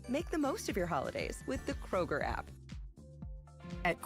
Make the most of your holidays with the Kroger app. At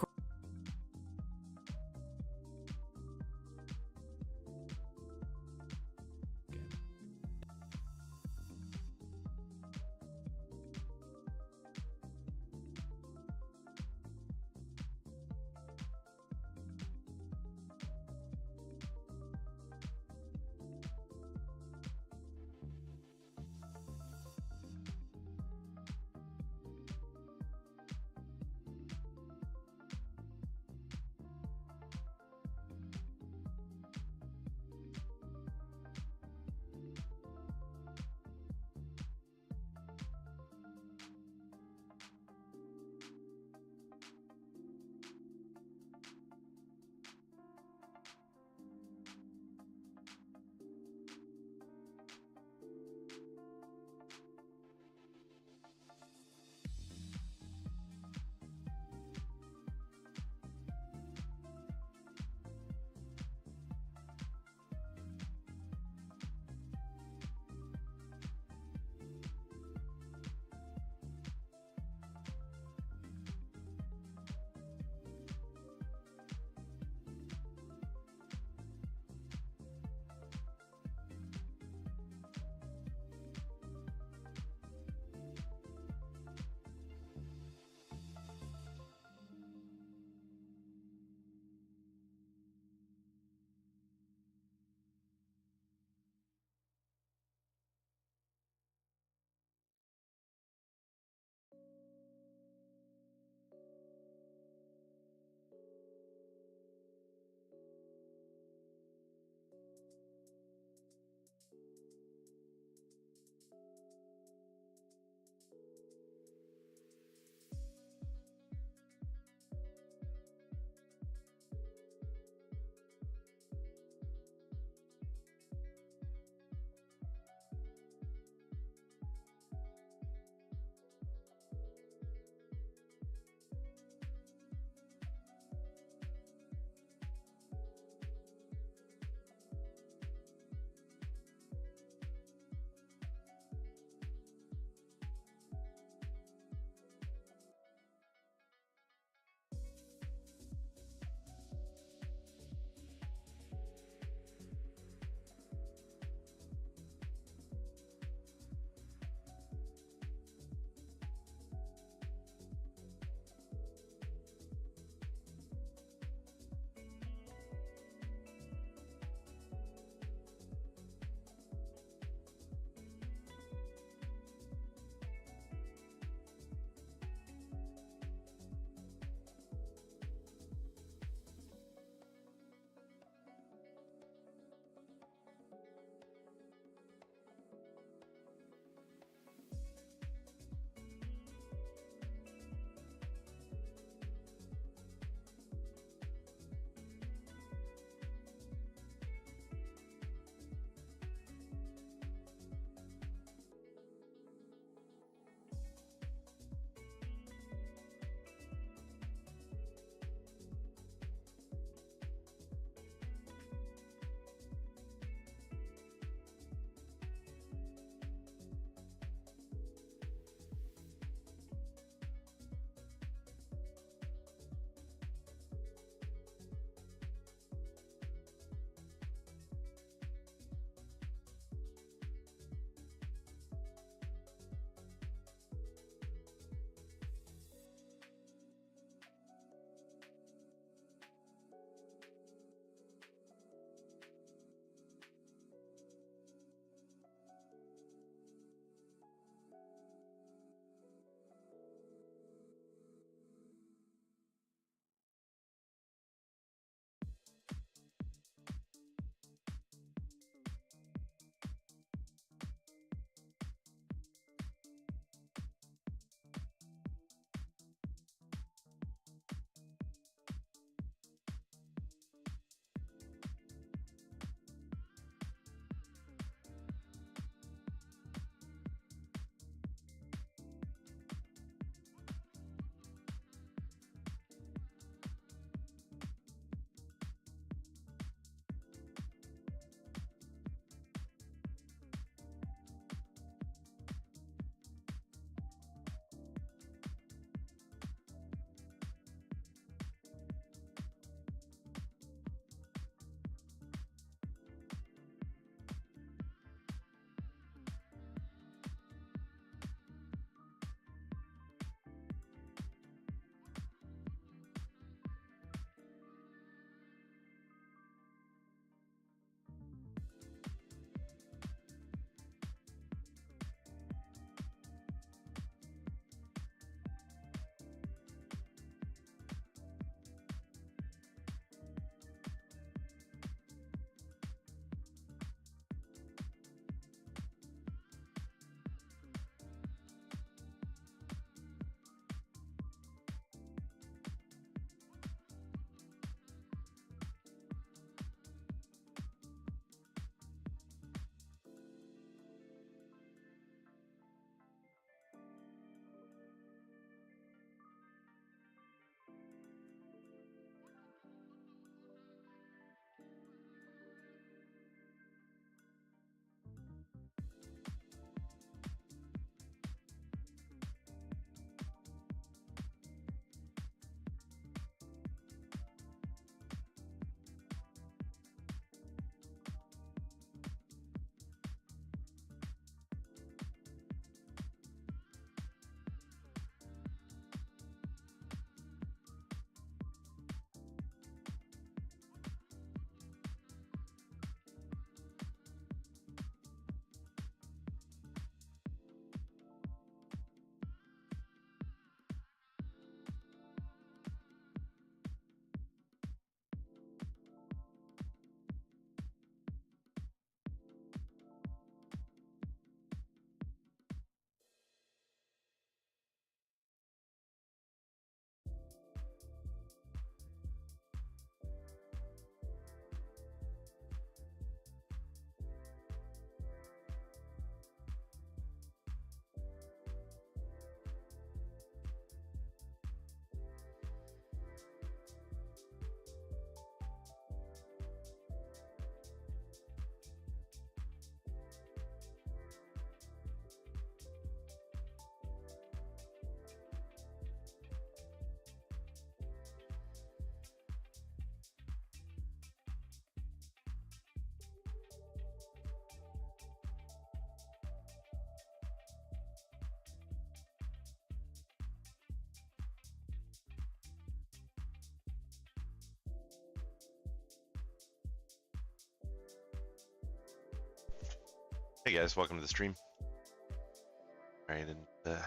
Hey guys, welcome to the stream. All right, and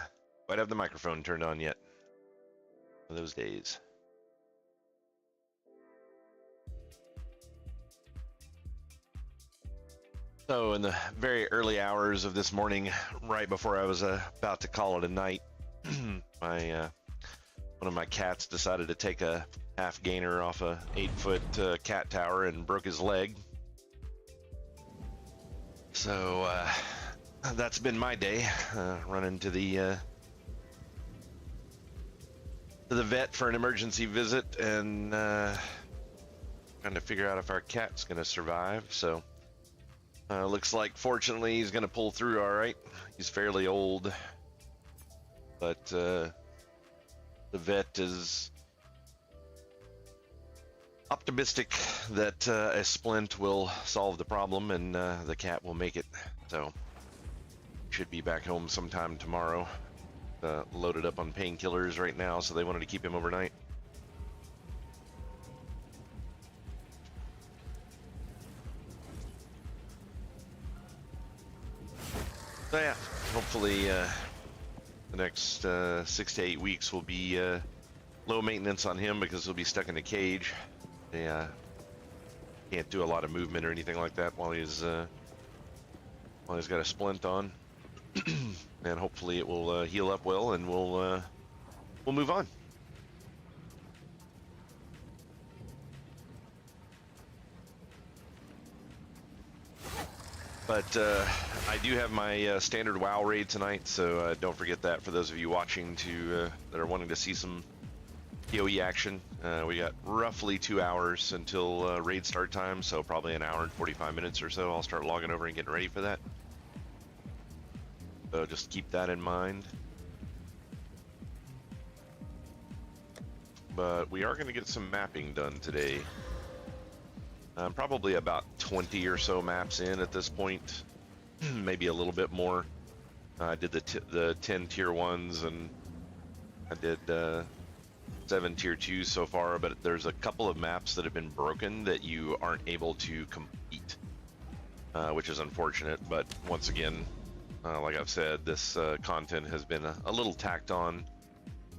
quite have the microphone turned on yet. One of those days. So in the very early hours of this morning, right before I was about to call it a night, my one of my cats decided to take a half gainer off a 8-foot cat tower and broke his leg. So that's been my day, running to the vet for an emergency visit and trying to figure out if our cat's gonna survive. So looks like fortunately he's gonna pull through all right. He's fairly old, but the vet is optimistic that a splint will solve the problem and the cat will make it. So should be back home sometime tomorrow. Loaded up on painkillers right now, so they wanted to keep him overnight. So yeah, hopefully the next 6 to 8 weeks will be low maintenance on him because he'll be stuck in a cage. They can't do a lot of movement or anything like that while he's got a splint on. And hopefully it will heal up well, and we'll move on. But I do have my standard WoW raid tonight, so don't forget that for those of you watching that are wanting to see some PoE action. We got roughly 2 hours until raid start time, so probably an hour and 45 minutes or so. I'll start logging over and getting ready for that. So just keep that in mind. But we are going to get some mapping done today. I'm probably about 20 or so maps in at this point, maybe a little bit more. I did the 10 tier 1s, and I did 7 tier 2s so far, but there's a couple of maps that have been broken that you aren't able to complete, which is unfortunate. But once again, like I've said, this content has been a little tacked on.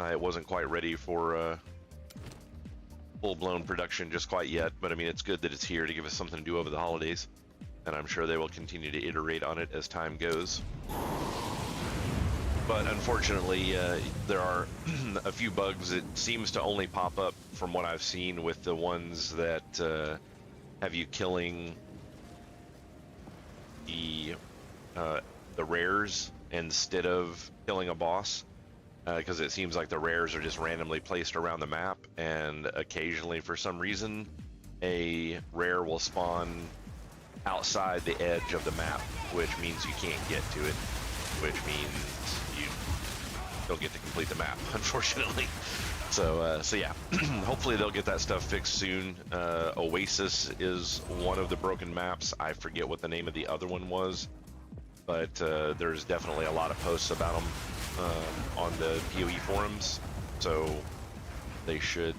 It wasn't quite ready for full-blown production just quite yet, but I mean, it's good that it's here to give us something to do over the holidays, and I'm sure they will continue to iterate on it as time goes. But unfortunately, there are a few bugs that seems to only pop up from what I've seen with the ones that have you killing the rares instead of killing a boss. Because it seems like the rares are just randomly placed around the map, and occasionally, for some reason, a rare will spawn outside the edge of the map, which means you can't get to it, which means you don't get to complete the map, unfortunately. So yeah, hopefully they'll get that stuff fixed soon. Oasis is one of the broken maps. I forget what the name of the other one was, but there's definitely a lot of posts about them on the PoE forums, so they should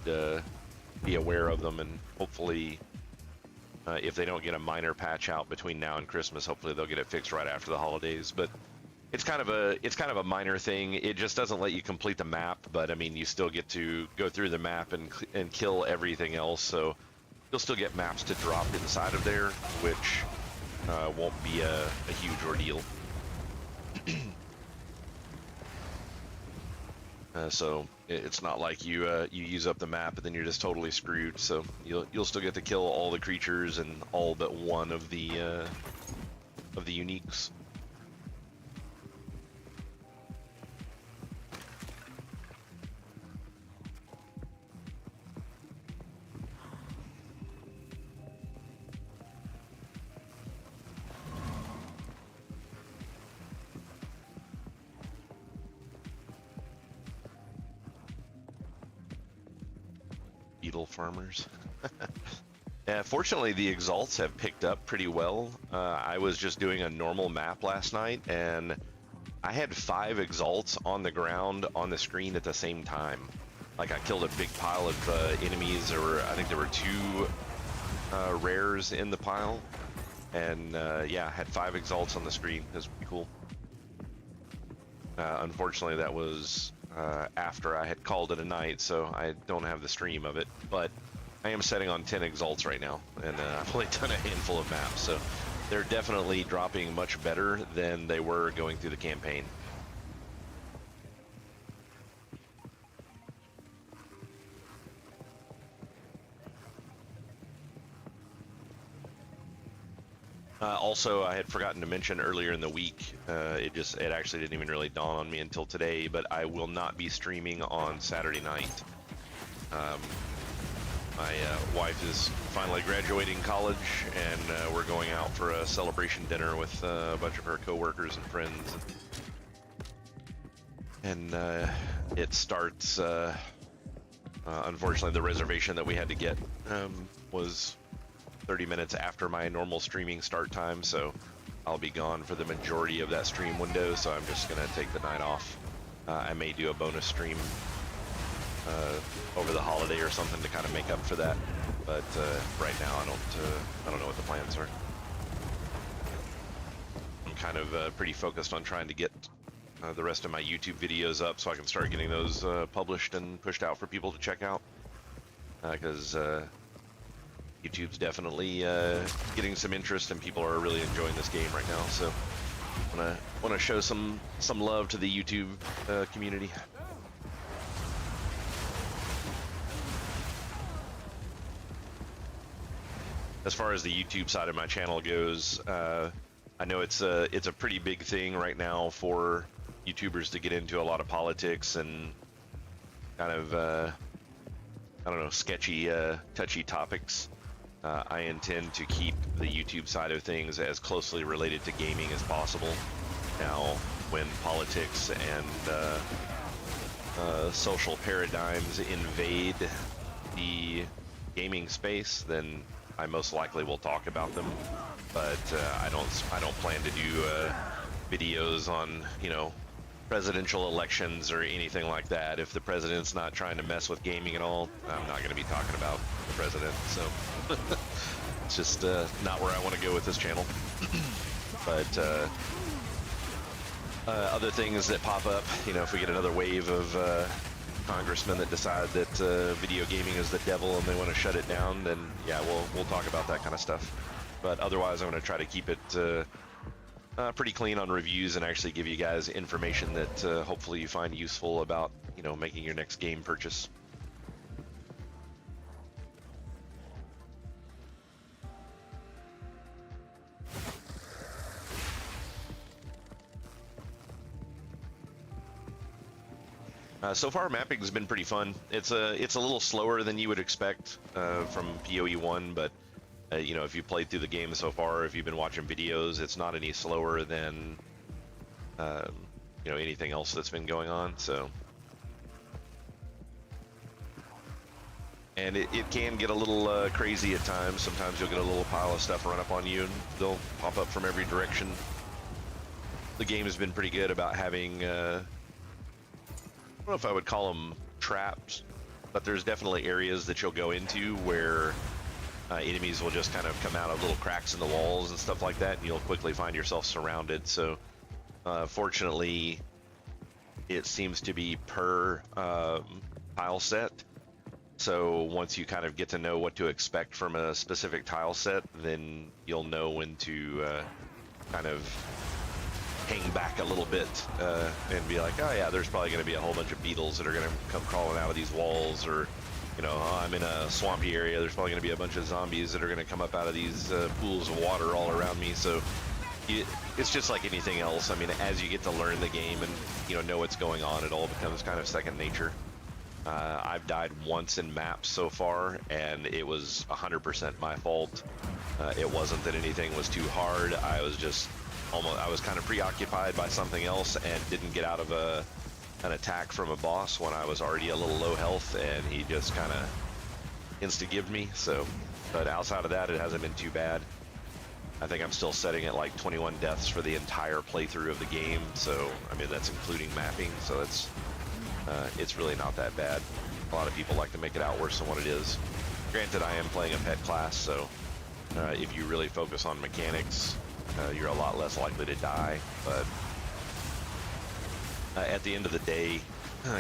be aware of them, and hopefully if they don't get a minor patch out between now and Christmas, hopefully they'll get it fixed right after the holidays. But it's kind of a minor thing. It just doesn't let you complete the map, but I mean, you still get to go through the map and kill everything else, so you'll still get maps to drop inside of there, which won't be a huge ordeal. So it's not like you use up the map and then you're just totally screwed. So you'll still get to kill all the creatures and all but one of the uniques. Beetle farmers. Yeah, fortunately the exalts have picked up pretty well. I was just doing a normal map last night, and I had 5 exalts on the ground on the screen at the same time. Like, I killed a big pile of enemies. I think there were 2 rares in the pile, And yeah, had 5 exalts on the screen. It was pretty cool. Unfortunately, that was after I had called it a night, so I don't have the stream of it. But I am setting on 10 exalts right now, and I've only done a handful of maps, so they're definitely dropping much better than they were going through the campaign. Also, I had forgotten to mention earlier in the week, it actually didn't even really dawn on me until today, but I will not be streaming on Saturday night. My wife is finally graduating college, and we're going out for a celebration dinner with a bunch of her coworkers and friends. And it starts, unfortunately, the reservation that we had to get was 30 minutes after my normal streaming start time, so I'll be gone for the majority of that stream window, so I'm just gonna take the night off. I may do a bonus stream over the holiday or something to kind of make up for that, but right now I don't know what the plans are. I'm kind of pretty focused on trying to get the rest of my YouTube videos up so I can start getting those published and pushed out for people to check out, because YouTube's definitely getting some interest, and people are really enjoying this game right now. So, want to show some love to the YouTube community. As far as the YouTube side of my channel goes, I know it's a pretty big thing right now for YouTubers to get into a lot of politics and kind of I don't know, sketchy, touchy topics. I intend to keep the YouTube side of things as closely related to gaming as possible. Now, when politics and social paradigms invade the gaming space, then I most likely will talk about them. But I don't plan to do videos on, you know, presidential elections or anything like that. If the president's not trying to mess with gaming at all, I'm not going to be talking about the president. So it's just not where I want to go with this channel. But other things that pop up, you know, if we get another wave of congressmen that decide that video gaming is the devil and they want to shut it down, then yeah, we'll talk about that kind of stuff. But otherwise, I'm going to try to keep it pretty clean on reviews and actually give you guys information that hopefully you find useful about, you know, making your next game purchase. So far, mapping's been pretty fun. It's a little slower than you would expect from PoE1, but you know, if you played through the game so far, if you've been watching videos, it's not any slower than you know, anything else that's been going on. So, and it can get a little crazy at times. Sometimes you'll get a little pile of stuff run up on you, and they'll pop up from every direction. The game has been pretty good about having I don't know if I would call them traps, but there's definitely areas that you'll go into where enemies will just kind of come out of little cracks in the walls and stuff like that, and you'll quickly find yourself surrounded. So fortunately, it seems to be per tile set. So once you kind of get to know what to expect from a specific tile set, then you'll know when to kind of hang back a little bit and be like, oh yeah, there's probably going to be a whole bunch of beetles that are going to come crawling out of these walls, or you know, oh, I'm in a swampy area, there's probably going to be a bunch of zombies that are going to come up out of these pools of water all around me. So it's just like anything else. I mean, as you get to learn the game and, you know what's going on, it all becomes kind of second nature. I've died once in maps so far, and it was 100% my fault. It wasn't that anything was too hard. I was just I was kind of preoccupied by something else and didn't get out of an attack from a boss when I was already a little low health, and he just kind of insta-gived me. So, but outside of that, it hasn't been too bad. I think I'm still setting at like 21 deaths for the entire playthrough of the game. So, I mean, that's including mapping. So it's really not that bad. A lot of people like to make it out worse than what it is. Granted, I am playing a pet class, so If you really focus on mechanics, you're a lot less likely to die. But at the end of the day,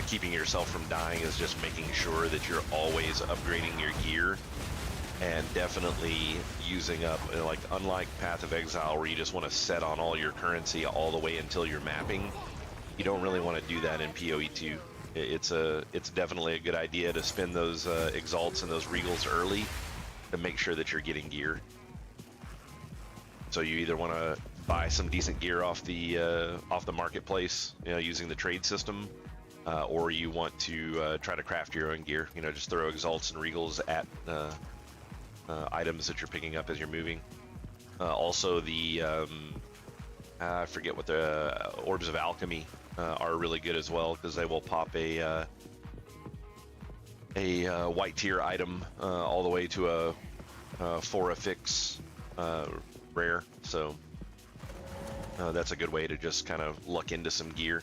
keeping yourself from dying is just making sure that you're always upgrading your gear, and definitely using up, like, unlike Path of Exile where you just want to set on all your currency all the way until you're mapping, you don't really want to do that in PoE2. It's definitely a good idea to spend those exalts and those regals early to make sure that you're getting gear. So you either want to buy some decent gear off the marketplace, using the trade system, or you want to try to craft your own gear. Just throw exalts and regals at items that you're picking up as you're moving. Also, the I forget what the orbs of alchemy are really good as well, because they will pop a white tier item all the way to a for a fix rare. So that's a good way to just kind of luck into some gear.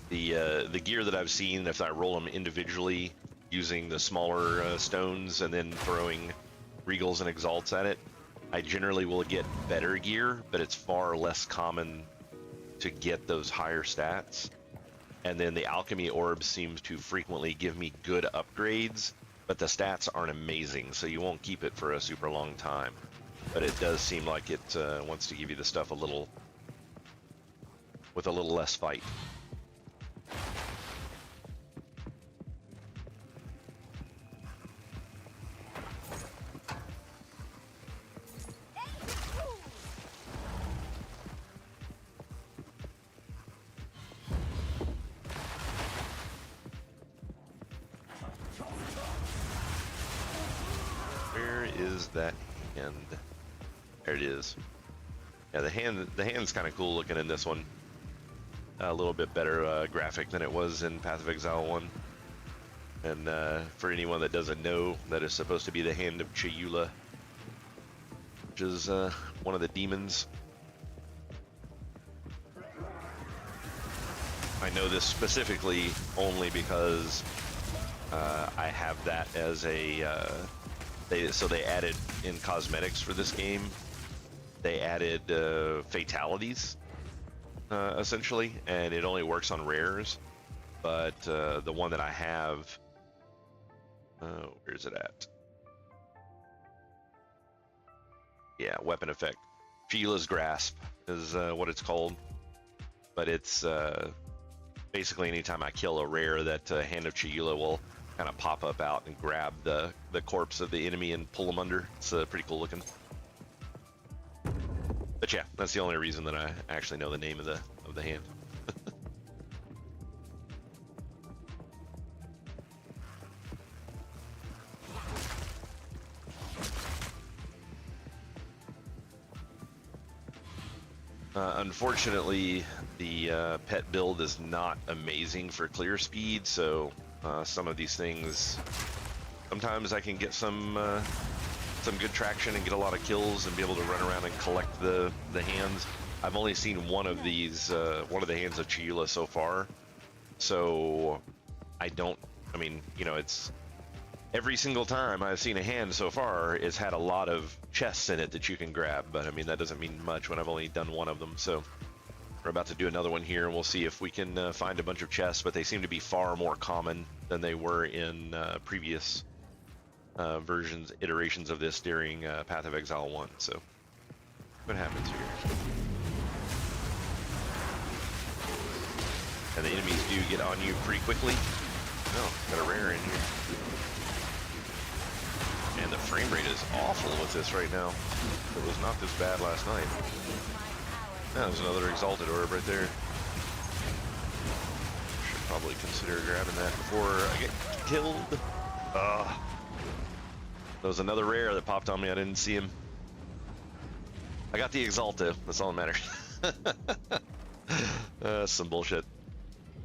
The gear that I've seen, if I roll them individually using the smaller stones and then throwing regals and exalts at it, I generally will get better gear, but it's far less common to get those higher stats. And then the alchemy orb seems to frequently give me good upgrades, but the stats aren't amazing, so you won't keep it for a super long time. But it does seem like it wants to give you the stuff with a little less fight. Where is that hand? There it is. Yeah, the hand's kind of cool looking in this one. A little bit better graphic than it was in Path of Exile 1. And for anyone that doesn't know, that is supposed to be the hand of Chayula, which is one of the demons. I know this specifically only because I have that as a so they added in cosmetics for this game, they added fatalities essentially, and it only works on rares. But the one that I have, where's it at? Yeah, weapon effect. Sheila's Grasp is what it's called. But it's basically anytime I kill a rare, that Hand of Chayula will kind of pop up out and grab the corpse of the enemy and pull them under. It's pretty cool looking. But yeah, that's the only reason that I actually know the name of the hand. Unfortunately, the pet build is not amazing for clear speed, so some of these things, sometimes I can get some good traction and get a lot of kills and be able to run around and collect the hands. I've only seen one of these, one of the hands of Chayula so far, so I mean, it's every single time I've seen a hand so far, it's had a lot of chests in it that you can grab, but I mean, that doesn't mean much when I've only done one of them. So we're about to do another one here, and we'll see if we can find a bunch of chests, but they seem to be far more common than they were in previous iterations of this during Path of Exile 1. So what happens here? And the enemies do get on you pretty quickly. Oh, got a rare in here. And the frame rate is awful with this right now. It was not this bad last night. That was another Exalted Orb right there. Should probably consider grabbing that before I get killed. There was another rare that popped on me. I didn't see him. I got the Exalted. That's all that matters. Some bullshit.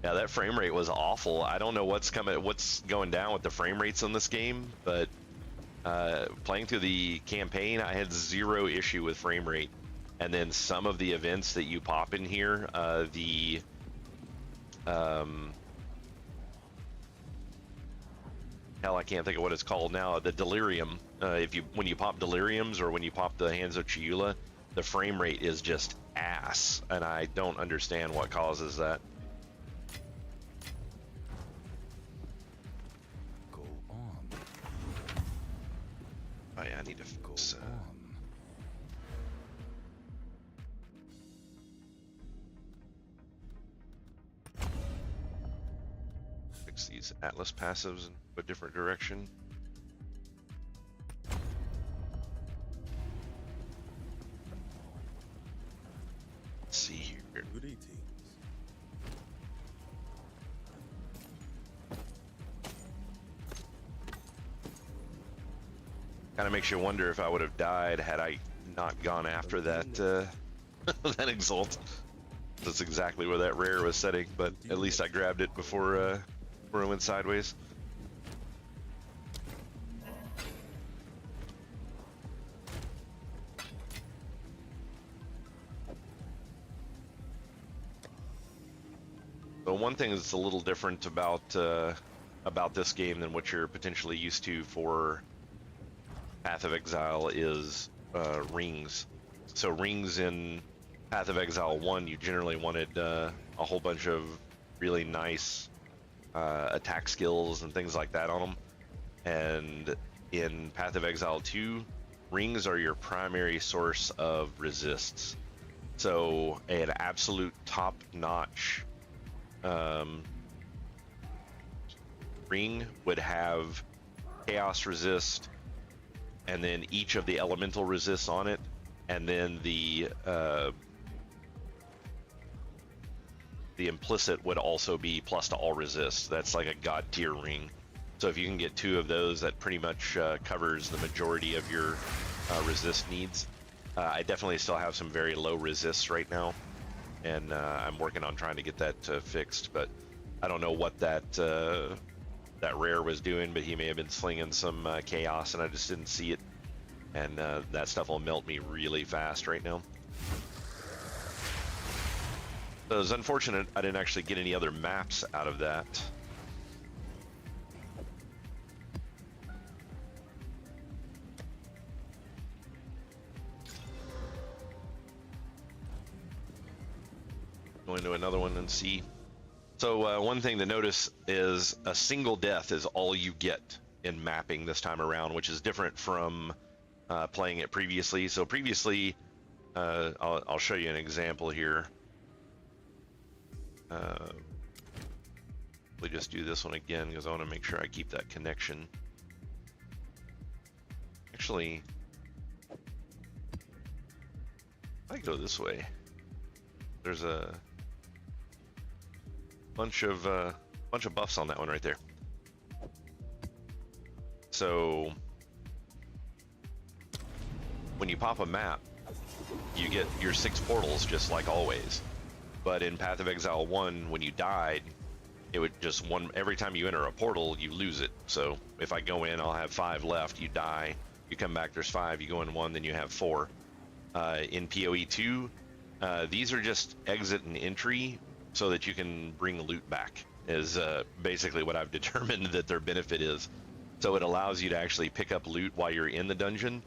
Yeah, that frame rate was awful. I don't know what's going down with the frame rates on this game, but playing through the campaign, I had zero issue with frame rate. And then some of the events that you pop in here, hell, I can't think of what it's called now. The delirium. When you pop deliriums or when you pop the Hands of Chiula, the frame rate is just ass, and I don't understand what causes that. Go on. Oh yeah, I need to fix. Fix these Atlas passives in a different direction. Let's see here. Greetings. Kind of makes you wonder if I would have died had I not gone after that that exalt. That's exactly where that rare was setting, but at least I grabbed it before it went sideways. So one thing that's a little different about this game than what you're potentially used to for Path of Exile is rings. So rings in Path of Exile 1, you generally wanted a whole bunch of really nice attack skills and things like that on them. And in Path of Exile 2, rings are your primary source of resists. So an absolute top-notch ring would have chaos resist, and then each of the elemental resists on it, and then the implicit would also be plus to all resists. That's like a god tier ring. So if you can get 2 of those, that pretty much covers the majority of your resist needs. I definitely still have some very low resists right now, and I'm working on trying to get that fixed, but I don't know what that rare was doing, but he may have been slinging some chaos and I just didn't see it, and that stuff will melt me really fast right now. So it was unfortunate I didn't actually get any other maps out of that. Go into another one and see. So one thing to notice is a single death is all you get in mapping this time around, which is different from playing it previously. So previously, I'll show you an example here. We just do this one again because I want to make sure I keep that connection. Actually, I go this way. There's a bunch of buffs on that one right there. So when you pop a map, you get your 6 portals just like always. But in Path of Exile 1, when you died, it would just every time you enter a portal, you lose it. So if I go in, I'll have 5 left. You die, you come back, there's 5. You go in 1, then you have 4. In PoE2, these are just exit and entry so that you can bring loot back, is basically what I've determined that their benefit is. So it allows you to actually pick up loot while you're in the dungeon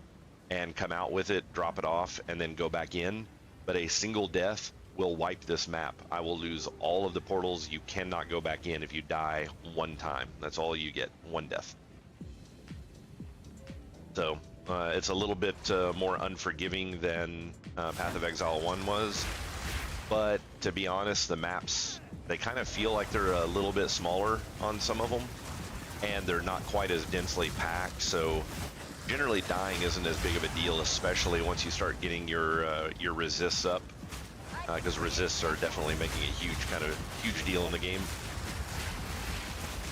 and come out with it, drop it off, and then go back in. But a single death will wipe this map. I will lose all of the portals. You cannot go back in if you die 1 time. That's all you get, 1 death. So it's a little bit more unforgiving than Path of Exile 1 was. But to be honest, the maps, they kind of feel like they're a little bit smaller on some of them, and they're not quite as densely packed. So generally dying isn't as big of a deal, especially once you start getting your resists up, because resists are definitely making a huge deal in the game.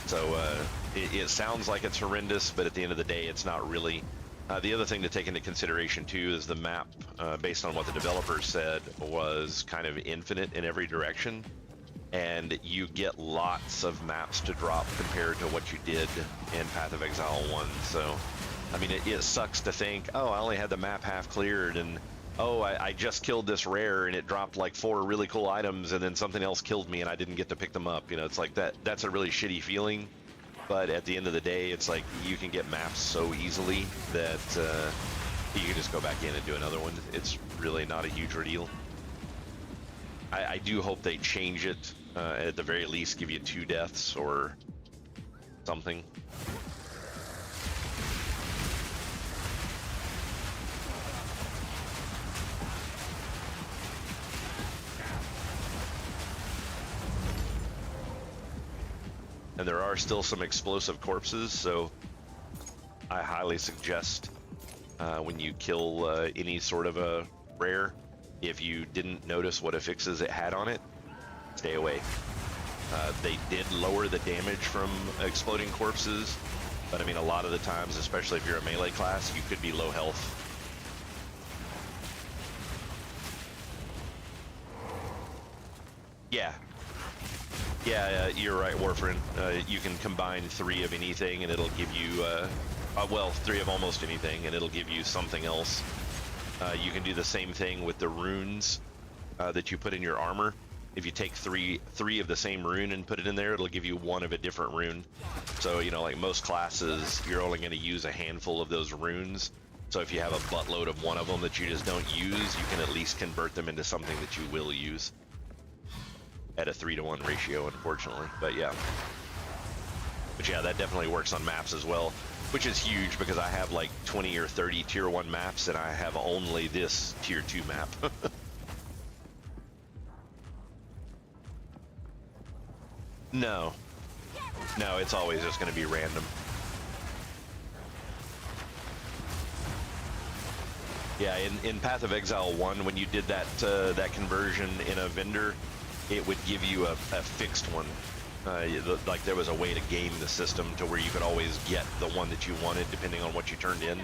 So it sounds like it's horrendous, but at the end of the day, it's not really. The other thing to take into consideration too is the map, based on what the developers said, was kind of infinite in every direction, and you get lots of maps to drop compared to what you did in Path of Exile 1. So, I mean, it sucks to think, oh, I only had the map half cleared, and oh, I just killed this rare and it dropped like 4 really cool items, and then something else killed me and I didn't get to pick them up. You know, it's like that. That's a really shitty feeling. But at the end of the day, it's like you can get maps so easily that you can just go back in and do another one. It's really not a huge ordeal. I do hope they change it, at the very least give you 2 deaths or something. And there are still some explosive corpses, so I highly suggest when you kill any sort of a rare, if you didn't notice what affixes it had on it, stay away. They did lower the damage from exploding corpses, but I mean, a lot of the times, especially if you're a melee class, you could be low health. Yeah. Yeah, you're right, Warfarin. You can combine 3 of anything and it'll give you, well, 3 of almost anything and it'll give you something else. You can do the same thing with the runes that you put in your armor. If you take three of the same rune and put it in there, it'll give you 1 of a different rune. So, you know, like most classes, you're only going to use a handful of those runes. So if you have a buttload of one of them that you just don't use, you can at least convert them into something that you will use. At a 3-to-1 ratio, unfortunately, but yeah. But yeah, that definitely works on maps as well, which is huge because I have like 20 or 30 tier 1 maps and I have only this tier 2 map. No, it's always just going to be random. Yeah, in Path of Exile 1, when you did that that conversion in a vendor, it would give you a fixed one. Like there was a way to game the system to where you could always get the one that you wanted depending on what you turned in.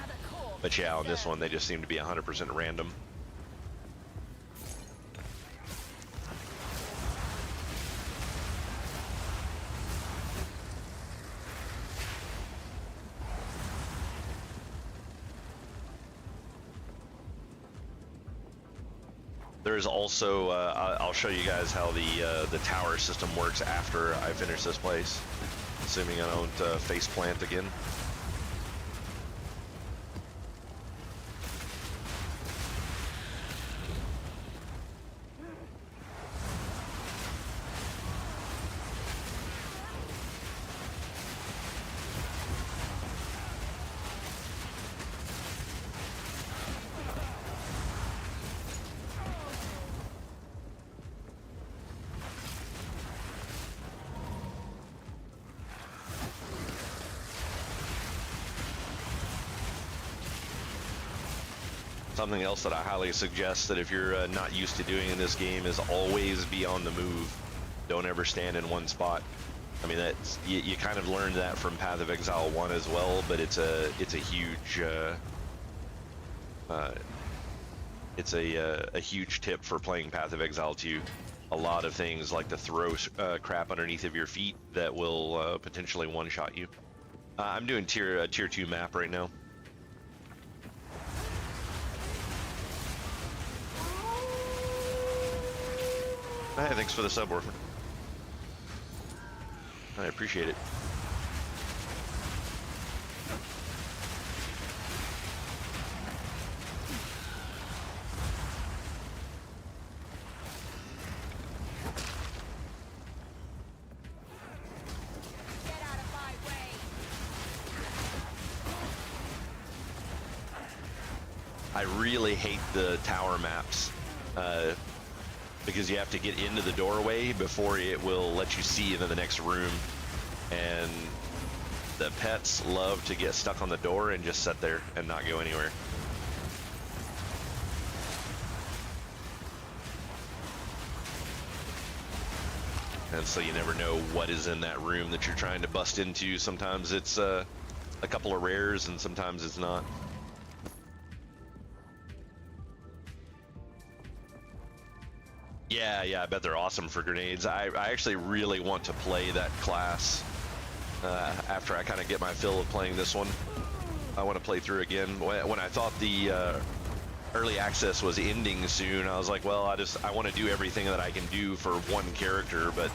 But yeah, on this one, they just seem to be 100% random. There's also, I'll show you guys how the tower system works after I finish this place, assuming I don't face plant again. Something else that I highly suggest that if you're not used to doing in this game is always be on the move. Don't ever stand in one spot. I mean, that's you kind of learned that from Path of Exile 1 as well, but it's a huge a huge tip for playing Path of Exile 2. A lot of things like to throw crap underneath of your feet that will potentially one-shot you. I'm doing tier 2 map right now. Hey, thanks for the sub, Orphan. I appreciate it. I really hate the tower maps. Because you have to get into the doorway before it will let you see into the next room, and the pets love to get stuck on the door and just sit there and not go anywhere. And so you never know what is in that room that you're trying to bust into. Sometimes it's a couple of rares and sometimes it's not. Yeah, I bet they're awesome for grenades. I actually really want to play that class after I kind of get my fill of playing this one. I want to play through again. When I thought the early access was ending soon, I was like, well, I want to do everything that I can do for one character, but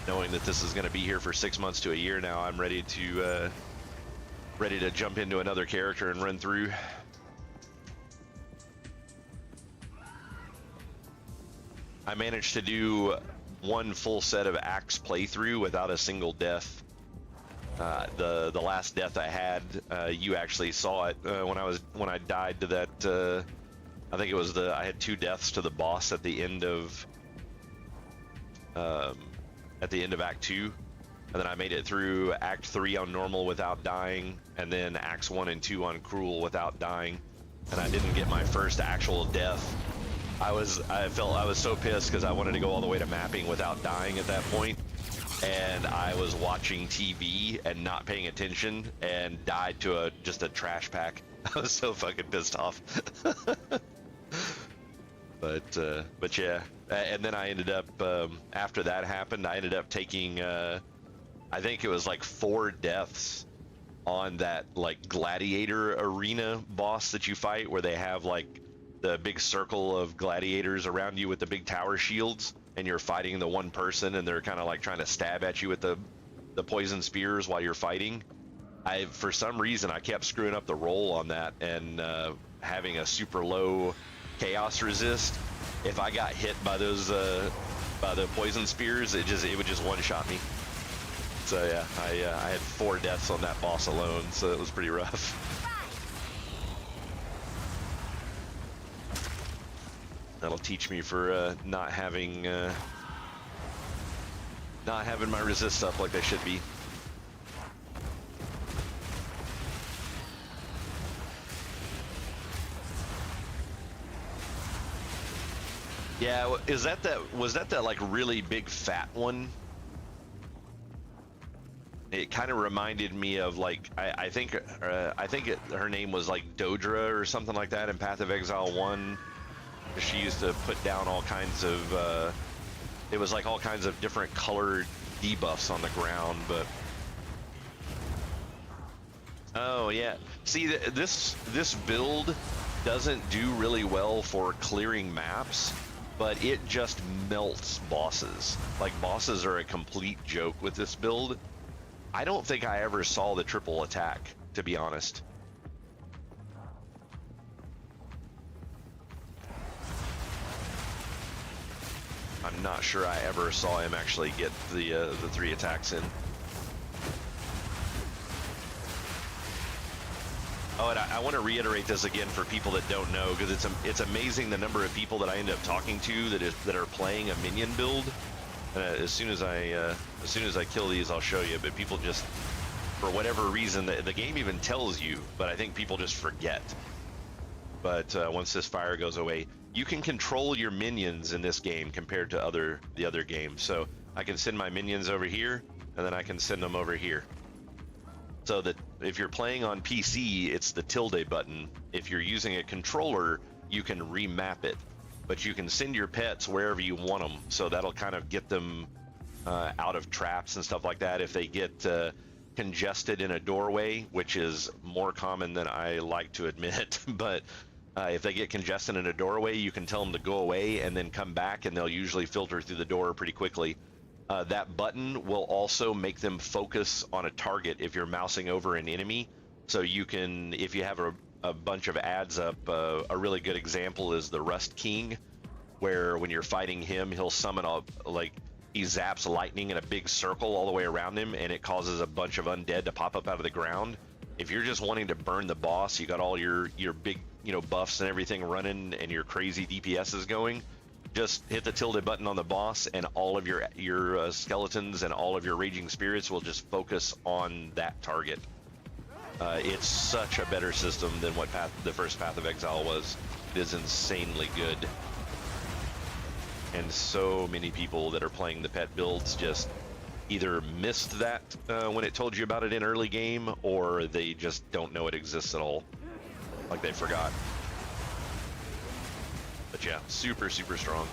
knowing that this is going to be here for 6 months to a year now, I'm ready to jump into another character and run through. I managed to do one full set of Axe playthrough without a single death. The last death I had, you actually saw it when I died to that. I think it was I had 2 deaths to the boss at the end of Act 2, and then I made it through Act 3 on normal without dying, and then Acts 1 and 2 on cruel without dying, and I didn't get my first actual death. I was so pissed because I wanted to go all the way to mapping without dying at that point, and I was watching TV and not paying attention and died to just a trash pack. I was so fucking pissed off. But yeah, and then I ended up after that happened, I ended up taking I think it was like 4 deaths on that like gladiator arena boss that you fight, where they have like the big circle of gladiators around you with the big tower shields, and you're fighting the one person, and they're kind of like trying to stab at you with the poison spears while you're fighting. For some reason, I kept screwing up the roll on that, and having a super low chaos resist. If I got hit by those by the poison spears, it would just one-shot me. So yeah, I had 4 deaths on that boss alone, so it was pretty rough. That'll teach me for not having my resist up like they should be. Yeah, was that like really big fat one? It kind of reminded me of like I think her name was like Dodra or something like that in Path of Exile 1. She used to put down all kinds of it was like all kinds of different colored debuffs on the ground. But oh yeah, see this build doesn't do really well for clearing maps, but it just melts bosses. Like, bosses are a complete joke with this build. I don't think I ever saw the triple attack, to be honest. I'm not sure I ever saw him actually get the 3 attacks in. Oh, and I want to reiterate this again for people that don't know, because it's amazing the number of people that I end up talking to that are playing a minion build. As soon as I kill these, I'll show you. But people just, for whatever reason, the game even tells you, but I think people just forget. But once this fire goes away, you can control your minions in this game compared to the other games. So I can send my minions over here, and then I can send them over here. So that if you're playing on PC, it's the tilde button. If you're using a controller, you can remap it. But you can send your pets wherever you want them. So that'll kind of get them out of traps and stuff like that. If they get congested in a doorway, which is more common than I like to admit, but if they get congested in a doorway, you can tell them to go away and then come back, and they'll usually filter through the door pretty quickly. That button will also make them focus on a target if you're mousing over an enemy. So you can, if you have a bunch of ads up, a really good example is the Rust King, where when you're fighting him, he'll summon he zaps lightning in a big circle all the way around him, and it causes a bunch of undead to pop up out of the ground. If you're just wanting to burn the boss, you got all your big buffs and everything running, and your crazy DPSs going, just hit the tilde button on the boss, and all of your skeletons and all of your raging spirits will just focus on that target. It's such a better system than what the first Path of Exile was. It is insanely good. And so many people that are playing the pet builds just either missed that when it told you about it in early game, or they just don't know it exists at all. Like, they forgot. But yeah, super, super strong.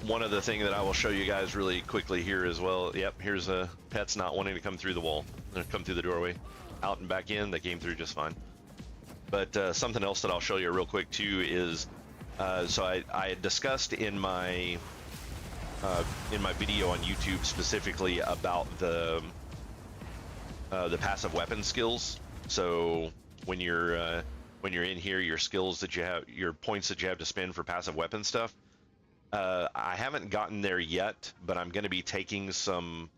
One other thing that I will show you guys really quickly here as well. Yep, here's pets not wanting to come through the wall, come through the doorway. Out and back in, they came through just fine. But something else that I'll show you real quick too is So I had discussed in my video on YouTube specifically about the passive weapon skills. So when you're in here, your skills that you have, your points that you have to spend for passive weapon stuff. I haven't gotten there yet, but I'm going to be taking some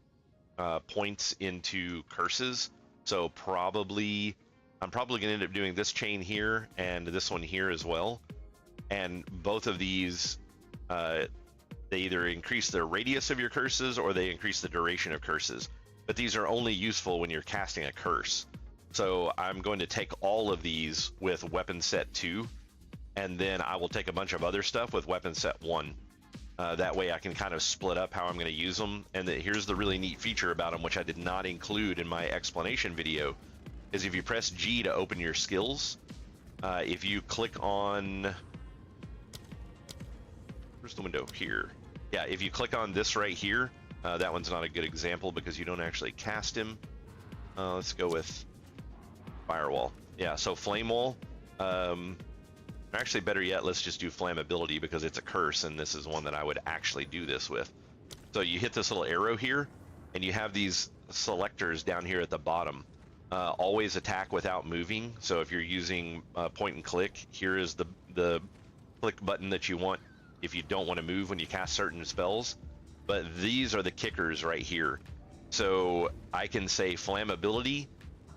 points into curses. So I'm probably going to end up doing this chain here and this one here as well. And both of these, they either increase the radius of your curses or they increase the duration of curses. But these are only useful when you're casting a curse. So I'm going to take all of these with weapon set 2, and then I will take a bunch of other stuff with weapon set 1. That way I can kind of split up how I'm going to use them. And here's the really neat feature about them, which I did not include in my explanation video, is if you press G to open your skills, if you click on, where's the window? Here. Yeah, if you click on this right here, that one's not a good example because you don't actually cast him. Let's go with Firewall. Yeah, so Flame Wall. Actually, better yet, let's just do Flammability because it's a curse, and this is one that I would actually do this with. So you hit this little arrow here, and you have these selectors down here at the bottom. Always attack without moving. So if you're using point and click, here is the click button that you want if you don't want to move when you cast certain spells. But these are the kickers right here. So I can say Flammability,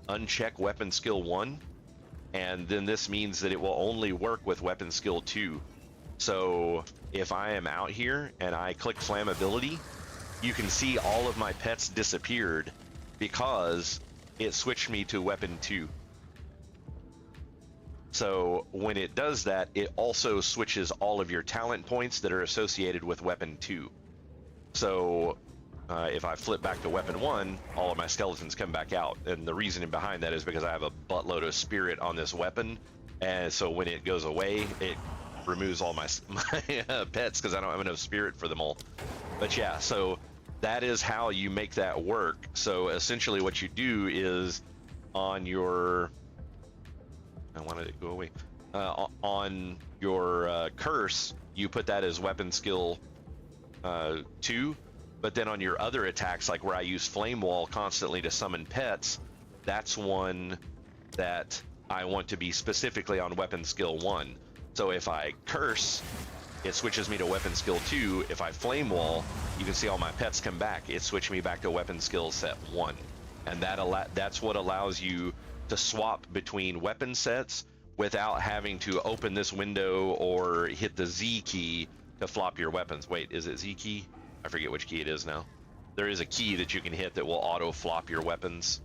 uncheck weapon skill 1, and then this means that it will only work with weapon skill 2. So if I am out here and I click Flammability, you can see all of my pets disappeared because it switched me to weapon 2. So when it does that, it also switches all of your talent points that are associated with weapon 2. So if I flip back to weapon 1, all of my skeletons come back out. And the reasoning behind that is because I have a buttload of spirit on this weapon. And so when it goes away, it removes all my pets because I don't have enough spirit for them all. But yeah, so that is how you make that work. So essentially what you do is on your, I wanted it to go away, on your curse, you put that as weapon skill 2. But then on your other attacks, like where I use Flame Wall constantly to summon pets, that's one that I want to be specifically on weapon skill 1. So if I curse, it switches me to weapon skill 2. If I Flame Wall, you can see all my pets come back. It switched me back to weapon skill set 1. And that's what allows you to swap between weapon sets without having to open this window or hit the Z key to flop your weapons. Wait, is it Z key? I forget which key it is now. There is a key that you can hit that will auto flop your weapons,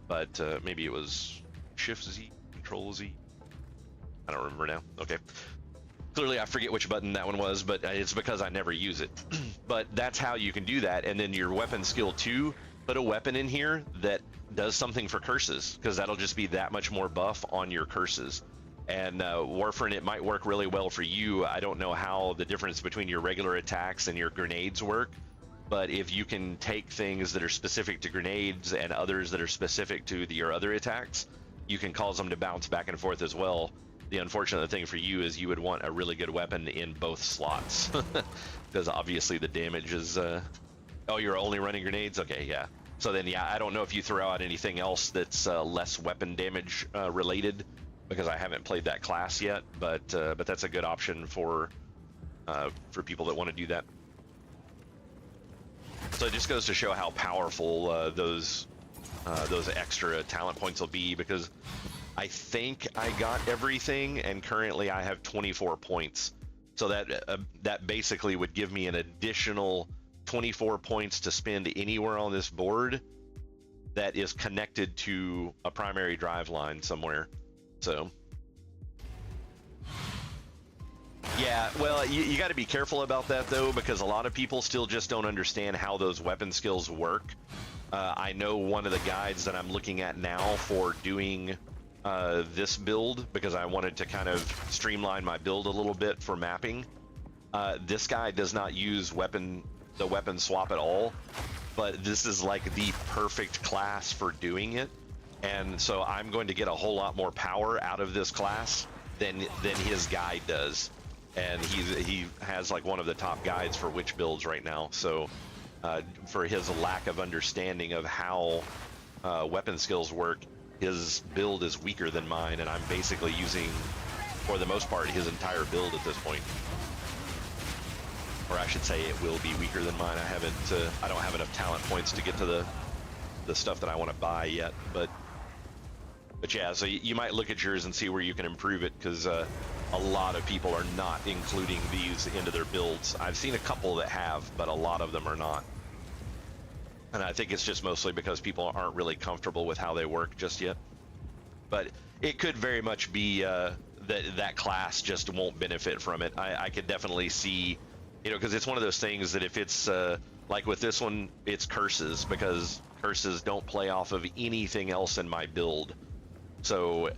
but maybe it was Shift Z, Control Z. I don't remember now. Okay. Clearly I forget which button that one was, but it's because I never use it. But that's how you can do that. And then your weapon skill 2, put a weapon in here that does something for curses, because that'll just be that much more buff on your curses. And Warfarin, it might work really well for you. I don't know how the difference between your regular attacks and your grenades work, but if you can take things that are specific to grenades and others that are specific to your other attacks, you can cause them to bounce back and forth as well. The unfortunate thing for you is you would want a really good weapon in both slots, because obviously the damage is... Oh, you're only running grenades? Okay, yeah. So then, yeah, I don't know if you throw out anything else that's less weapon damage related, because I haven't played that class yet, but that's a good option for people that want to do that. So it just goes to show how powerful those extra talent points will be, because I think I got everything, and currently I have 24 points. So that basically would give me an additional 24 points to spend anywhere on this board that is connected to a primary drive line somewhere. So yeah, well, you got to be careful about that though, because a lot of people still just don't understand how those weapon skills work. I know one of the guides that I'm looking at now for doing this build, because I wanted to kind of streamline my build a little bit for mapping. This guy does not use the weapon swap at all, but this is like the perfect class for doing it. And so I'm going to get a whole lot more power out of this class than his guide does. and he has like one of the top guides for witch builds right now. So for his lack of understanding of how weapon skills work, his build is weaker than mine, and I'm basically using, for the most part, his entire build at this point. Or I should say, it will be weaker than mine. I don't have enough talent points to get to the stuff that I want to buy yet. But yeah, so you might look at yours and see where you can improve it, because a lot of people are not including these into their builds. I've seen a couple that have, but a lot of them are not. And I think it's just mostly because people aren't really comfortable with how they work just yet. But it could very much be that class just won't benefit from it. I could definitely see, you know, because it's one of those things that if it's like with this one, it's curses, because curses don't play off of anything else in my build. So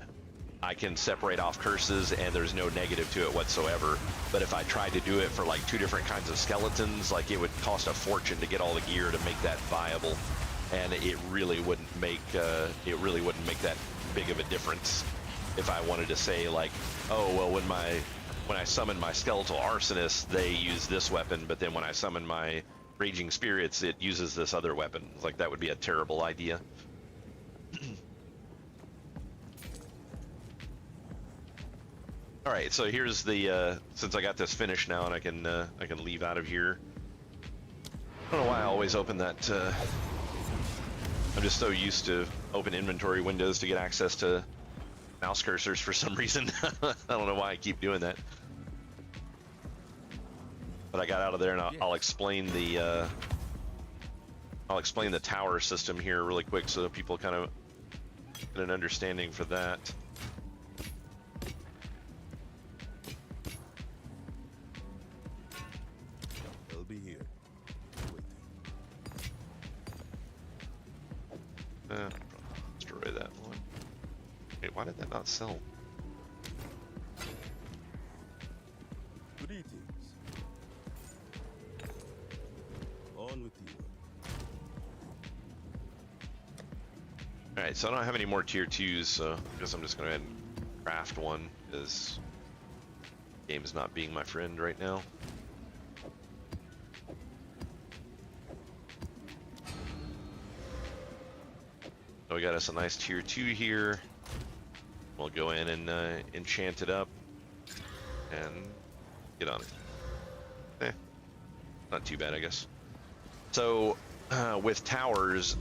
I can separate off curses and there's no negative to it whatsoever. But if I tried to do it for like 2 different kinds of skeletons, like it would cost a fortune to get all the gear to make that viable, and it really wouldn't make that big of a difference. If I wanted to say like, oh well, when I summon my skeletal arsonist, they use this weapon, but then when I summon my raging spirits, it uses this other weapon. Like, that would be a terrible idea. All right, so here's the since I got this finished now and I can leave out of here. I don't know why I always open that. I'm just so used to open inventory windows to get access to mouse cursors for some reason. I don't know why I keep doing that. But I got out of there, and I'll explain the tower system here really quick so that people kind of get an understanding for that. They'll be here. Destroy that one. Wait, why did that not sell? Greetings. On with you. Alright, so I don't have any more tier 2s, so I guess I'm just going to go ahead and craft one, because the game is not being my friend right now. So we got us a nice tier 2 here. We'll go in and enchant it up and get on it. Not too bad, I guess. So with towers,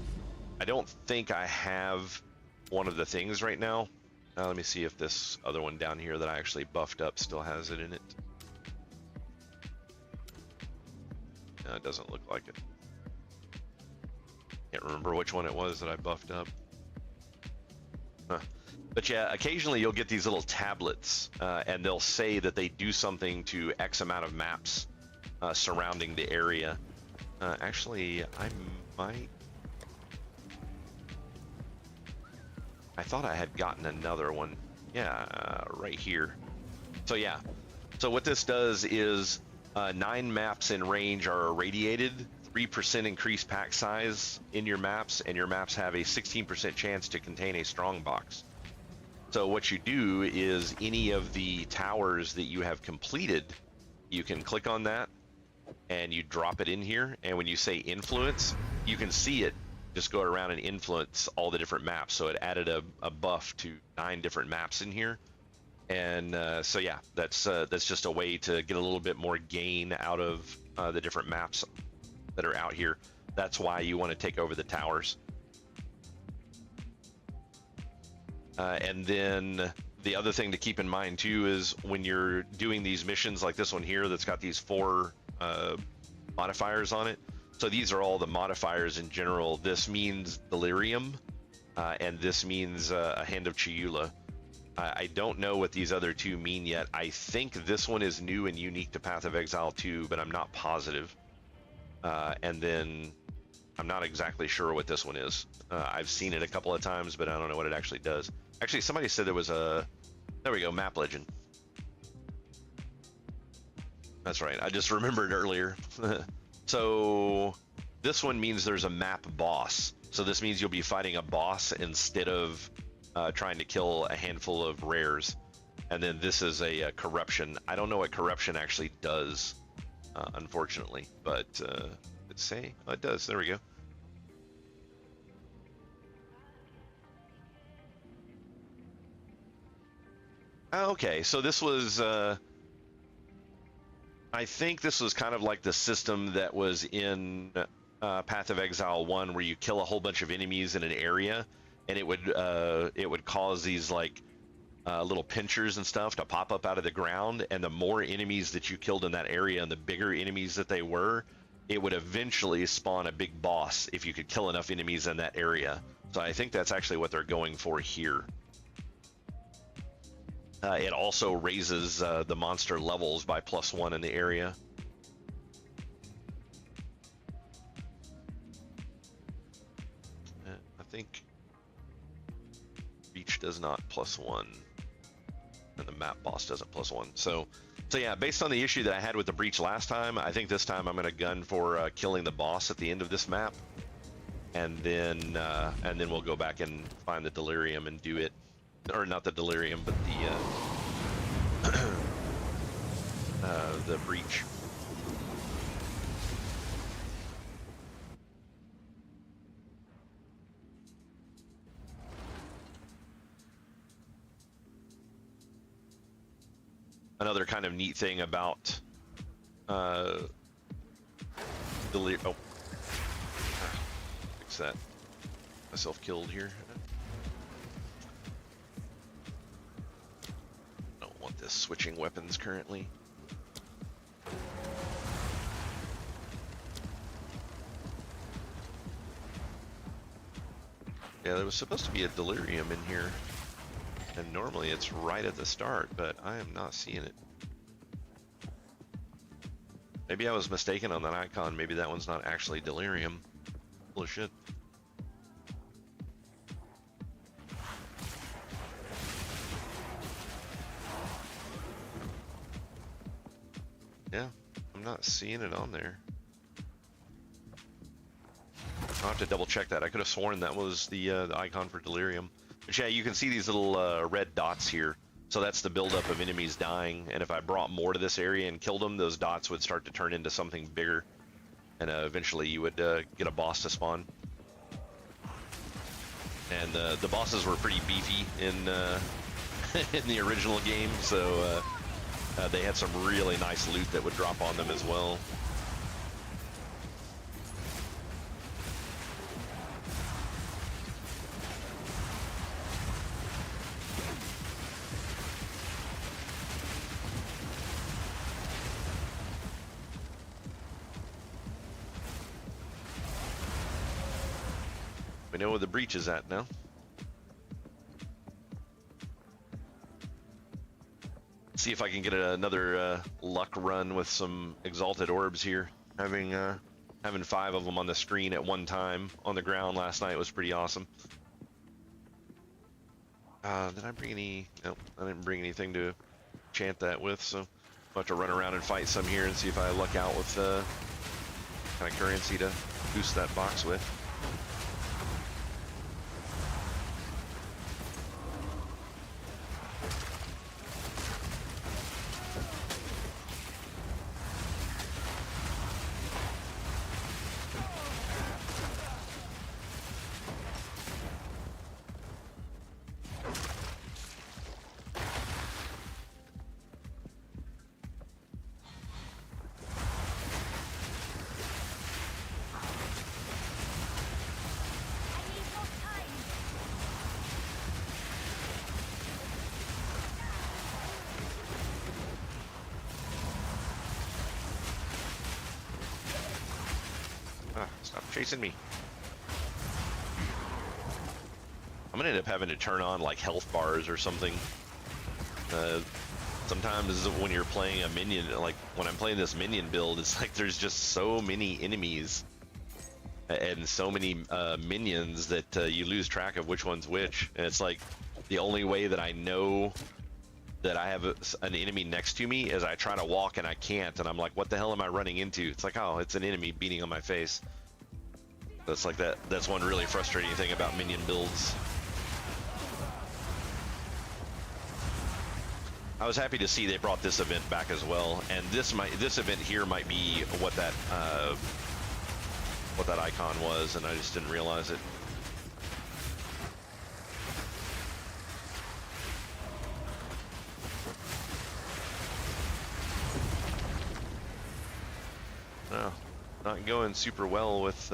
I don't think I have one of the things right now. Let me see if this other one down here that I actually buffed up still has it in it. No, it doesn't look like it. Can't remember which one it was that I buffed up. Huh. But yeah, occasionally you'll get these little tablets, and they'll say that they do something to X amount of maps surrounding the area. Actually, I thought I had gotten another one. Yeah, right here. So yeah, so what this does is 9 maps in range are irradiated, 3% increased pack size in your maps, and your maps have a 16% chance to contain a strong box. So what you do is any of the towers that you have completed, you can click on that and you drop it in here, and when you say influence, you can see it just go around and influence all the different maps. So it added a buff to 9 different maps in here. And so yeah, that's just a way to get a little bit more gain out of the different maps that are out here. That's why you want to take over the towers. And then the other thing to keep in mind too is when you're doing these missions like this one here that's got these 4 modifiers on it. So these are all the modifiers in general. This means delirium, and this means a hand of Chiula. I don't know what these other 2 mean yet. I think this one is new and unique to Path of Exile 2, but I'm not positive. And then I'm not exactly sure what this one is. I've seen it a couple of times, but I don't know what it actually does. Actually, somebody said there was a, there we go, map legend. That's right, I just remembered earlier. So this one means there's a map boss. So this means you'll be fighting a boss instead of trying to kill a handful of rares. And then this is a corruption. I don't know what corruption actually does, unfortunately, but let's say oh, it does. There we go. Okay, so this was, I think this was kind of like the system that was in Path of Exile 1, where you kill a whole bunch of enemies in an area, and it would cause these like little pinchers and stuff to pop up out of the ground, and the more enemies that you killed in that area and the bigger enemies that they were, it would eventually spawn a big boss if you could kill enough enemies in that area. So I think that's actually what they're going for here. It also raises the monster levels by +1 in the area. I think Beach does not +1, and the map boss doesn't +1. So yeah, based on the issue that I had with the Breach last time, I think this time I'm going to gun for killing the boss at the end of this map, and then we'll go back and find the Delirium and do it. Or not the Delirium, but the Breach. Another kind of neat thing about Delirium. Oh, fix that. Myself killed here. Switching weapons currently. Yeah, there was supposed to be a Delirium in here, and normally it's right at the start, but I am not seeing it. Maybe I was mistaken on that icon. Maybe that one's not actually Delirium. Full of shit. Yeah, I'm not seeing it on there. I'll have to double check that. I could have sworn that was the icon for Delirium. But yeah, you can see these little red dots here. So that's the buildup of enemies dying. And if I brought more to this area and killed them, those dots would start to turn into something bigger. And eventually you would get a boss to spawn. And the bosses were pretty beefy in in the original game, so they had some really nice loot that would drop on them as well. We know where the Breach is at now. See if I can get another luck run with some exalted orbs here. Having 5 of them on the screen at one time on the ground last night was pretty awesome. Did I bring any? Nope, I didn't bring anything to chant that with, so I'll have to run around and fight some here and see if I luck out with kind of currency to boost that box with. Stop chasing me. I'm gonna end up having to turn on like health bars or something. Sometimes when you're playing a minion, like when I'm playing this minion build, it's like there's just so many enemies and so many minions that you lose track of which one's which. And it's like the only way that I know that I have an enemy next to me is I try to walk and I can't, and I'm like, what the hell am I running into? It's like, oh, it's an enemy beating on my face. That's like that's one really frustrating thing about minion builds. I was happy to see they brought this event back as well, and this event here might be what that icon was, and I just didn't realize it. No, not going super well with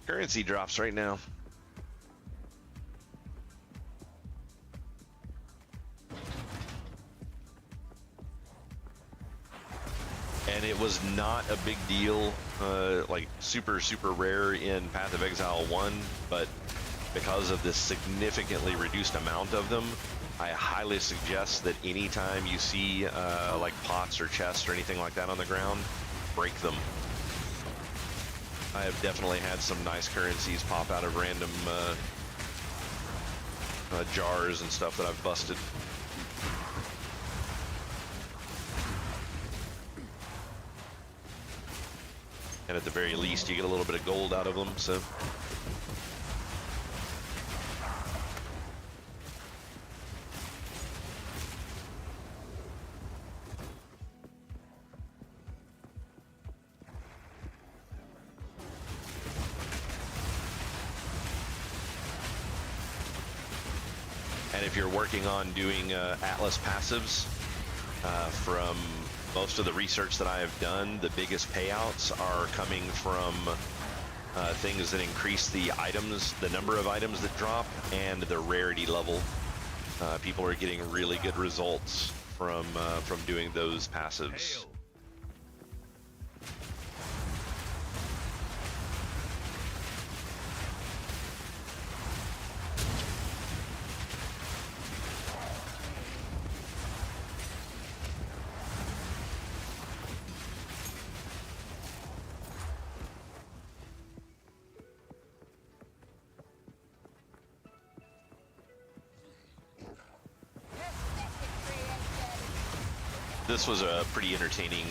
currency drops right now. And it was not a big deal, like super rare in Path of Exile 1, but because of this significantly reduced amount of them, I highly suggest that anytime you see like pots or chests or anything like that on the ground, break them. I have definitely had some nice currencies pop out of random jars and stuff that I've busted. And at the very least, you get a little bit of gold out of them, so. And if you're working on doing Atlas passives, from most of the research that I have done, the biggest payouts are coming from things that increase the items, the number of items that drop, and the rarity level. People are getting really good results from doing those passives. This was a pretty entertaining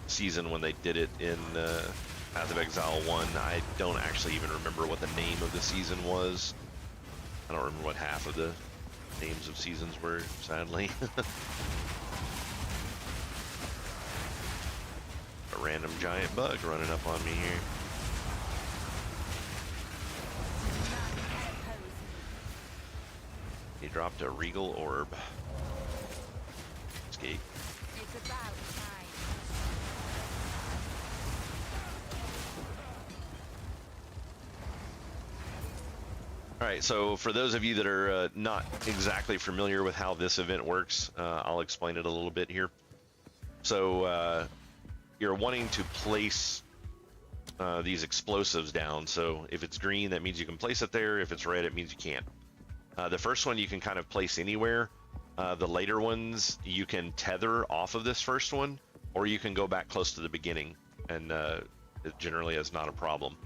season when they did it in Path of Exile 1. I don't actually even remember what the name of the season was. I don't remember what half of the names of seasons were, sadly. A random giant bug running up on me here. He dropped a regal orb. Escape. It's about time. Alright, so for those of you that are not exactly familiar with how this event works, I'll explain it a little bit here. So you're wanting to place these explosives down. So if it's green, that means you can place it there. If it's red, it means you can't. The first one you can kind of place anywhere. The later ones you can tether off of this first one, or you can go back close to the beginning, and it generally is not a problem.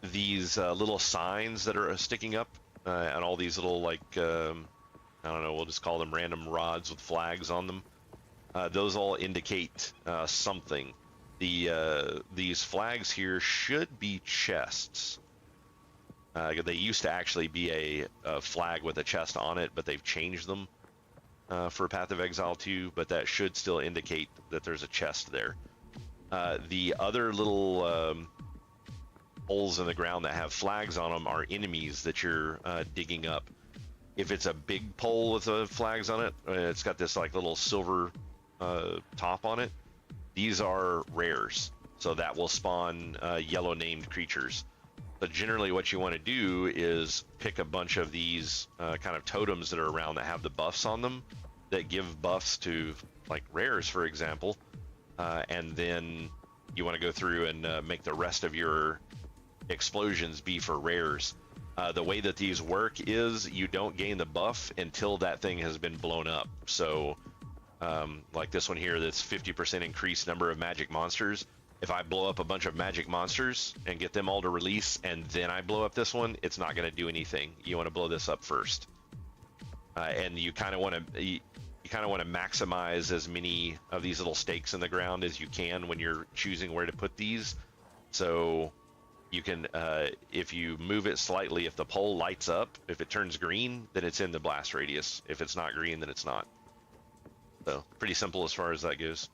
These little signs that are sticking up, and all these little, like, I don't know, we'll just call them random rods with flags on them. Those all indicate something. These flags here should be chests. They used to actually be a flag with a chest on it, but they've changed them for Path of Exile 2, but that should still indicate that there's a chest there. The other little holes in the ground that have flags on them are enemies that you're digging up. If it's a big pole with flags on it, it's got this like little silver top on it, these are rares, so that will spawn yellow named creatures. But generally what you want to do is pick a bunch of these kind of totems that are around that have the buffs on them, that give buffs to, like, rares, for example, and then you want to go through and make the rest of your explosions be for rares. The way that these work is you don't gain the buff until that thing has been blown up. So like this one here, that's 50% increased number of magic monsters. If I blow up a bunch of magic monsters and get them all to release, and then I blow up this one, it's not going to do anything. You want to blow this up first, and you kind of want to maximize as many of these little stakes in the ground as you can when you're choosing where to put these. So You can, if you move it slightly, if the pole lights up, if it turns green, then it's in the blast radius. If it's not green, then it's not. So pretty simple as far as that goes.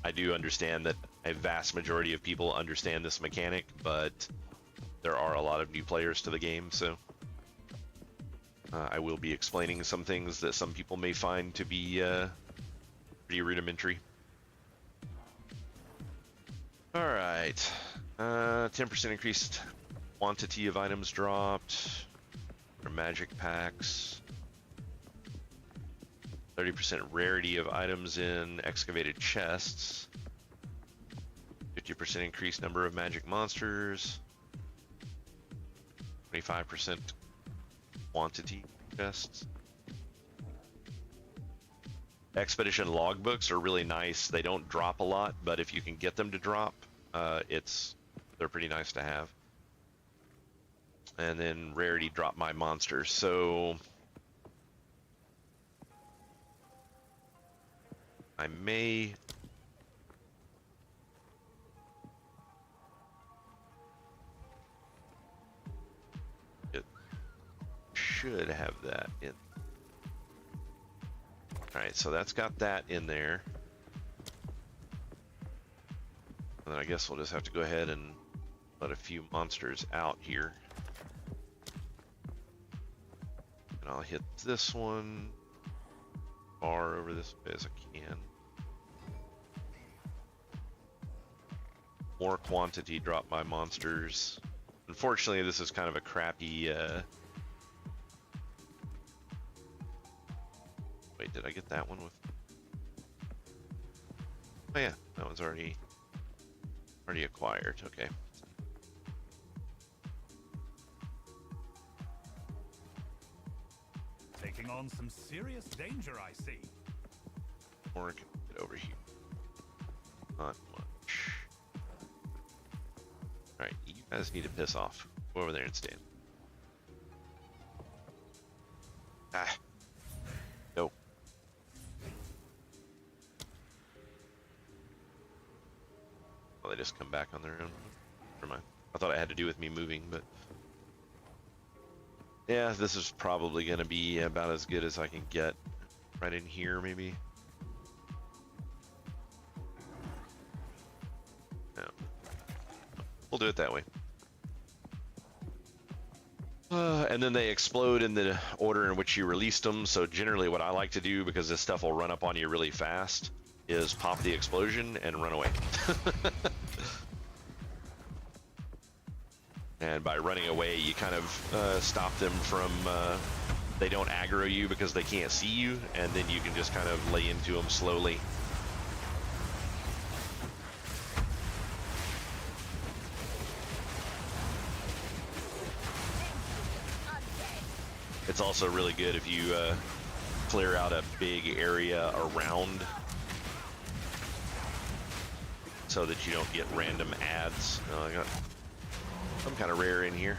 I do understand that a vast majority of people understand this mechanic, but there are a lot of new players to the game, so I will be explaining some things that some people may find to be pretty rudimentary. All right, 10% increased quantity of items dropped for magic packs. 30% rarity of items in excavated chests. 50% increased number of magic monsters. 25% quantity chests. Expedition logbooks are really nice. They don't drop a lot, but if you can get them to drop, they're pretty nice to have. And then rarity drop my monsters. So I may it should have that in. All right, so that's got that in there. And then I guess we'll just have to go ahead and let a few monsters out here. And I'll hit this one far over this way as I can. More quantity drop by monsters. Unfortunately, this is kind of a crappy. Wait, did I get that one with? Oh yeah, that one's already acquired. Okay. Taking on some serious danger, I see. Or get over here. Not much. Alright, you guys need to piss off. Go over there and stand. Ah. Nope. Well, they just come back on their own. Never mind. I thought it had to do with me moving, but... yeah, this is probably going to be about as good as I can get. Right in here, maybe. No. We'll do it that way. And then they explode in the order in which you released them. So generally what I like to do, because this stuff will run up on you really fast, is pop the explosion and run away. And by running away, you kind of stop them from, they don't aggro you because they can't see you, and then you can just kind of lay into them slowly. It's also really good if you clear out a big area around so that you don't get random ads. Oh, I got some kind of rare in here.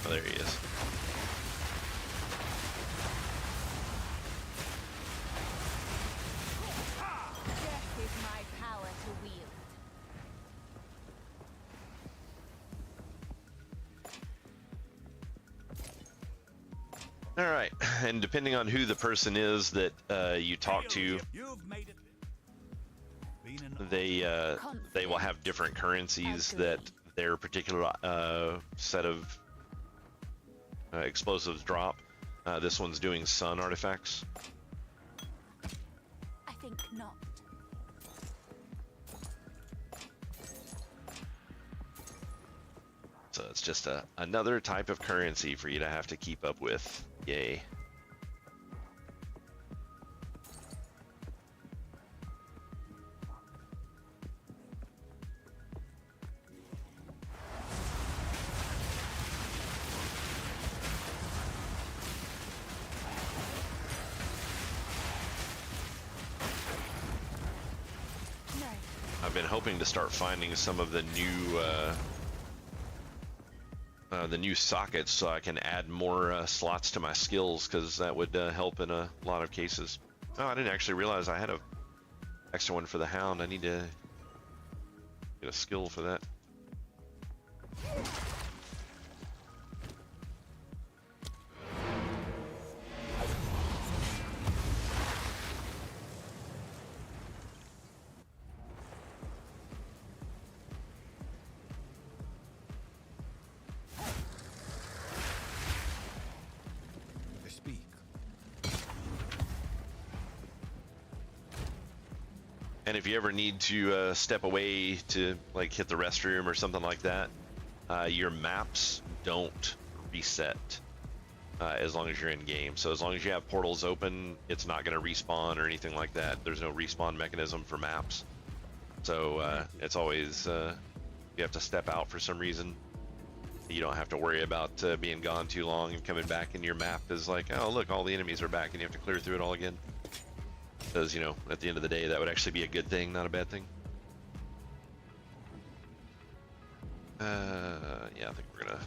Oh, there he is. Death is my power to wield. All right, and depending on who the person is that you talk to, You've made it. Been an they will have different currencies that their particular set of explosives drop. This one's doing sun artifacts. I think not. So it's just another type of currency for you to have to keep up with. Yay. I've been hoping to start finding some of the new sockets so I can add more slots to my skills, because that would help in a lot of cases. Oh, I didn't actually realize I had a extra one for the hound. I need to get a skill for that. Speak. And if you ever need to step away to like hit the restroom or something like that, your maps don't reset as long as you're in game. So as long as you have portals open, it's not going to respawn or anything like that. There's no respawn mechanism for maps. So it's always, you have to step out for some reason. You don't have to worry about being gone too long and coming back, and your map is like, oh look, all the enemies are back, and you have to clear through it all again. Because, you know, at the end of the day, that would actually be a good thing, not a bad thing. Yeah, I think we're gonna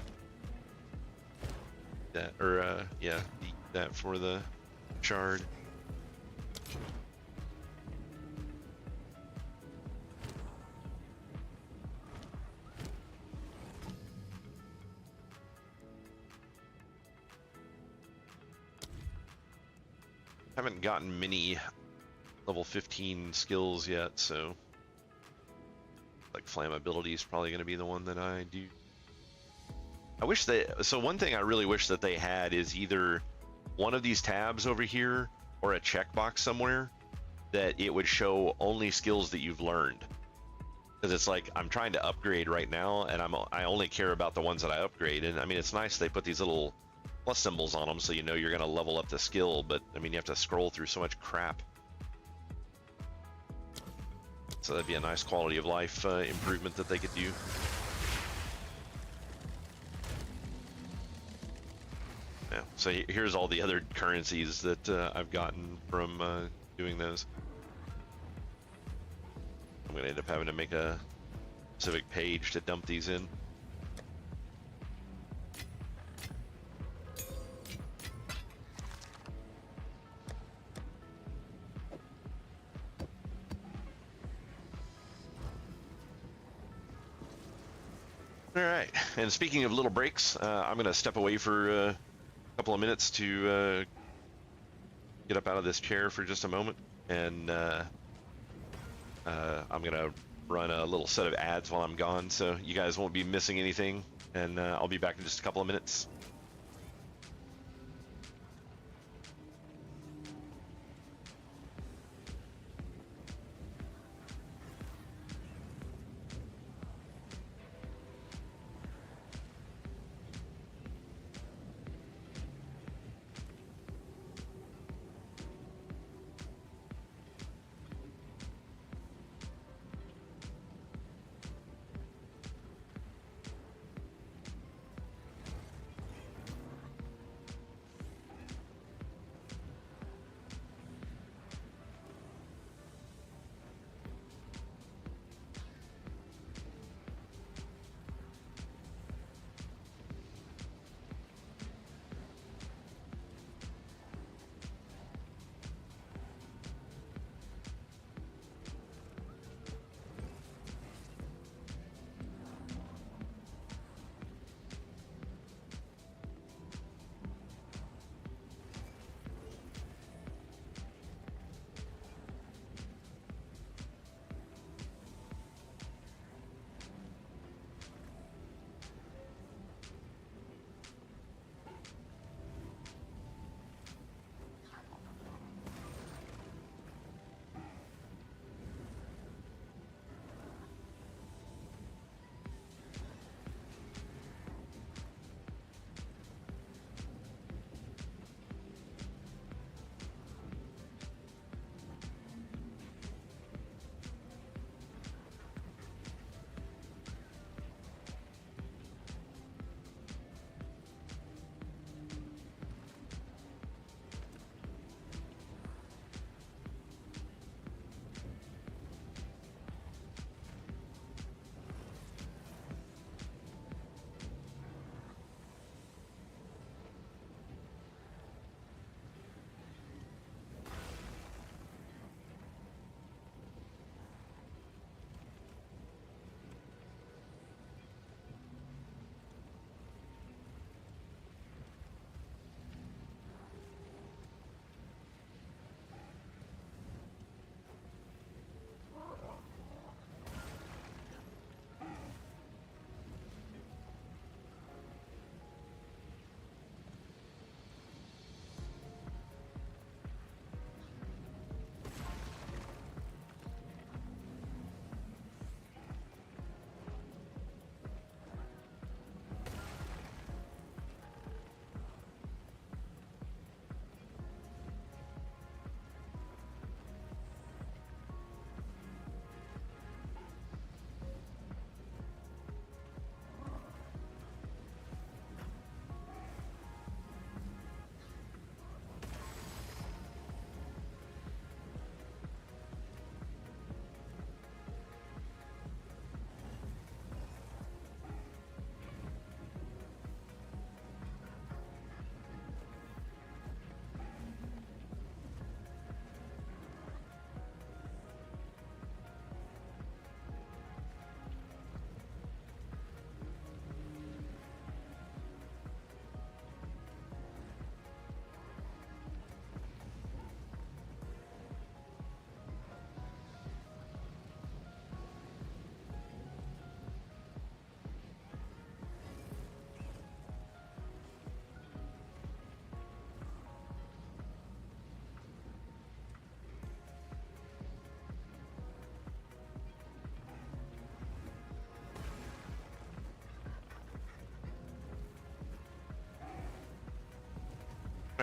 that, or yeah, eat that for the shard. Haven't gotten many level 15 skills yet, so like flammability is probably going to be the one that I do. I wish so one thing I really wish that they had is either one of these tabs over here or a checkbox somewhere that it would show only skills that you've learned. Because it's like, I'm trying to upgrade right now, and I only care about the ones that I upgrade. And I mean, it's nice they put these little plus symbols on them so you know you're going to level up the skill, but I mean, you have to scroll through so much crap. So that'd be a nice quality of life improvement that they could do. Yeah, so here's all the other currencies that I've gotten from doing those. I'm gonna end up having to make a specific page to dump these in. All right, and speaking of little breaks, I'm gonna step away for a couple of minutes to get up out of this chair for just a moment, and I'm gonna run a little set of ads while I'm gone, so you guys won't be missing anything, and I'll be back in just a couple of minutes.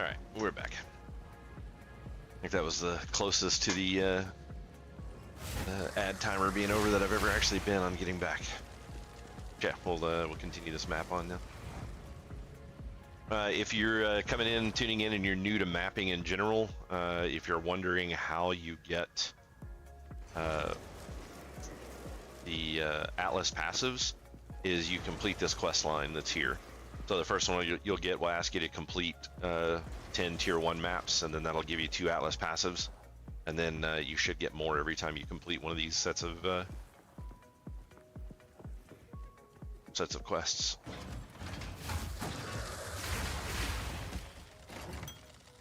All right, we're back. I think that was the closest to the ad timer being over that I've ever actually been on getting back. Yeah, we'll continue this map on now. If you're coming in, tuning in, and you're new to mapping in general, if you're wondering how you get the Atlas passives, is you complete this quest line that's here. So the first one you'll get will ask you to complete 10 tier 1 maps, and then that'll give you 2 Atlas passives, and then you should get more every time you complete one of these sets of quests.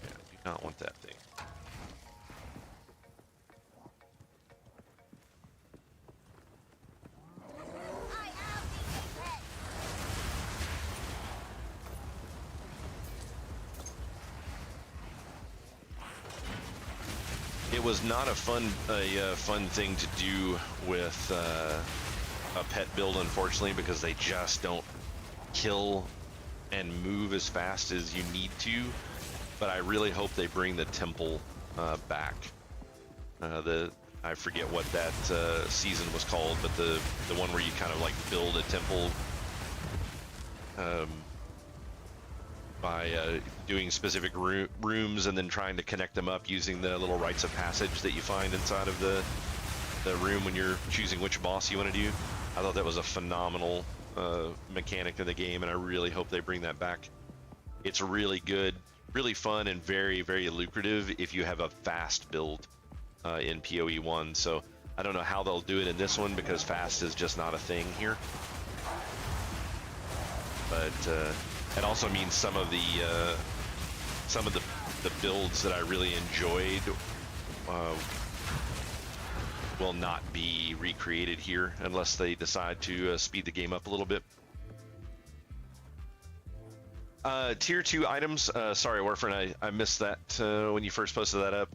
Yeah, I do not want that thing. I am the apex. It was not a fun thing to do with a pet build, unfortunately, because they just don't kill and move as fast as you need to. But I really hope they bring the temple back. I forget what that season was called, but the one where you kind of like build a temple by doing specific rooms and then trying to connect them up using the little rites of passage that you find inside of the room when you're choosing which boss you want to do. I thought that was a phenomenal mechanic of the game, and I really hope they bring that back. It's really good, really fun, and very, very lucrative if you have a fast build in PoE1. So I don't know how they'll do it in this one because fast is just not a thing here. But it also means some of the builds that I really enjoyed will not be recreated here unless they decide to speed the game up a little bit. Tier 2 items, sorry Warframe, I missed that when you first posted that up.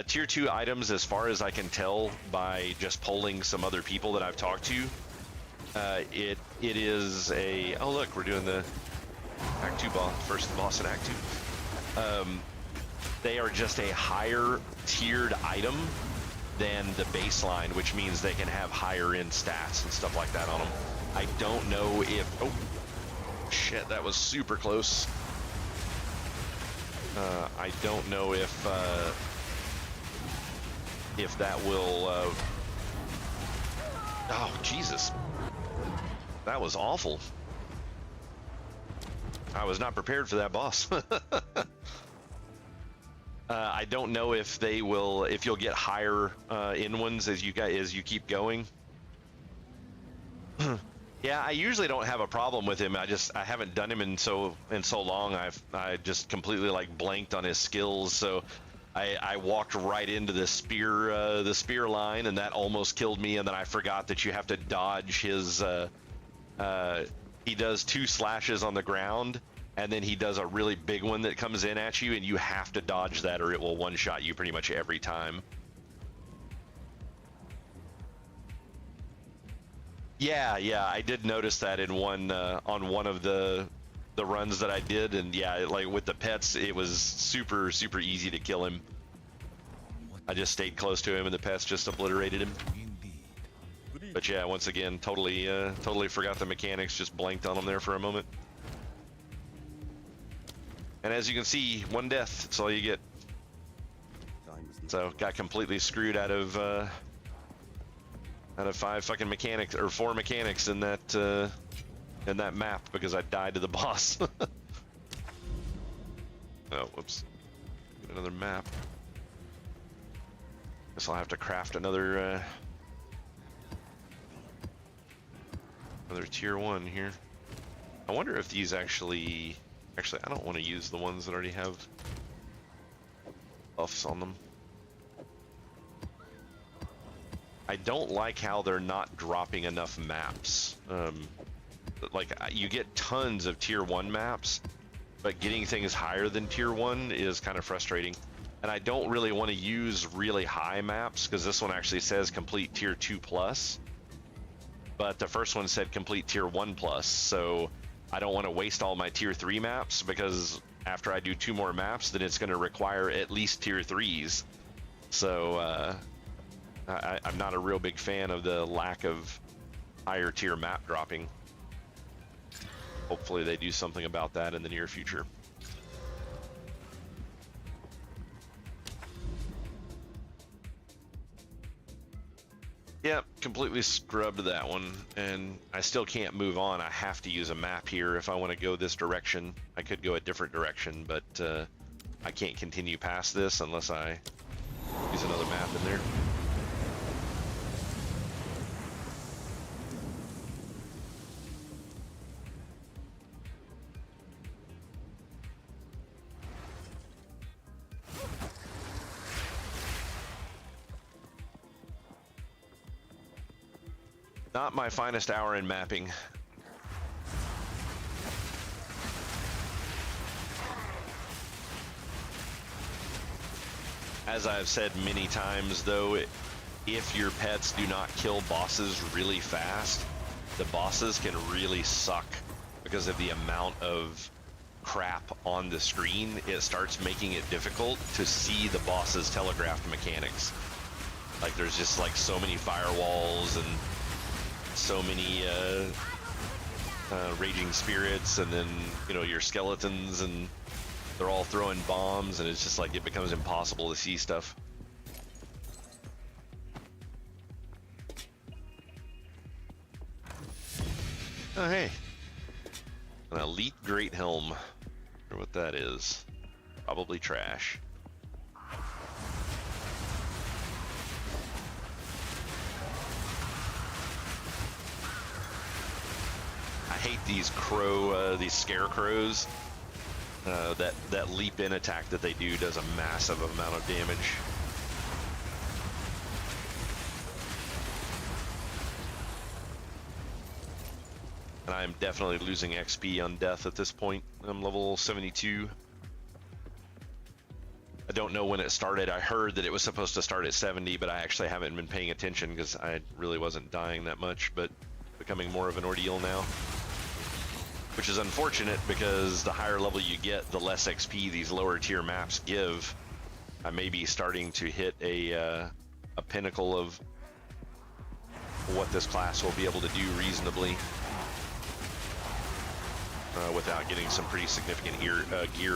Tier 2 items, as far as I can tell by just polling some other people that I've talked to, it is a, oh look, we're doing the Act 2 boss, first boss in Act 2. They are just a higher tiered item than the baseline, which means they can have higher end stats and stuff like that on them. I don't know if, oh shit, that was super close. I don't know if that will oh Jesus, that was awful. I was not prepared for that boss. I don't know if they will, if you'll get higher in ones as you keep going. Yeah, I usually don't have a problem with him. I haven't done him in so long. I just completely like blanked on his skills. So I walked right into the spear line, and that almost killed me. And then I forgot that you have to dodge his. He does 2 slashes on the ground, and then he does a really big one that comes in at you, and you have to dodge that or it will one-shot you pretty much every time. Yeah, I did notice that in one on one of the runs that I did, and yeah, like with the pets, it was super easy to kill him. I just stayed close to him, and the pets just obliterated him. But yeah, once again, totally forgot the mechanics, just blanked on them there for a moment. And as you can see, 1 death, that's all you get. So got completely screwed out of 5 fucking mechanics, or 4 mechanics in that map because I died to the boss. Oh, whoops. Get another map. Guess I'll have to craft another tier 1 here. I wonder if these actually I don't want to use the ones that already have buffs on them. I don't like how they're not dropping enough maps. Like, you get tons of tier 1 maps, but getting things higher than tier 1 is kind of frustrating. And I don't really want to use really high maps, because this one actually says complete tier 2+, but the first one said complete tier 1+, so I don't want to waste all my tier 3 maps, because after I do 2 more maps, then it's going to require at least tier 3s. So I'm not a real big fan of the lack of higher tier map dropping. Hopefully they do something about that in the near future. Yep, completely scrubbed that one, and I still can't move on. I have to use a map here if I want to go this direction. I could go a different direction, but I can't continue past this unless I use another map in there. Not my finest hour in mapping. As I've said many times though, if your pets do not kill bosses really fast, the bosses can really suck because of the amount of crap on the screen. It starts making it difficult to see the boss's telegraphed mechanics. Like there's just like so many firewalls and so many raging spirits, and then you know your skeletons, and they're all throwing bombs, and it's just like it becomes impossible to see stuff. Oh hey, an elite great helm. I wonder what that is. Probably trash. I hate these these scarecrows. That leap in attack that they do does a massive amount of damage. And I'm definitely losing XP on death at this point. I'm level 72. I don't know when it started. I heard that it was supposed to start at 70, but I actually haven't been paying attention because I really wasn't dying that much, but becoming more of an ordeal now. Which is unfortunate because the higher level you get, the less XP these lower tier maps give. I may be starting to hit a pinnacle of what this class will be able to do reasonably without getting some pretty significant gear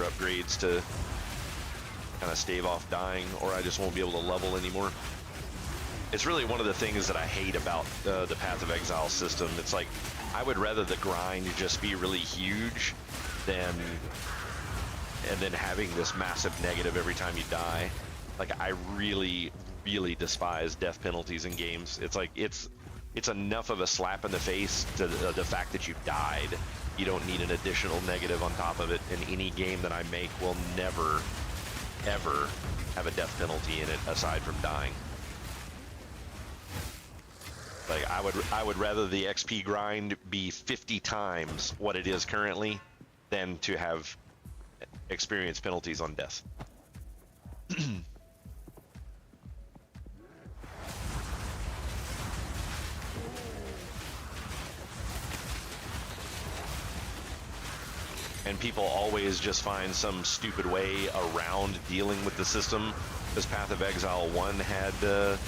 upgrades to kind of stave off dying, or I just won't be able to level anymore. It's really one of the things that I hate about the Path of Exile system. It's like, I would rather the grind just be really huge and then having this massive negative every time you die. Like, I really, really despise death penalties in games. It's like, it's enough of a slap in the face to the fact that you died. You don't need an additional negative on top of it, and any game that I make will never, ever have a death penalty in it aside from dying. Like, I would rather the XP grind be 50 times what it is currently than to have experience penalties on death. And people always just find some stupid way around dealing with the system. This Path of Exile 1 had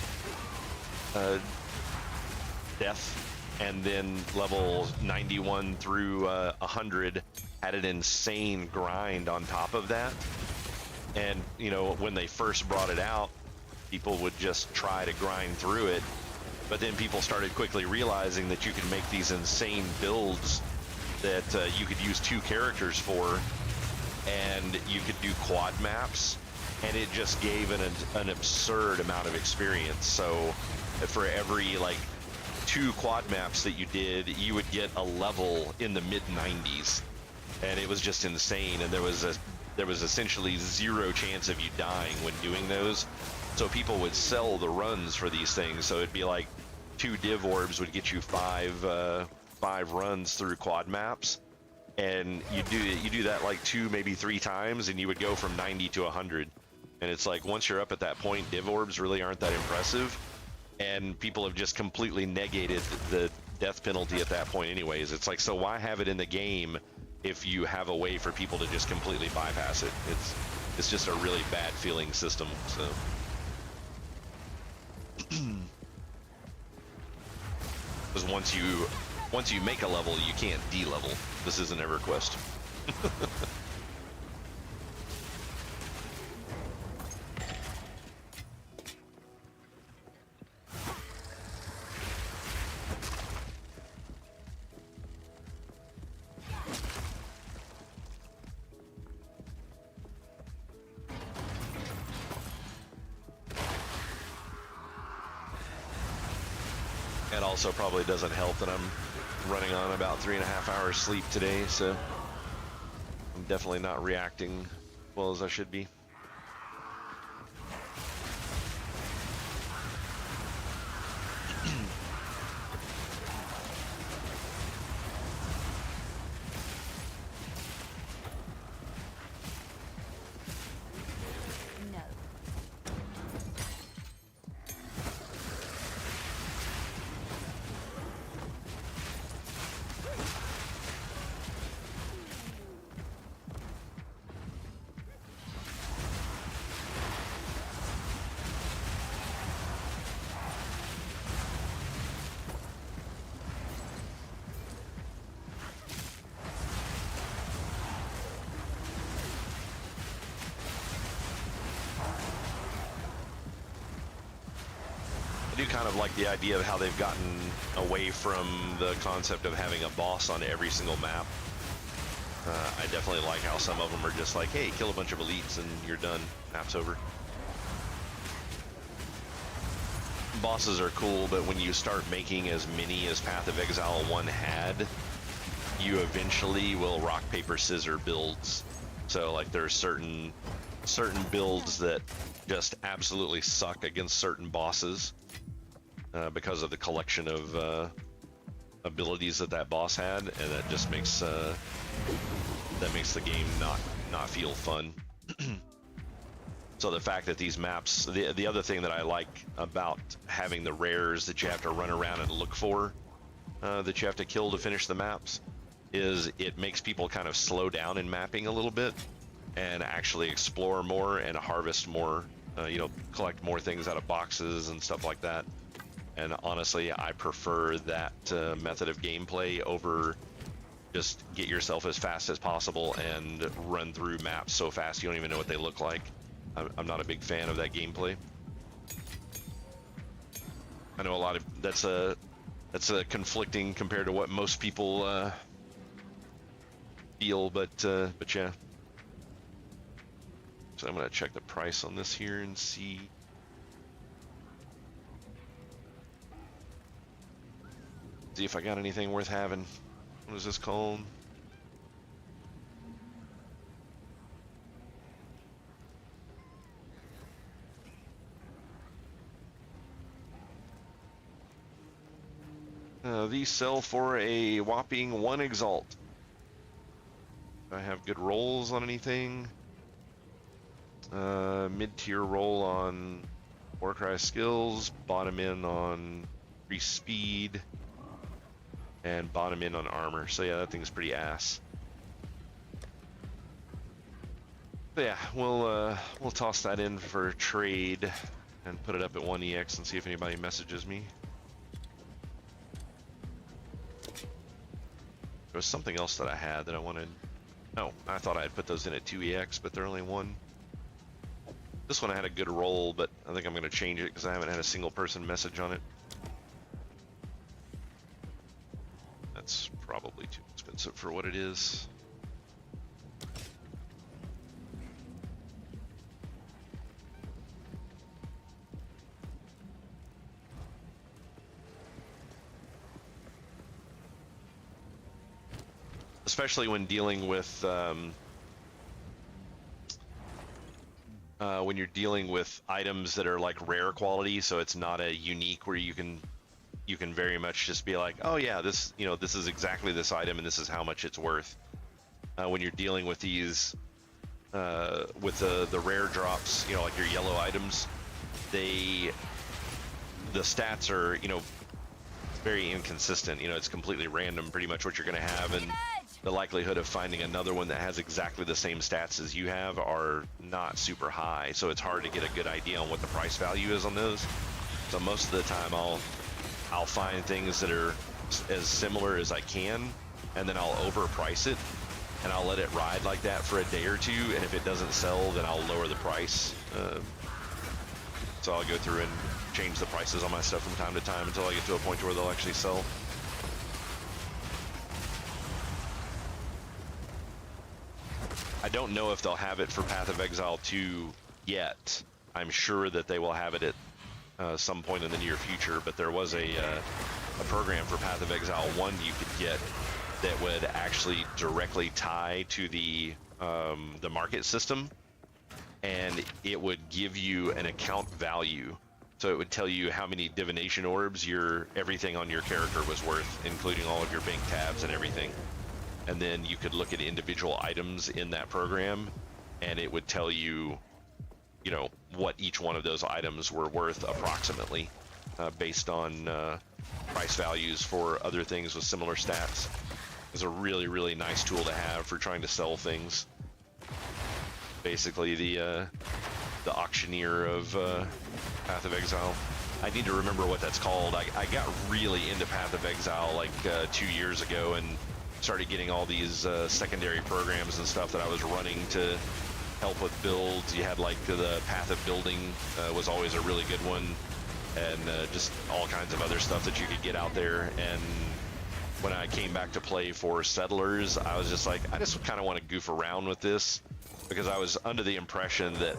death, and then level 91 through 100 had an insane grind on top of that. And you know, when they first brought it out, people would just try to grind through it, but then people started quickly realizing that you could make these insane builds that you could use 2 characters for, and you could do quad maps, and it just gave an absurd amount of experience. So for every like 2 quad maps that you did, you would get a level in the mid 90s, and it was just insane. And there was essentially 0 chance of you dying when doing those. So people would sell the runs for these things. So it'd be like 2 div orbs would get you 5 runs through quad maps, and you do that like 2, maybe 3 times, and you would go from 90 to 100. And it's like, once you're up at that point, div orbs really aren't that impressive, and people have just completely negated the death penalty at that point anyways. It's like, so why have it in the game if you have a way for people to just completely bypass it. It's just a really bad feeling system. So because once you make a level, you can't de-level. This isn't EverQuest. It also probably doesn't help that I'm running on about 3.5 hours sleep today, so I'm definitely not reacting as well as I should be. No. I do kind of like the idea of how they've gotten away from the concept of having a boss on every single map. I definitely like how some of them are just like, hey, kill a bunch of elites and you're done. Map's over. Bosses are cool, but when you start making as many as Path of Exile 1 had, you eventually will rock, paper, scissor builds. So like there's certain builds that just absolutely suck against certain bosses because of the collection of abilities that boss had, and that just makes the game not feel fun. So the fact that these maps, the other thing that I like about having the rares that you have to run around and look for, that you have to kill to finish the maps, is it makes people kind of slow down in mapping a little bit and actually explore more and harvest more, collect more things out of boxes and stuff like that. And honestly, I prefer that method of gameplay over just get yourself as fast as possible and run through maps so fast you don't even know what they look like. I'm not a big fan of that gameplay. I know a lot of that's a conflicting compared to what most people feel, but yeah. So I'm gonna check the price on this here and see. See if I got anything worth having. What is this called? These sell for a whopping 1 exalt. Do I have good rolls on anything? Mid-tier roll on Warcry skills, bottom in on increased speed, and bottom in on armor. So yeah, that thing's pretty ass. But yeah, we'll toss that in for trade and put it up at 1EX and see if anybody messages me. There was something else that I had that I wanted. Oh, I thought I had put those in at 2EX, but they're only 1. This one I had a good roll, but I think I'm going to change it because I haven't had a single person message on it. That's probably too expensive for what it is. Especially when dealing with when you're dealing with items that are like rare quality, so it's not a unique where you can very much just be like, oh yeah, this this is exactly this item and this is how much it's worth. When you're dealing with these with the rare drops, like your yellow items, the stats are very inconsistent. It's completely random pretty much what you're going to have, and the likelihood of finding another one that has exactly the same stats as you have are not super high. So it's hard to get a good idea on what the price value is on those. So most of the time I'll find things that are as similar as I can, and then I'll overprice it, and I'll let it ride like that for a day or two, and if it doesn't sell, then I'll lower the price. So I'll go through and change the prices on my stuff from time to time until I get to a point where they'll actually sell. I don't know if they'll have it for Path of Exile 2 yet. I'm sure that they will have it at some point in the near future, but there was a program for Path of Exile 1 you could get that would actually directly tie to the market system, and it would give you an account value. So it would tell you how many divination orbs everything on your character was worth, including all of your bank tabs and everything. And then you could look at individual items in that program, and it would tell you, you know, what each one of those items were worth approximately, based on price values for other things with similar stats. It's a really, really nice tool to have for trying to sell things. Basically the auctioneer of Path of Exile. I need to remember what that's called. I got really into Path of Exile like 2 years ago and started getting all these secondary programs and stuff that I was running to help with builds. You had like the Path of Building was always a really good one, and just all kinds of other stuff that you could get out there. And when I came back to play for Settlers, I was just like, I just kind of want to goof around with this, because I was under the impression that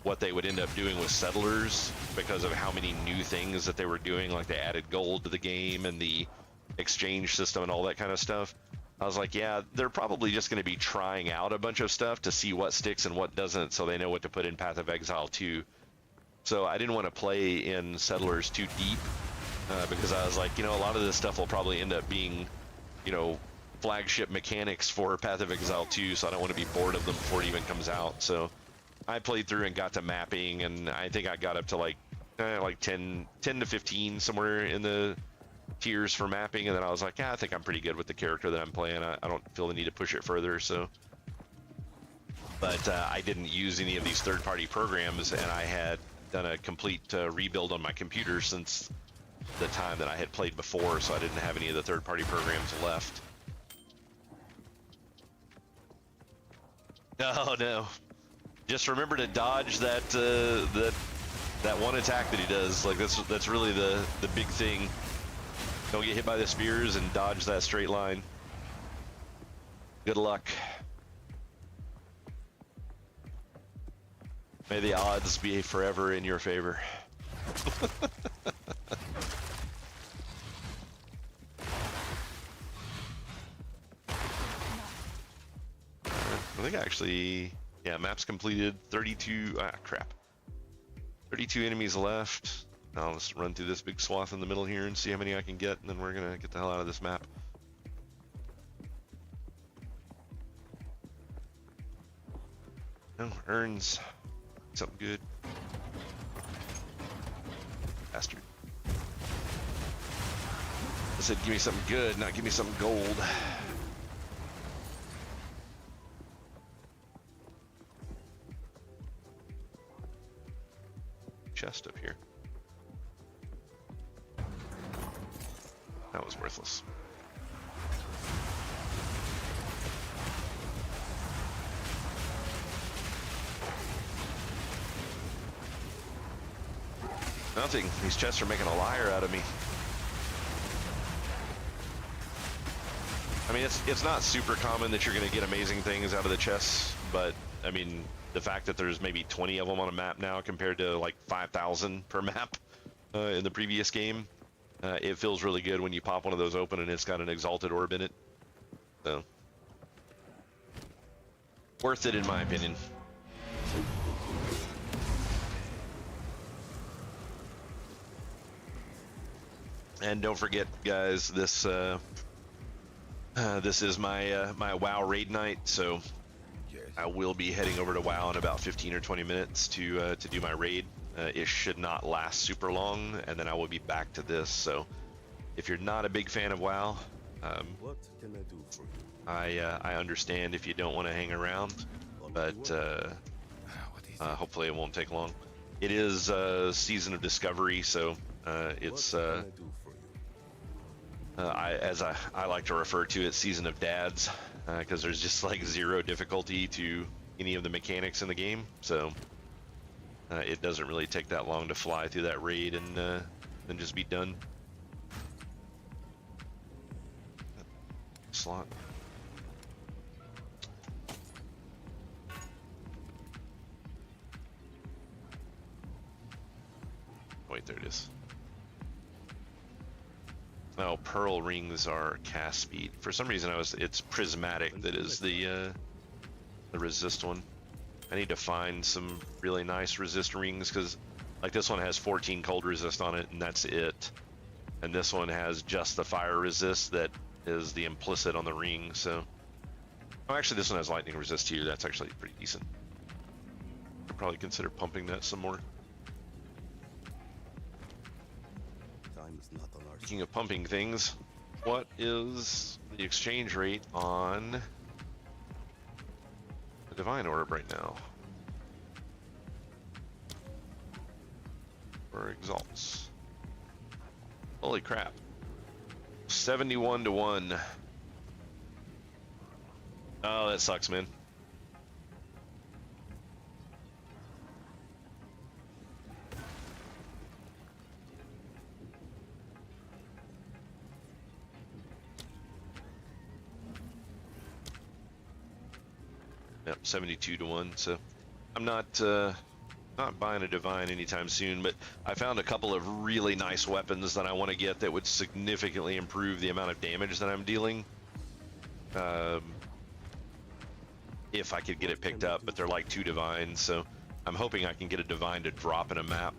what they would end up doing with Settlers, because of how many new things that they were doing, like they added gold to the game and the exchange system and all that kind of stuff. I was like, yeah, they're probably just going to be trying out a bunch of stuff to see what sticks and what doesn't, so they know what to put in Path of Exile 2. So I didn't want to play in Settlers too deep, because I was like, you know, a lot of this stuff will probably end up being, you know, flagship mechanics for Path of Exile 2, so I don't want to be bored of them before it even comes out. So I played through and got to mapping, and I think I got up to like 10 to 15, somewhere in the tiers for mapping, and then I was like, yeah, I think I'm pretty good with the character that I'm playing. I don't feel the need to push it further. So, but I didn't use any of these third-party programs, and I had done a complete rebuild on my computer since the time that I had played before, so I didn't have any of the third-party programs left. Oh no! Just remember to dodge that that one attack that he does. Like that's really the big thing. Don't get hit by the spears and dodge that straight line. Good luck. May the odds be forever in your favor. I think actually, yeah, maps completed. 32, crap. 32 enemies left. I'll just run through this big swath in the middle here and see how many I can get, and then we're gonna get the hell out of this map. Oh, urns. Something good. Bastard. I said give me something good, not give me something gold. Chest up here. That was worthless. Nothing. These chests are making a liar out of me. I mean, it's not super common that you're going to get amazing things out of the chests, but I mean, the fact that there's maybe 20 of them on a map now compared to like 5,000 per map in the previous game, it feels really good when you pop one of those open and it's got an exalted orb in it. So, worth it in my opinion. And don't forget, guys, this is my my WoW raid night, so I will be heading over to WoW in about 15 or 20 minutes to do my raid. It should not last super long, and then I will be back to this. So if you're not a big fan of WoW, What can I do for you? I understand if you don't want to hang around, but What is it? hopefully it won't take long. It is Season of Discovery, so it's What can I do for you? I like to refer to it, Season of Dads, because there's just like zero difficulty to any of the mechanics in the game, so it doesn't really take that long to fly through that raid and then just be done. Slot. Wait, there it is. Oh, pearl rings are cast speed. For some reason, it's prismatic that is the resist one. I need to find some really nice resist rings because, like, this one has 14 cold resist on it, and that's it. And this one has just the fire resist that is the implicit on the ring. So, oh, actually, this one has lightning resist too. That's actually pretty decent. I'd probably consider pumping that some more. Time is not on our Speaking of pumping things, what is the exchange rate on the Divine Orb right now? Or Exalts? Holy crap. 71 to 1. Oh, that sucks, man. Yep, 72 to 1. So I'm not buying a Divine anytime soon, but I found a couple of really nice weapons that I want to get that would significantly improve the amount of damage that I'm dealing. If I could get it picked up, but they're like 2 Divines, so I'm hoping I can get a Divine to drop in a map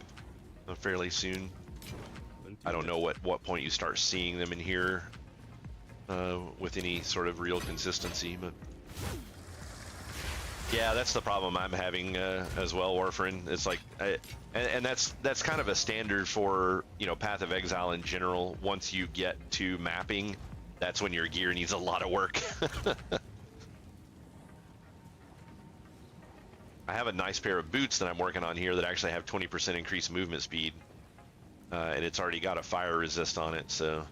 fairly soon. I don't know what point you start seeing them in here with any sort of real consistency, but yeah, that's the problem I'm having as well, Warfarin. It's like, and that's kind of a standard for, you know, Path of Exile in general. Once you get to mapping, that's when your gear needs a lot of work. I have a nice pair of boots that I'm working on here that actually have 20% increased movement speed, and it's already got a fire resist on it. So,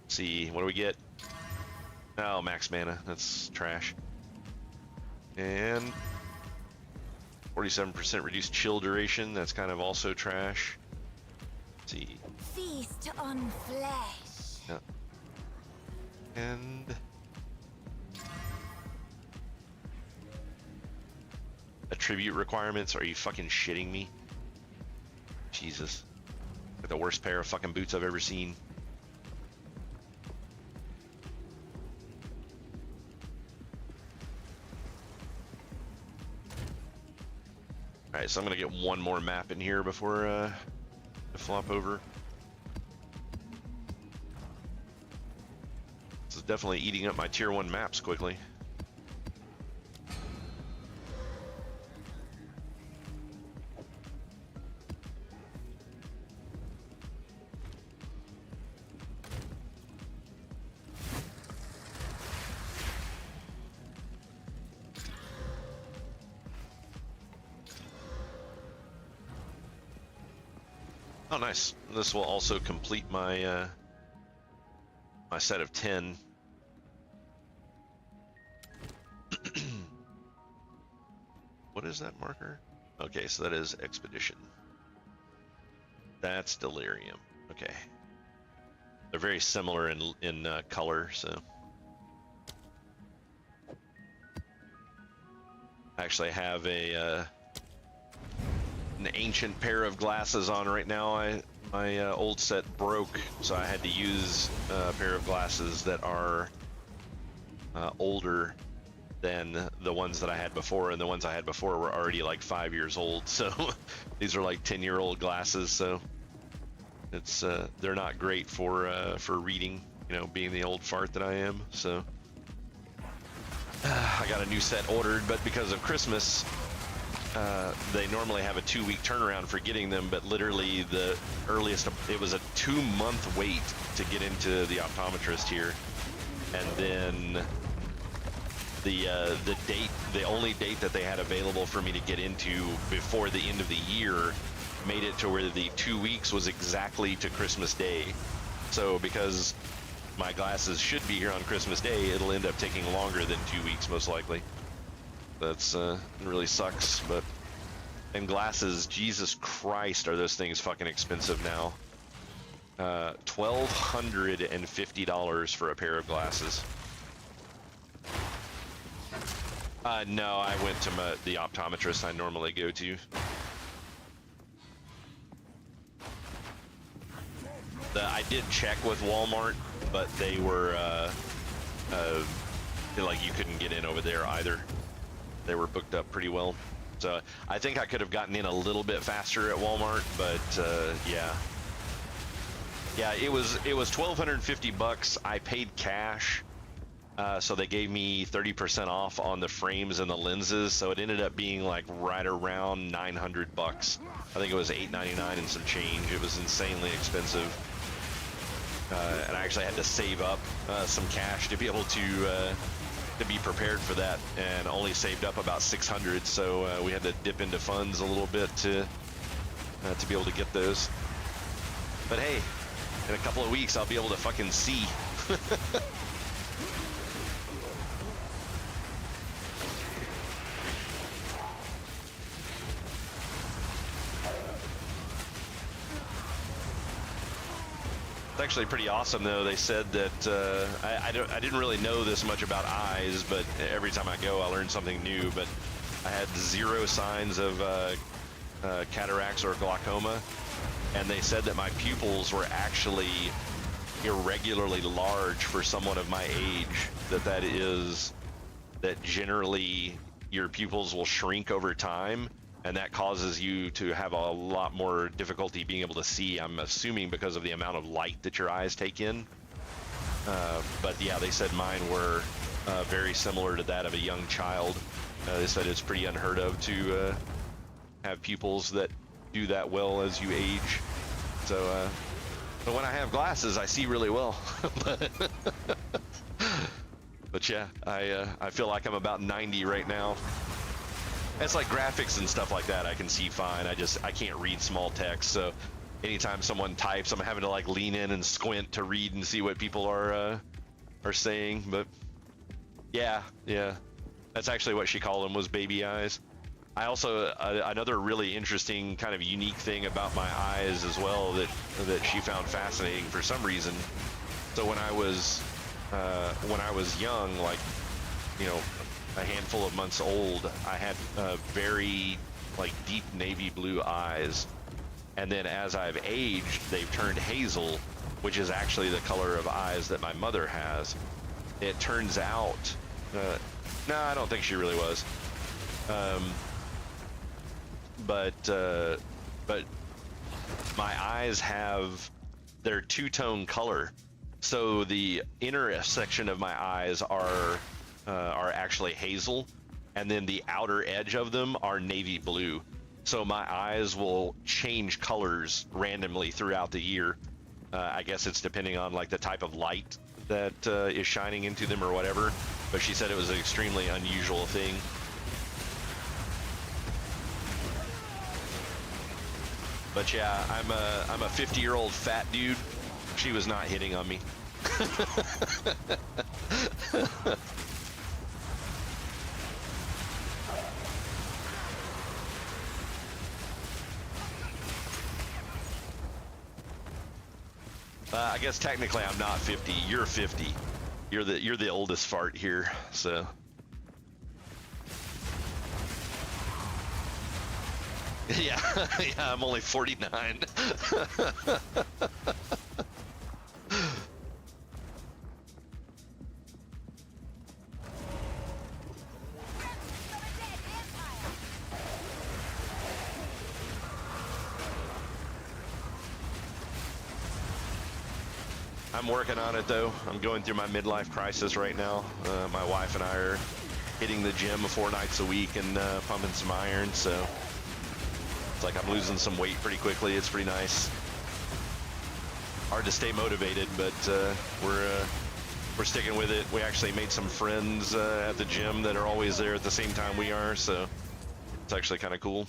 let's see, what do we get? Oh, max mana. That's trash. And 47% reduced chill duration. That's kind of also trash. Let's see. Feast on flesh. Yeah. And attribute requirements. Are you fucking shitting me? Jesus. Got the worst pair of fucking boots I've ever seen. Alright, so I'm gonna get one more map in here before I flop over. This is definitely eating up my tier 1 maps quickly. Oh, nice. This will also complete my my set of 10. What is that marker? Okay, so that is Expedition. That's Delirium. Okay. They're very similar in color, so. I actually have an ancient pair of glasses on right now. My old set broke, so I had to use a pair of glasses that are older than the ones that I had before, and the ones I had before were already like 5 years old. So these are like 10-year-old glasses. So it's they're not great for reading, you know, being the old fart that I am. So I got a new set ordered, but because of Christmas, they normally have a 2-week turnaround for getting them, but literally the earliest, it was a 2-month wait to get into the optometrist here. and then the only date that they had available for me to get into before the end of the year made it to where the 2 weeks was exactly to Christmas Day. So because my glasses should be here on Christmas Day, it'll end up taking longer than 2 weeks most likely. That's really sucks. But and glasses, Jesus Christ, are those things fucking expensive now. $1,250 for a pair of glasses. No, I went to the optometrist I normally go to. I did check with Walmart, but they were like you couldn't get in over there either. They were booked up pretty well. So I think I could have gotten in a little bit faster at Walmart, but yeah, it was $1,250. I paid cash. So they gave me 30% off on the frames and the lenses, so it ended up being like right around $900. I think it was $899 and some change. It was insanely expensive, and I actually had to save up some cash to be able to be prepared for that, and only saved up about $600. So we had to dip into funds a little bit to be able to get those. But hey, in a couple of weeks I'll be able to fucking see. It's actually pretty awesome, though. They said that I didn't really know this much about eyes, but every time I go, I learn something new. But I had 0 signs of cataracts or glaucoma, and they said that my pupils were actually irregularly large for someone of my age. That generally your pupils will shrink over time, and that causes you to have a lot more difficulty being able to see, I'm assuming because of the amount of light that your eyes take in. But yeah, they said mine were very similar to that of a young child. They said it's pretty unheard of to have pupils that do that well as you age. So, but when I have glasses, I see really well. But yeah, I feel like I'm about 90 right now. It's like graphics and stuff like that, I can see fine. I can't read small text, so anytime someone types, I'm having to like lean in and squint to read and see what people are saying. But yeah, that's actually what she called them, was baby eyes. I also another really interesting kind of unique thing about my eyes as well that she found fascinating for some reason. So when I was young, like, you know, a handful of months old, I had very like deep navy blue eyes, and then as I've aged, they've turned hazel, which is actually the color of eyes that my mother has. It turns out, no, I don't think she really was, but my eyes have their two-tone color, so the inner section of my eyes are actually hazel, and then the outer edge of them are navy blue. So my eyes will change colors randomly throughout the year. I guess it's depending on like the type of light that is shining into them or whatever. But she said it was an extremely unusual thing. But yeah, I'm a 50-year-old fat dude. She was not hitting on me. I guess technically I'm not 50. You're 50. You're the oldest fart here, so. Yeah, yeah, I'm only 49. I'm working on it though. I'm going through my midlife crisis right now. My wife and I are hitting the gym 4 nights a week and pumping some iron, so it's like I'm losing some weight pretty quickly. It's pretty nice. Hard to stay motivated, but we're we're sticking with it. We actually made some friends at the gym that are always there at the same time we are, so it's actually kind of cool.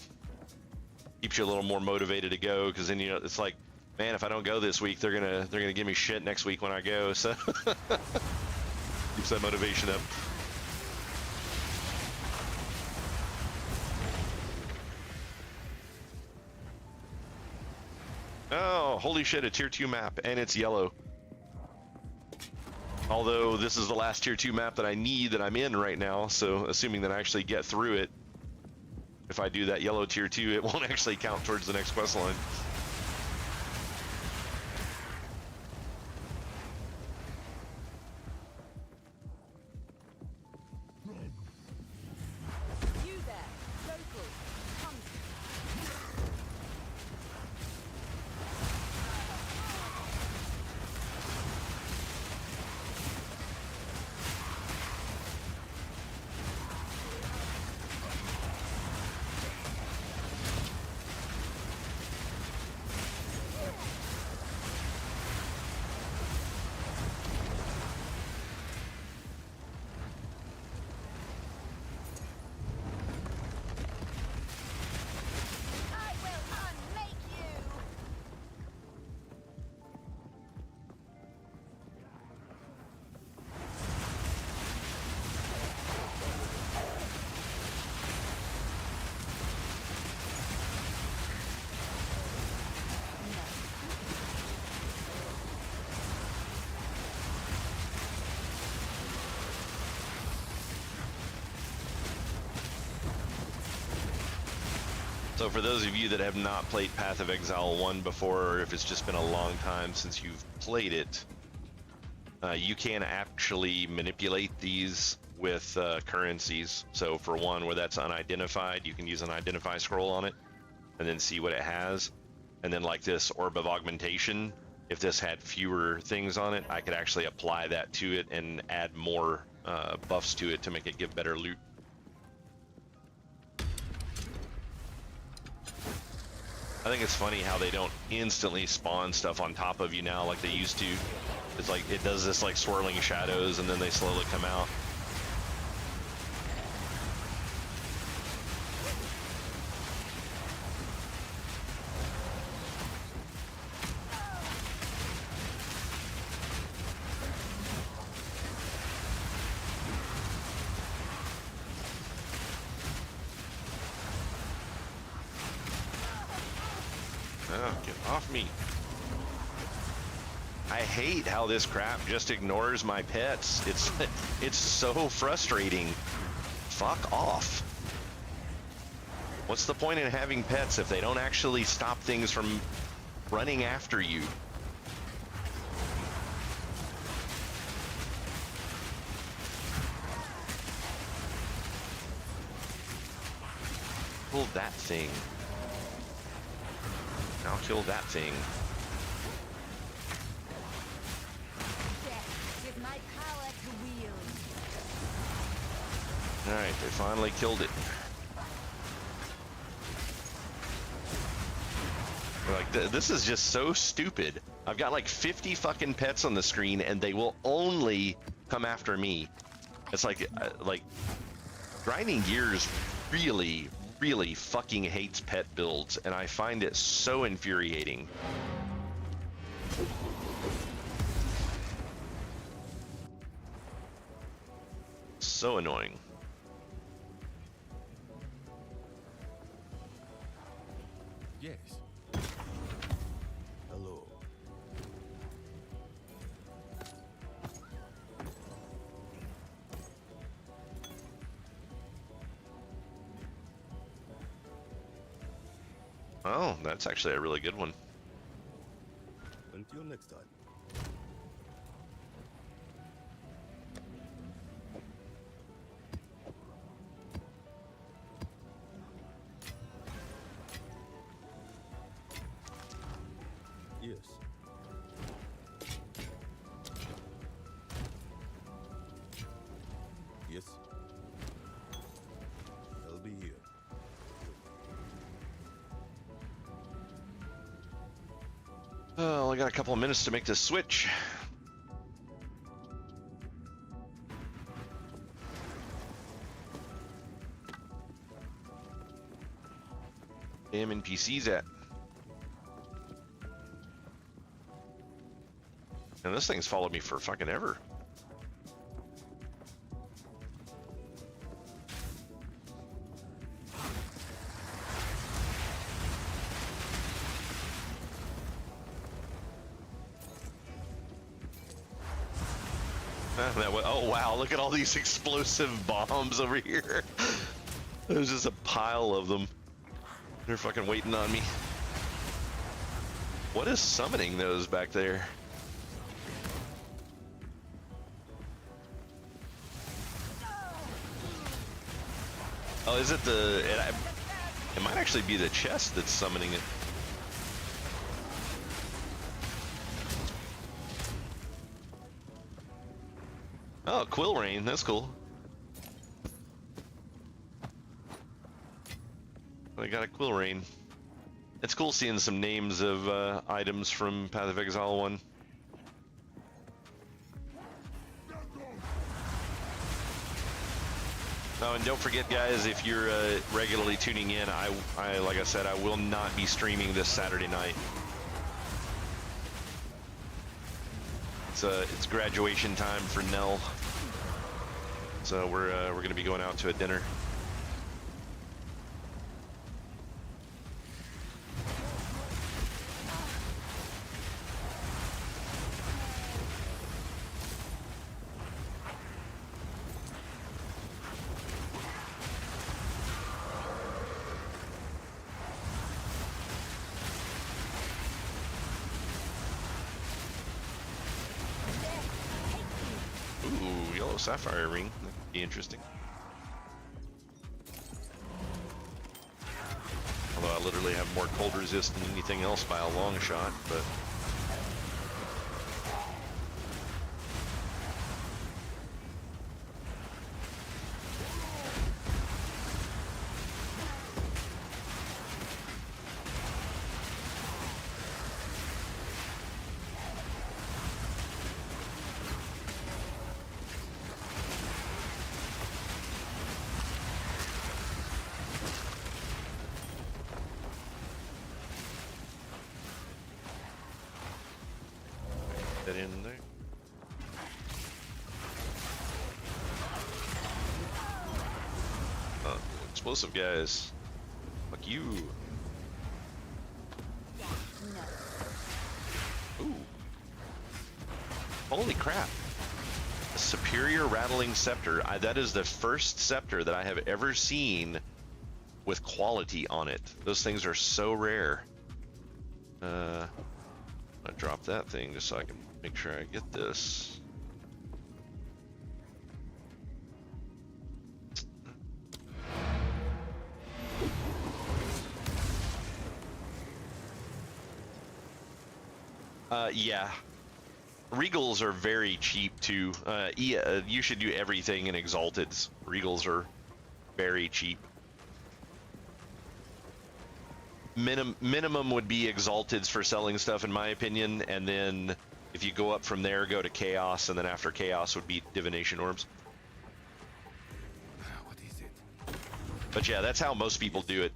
Keeps you a little more motivated to go, because then you know it's like, man, if I don't go this week, they're gonna give me shit next week when I go. So keeps that motivation up. Oh, holy shit, a tier 2 map, and it's yellow. Although this is the last tier 2 map that I need that I'm in right now, so assuming that I actually get through it, if I do that yellow tier 2, it won't actually count towards the next quest line. You there, local. Come. I will unmake you. So for those of you that have not played Path of Exile 1 before, or if it's just been a long time since you've played it, you can actually manipulate these with currencies. So for one, where that's unidentified, you can use an identify scroll on it and then see what it has. And then like this Orb of Augmentation, if this had fewer things on it, I could actually apply that to it and add more buffs to it to make it give better loot. I think it's funny how they don't instantly spawn stuff on top of you now like they used to. It's like it does this like swirling shadows and then they slowly come out. Oh, get off me. I hate how this crap just ignores my pets. It's so frustrating. Fuck off. What's the point in having pets if they don't actually stop things from running after you? Kill that thing. I'll kill that thing. Death with my power to wield. Alright, they finally killed it. Like, this is just so stupid. I've got like 50 fucking pets on the screen and they will only come after me. It's like grinding gears really fucking hates pet builds, and I find it so infuriating. So annoying. Yes. Hello. Oh, that's actually a really good one. Until next time. Yes. Yes. I'll be here. Oh, only got a couple of minutes to make this switch. Damn NPCs at. And this thing's followed me for fucking ever. Oh wow, look at all these explosive bombs over here. There's just a pile of them. They're fucking waiting on me. What is summoning those back there? Oh, is it the... It might actually be the chest that's summoning it. Oh, Quill Rain, that's cool. I got a Quill Rain. It's cool seeing some names of items from Path of Exile 1. Oh, and don't forget, guys, if you're regularly tuning in, I like I said, I will not be streaming this Saturday night. It's graduation time for Nell, so we're gonna be going out to a dinner. Ooh, yellow sapphire ring. That'd be interesting. Although I literally have more cold resist than anything else by a long shot, but... that in there. Explosive guys. Fuck you. Ooh. Holy crap. A superior rattling scepter. That is the first scepter that I have ever seen with quality on it. Those things are so rare. I drop that thing just so I can make sure I get this. Yeah. Regals are very cheap too. Yeah, you should do everything in Exalteds. Regals are very cheap. Minimum would be Exalteds for selling stuff, in my opinion, and then if you go up from there, go to Chaos, and then after Chaos would be Divination Orbs. What is it? But yeah, that's how most people do it.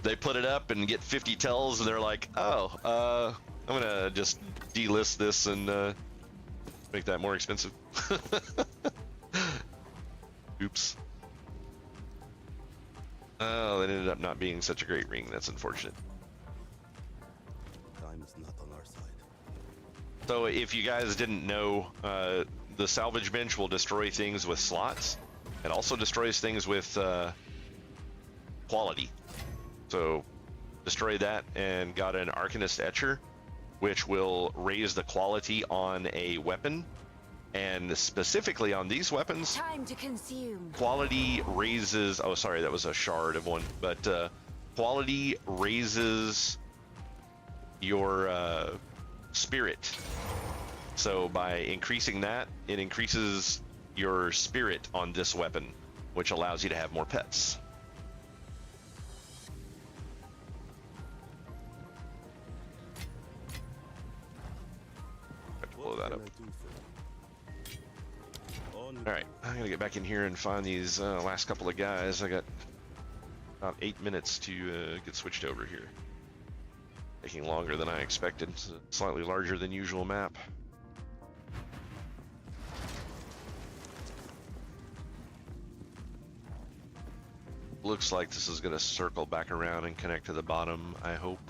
They put it up and get 50 tells, and they're like, oh, I'm gonna just delist this and make that more expensive. Oops. Oh, that ended up not being such a great ring. That's unfortunate. Time is not on our side. So if you guys didn't know, the salvage bench will destroy things with slots. It also destroys things with quality. So destroy that and got an Arcanist Etcher, which will raise the quality on a weapon. And specifically on these weapons, Time to consume. quality raises... Oh, sorry, that was a shard of one. But quality raises your spirit. So by increasing that, it increases your spirit on this weapon, which allows you to have more pets. Have to blow that up. Alright, I'm gonna get back in here and find these last couple of guys. I got about 8 minutes to get switched over here. Taking longer than I expected. It's a slightly larger than usual map. Looks like this is going to circle back around and connect to the bottom, I hope.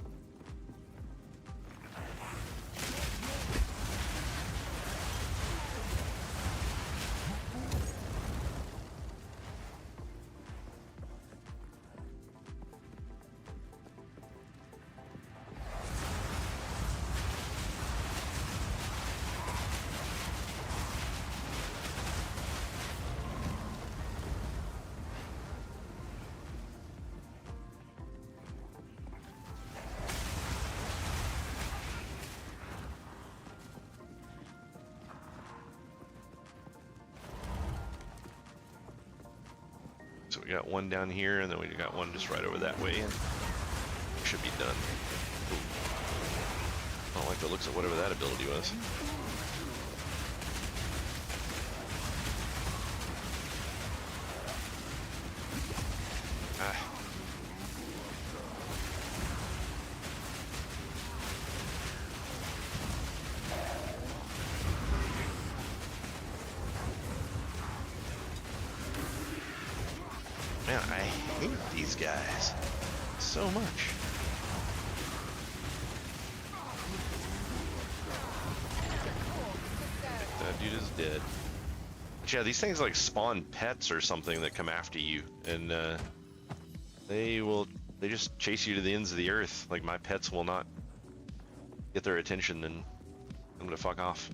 So we got one down here, and then we got one just right over that way, and should be done. Ooh. I don't like the looks of whatever that ability was. Ah. Man, I hate these guys so much. That dude is dead. But yeah, these things like spawn pets or something that come after you, and they just chase you to the ends of the earth. Like, my pets will not get their attention, and I'm gonna fuck off.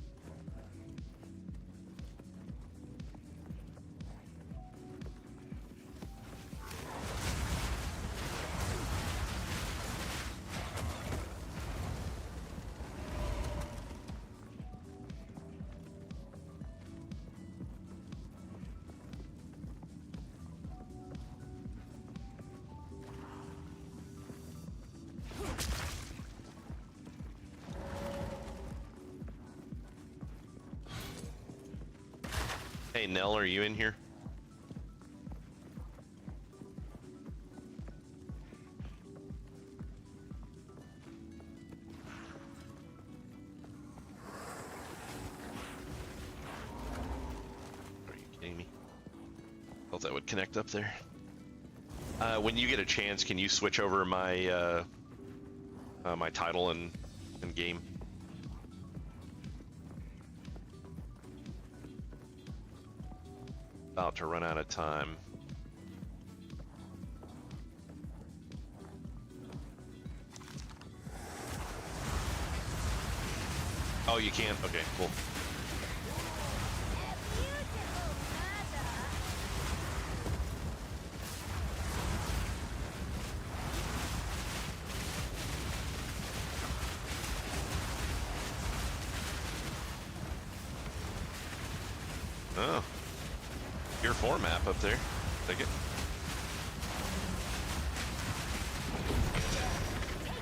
Hey, Nell, are you in here? Are you kidding me? Thought that would connect up there. When you get a chance, can you switch over my my title and game? About to run out of time. Oh, you can't? Okay, cool. Oh. Tier 4 map up there. Take it.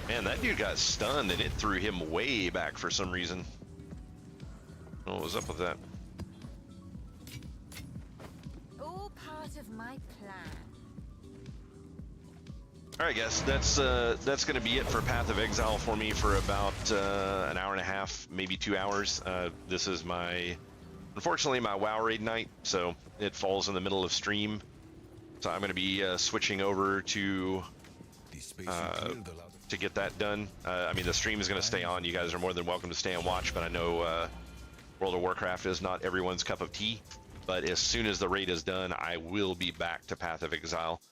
Man, that dude got stunned and it threw him way back for some reason. What was up with that? All part of my plan. All right, guys, that's going to be it for Path of Exile for me for about an hour and a half, maybe 2 hours. This is unfortunately, my WoW raid night, so it falls in the middle of stream. So I'm going to be switching over to get that done. I mean, the stream is going to stay on. You guys are more than welcome to stay and watch, but I know World of Warcraft is not everyone's cup of tea. But as soon as the raid is done, I will be back to Path of Exile.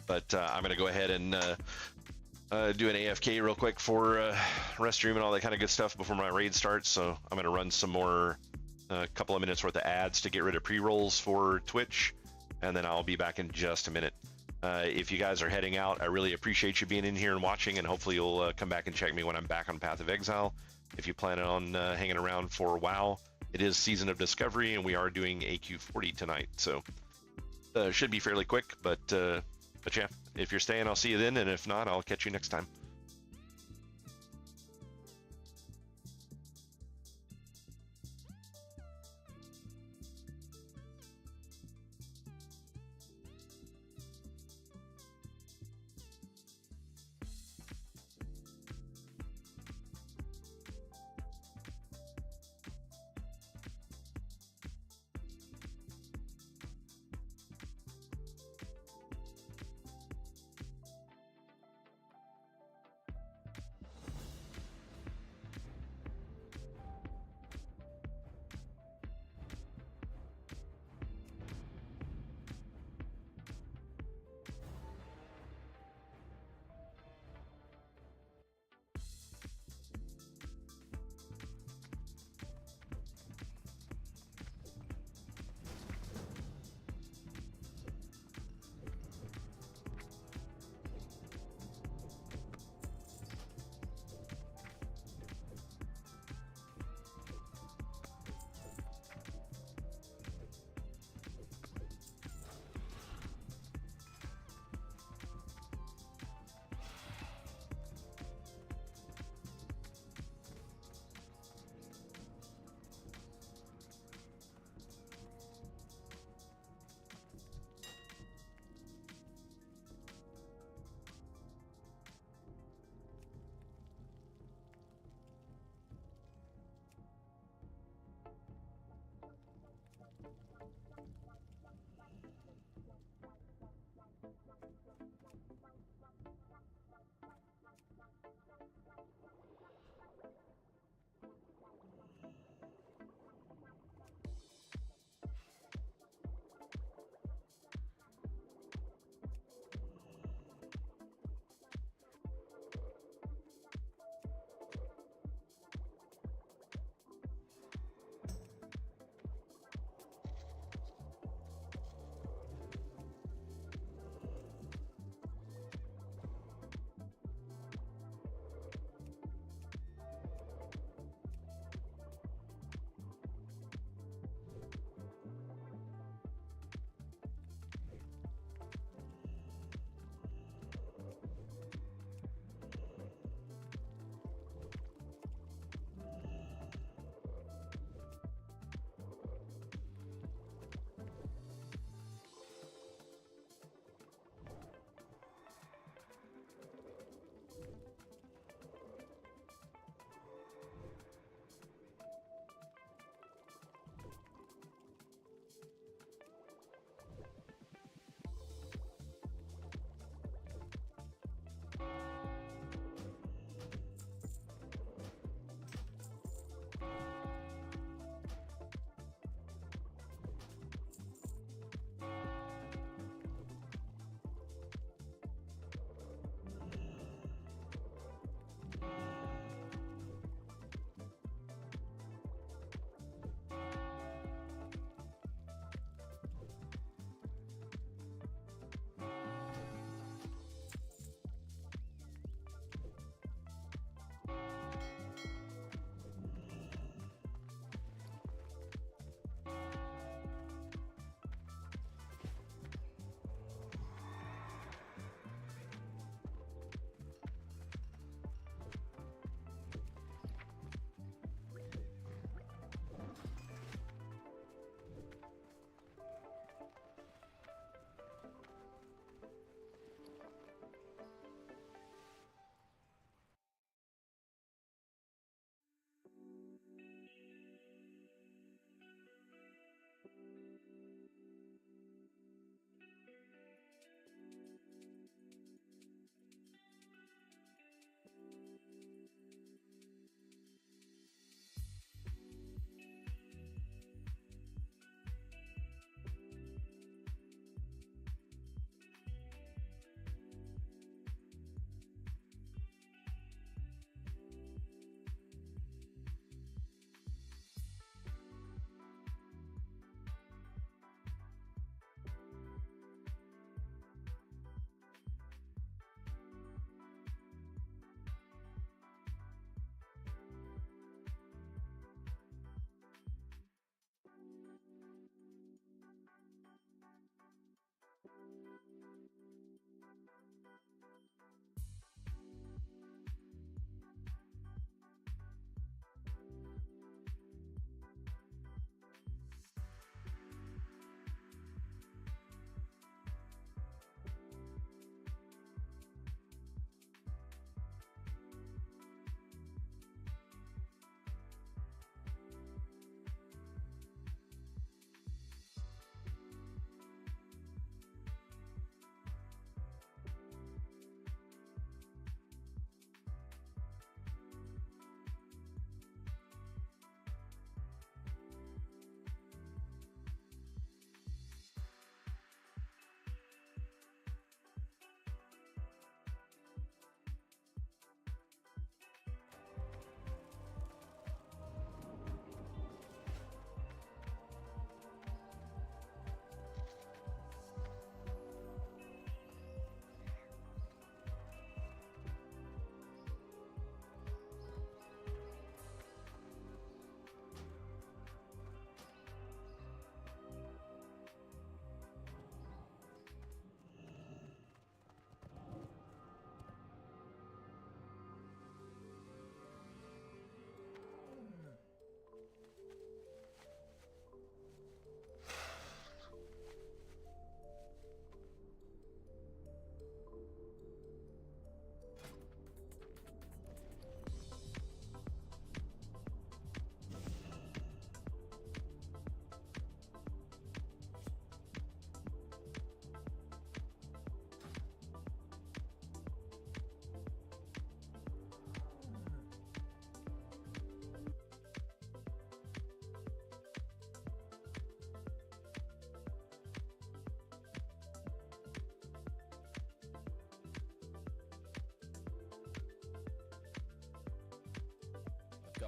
But I'm going to go ahead and do an AFK real quick for restroom and all that kind of good stuff before my raid starts. So I'm going to run some more, a couple of minutes worth of ads to get rid of pre-rolls for Twitch, and then I'll be back in just a minute. If you guys are heading out, I really appreciate you being in here and watching, and hopefully you'll come back and check me when I'm back on Path of Exile. If you plan on hanging around for WoW, it is Season of Discovery, and we are doing AQ40 tonight, so should be fairly quick, but yeah, if you're staying, I'll see you then, and if not, I'll catch you next time.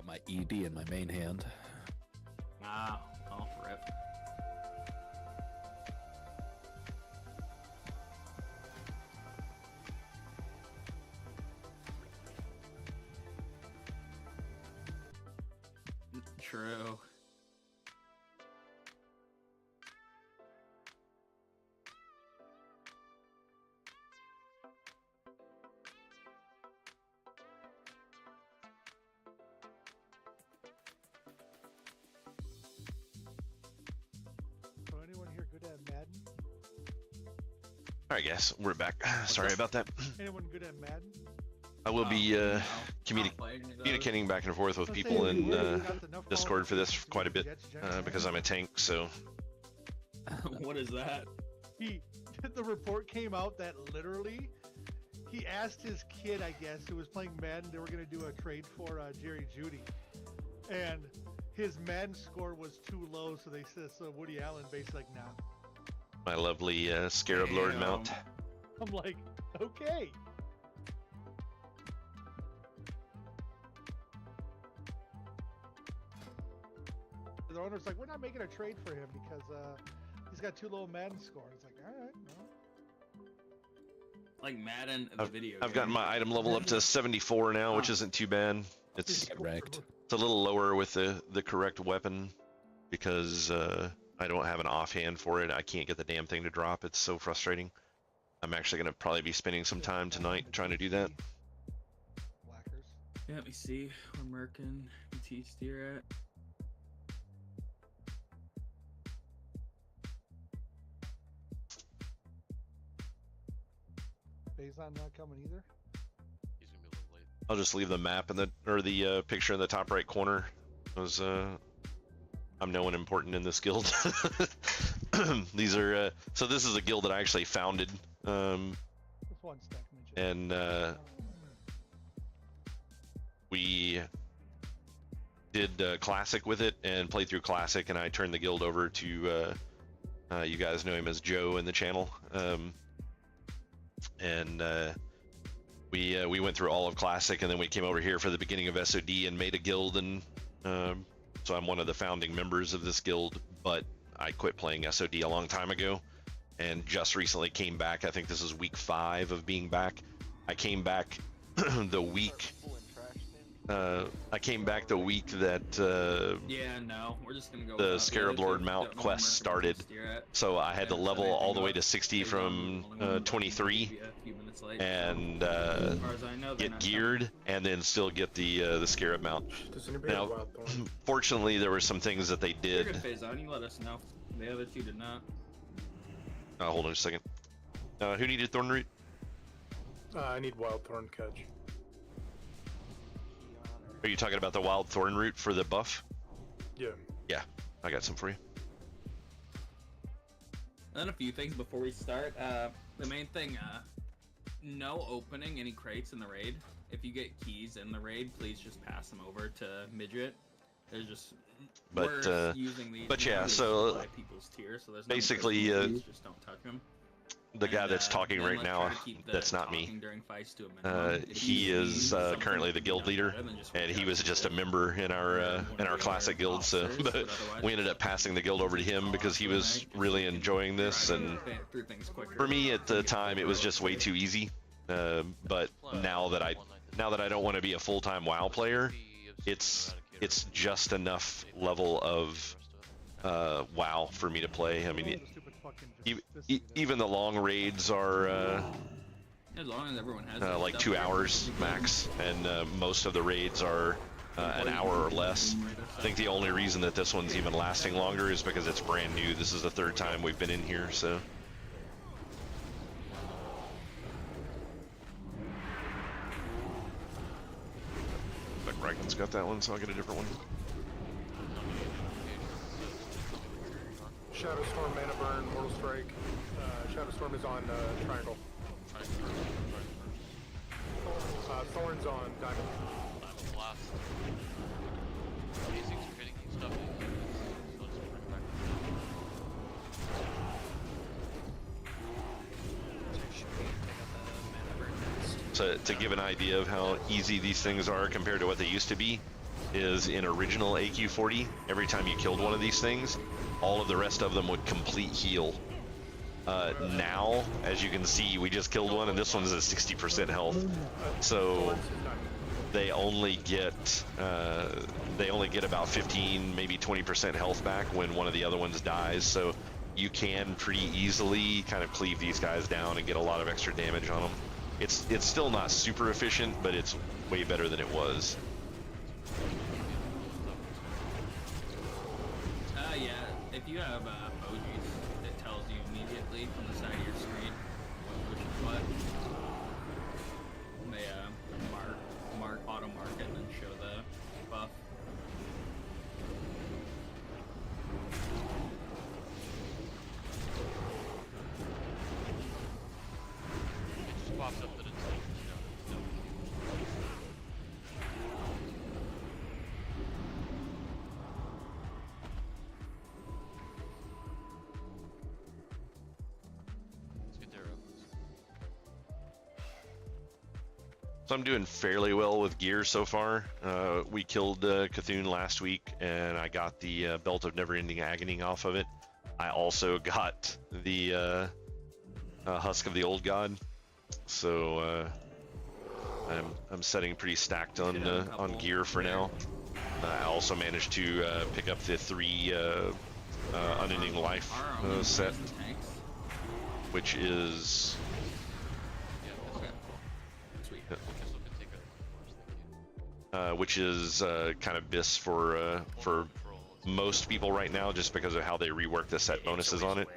my ED in my main hand. Ah, oh, rip. True. So anyone here good at Madden? All right, guys, we're back. Sorry about that. Anyone good at Madden? I will be No. communicating back and forth with Let's people say if in you got enough Discord for this followers to quite a do bit Jets genocide. because I'm a tank. So What is that? The report came out that literally he asked his kid, I guess, who was playing Madden, they were going to do a trade for Jerry Judy, and his Madden score was too low, so they said, so Woody Allen basically like, nah. my lovely Scarab Lord Damn. mount. I'm like, okay. The owner's like, we're not making a trade for him because he's got too low Madden score. It's like, all right, well. Like Madden, the video. I've gotten game. my item level up to 74 now, which isn't too bad. It's Get wrecked. a little lower with the correct weapon because I don't have an offhand for it. I can't get the damn thing to drop. It's so frustrating. I'm actually gonna probably be spending some time tonight trying to do that. Blackers. Yeah, let me see where Merc and BT steer at. Faison not coming either. He's gonna be a little late. I'll just leave the map in the picture in the top right corner. Because I'm no one important in this guild. These are so this is a guild that I actually founded. Just one stack mention. And we did classic with it and played through classic, and I turned the guild over to you guys know him as Joe in the channel, and we went through all of classic, and then we came over here for the beginning of SOD and made a guild, and so I'm one of the founding members of this guild, but I quit playing SOD a long time ago and just recently came back. I think this is week 5 of being back. I came back the week that Yeah, no, we're just gonna go. the without Scarab other Lord two. mount Don't know quest where Merc started. and steer at. So I had to Yeah, level so all the way anything to 60 Faison, from only one 23 maybe a few minutes late. and As far as I know, they're get not geared and then still get the Scarab mount. Now, fortunately, there were some things that they coming. You're did. good, Faison. You let us know. The other two did not. Hold on a second. Who needed Thorn Root? I need Wild Thorn Catch. Are you talking about the Wild Thorn Root for the buff? Yeah. Yeah, I got some for you. And then a few things before we start. The main thing, no opening any crates in the raid. If you get keys in the raid, please just pass them over to Midget. There's just worse using these. but you yeah, know, these so supply people's tier, so there's no basically, please just don't touch them. The guy that's talking then right let's now, try to keep the that's not me. talking during fights to a minimum. If He you is see something currently the you guild know leader, better, then just and reach he out was to just a the- member in our classic guild. So, officers, but otherwise we ended up passing the guild over to him because he was really enjoying this, and through things quicker. for me at the time it was just way too easy. But now that I don't want to be a full-time WoW player, it's just enough level of WoW for me to play. I mean, even the long raids are As long as everyone has like stuff 2 there, hours max, and most of the raids are an hour or less. I think the only reason that this one's even lasting longer is because it's brand new. This is the 3rd time we've been in here, so. But Reichen's got that one, so I'll get a different one. Shadow Storm, Mana Burn, Mortal Strike. Shadow Storm is on Triangle. Thorn's on Diamond. Diamond Blast. Amazing for hitting you stuff. So just bring it back. So to give an idea of how easy these things are compared to what they used to be, is in original AQ40, every time you killed one of these things, all of the rest of them would complete heal. Now, as you can see, we just killed one, and this one's at 60% health. So they only get about 15, maybe 20% health back when one of the other ones dies. So you can pretty easily kind of cleave these guys down and get a lot of extra damage on them. It's still not super efficient, but it's way better than it was. Yeah, if you have emojis, it tells you immediately from the side of your screen what motion's what. They auto mark it and then show the buff. It just pops up that it's like, let's get there. So I'm doing fairly well with gear so far. We killed Cthulhu last week, and I got the Belt of Never-Ending Agony off of it. I also got the Husk of the Old God. So I'm setting pretty stacked on gear for now. I also managed to pick up the 3 Unending Life set, which is kind of BIS for most people right now, just because of how they reworked the set bonuses on it.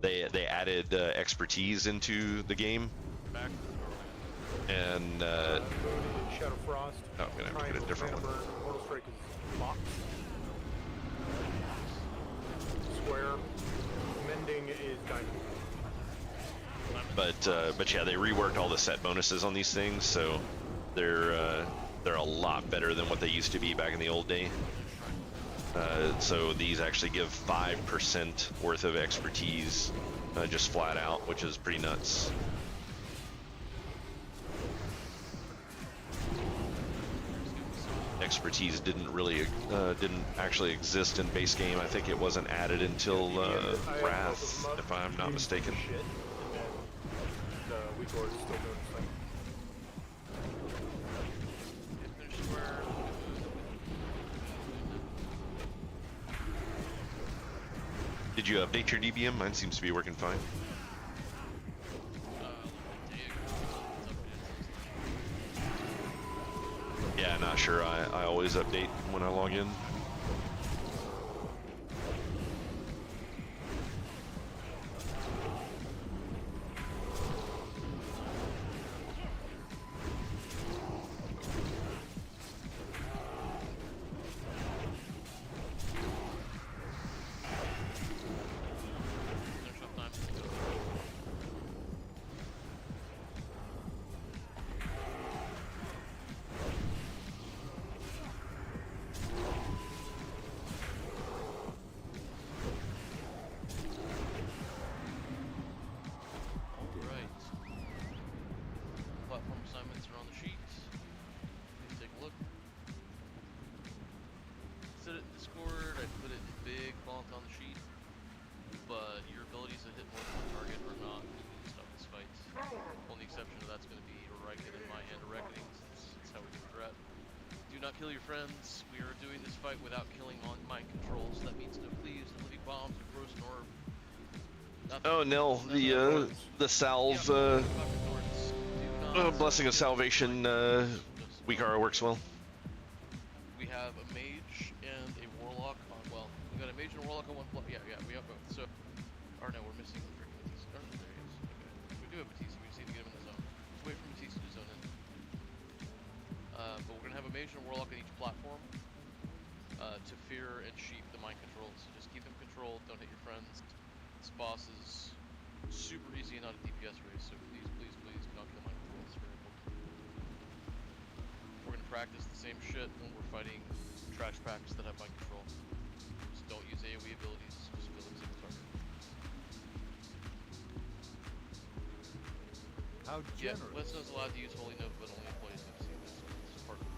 They added expertise into the game, and Shadow Frost. oh, I'm gonna have to get a different one. Mortal Strike is box. Square. Mending is diamond. But yeah, they reworked all the set bonuses on these things, so they're a lot better than what they used to be back in the old day. So these actually give 5% worth of expertise, just flat out, which is pretty nuts. Expertise didn't actually exist in base game. I think it wasn't added until Wrath, if I'm not mistaken. Shit, and then the weak lord is still doing his thing. Did you update your DBM? Mine seems to be working fine. Yeah, not sure. I always update when I log in. not kill your friends. We are doing this fight without killing mind controls. That means no cleaves, no living bombs, no gross orb. Oh, Nell, the salve, blessing of salvation, Weakara works well. We have a mage and a warlock on, well, we got a mage and a warlock on one block. Yeah, we have both. So, or no, we're missing freaking Matisse. Oh, there he is. Okay. We do have Matisse, we just need to get him in the zone. Just wait for Matisse to zone in. But we're gonna have a mage and a warlock on each platform to fear and sheep the mind controls. So just keep them controlled, don't hit your friends. This boss is super easy and not a DPS race, so please, please, please do not kill mind controls. It's very important. We're gonna practice the same shit when we're fighting trash packs that have mind control. Just don't use AoE abilities, just kill them single target. How Yeah, generous. Lesna's allowed to use Holy Note, but only employees can see this. It's part of it.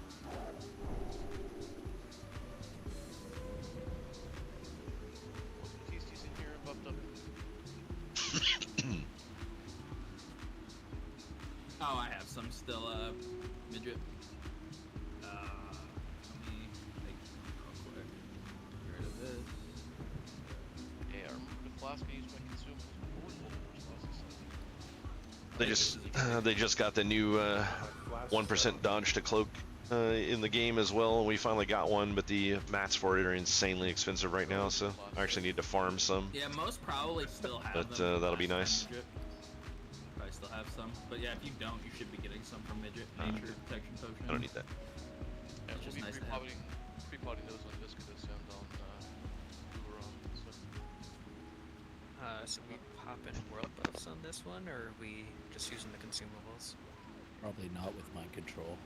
Oh, I have some still, midget. Let me make real quick. Get rid of this. Yeah, I remember the flask I used my consumables. They just got the new 1% dodge to cloak in the game as well. We finally got one, but the mats for it are insanely expensive right now, so I actually need to farm some. Yeah, most probably still have But them. that'll be nice. Probably still have some, but yeah, if you don't, you should be getting some from midget nature protection potion. I don't need that. Yeah, It's we'll just be nice to have. pre-potting those on Viscodus and on Uberon. So we pop in world buffs on this one, or are we just using the consumables? Probably not with mind control.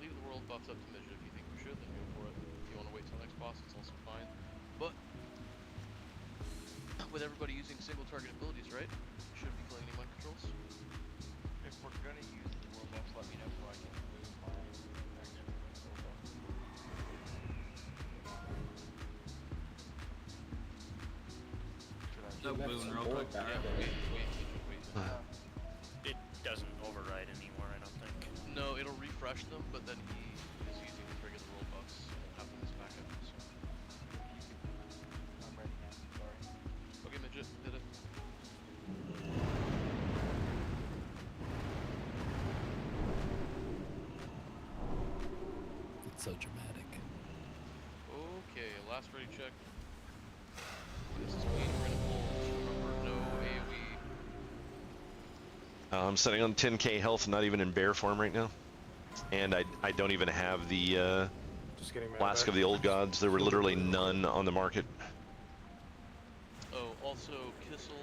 Leave the world buffs up to midget. If you think we should, then go for it. If you want to wait till next boss, it's also fine. But with everybody using single target abilities, right? You shouldn't be killing any mind controls. If we're gonna use the world buffs, let me know so I can move my active world buff. No boon real quick. Yeah, wait. It doesn't override anymore, I don't think. No, it'll refresh them, but then he is using his regular world buffs and have them as backup. So. I'm ready now, sorry. Okay, midget, hit it. It's so dramatic. Okay, last ready check. This is clean, we're gonna pull. Remember, no AoE. I'm sitting on 10k health, not even in bear form right now. And I don't even have the Just getting mad Flask back. of the Old Gods. There were literally none on the market. Oh, also, Kissel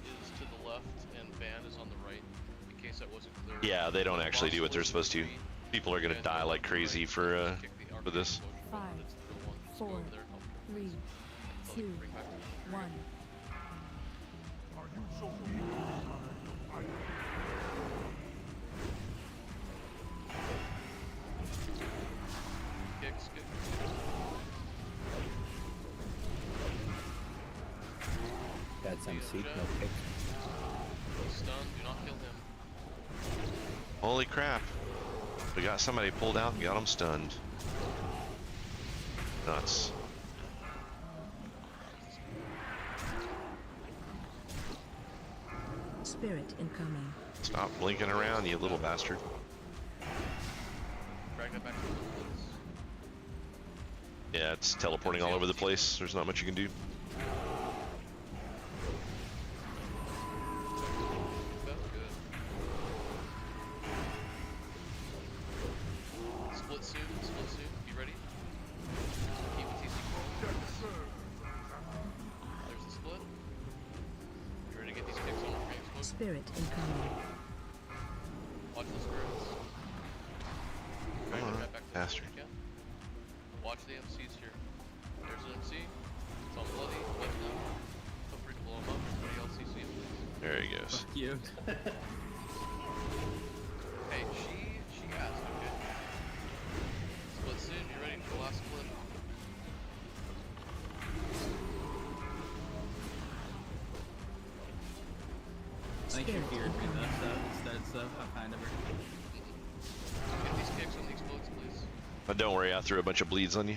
is to the left and Van is on the right, in case that wasn't clear. Yeah, they don't actually do what they're Boss supposed to. three, People are gonna and die then like on the crazy right, for just kick the arcane this. explosion button, Five, it's the one. Just go 4, over there and help kill 3, things. Until they 2, bring back the 1. kicks. That's Lead MC, him, no Jeff. pick. He's stunned, do not kill him. Holy crap. We got somebody pulled out and got them stunned. Nuts. Spirit incoming. Stop blinking around, you little bastard. Drag that back to the place. Yeah, it's teleporting all over the place. There's not much you can do. That's good. Split soon. Be ready. Keep the TC cool. There's the split. You ready to get these kicks on our frame smoke? Spirit incoming. Watch the spirits. Drag them right back to the Bastard. if you can. Watch the MCs here. There's an MC. It's on bloody. Left now. Feel free to blow him up. Everybody else CC him, please. There he goes. Fuck you. Hey, she asked, okay? Split soon, you ready for the last split? I think you heard me instead, so I'm kind of her. Get these kicks on the explodes, please. Don't worry, I threw a bunch of bleeds on you.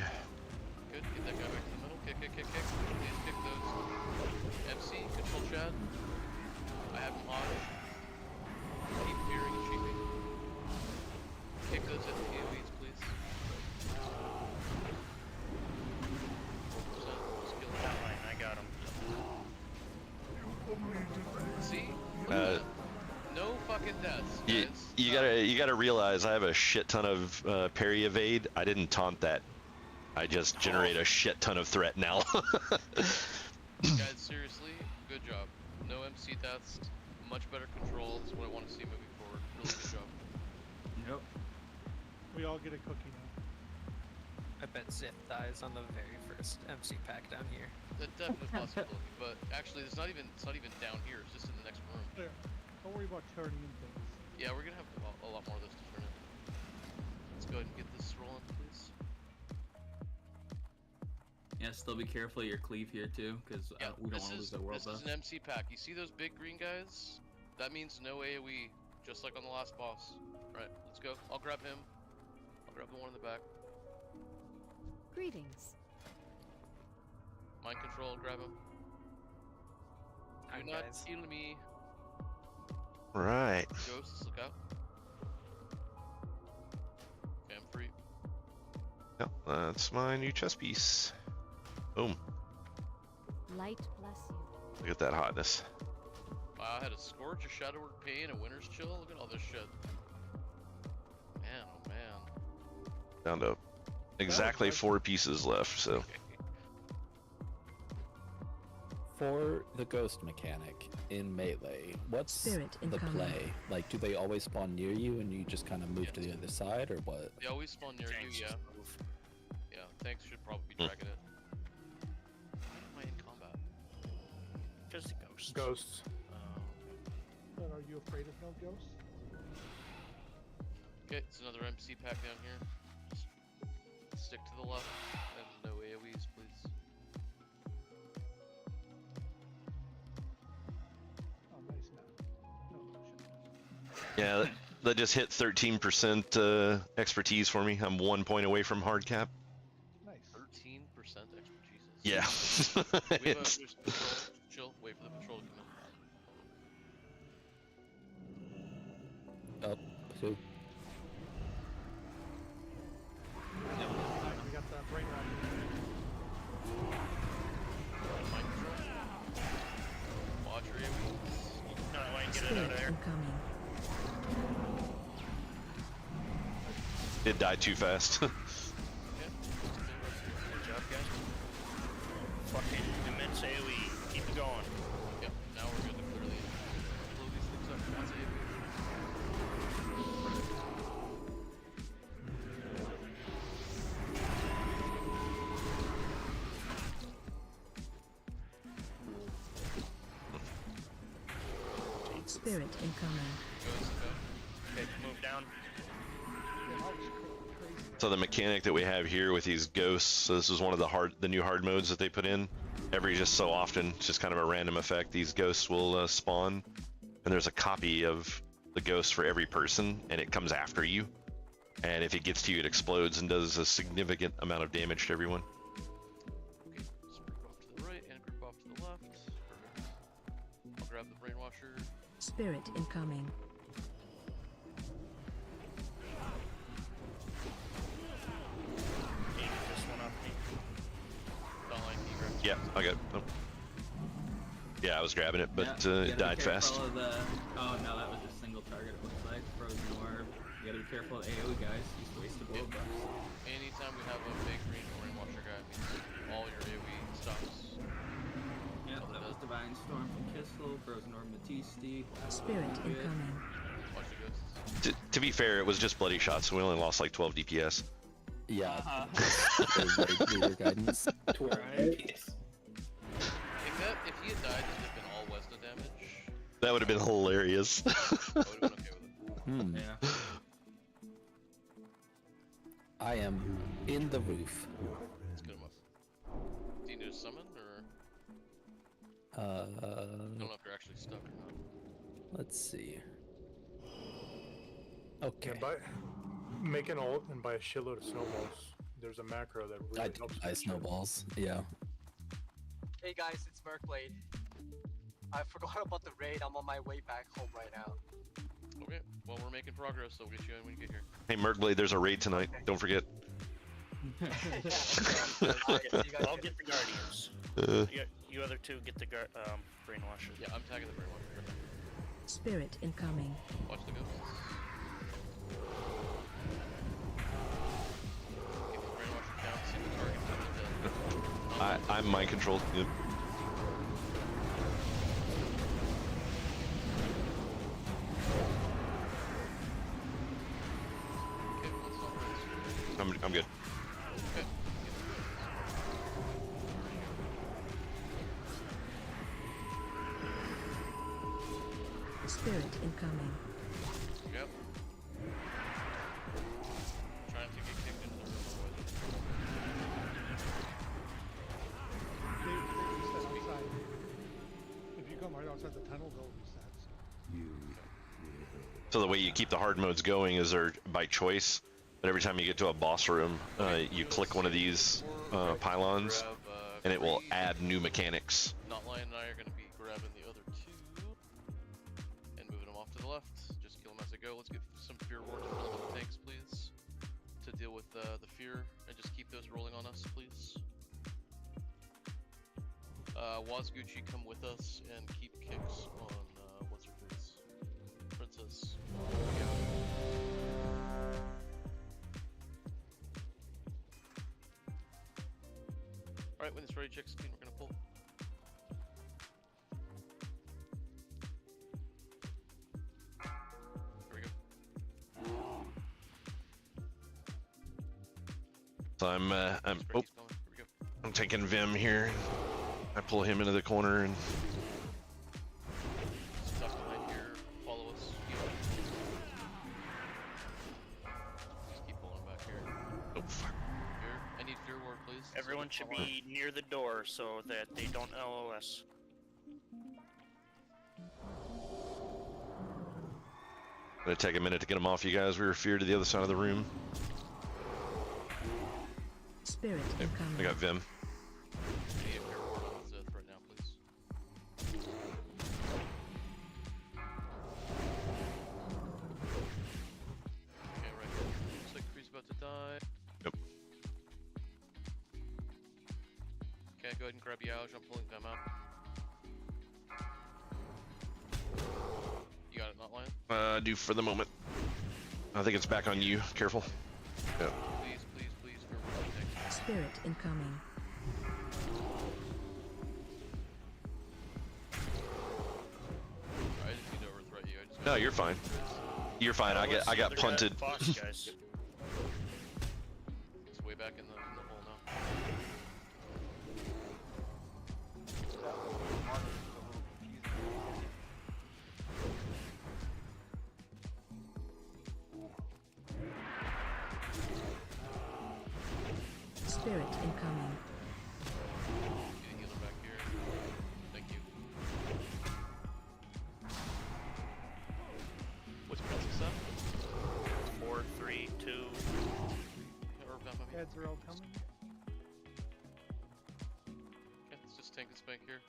Good, get that guy back to the middle. Kick. Please kick those. MC, control Chad. I have him on. Keep fearing and cheaping. Kick those at the AoEs, please. 4% skill. That line, I got him. See? Look at that. No fucking deaths, guys. You gotta realize I have a shit ton of parry evade. I didn't taunt that. I just generate a shit ton of threat now. Guys, seriously, good job. No MC deaths, much better control. This is what I want to see moving forward. Really good job. Yep. We all get a cookie now. I bet Zip dies on the very first MC pack down here. That's definitely a possibility, but actually, it's not even down here. It's just in the next room. There. Don't worry about turning in things. Yeah, we're gonna have a lot more of this to turn in. Let's go ahead and get this rolling, please. Yeah, still be careful of your cleave here too, because Yeah, we don't this want to lose is our world this is buff. an MC pack. You see those big green guys? That means no AoE, just like on the last boss. Right, let's go. I'll grab him. I'll grab the one in the back. Greetings. Mind control, grab him. Hi, Do not guys. kill me. Right. Ghosts, look out. Okay, I'm free. Yep, that's my new chess piece. Boom. Light bless you. Look at that hotness. Wow, I had a Scorch, a Shadowward Pain, a Winter's Chill. Look at all this shit. Man, oh man. Down to exactly 4 pieces left, so. For the ghost mechanic in Melee, what's Spirit the incoming. play? Like, do they always spawn near you and you just kind of move to the other side, or what? They always spawn near you, yeah. Yeah, tanks should probably be dragging it. Why am I in combat? Just the ghosts. Ghosts. But are you afraid of no ghosts? Okay, it's another MC pack down here. Just stick to the left and no AoEs, please. Oh, nice map. No motion. Yeah, that just hit 13% expertise for me. I'm 1 point away from hard cap. Nice. 13% expertise. Yeah. We have It's- there's patrol. Just chill. Wait for the patrol to come in. Oh, 2. We got the brain rot. Mind control. Watch your AoEs. No, I ain't get it Spirit out of there. incoming. It died too fast. Good job, guys. Fucking immense AoE. Keep it going. Yep, now we're good to clearly blow these things up. That's AoE. Spirit incoming. Ghosts, go. Okay, move down. So the mechanic that we have here with these ghosts, so this is one of the new hard modes that they put in. Every just so often, it's just kind of a random effect. These ghosts will spawn, and there's a copy of the ghost for every person, and it comes after you. And if it gets to you, it explodes and does a significant amount of damage to everyone. Okay, let's group off to the right and group off to the left. Perfect. I'll grab the brainwasher. Spirit incoming. Can you get this one off me? Don't like you grab. Yeah, I got. Oh. Yeah, I was grabbing it, but Yeah, it died fast. Oh no, that was just single target. It looks like frozen orb. You gotta be careful of AoE guys. He's wasted bullet buffs. Anytime we have a big green brainwasher guy, it means all your AoE stops. Yeah, that was Divine Storm from Kissel, Frozen Orb Matiste. Spirit incoming. Watch the ghosts. To be fair, it was just bloody shots, so we only lost like 12 DPS. Yeah. Your guidance. 12 Alright. If he had died, it would have been all Wesna damage. That would have been hilarious. I would have been okay with it. Yeah. I am in the roof. Let's get him up. Do you need to summon, or I don't know if you're actually stuck or not. Let's see. Yeah, Okay. make an ult and buy a shitload of snowballs. There's a macro that really I helps. buy with shit. snowballs. Yeah. Hey guys, it's Merkblade. I forgot about the raid. I'm on my way back home right now. Okay, well, we're making progress, so we'll get you in when you get here. Hey, Merkblade, there's a raid tonight. Don't forget. I'll get the guardians. You other two get the brainwashers. Yeah, I'm tagging the brainwasher. Spirit incoming. Watch the ghosts. Keep the brainwasher down, see the target coming dead. I'm mind controlled. Yep. Okay, let's not rinse. I'm good. Okay. Spirit incoming. Yep. Trying to get kicked into the room otherwise. They reset outside. If you come right outside the tunnel, they'll reset. So. So the way you keep the hard modes going is they're by choice. But every time you get to a boss room, you click one of these pylons, and it will add new mechanics. Notline and I are going to be grabbing the other two and moving them off to the left. Just kill them as I go. Let's get some fear wards rolling on the tanks, please, to deal with the fear, and just keep those rolling on us, please. Wazguchi, come with us and keep kicks on what's her face, Princess. Alright, when it's ready, check screen, we're gonna pull. Here we go. So I'm He's coming. Here we go. I'm taking Vim here. I pull him into the corner and Stuff behind here. Follow us. Just keep pulling back here. oh fuck. Here. I need fear ward, please. Everyone should be near the door so that they don't LOS. Gonna take a minute to get them off you guys. We were feared to the other side of the room. Spirit incoming. I got Vim. I need a fear ward on Zeth right now, please. Okay, right. Looks like Kree's about to die. Yep. Okay, go ahead and grab Yauj. I'm pulling them out. You got it, not lying? Do for the moment. I think it's back on you. Careful. Yeah. Please, please, please, fear ward on the tanks. Spirit incoming. I just need to overthrow you. I just No, you're fine. You're fine. I got punted. Boss, guys. It's way back in the hole now. Spirit incoming. Get a healer back here. Thank you. What's Princess at? 4, 3, 2. Heads are all coming. Okay, let's just tank and spank here.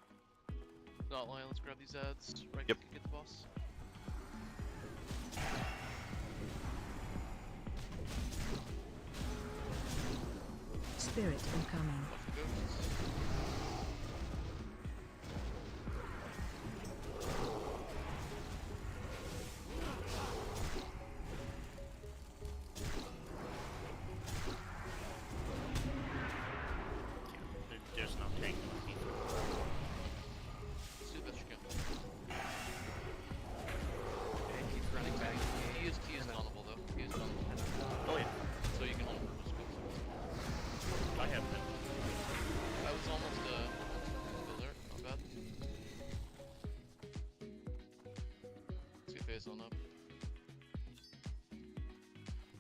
Not lying, let's grab these ads. Right, Yep. get the boss. Spirit incoming. Watch the ghosts. There's no tank. Let's do the best you can. And keep running back. He is vulnerable though. He is vulnerable. Oh yeah, So you can hold for just go. I have been. I was almost still there. Not bad. Let's get phase on up.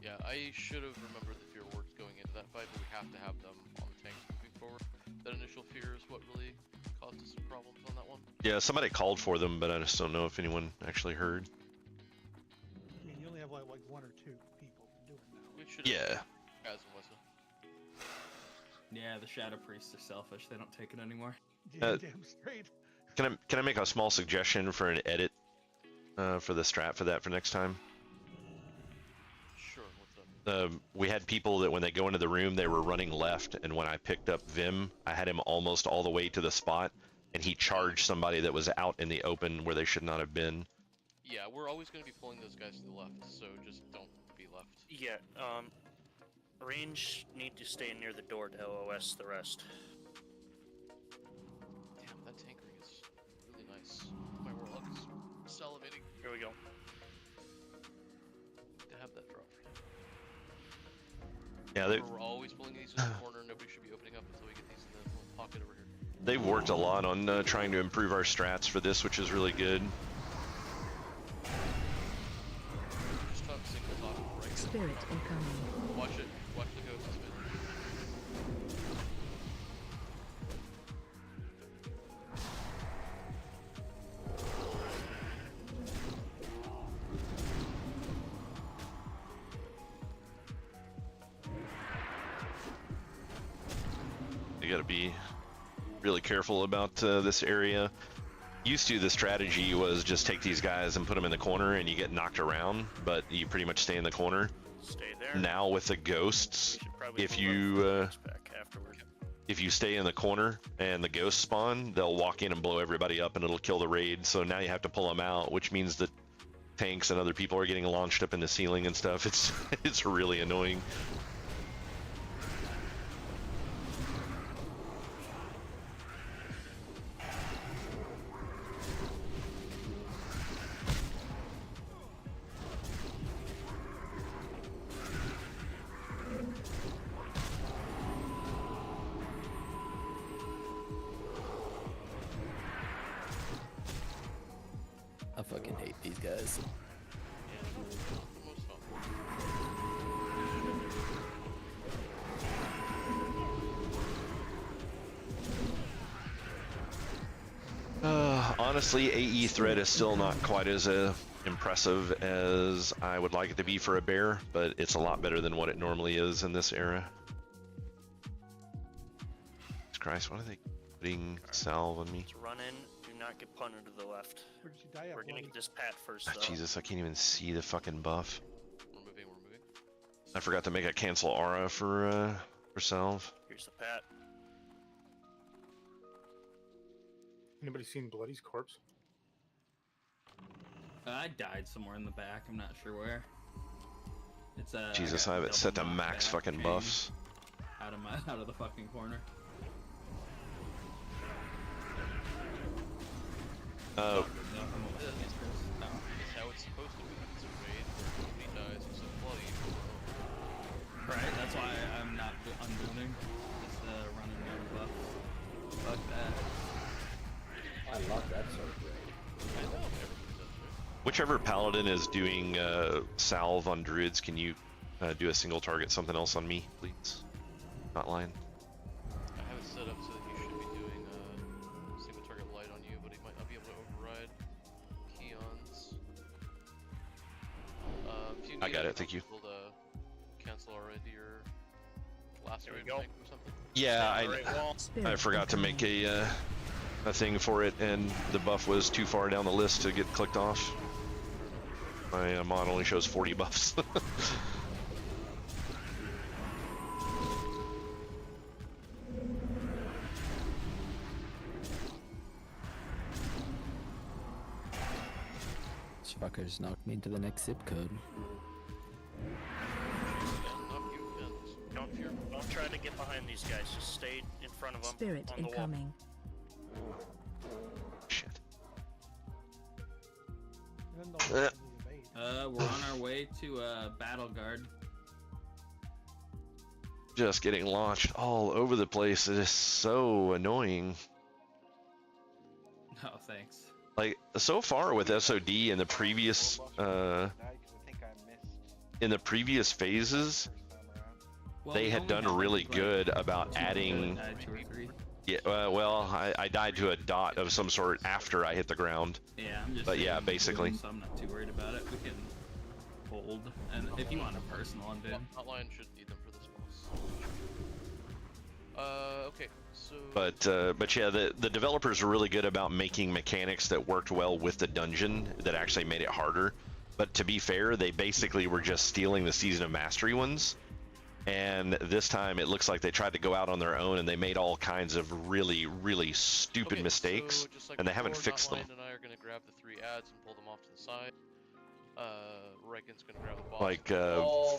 Yeah, I should have remembered the fear wards going into that fight, but we have to have them on the tanks moving forward. That initial fear is what really caused us some problems on that one. Yeah, somebody called for them, but I just don't know if anyone actually heard. I mean, you only have like one or two people doing that. We should Yeah. Guys and Wessa. Yeah, the Shadow Priests are selfish. They don't take it anymore. Yeah, damn straight. Can I make a small suggestion for an edit for the strat for that for next time? Sure, what's up? We had people that when they go into the room, they were running left, and when I picked up Vim, I had him almost all the way to the spot, and he charged somebody that was out in the open where they should not have been. Yeah, we're always going to be pulling those guys to the left, so just don't be left. Yeah, range need to stay near the door to LOS the rest. Damn, that tankering is really nice. My warlock is salivating Here we go. to have that drop. Yeah, We're always pulling these in the corner. Nobody should be opening up until we get these in the little pocket over here. they've worked a lot on trying to improve our strats for this, which is really good. Just top single top right. Spirit incoming. Watch it. Watch the ghosts, man. got to be really careful about this area. Used to, the strategy was just take these guys and put them in the corner and you get knocked around, but you pretty much stay in the corner. Stay there. Now with the ghosts, if you stay in the corner and the ghosts spawn, they'll walk in and blow everybody up and it'll kill the raid. So now you have to pull them out, which means that tanks and other people are getting launched up in the ceiling and stuff. It's really annoying. I fucking hate these guys. Honestly, AE threat is still not quite as impressive as I would like it to be for a bear, but it's a lot better than what it normally is in this era. Jesus Christ, why are they putting salve on me? Let's run in. Do not get punted to the left. Where did you die at, We're gonna Wally? get this pat first, though. Jesus, I can't even see the fucking buff. We're moving. I forgot to make a cancel aura for salve. Here's the pat. Anybody seen Bloody's corpse? I died somewhere in the back. I'm not sure where. It's Jesus, I have it set to max fucking buffs. Out of the fucking corner. Oh. It's how it's supposed to be. It's a raid where nobody dies except bloody. Right, that's why I'm not unbooting. Just running down buff. Fuck that. I love that sort of raid. I know, everybody does raid. Whichever paladin is doing salve on druids, can you do a single target something else on me, please? Not lying. I have it set up so that you should be doing single target light on you, but he might not be able to override Keon's. If you I need got a it, thank you. Able to cancel already your last raid go. tank or something. Yeah, I forgot to make a thing for it, and the buff was too far down the list to get clicked off. My mod only shows 40 buffs. These fuckers knocked me into the next zip code. Don't try to get behind these guys. Just stay in front of them. Spirit on the incoming. wall. Shit. We're on our way to Battle Guard. Just getting launched all over the place. It is so annoying. Oh, thanks. Like, so far with SOD in the previous phases, Well, they we had only done had, really like, good about two adding. died, 2 or 3. Yeah, well, I died to a dot of some sort after I hit the ground. Yeah, I'm just. But yeah, saying, basically. So I'm not too worried about it. We can hold, and if you want a personal unbid. Hotline shouldn't need them for this boss. Okay, so. But yeah, the developers were really good about making mechanics that worked well with the dungeon that actually made it harder. But to be fair, they basically were just stealing the Season of Mastery ones. And this time it looks like they tried to go out on their own and they made all kinds of really, really stupid mistakes, so just like and they haven't before, fixed them. Hotline and I are gonna grab the 3 ads and pull them off to the side. Reagan's gonna grab the boss. Like,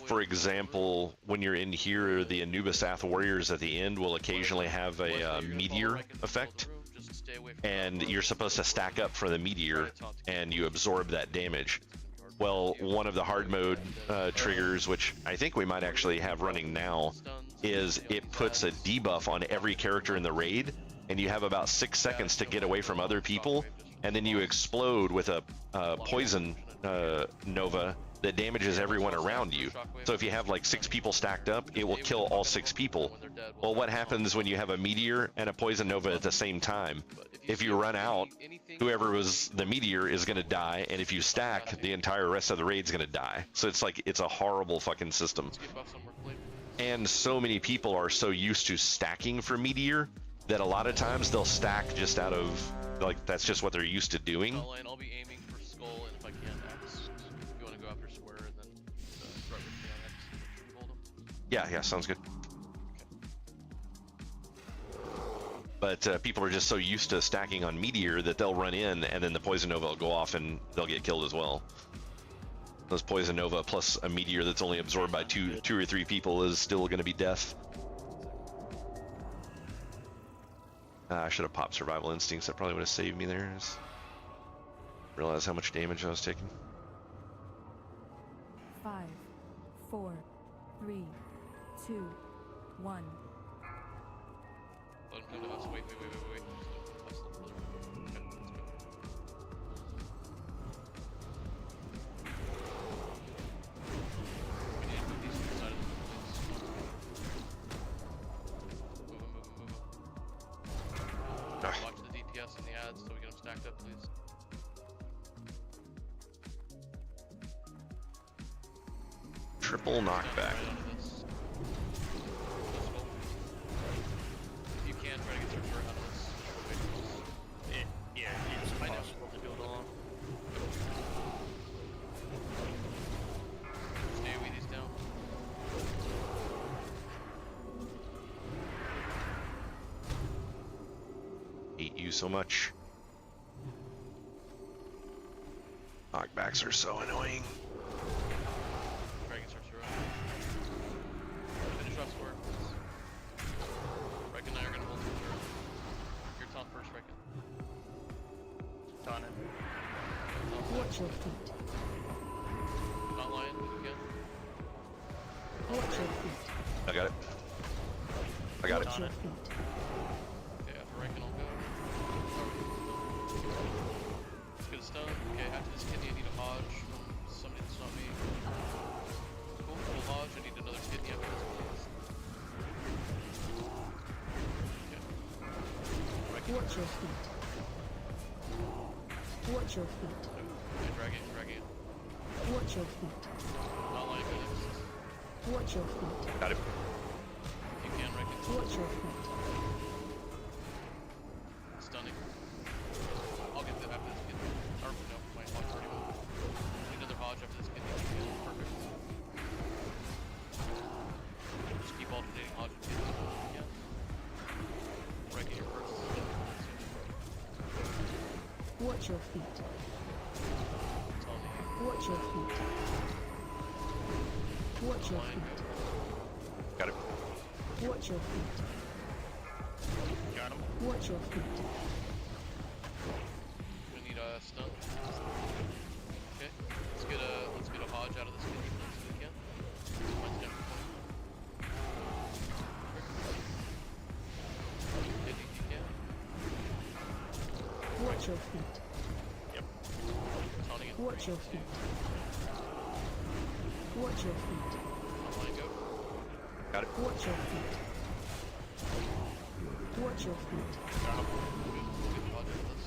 for example, when you're in here, the Anubis Ath Warriors at the end will occasionally have a meteor effect, and you're supposed to stack up for the meteor, and you absorb that damage. Well, one of the hard mode triggers, which I think we might actually have running now, is it puts a debuff on every character in the raid, and you have about 6 seconds to get away from other people, and then you explode with a poison nova that damages everyone around you. So if you have like 6 people stacked up, it will kill all 6 people. Well, what happens when you have a meteor and a poison nova at the same time? If you run out, whoever was the meteor is going to die, and if you stack, the entire rest of the raid's going to die. So it's like, it's a horrible fucking system. And so many people are so used to stacking for Meteor that a lot of times they'll stack just out of, like, that's just what they're used to doing. I'll be aiming for Skull, and if I can, X. If you want to go after Square, and then start with me on X. Should we hold him? Yeah, sounds good. But people are just so used to stacking on Meteor that they'll run in, and then the Poison Nova will go off and they'll get killed as well. Those Poison Nova plus a Meteor that's only absorbed by two or three people is still going to be death. I should have popped Survival Instincts. That probably would have saved me there. Just realize how much damage I was taking. 5, 4, 3, 2, 1. Let him come to us. Wait. That's the brother. Okay, let's go. We need to move these to the side of the buildings. Move him. Watch the DPS and the ads so we get them stacked up, please. Triple knockback. If you can, try to get Searcher out of this. Yeah, it's impossible to do it alone. Stay with these down. Hate you so much. Knockbacks are so annoying. Dragon Searcher up. Finish off Square. Reckon and I are gonna hold Searcher. You're top first, Reckon. Done it. Watch your feet. Not lying, if you can. Watch your feet. I got it. I got it. Watch your feet. Okay, after Reckon, I'll go. Let's get a stun. Okay, after this kidney, I need a Hodge from somebody that's not me. Cool, full Hodge. I need another kidney after this, please. Okay. Reckon. Watch your feet. Watch your feet. Okay, dragging. Watch your feet. Not lying, Felix. Watch your feet. Got it. If you can, Reckon. Watch your feet. Stunning. I'll get that after this kidney. Or no, my Hodge already went. Need another Hodge after this kidney. Perfect. Just keep alternating Hodge and kidney. Yeah. Reckon your first. Watch your feet. Watch your feet. Watch your feet. Got it. Watch your feet. Got him. Watch your feet. We need a stun. Okay. Let's get a Hodge out of this kidney as we can. Mine's down for 20. Kidney if you can. Watch your feet. Yep. Taunting it. Watch your feet. Watch your feet. Online go. Got it. Watch your feet. Watch your feet. Got him. Good Hodge out of this.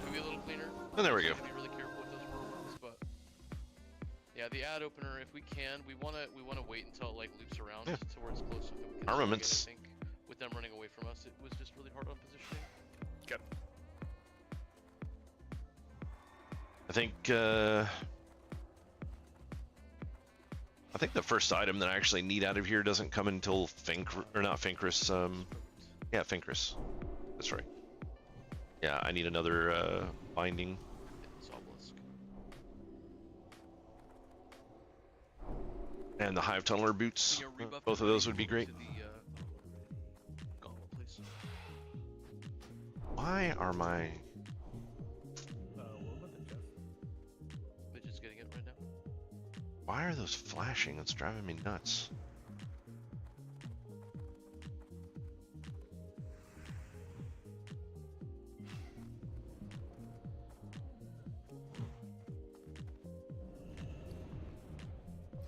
Can we be a little cleaner? Oh, there we go. Be really careful with those rolls, but yeah, the ad opener, if we can, we wanna wait until it like loops around to where it's close enough that we can Armaments. I think with them running away from us, it was just really hard on positioning. Good. I think the first item that I actually need out of here doesn't come until Finkris. Yeah, Finkris. That's right. Yeah, I need another binding. And the Hive Tunneler boots. Both of those would be great. Gauntlet, please. Why are my... Midget's getting it right now. Why are those flashing? It's driving me nuts.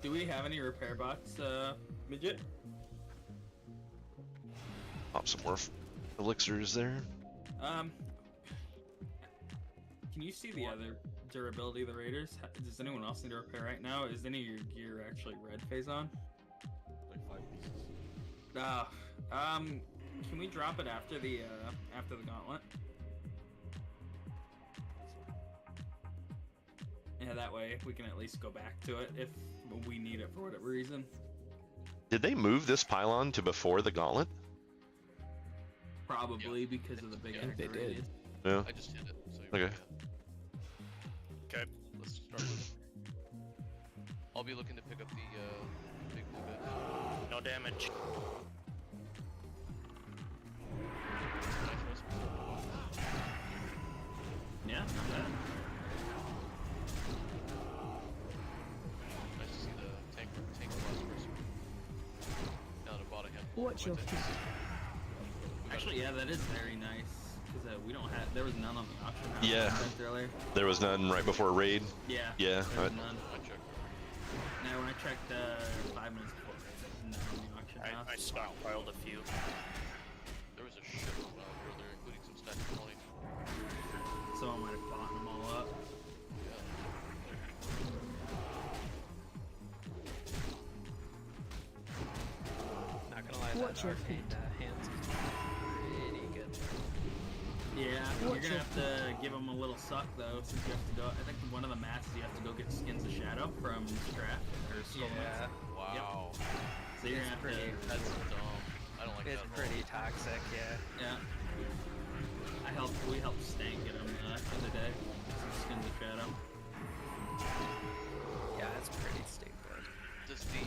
Do we have any repair box, Midget? Pop some more elixirs there. Can Can you see the other durability of the Raiders? Does anyone else need to repair right now? Is any of your gear actually red phase on? Like 5 pieces. Can we drop it after the gauntlet? Yeah, that way we can at least go back to it if we need it for whatever reason. Did they move this pylon to before the gauntlet? Probably because of the big think they actor did. radius. Yeah. I just hit it. So Okay. Okay. Let's start with it. I'll be looking to pick up the big blue guys. No damage. Nice rest. Yeah, not bad. Nice to see the tank last person. Now that I bought a handful. Watch your feet. Actually, yeah, that is very nice. Because there was none on the auction house. Yeah. I checked earlier. There was none right before raid. Yeah. Yeah. There was none. I checked. Now when I checked 5 minutes before raid, there was none on the auction house. I stockpiled a few. There was a shit load earlier, including some stacks of 20. Someone might have bought them all up. Yeah. Not gonna lie, Watch that your arcane hands is pretty good. Yeah, Watch you're gonna your have to give them a little suck though, since you have to go. I think one of the mats you have to go get Skins of Shadow from Strat or Skull Yeah. Wow. So you're gonna have to. That's dumb. I don't like It's that. pretty toxic, yeah. Yeah. We helped Stank get them the other day. Some Skins of Shadow. Yeah, it's pretty stupid. Does the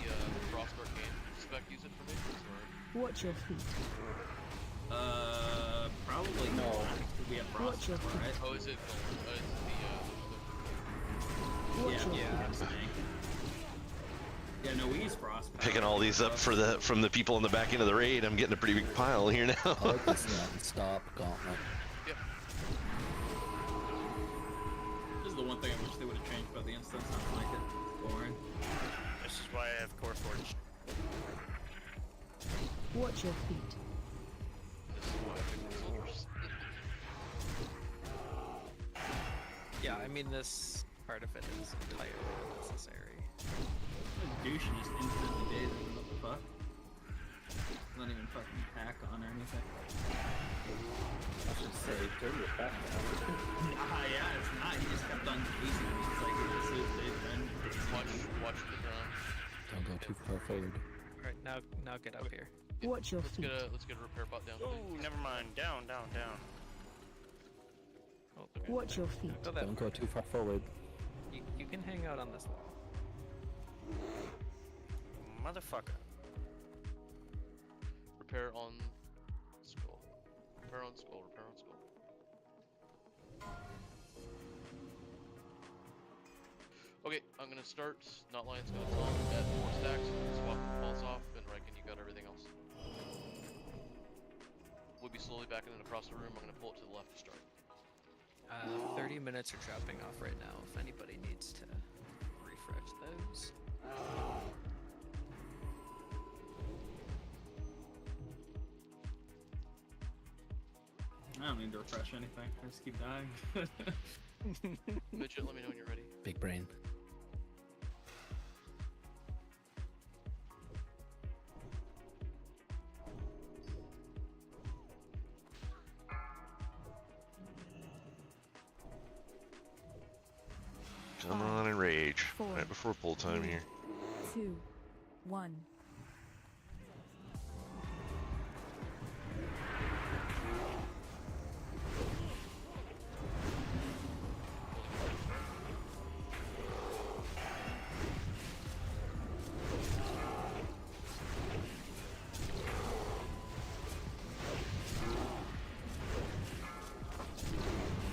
Frost Arcane spec use it for me? Watch your feet. Probably No. because we have Frost, Watch your before, right? Oh, is it? It's Watch Yeah, your yeah, feet. Stank. Yeah, no, we use Frost. Picking all these up from the people on the back end of the raid. I'm getting a pretty big pile here now. I like this non-stop gauntlet. Yep. This is the one thing I wish they would have changed about the instance. I don't like it. It's boring. This is why I have Core Forge. Watch your feet. This is why I picked the soldiers. Yeah, I mean, this part of it is entirely unnecessary. Douche and just instantly days him. What the fuck? Not even fucking hack on or anything. I should say, turn your back down. Yeah, it's not. He just kept on dazing me. It's like, this is Dave Ben. Watch the ground. Don't go too far forward. Alright, now get up here. Watch your Let's feet. get a repair bot down. Oh, never mind. Down. Oh, okay. Watch your feet. Go that Don't far. go too far forward. You can hang out on this wall. Motherfucker. Repair on skull. Repair on skull. Okay, I'm gonna start. Not Lion's gonna tell him at 4 stacks. Swap falls off, and Riken, you got everything else. We'll be slowly backing it across the room. I'm gonna pull it to the left to start. 30 minutes are dropping off right now if anybody needs to refresh those. I don't need to refresh anything. I just keep dying. Midget, let me know when you're ready. Big brain. Come on and rage. 4, Right before pull time here. 2, 1.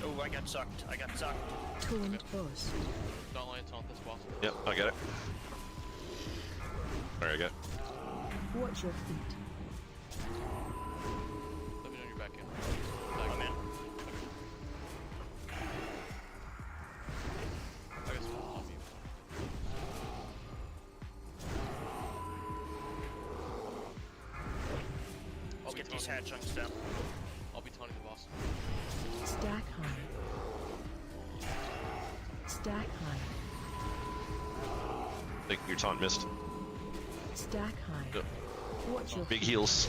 Oh, I got sucked. Taunt boss. Not Lion taunt this boss. Yep, I got it. Alright, I got it. Watch your feet. Let me know when you're back in. I'm in. I got some on me. Let's get these hat chunks down. I'll be taunting the boss. Stack high. Stack high. I think your taunt missed. Stack high. Yep. Watch your Big feet. heals.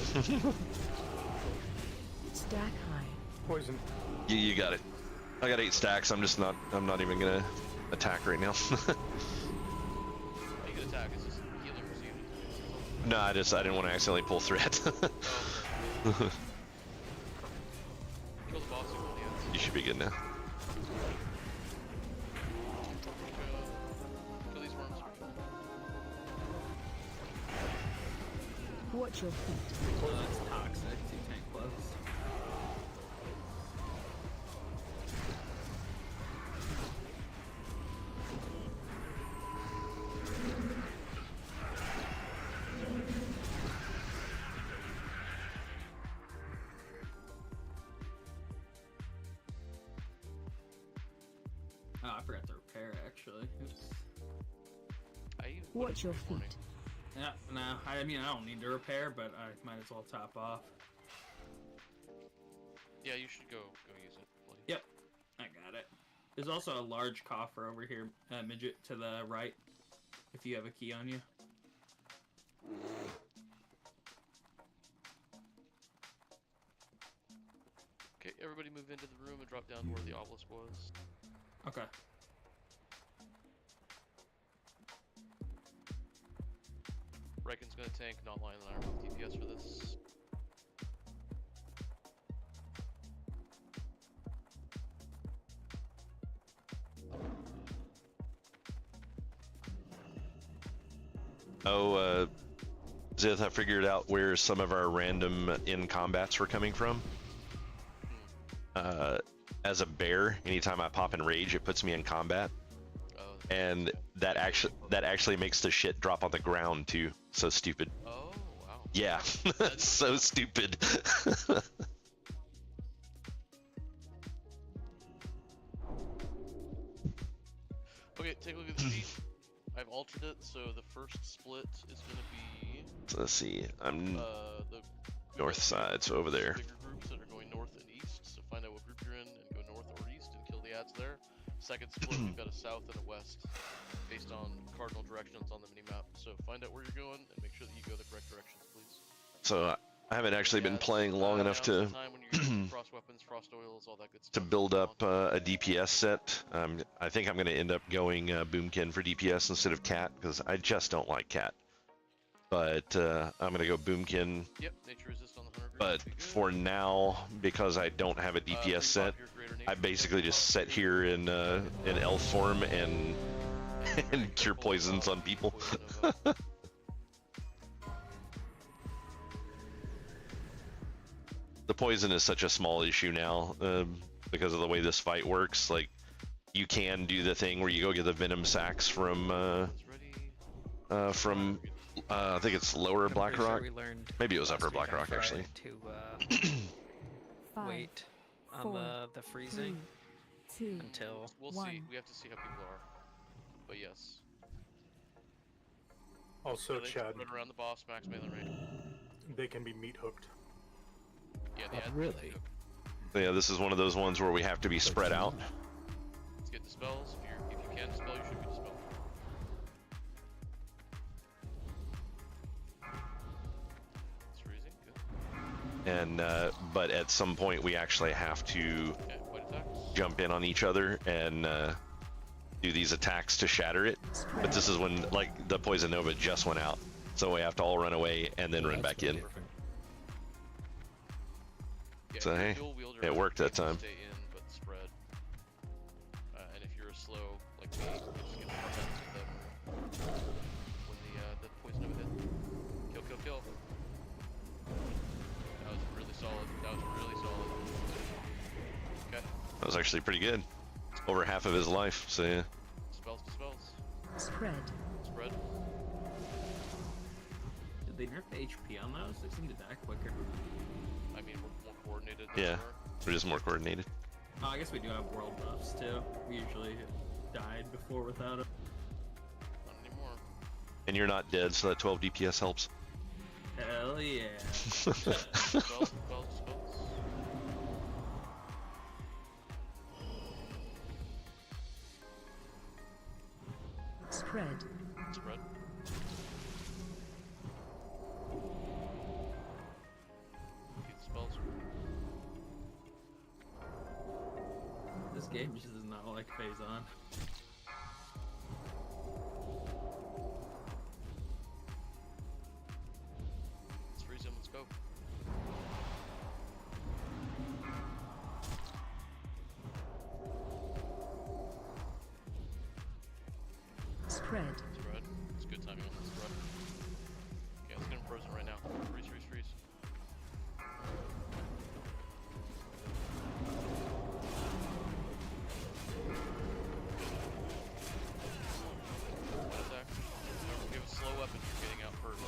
Stack high. Poison. You got it. I got 8 stacks. I'm not even gonna attack right now. You can attack. It's just healing received. No, I didn't want to accidentally pull threat. Kill the boss. You should be good now. Kill these worms. Watch your feet. Well, that's toxic. 2 tank close. Oh, I forgot to repair actually. Oops. Watch your feet. Yeah, no, I mean, I don't need to repair, but I might as well top off. Yeah, you should go use it. Please. Yep, I got it. There's also a large coffer over here, midget, to the right, if you have a key on you. Okay, everybody move into the room and drop down to where the obelisk was. Okay. Reiken's gonna tank, not Lion and I are both DPS for this. Oh, Zith, I figured out where some of our random in-combats were coming from. As a bear, anytime I pop in rage, it puts me in combat. And that actually makes the shit drop on the ground too. So stupid. Oh, wow. Yeah, that's so stupid. Okay, take a look at the sheet. I've altered it, so the first split is gonna be. So let's see. I'm the north side, so over there. Bigger groups that are going north and east. So find out what group you're in and go north or east and kill the ads there. Second split, we've got a south and a west, based on cardinal directions on the minimap. So find out where you're going and make sure that you go the correct directions, please. So I haven't actually been playing long enough to Frost weapons, frost oils, all that good to stuff. build up a DPS set. I think I'm going to end up going Boomkin for DPS instead of Cat because I just don't like Cat. But I'm going to go Boomkin. Yep, nature resist on the 100 But for now, because I don't have a DPS set, I basically just sit here in elf form and and cure poisons on people. The poison is such a small issue now because of the way this fight works. Like, you can do the thing where you go get the venom sacks from I think it's lower Blackrock. Maybe it was upper Blackrock actually. To wait on the freezing until We'll see. We have to see how people are. But yes. Also, they Chad, spread around the boss, max melee range. they can be meat hooked. Yeah, the ads really? Yeah, this is one of those ones where we have to be spread out. Let's get the spells. If you can dispel, you should be dispelled. It's freezing. Good. And but at some point we actually have to jump in on each other and do these attacks to shatter it. But this is when, like, the Poison Nova just went out, so we have to all run away and then run back in. Yeah, So hey, it worked that time. Stay in, but spread. And if you're a slow like me, you just get more defense with them when the poison nova hit. Kill, kill, kill. That was really solid. That was really solid. Okay. That was actually pretty good. Over half of his life, so yeah. Spells to spells. Spread. Spread. Did they nerf the HP on those? They seem to die quicker. I mean, we're more coordinated than Yeah, we were. we're just more coordinated. Oh, I guess we do have world buffs too. We usually have died before without it. Not anymore. And you're not dead, so that 12 DPS helps. Hell yeah. Spells, spells, spells. Spread. Spread. Get the spells. This game just does not like phase on. Let's freeze him. Let's go. Spread. Spread. It's good timing on the spread. Okay, let's get him frozen right now. Freeze, freeze, freeze. Attack. Remember, give a slow weapon. You're getting out first.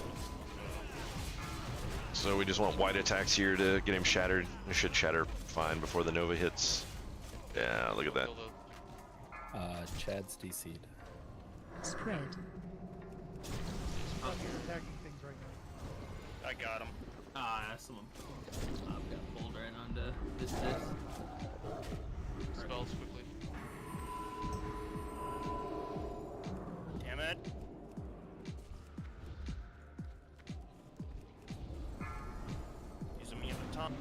So we just want white attacks here to get him shattered. It should shatter fine before the Nova hits. Yeah, look at that. Chad's DC'd. Spread. Oh, he's attacking things right now. I got him. Ah, someone. I've got pulled right onto this. Spells quickly. Damn it. Using me at the top.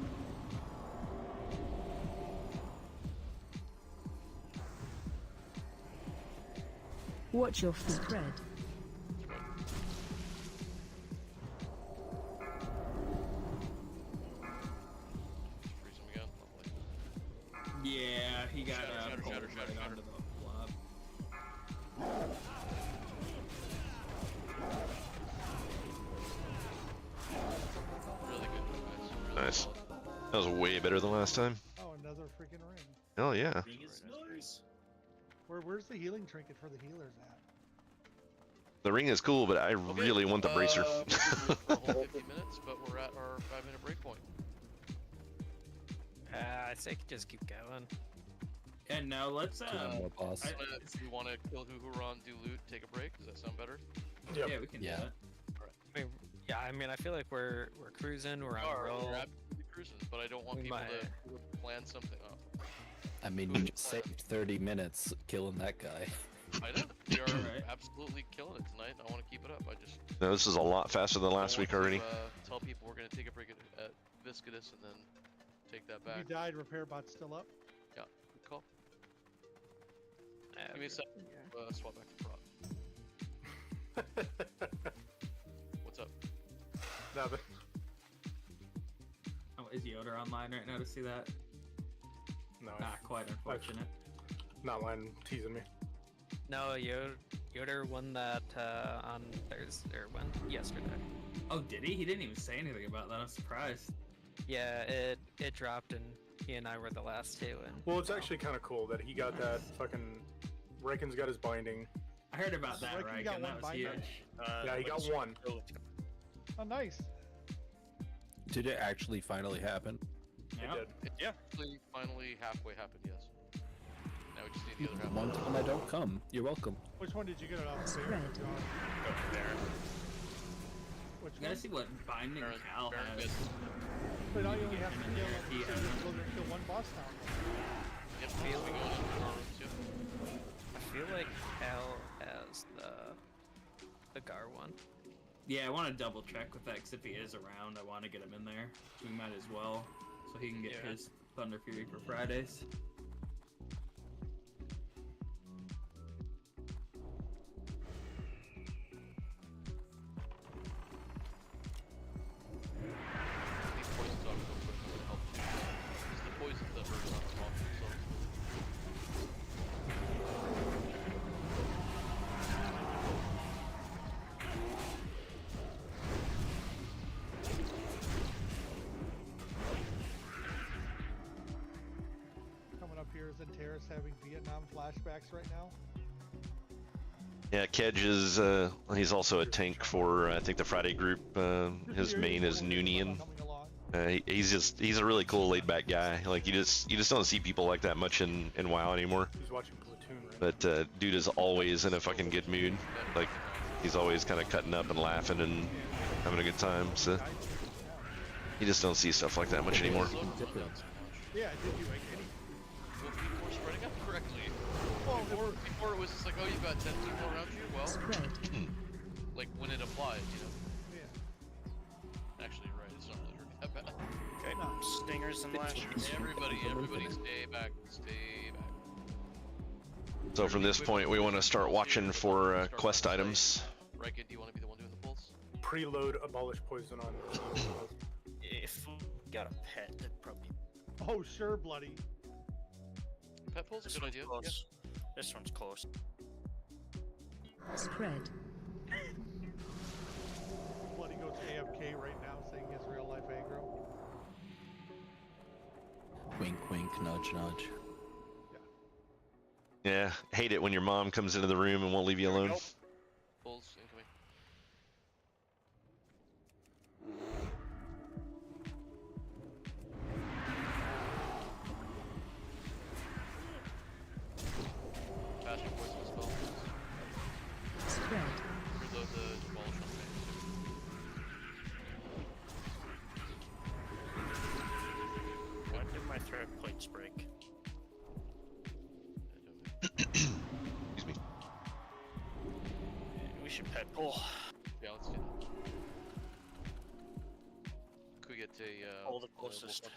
Watch your feet. Spread. Freeze him again. Lovely. Yeah, he got Shatter, pulled shatter, right shatter, onto the blob. Really good, guys. Really Nice. solid. That was way better than last time. Oh, another freaking ring. Hell yeah. Where's the healing trinket for the healers at? The ring is cool, but I really want the bracer. We're for a whole 50 minutes, but we're at our 5-minute break point. I say just keep going. And now let's more boss. Do you want to kill Huhuron, do loot, take a break? Does that sound better? Yep. yeah, we can do that. I mean, I feel like we're cruising. We're on a roll. We're absolutely cruising, but I don't want We people might. to plan something up. I mean, you just saved 30 minutes killing that guy. I know. We are absolutely killing it tonight. I want to keep it up. I just No, this is a lot faster than last week already. tell people we're going to take a break at Viscidus and then take that If back. you died, repair bot's still up. Yeah, good call. Give me a second. Swap back to prop. What's up? Nothing. Oh, is Yoder online right now to see that? No. Quite unfortunate. Not lying, teasing me. No, Yoder won that on Thursday, or yesterday. Oh, did he? He didn't even say anything about that. I'm surprised. Yeah, it dropped, and he and I were the last two. And Well, it's actually kind of cool that he got that fucking. Reckons got his binding. I heard about that, Reckon right? got And one that was binder? huge. Yeah, he got one. Oh, nice. Did it actually finally happen? Yeah. It finally halfway happened, yes. Now we just need the other half. One time I don't come. You're welcome. Which one did you get it off? Spread. Which You gotta one? see what binding Cal has. But all you only have to Him in kill there, he is has go there and kill one boss town. Yep, we going into our rooms too. I feel like Cal has the Gar one. Yeah, I want to double check with that, 'cause if he is around, I want to get him in there. We might as well, so he can get his Thunder Fury for Fridays. These poisons off real quick to help too. It's the poison that hurts not the monster, so. Coming up here is Antares having Vietnam flashbacks right now. Yeah, Kedge is, he's also a tank for, I think, the Friday group. His main is Noonian. He's a really cool laid back guy. Like, you just don't see people like that much in WoW anymore. He's watching Platoon, right? But dude is always in a fucking good mood. Like, he's always kind of cutting up and laughing and having a good time. So you just don't see stuff like that much anymore. Yeah, did you make any? Well, people were spreading up correctly. Well, or Before it was just like, oh, you've got 10 people around you. Well, like when it applies, you know. Yeah. Actually, you're right. It's not really hurting that bad. Okay, stingers and lashes. Everybody, stay back. Stay back. So from this point, we want to start watching for quest items. Riken, do you want to be the one doing the pulls? Preload abolish poison on. If we got a pet, that'd probably. Oh, sure, bloody. Pet pulls This a good one's idea. close. This one's close. Spread. Bloody goes AFK right now, saying his real life aggro. Wink, wink, nudge, nudge. Yeah, hate it when your mom comes into the room and won't leave you alone. Pulls incoming. Faster poison spell. Spread. Reload the demolish on Why did my threat plates break? Excuse me. We should pet pull. Yeah, let's do that. Could we get a Pull the closest.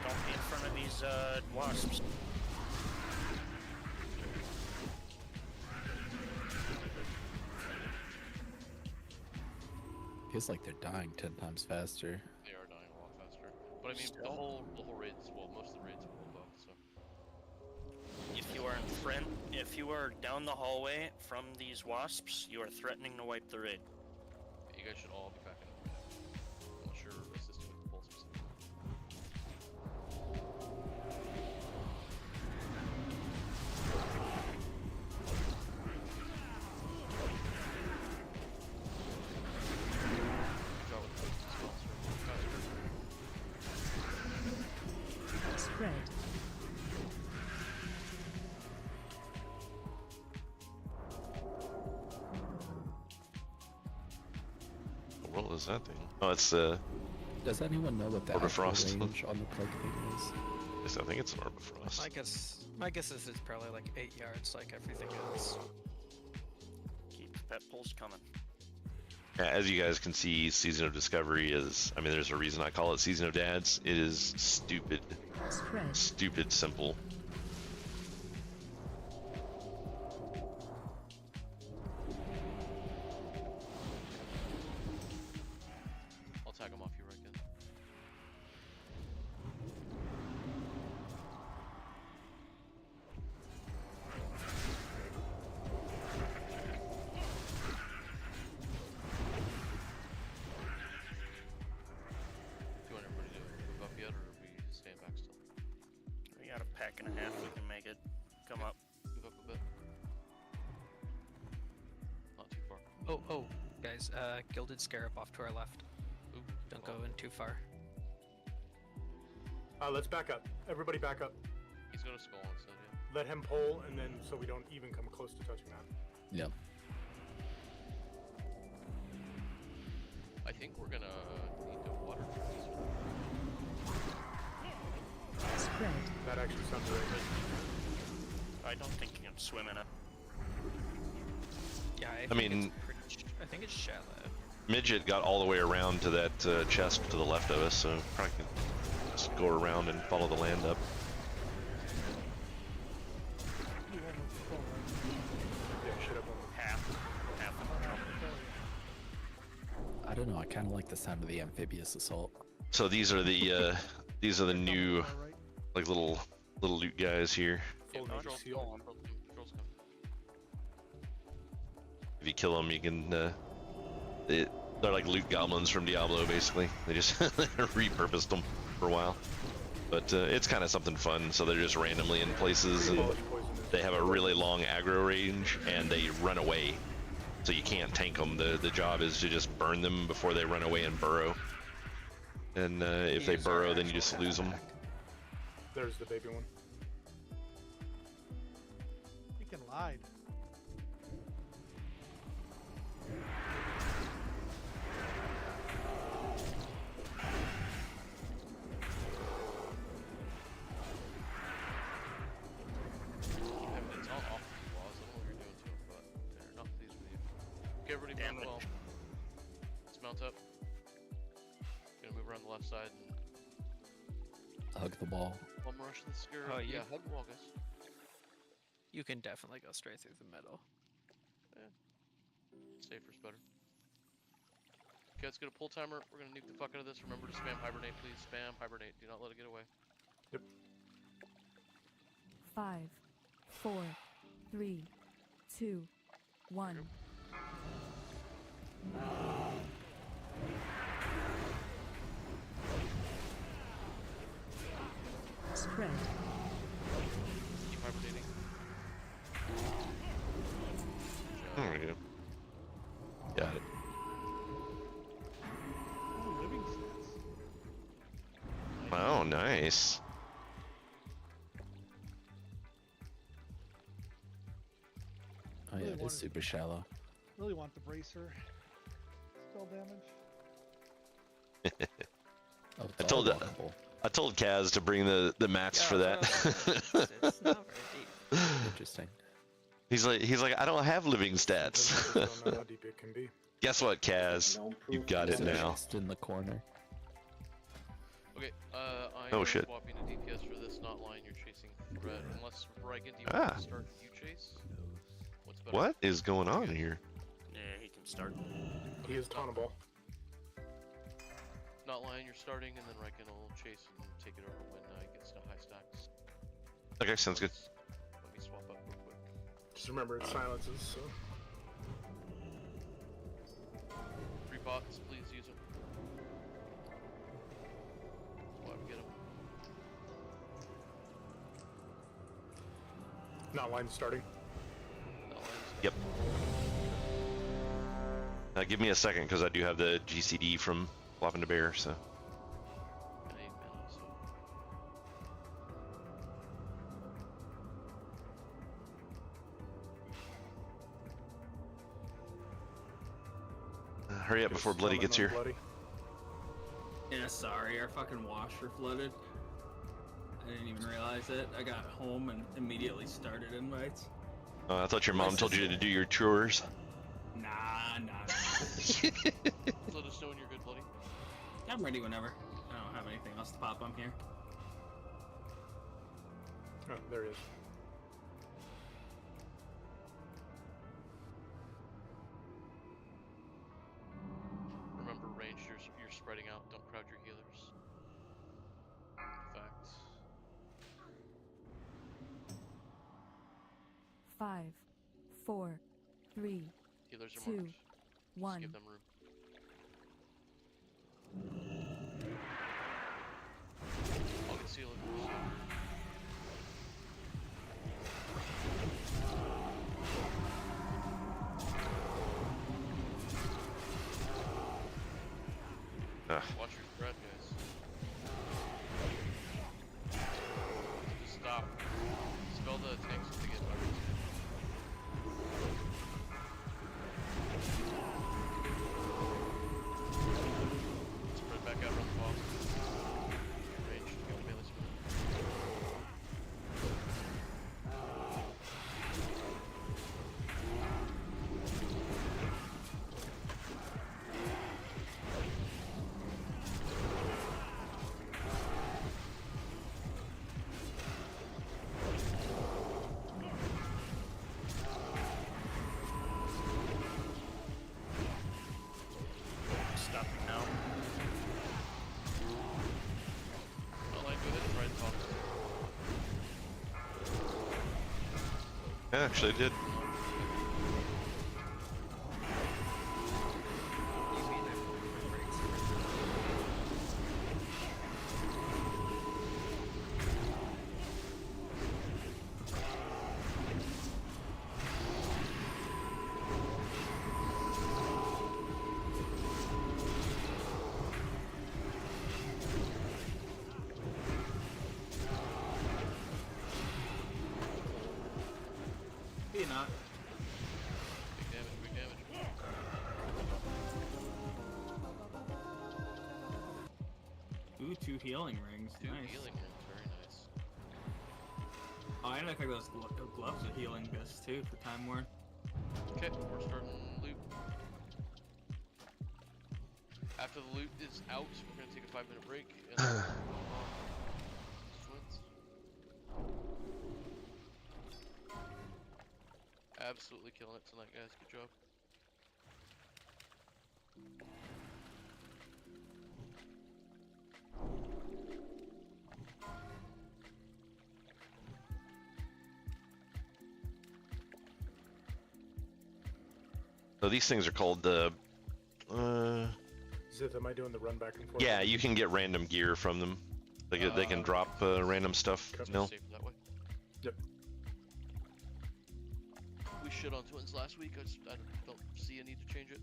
Don't be in front of these wasps. Feels like they're dying 10 times faster. They are dying a lot faster. But I mean, the whole raid's, well, most of the raids will buff, so. If you are in front, if you are down the hallway from these wasps, you are threatening to wipe the raid. You guys should all be backing up right now. Unless you're assisting with the pulls specifically. Drop with the poison spells faster. Spread. What was that thing? Oh, it's Does anyone know what the Orb of actual Frost. range on the plague thing is? Yes, I think it's an Orb of Frost. My guess is it's probably like 8 yards, like everything else. Keep the pet pulls coming. Yeah, as you guys can see, Season of Discovery is, I mean, there's a reason I call it Season of Dads. It is stupid, Spread. stupid simple. I'll tag them off you, Riken. Do you want everybody to move up yet, or are we staying back still? We got a pack and a half. We can make it. Come up. Move up a bit. Not too far. Oh, guys, Gilded Scarab off to our left. Ooh, Don't go in too far. Let's back up. Everybody back up. He's going to skull instead, yeah. Let him pull, and then so we don't even come close to touching that. Yep. I think we're gonna need to water these. Spread. That actually sounds really good. I don't think you can swim in it. Yeah, I mean, I think it's shallow. Midget got all the way around to that chest to the left of us, so probably can just go around and follow the land up. Yeah, should have one. Half of the trouble. I don't know, I kind of like the sound of the amphibious assault. So these are the new like little loot guys here. Yeah, Full control, seal. control's coming. If you kill them, you can. They're like loot goblins from Diablo, basically. They just repurposed them for a while. But it's kind of something fun. So they're just randomly in places, and they have a really long aggro range, and they run away. So you can't tank them. The job is to just burn them before they run away and burrow. And if they Use our burrow, then you actual just lose them. attack. There's the baby one. He can lie. It's all off the walls. I don't know what you're doing to him, but they're not pleased with you. Okay, everybody move well. Let's mount up. Gonna move around the left side and Hug the ball. bum rush the skirt. Oh, yeah, hug the wall, guys. You can definitely go straight through the middle. Safer's better. Okay, let's get a pull timer. We're gonna nuke the fuck out of this. Remember to spam hibernate, please. Spam hibernate. Do not let it get away. 5, 4, 3, 2, 1. Spread. Keep hibernating. There we go. Got it. Oh, living stats. Oh, nice. Oh yeah, Really it is wanted- super shallow. Really want the bracer. Spell damage. Oh, it's I all told walkable. I told Kaz to bring the max for that. It's not very deep. Interesting. he's like, I don't have living stats. Don't know how deep it can be. Guess what, Kaz? You got it now. Just in the corner. Okay, I Oh, am shit. swapping to DPS for this not line you're chasing threat. Unless Reigen, do you Ah. want to start you chase? What's better? What is going on here? Yeah, he can start. He is tauntable. Not line you're starting, and then Reigen will chase and take it over when it gets to high stacks. Okay, sounds good. Let me swap up real quick. Just remember it silences, so. 3 pots, please use them. Why we get them? Not line starting. Not lines. Yep. Give me a second, because I do have the GCD from flopping to bear, so. Got 8 mana, so. Hurry up before Bloody gets here. Bloody. Yeah, sorry, our fucking washer flooded. I didn't even realize it. I got home and immediately started invites. I thought your mom told you to do your chores. Nah. Let us know when you're good, Bloody. I'm ready whenever. I don't have anything else to pop. I'm here. Oh, there he is. Remember, ranged, you're spreading out. Don't crowd your healers. Facts. 5, 4, 3, Healers are 2, marked. Just 1. give them room. I'll conceal it. Watch your threat, guys. Just stop. Spell the tanks to get weapons. Spread back out around the boss. Range, give the melee spell. Stop now. Not like, go ahead and try and talk. Yeah, actually, I did. Ooh, 2 healing rings. Two Nice. healing rings, very nice. Oh, and I think those gloves are healing this too for Time War. Okay, we're starting loot. After the loot is out, we're gonna take a 5-minute break. And twins. Absolutely killing it tonight, guys. Good job. So these things are called the. Zith, am I doing the run back and forth? Yeah, you can get random gear from them. They can drop random stuff. No. Safe that way. Yep. We shit on twins last week. I don't see a need to change it.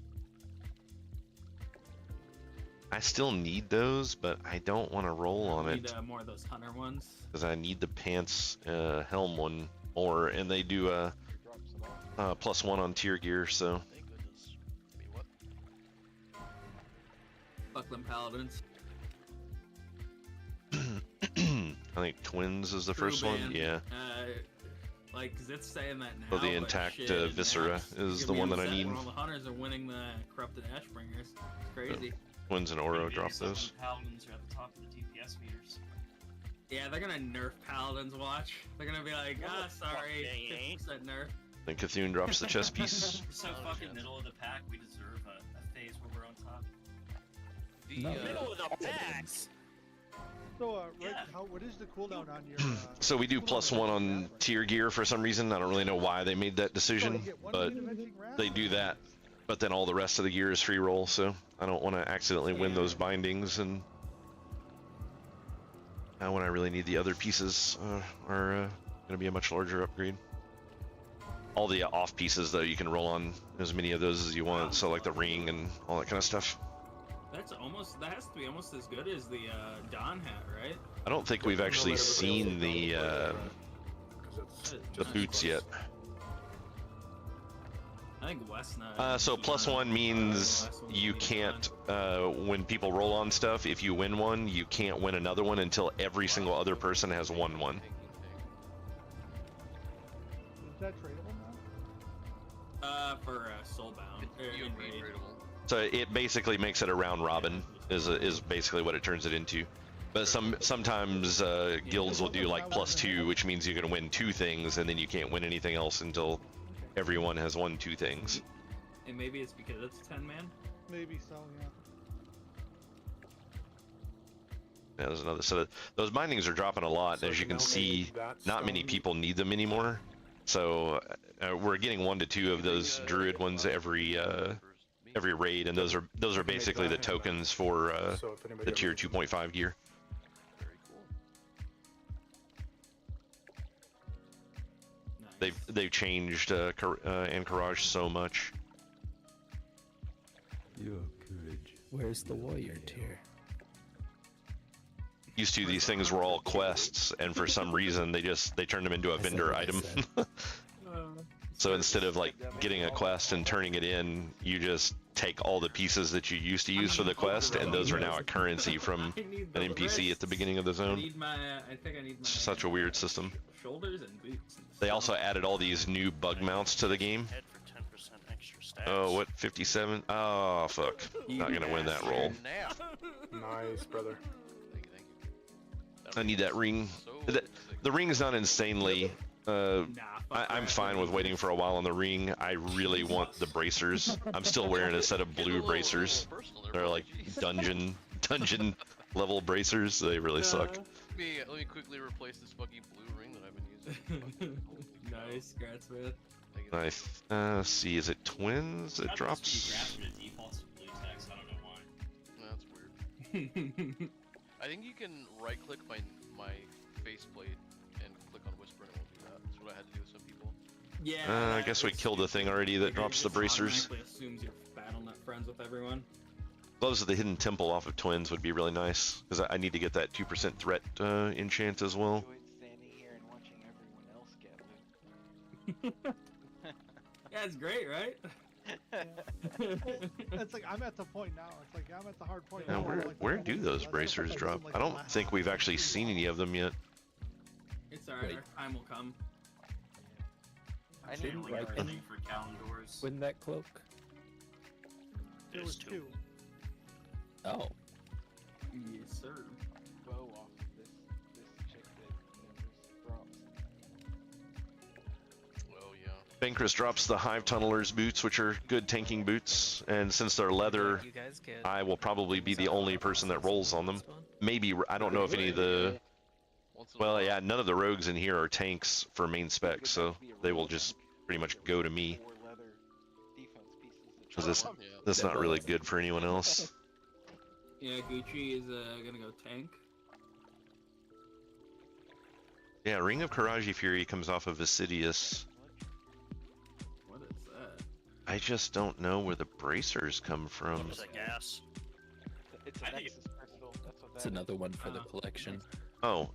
I still need those, but I don't want to roll on Need it more of those hunter ones. because I need the pants helm one more, and they do +1 on tier gear. So Thank goodness. I mean, what? Fuck them paladins. I think twins is the True first one. band. Yeah. Like Zit's saying that now. So the but intact shit, viscera now is you're the one being that I upset need. when all the hunters are winning the corrupted Ashbringers. It's crazy. Twins and Oro drop those. Paladins are at the top of the DPS meters. Yeah, they're gonna nerf paladins. Watch. They're gonna be like, sorry, 50% nerf. Then Cthulhu drops the chess piece. We're so fucking middle of the pack, we deserve a phase where we're on top. Middle of the packs. So, Rick, what is the cooldown on your? So we do +1 on tier gear for some reason. I don't really know why they made that decision, but they do that. But then all the rest of the gear is free roll, so I don't want to accidentally win those bindings. And now when I really need the other pieces are going to be a much larger upgrade. All the off pieces, though, you can roll on as many of those as you want. So like the ring and all that kind of stuff. That has to be almost as good as the Dawn hat, right? I don't think we've actually seen the boots yet. I think West So +1 means you can't, when people roll on stuff, if you win one, you can't win another one until every single other person has won one. Is that tradable now? For Soulbound. In Raid. So it basically makes it a round robin, is basically what it turns it into. But sometimes guilds will do like +2, which means you're gonna win 2 things, and then you can't win anything else until everyone has won 2 things. And maybe it's because it's 10-man? Maybe so, yeah. Yeah, there's another set of those bindings are dropping a lot. As you can see, not many people need them anymore. So we're getting 1 to 2 of those druid ones every raid, and those are basically the tokens for the tier 2.5 gear. They've changed Anchorage so much. Your courage. Where's the warrior tier? Used to, these things were all quests, and for some reason they turned them into a vendor item. So instead of like getting a quest and turning it in, you just take all the pieces that you used to use for the quest, and those are now a currency from an NPC at the beginning of the zone. I think I need my Such a weird system. shoulders and boots. They also added all these new bug mounts to the game. Head for 10% extra stats. Oh, what, 57? Oh, fuck. Not gonna win that roll. Nice, brother. I need that ring. The ring's not insanely... I'm fine with waiting for a while on the ring. I really want the bracers. I'm still wearing a set of blue bracers. They're like dungeon level bracers. They really suck. Let me quickly replace this fucking blue ring that I've been using. Nice, congrats, man. Let's see, is it twins? It drops. Defaults to blue text, I don't know why. That's weird. I think you can right click my faceplate and click on whisper and it won't do that. That's what I had to do with some people. Yeah. I guess we killed the thing already that drops the bracers. Automatically assumes you're BattleNet friends with everyone. Gloves of the Hidden Temple off of twins would be really nice, because I need to get that 2% threat enchant as well. Standing here and watching everyone else get loot. Yeah, it's great, right? It's like I'm at the point now. It's like I'm at the hard point Now, now. where do those bracers drop? I don't think we've actually seen any of them yet. It's alright, our time will come. I need Didn't to like like them. for calendars. Win that cloak? There was two. Oh. Yes, sir. Bow off this chick that drops. Well, yeah. Bankris drops the Hive Tunneler's boots, which are good tanking boots, and since they're leather, You guys get I will probably be the only person that rolls on them. Maybe, I don't know if any of the... Well, yeah, none of the rogues in here are tanks for main spec, so they will just pretty much go to me. Because that's not really good for anyone else. Yeah, Gucci is gonna go tank. Yeah, Ring of Karaji Fury comes off of Vicidius. What is that? I just don't know where the bracers come from. It's a gas. It's a Nexus crystal. That's what that It's another one for the collection. Oh,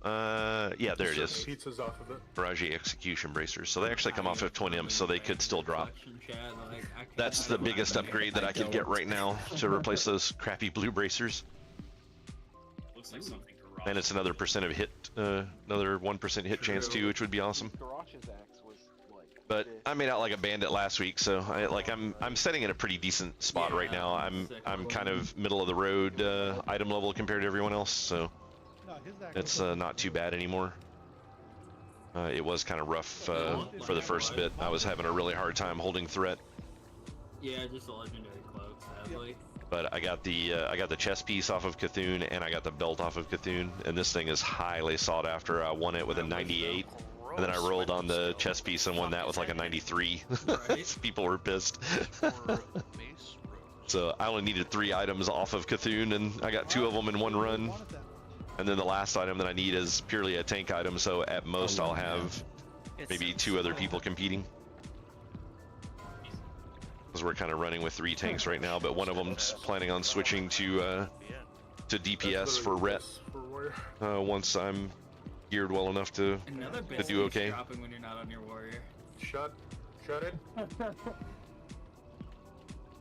yeah, there it is. Pizzas off of it. Karaji Execution Bracers. So they actually come off of Twin Imps, so they could still drop. Chad, like, That's the biggest upgrade that I could get right now to replace those crappy blue bracers. Looks like something for Ross. And it's another percent of hit, another 1% hit chance too, which would be awesome. Garash's axe was like. But I made out like a bandit last week, so I'm setting in a pretty decent spot right now. I'm kind of middle of the road item level compared to everyone else, so it's not too bad anymore. It was kind of rough for the first bit. I was having a really hard time holding threat. Yeah, just a legendary cloak, sadly. But I got the chest piece off of Cthulhu, and I got the belt off of Cthulhu, and this thing is highly sought after. I won it with a 98, and then I rolled on the chest piece and won that with like a 93. People were pissed. So I only needed 3 items off of Cthulhu, and I got 2 of them in one run. And then the last item that I need is purely a tank item, so at most I'll have maybe 2 other people competing. Because we're kind of running with 3 tanks right now, but one of them's planning on switching to DPS for Ret once I'm geared well enough to do okay. Dropping when you're not on your warrior. Shut it.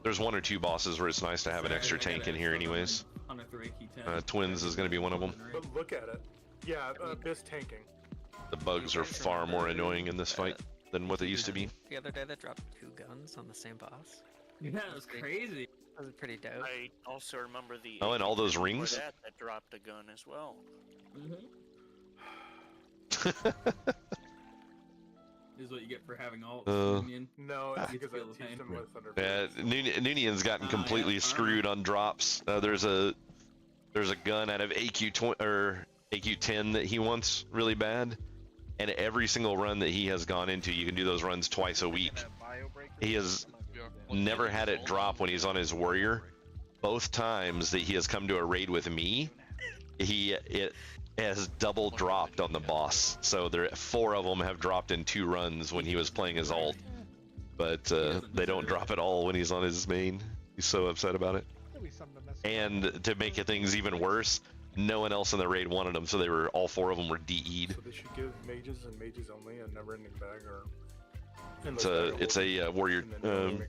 There's 1 or 2 bosses where it's nice to have an extra tank in here anyways. Twins is going to be one of them. But look at it. Yeah, Abyss tanking. The bugs are far more annoying in this fight than what they used to be. The other day, they dropped 2 guns on the same boss. Yeah, that was crazy. That was pretty dope. I also remember the. Oh, and all those before rings? that dropped a gun as well. This is what you get for having all Union. No, it's because I teased him with Thunder. Yeah, Noonian's gotten completely screwed on drops. There's a gun out of AQ10 that he wants really bad, and every single run that he has gone into, you can do those runs twice a week. He has never had it drop when he's on his warrior. Both times that he has come to a raid with me, it has double dropped on the boss. So 4 of them have dropped in 2 runs when he was playing his ult, but they don't drop at all when he's on his main. He's so upset about it. And to make things even worse, no one else in the raid wanted them, so they were all 4 of them were DE'd. So they should give mages and mages only a never-ending bag, or it's a warrior make them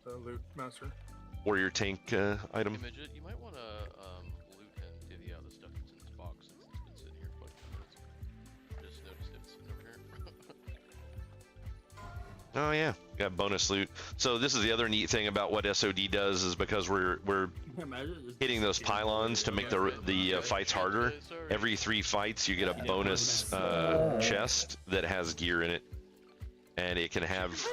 the loot master. warrior tank item. Hey, Midget, you might want to loot and divvy out the stuff that's in this box since it's been sitting here for like 2 minutes. Just noticed it sitting over here. Oh yeah, got bonus loot. So this is the other neat thing about what SOD does is because we're hitting those pylons to make the fights harder. Every 3 fights you get a bonus chest that has gear in it, and it can have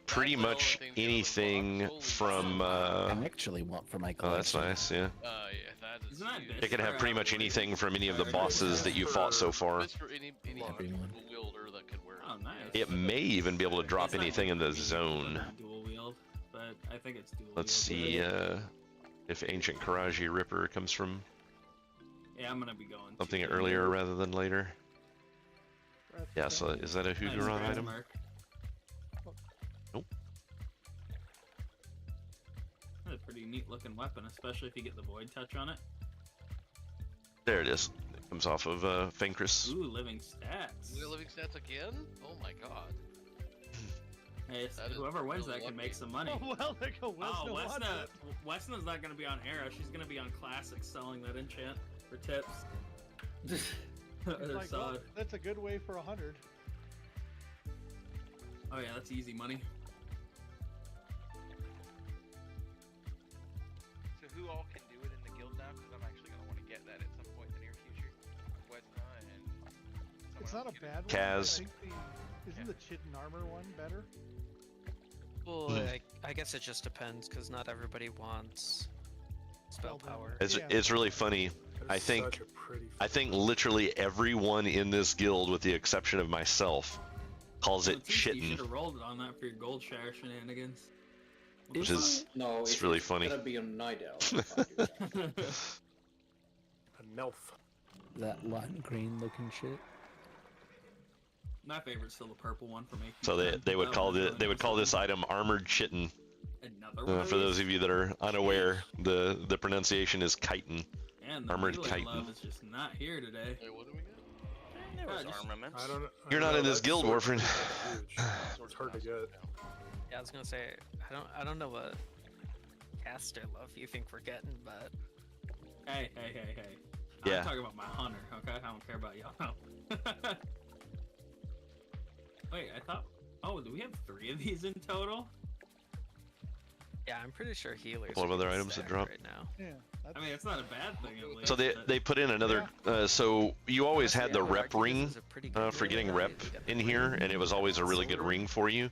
pretty much anything from. I actually want for my collection. Oh, that's nice. Yeah. That is It can have pretty much anything from any of the bosses that you fought so far. any wielder that can wear it. Oh, nice. It may even be able to drop anything in the zone. Dual wield, but I think it's dual. Let's see if Ancient Karaji Ripper comes from Yeah, I'm gonna be going. something earlier rather than later. Yeah, so is that a Hugueron item? Nope. That's a pretty neat looking weapon, especially if you get the void touch on it. There it is. It comes off of Fankris. Ooh, living stats. We got living stats again? Oh my god. Hey, whoever wins that can make some money. Oh, well, there go Oh, Wesna. Wesna's not gonna be on Arrow. She's gonna be on Classic selling that enchant for tips. They're Like, well, that's a good way for 100. Oh yeah, that's easy money. So who all can do it in the guild now? Because I'm actually going to want to get that at some point in the near future. Wesna and It's not a bad one. Kaz. I think isn't the Chitin Armor one better? Well, I guess it just depends, because not everybody wants spell power. It's really funny. I think literally everyone in this guild, with the exception of myself, calls it You shitting, should have rolled it on that for your gold share shenanigans. which is No, it's really funny. It's gonna be a night elf. A Nelf. That lime green looking shit. My favorite's still the purple one from AQ. So they would call this item armored shitten. Another one. For those of you that are unaware, the pronunciation is chitin. And the Armored melee chitin. love is just not here today. Hey, what do we get? There was just- armaments. You're not in this guild, Warfren. It's hard to get. Yeah, I was gonna say, I don't know what caster love you think we're getting, but Hey. Yeah. I'm talking about my hunter, okay? I don't care about y'all. Wait, I thought... Oh, do we have 3 of these in total? yeah, I'm pretty sure healers. What are other getting items that stacked drop? right now. Yeah. I mean, it's not a bad thing, at least. So they put in another. So you always had the rep ring for getting rep in here, and it was always a really good ring for you.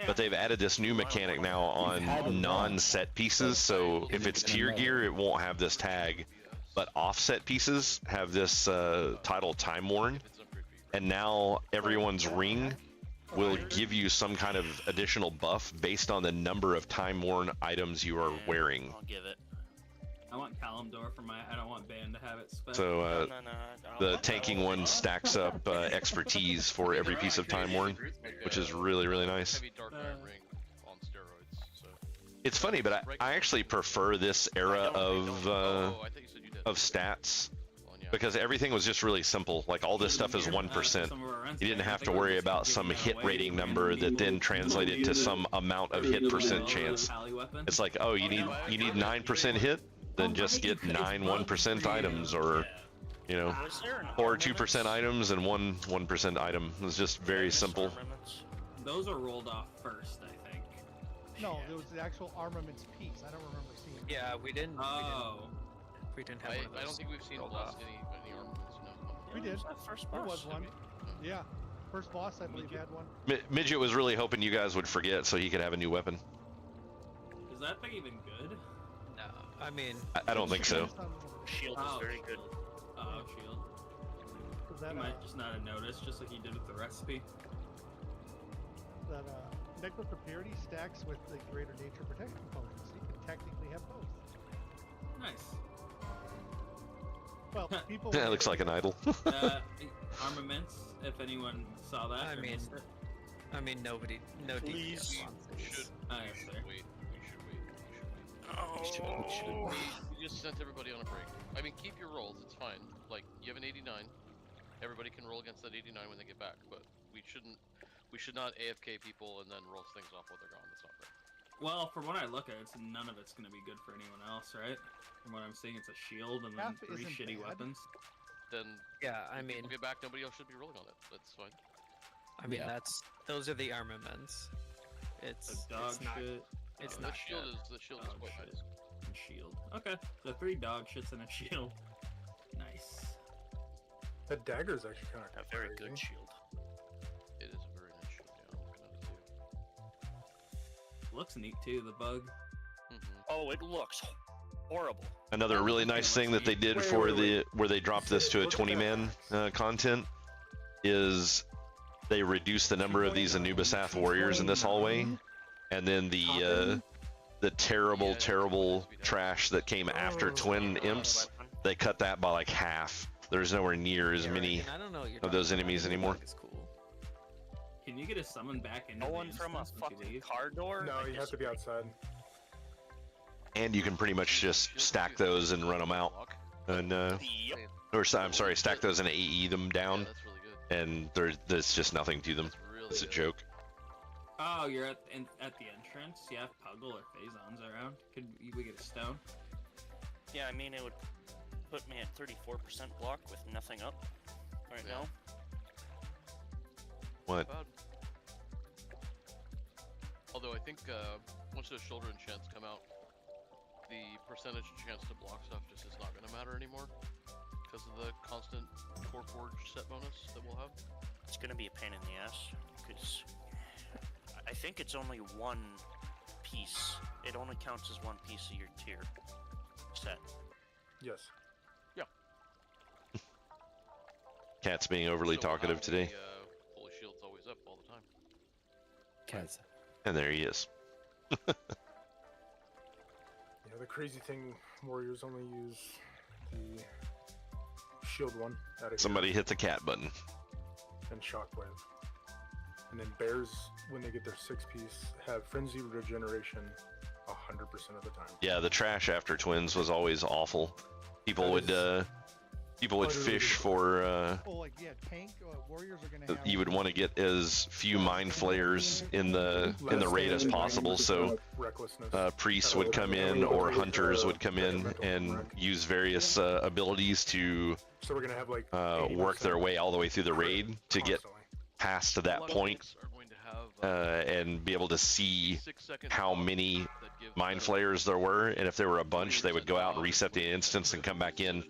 But they've added this new mechanic now on non-set pieces. So if it's tier gear, it won't have this tag. But offset pieces have this title Time Worn, and now everyone's ring will give you some kind of additional buff based on the number of Time Worn items you are wearing. I'll give it. I want Kalimdor for my... I don't want Ban to have it spec. So the tanking one stacks up expertise for every piece of Time Worn, which is really, really nice. Heavy Dark Knight ring on steroids. So. It's funny, but I actually prefer this era of stats because everything was just really simple. Like all this stuff is 1%. You didn't have to worry about some hit rating number that then translated to some amount of hit percent chance. It's like, oh, you need 9% hit, then just get 9 1% items, or you know, or 2% items and 1% item. It's just very simple. Those are rolled off first, I think. No, there was the actual armaments piece. I don't remember seeing. Yeah, we didn't. Oh. We didn't have one of those. I don't think we've seen lost any armaments. No. We did. First There boss. was one. Yeah. First boss, I believe, had one. Midget was really hoping you guys would forget so he could have a new weapon. Is that thing even good? No, I mean, I don't think so. Shield is very good. Oh, shield. Is that You might just not have noticed, just like you did with the recipe. that Necklace of Purity stacks with the greater nature protection potion, so you can technically have both. Nice. Well, people. Yeah, it looks like an idol. Armaments, if anyone saw that. I or mean, missed it. no Please. DPS wants We this. should wait. Oh. We just sent everybody on a break. I mean, keep your rolls. It's fine. Like you have an 89. Everybody can roll against that 89 when they get back. But we should not AFK people and then roll things off while they're gone. That's not fair. Well, from what I look at, none of it's going to be good for anyone else, right? From what I'm seeing, it's a shield and then Half 3 isn't shitty bad. weapons. Then Yeah, I mean, we'll get back. Nobody else should be rolling on it. That's fine. those are the armaments. It's dog not. shit. It's The not shield good. is quite nice. And shield. Okay, so 3 dog shits and a shield. Nice. That dagger is actually kind of A very good shield. It is a very nice shield. Yeah, I'm looking at it too. Looks neat too, the bug. Oh, it looks horrible. Another really nice thing that they did for where they dropped this to a 20-man content is they reduced the number of these Anubisath warriors in this hallway, and then the terrible trash that came after twin imps, they cut that by like half. There's nowhere near as many I don't know what you're of those talking about. enemies I think anymore. it's cool. Can you get a summon back into No the one from a instance once you fucking leave? car door? No, you have to be outside. And you can pretty much just stack those and run them out, and I'm sorry, stack those and AE them down, and there's just nothing to them. It's a joke. Oh, Oh, you're at the entrance. You have Puggle or Phazons around. Could we get a stone? Yeah, I mean it would put me at 34% block with nothing up right now. What? Although I think once those shoulder enchants come out, the percentage chance to block stuff just is not going to matter anymore because of the constant Core Forge set bonus that we'll have. It's going to be a pain in the ass because I think it's only one piece. It only counts as one piece of your tier set. Yes. Yeah. Cat's being overly talkative today. Holy Shield's always up all the time. Cat's. And there he is. Yeah, the crazy thing, Warriors only use the shield one out of Somebody hit the cat button. and Shockwave. And then Bears, when they get their 6-piece, have Frenzy Regeneration 100% of the time. Yeah, the trash after Twins was always awful. People would fish for Oh, like yeah, tank warriors are gonna have. you would want to get as few mind flayers in the raid as possible, so priests would come in or hunters would come in and use various abilities to So we're gonna have like work their way all the way through the raid to get past that point and be able to see how many mind flayers there were, and if there were a bunch they would go out and reset the instance and come back in.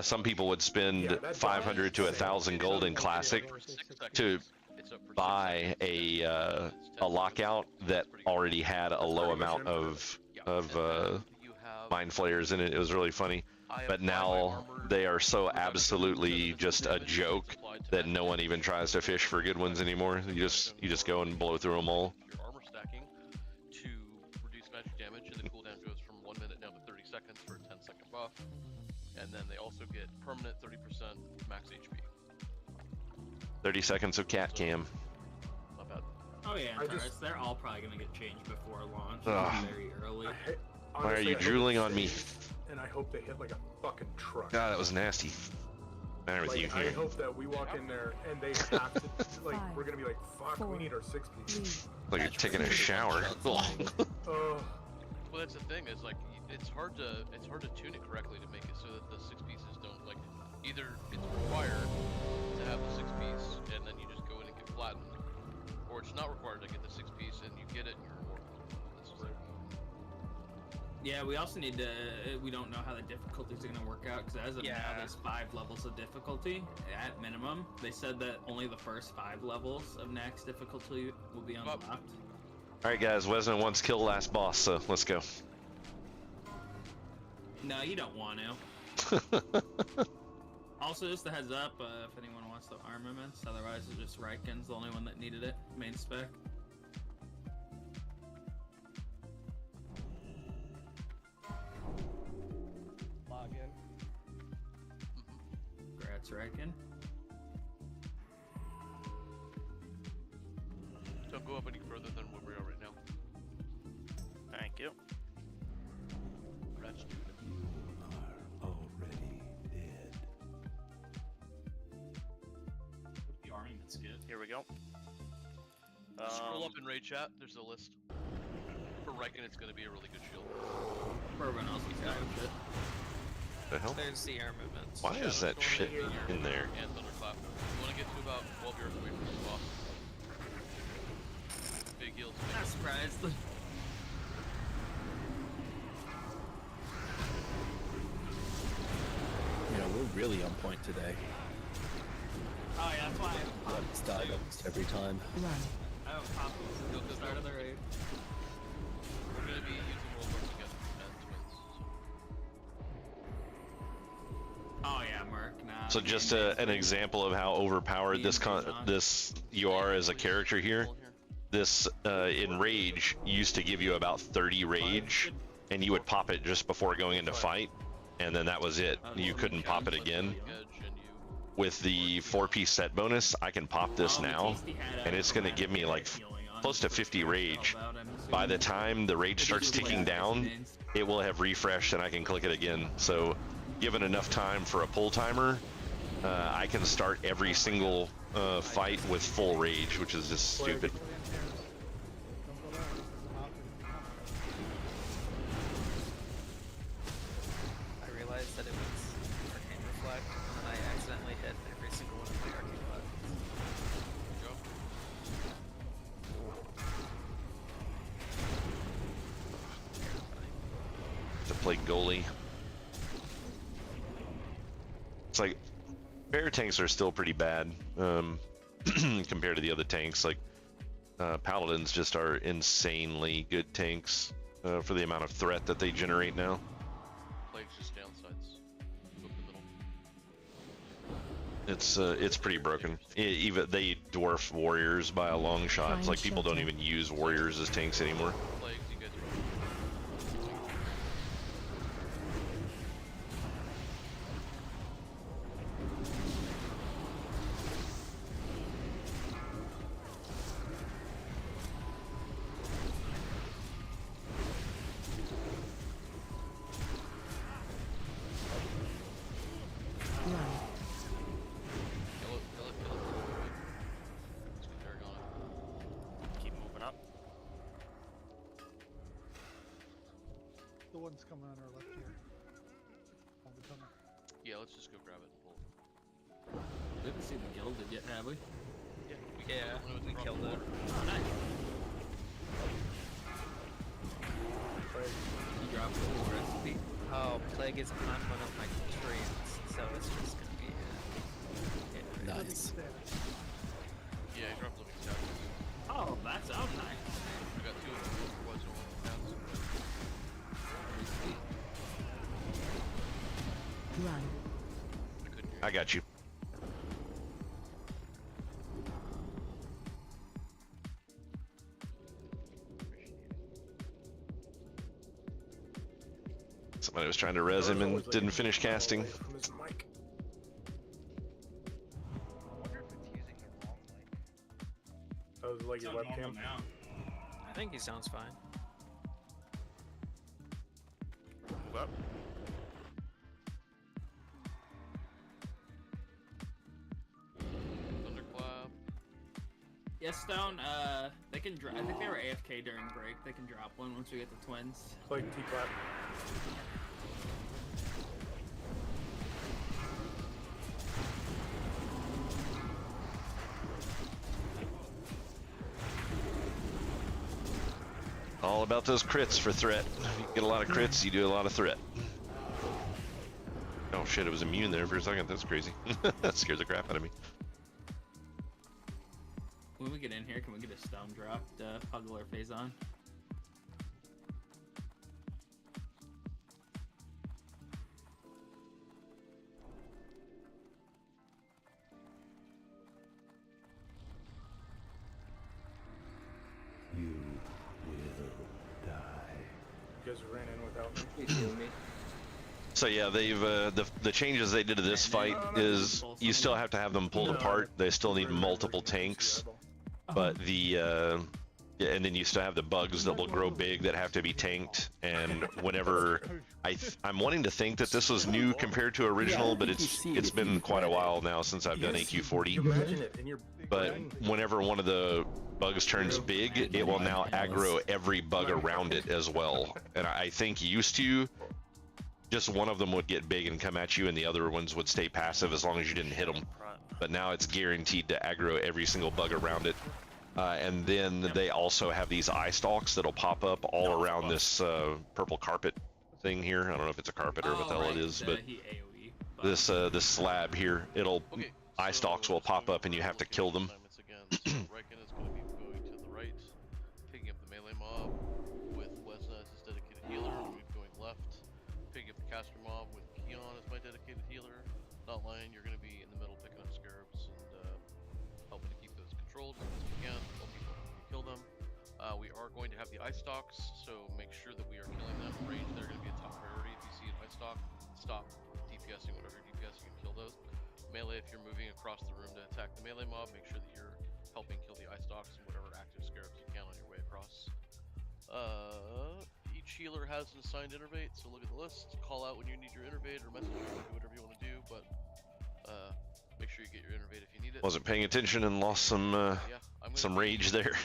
Some people would spend 500 to 1,000 gold in Classic to buy a lockout that already had a low amount of mind flayers in it. It was really funny. But now they are so absolutely just a joke that no one even tries to fish for good ones anymore. You just go and blow through them all. Your armor stacking to reduce magic damage, and the cooldown goes from 1 minute down to 30 seconds for a 10-second buff. And then they also get permanent 30% max HP. 30 seconds of cat cam. Not bad. Oh yeah, they're all probably gonna get changed before launch. Ugh. Very early. Why are you drooling on me? And I hope they hit like a fucking truck. God, that was nasty. Matter with you I here. hope that we walk in there and they have to, like, we're gonna be like, fuck, we need our 6-piece. Like you're taking a shower. Oh. Well, that's the thing. Is like it's hard to tune it correctly to make it so that the 6 pieces don't like either it's required to have the 6 piece and then you just go in and get flattened, or it's not required to get the 6 piece and you get it and you're immortal. Yeah, we also need to. We don't know how the difficulties are gonna work out because as of now, there's 5 levels of difficulty at minimum. They said that only the first 5 levels of next difficulty will be unlocked. All right, guys. Wesman wants kill last boss, so let's go. No, you don't want to. Also, just a heads up, if anyone wants the armaments, otherwise it's just Riken's the only one that needed it, main spec. Log in. Congrats, Riken. Don't go up any further than where we are right now. Thank you. Rats. Already dead. The armaments get. Here we go. Scroll up in raid chat. There's a list. For Riken, it's going to be a really good shield. For everyone else, he's got shit. The hell? There's the armaments. Why is that shit in there? And Thunderclap. You want to get to about 12 yards away from this boss. Big heals. Not surprised. Yeah, we're really on point today. Oh yeah, that's why It's died almost every time. I don't pop these at the start of the raid. We're going to be using World War together and Twins. Oh yeah, Merc. Nah. So just an example of how overpowered this you are as a character here. This in Rage used to give you about 30 Rage, and you would pop it just before going into fight, and then that was it. You couldn't pop it again. With the 4-piece set bonus, I can pop this now, and it's going to give me like close to 50 Rage. By the time the Rage starts ticking down, it will have refreshed and I can click it again. So given enough time for a pull timer, I can start every single fight with full Rage, which is just stupid. to play goalie. It's like bear tanks are still pretty bad compared to the other tanks. Like paladins just are insanely good tanks for the amount of threat that they generate now. Plague's just downsides. Go up the middle. It's pretty broken. Even they dwarf warriors by a long shot. It's like people don't even use warriors as tanks anymore. Plagues, you guys Keep moving up. The one's coming on our left here. On the tunnel. Yeah, let's just go grab it and pull it. We haven't seen the gilded yet, have we? Yeah, we killed it. Oh, nice. You dropped the whole recipe. Oh, Plague is on one of my trees, so it's just gonna be Nice. Yeah, he dropped living statues. Oh, that sounds nice. I got 2 of them. Was one Run. I got you. Somebody was trying to res him and didn't finish casting. Oh, like your webcam? I think he sounds fine. Move up. Thunderclap. Yes, Stone, they can drop. I think they were AFK during break. They can drop one once we get the twins. Like T-clap. All about those crits for threat. If you get a lot of crits, you do a lot of threat. Oh shit, it was immune there for a second. That's crazy. That scared the crap out of me. When we get in here, can we get a stone drop to Huggle or phase on? You will die. You guys ran in without me. You feel me? So yeah, they've the changes they did to this fight is you still have to have them pulled apart. They still need multiple tanks, but yeah, and then you still have the bugs that will grow big that have to be tanked. And whenever I'm wanting to think that this was new compared to original, but it's been quite a while now since I've done AQ40. But whenever one of the bugs turns big, it will now aggro every bug around it as well. And I think used to, just one of them would get big and come at you, and the other ones would stay passive as long as you didn't hit them. But now it's guaranteed to aggro every single bug around it. And then they also have these eye stalks that'll pop up all around this purple carpet thing here. I don't know if it's a carpet or what the hell it is, but this slab here, eye stalks will pop up and you have to kill them. Riken is going to be going to the right, picking up the melee mob with Wesna as his dedicated healer, and we're going left, picking up the caster mob with Keon as my dedicated healer. Not lying, you're going to be in the middle picking up scarabs and helping to keep those controlled as best we can, while people kill them. We are going to have the ice stalks, so make sure that we are killing them. Range, they're going to be a top priority. If you see an ice stalk, stop DPSing whatever you're DPSing and kill those. Melee, if you're moving across the room to attack the melee mob, make sure that you're helping kill the ice stalks and whatever active scarabs you can on your way across. Each healer has an assigned innervate, so look at the list, call out when you need your innervate or message me, do whatever you want to do, but make sure you get your innervate if you need it. Wasn't paying attention and lost some rage there.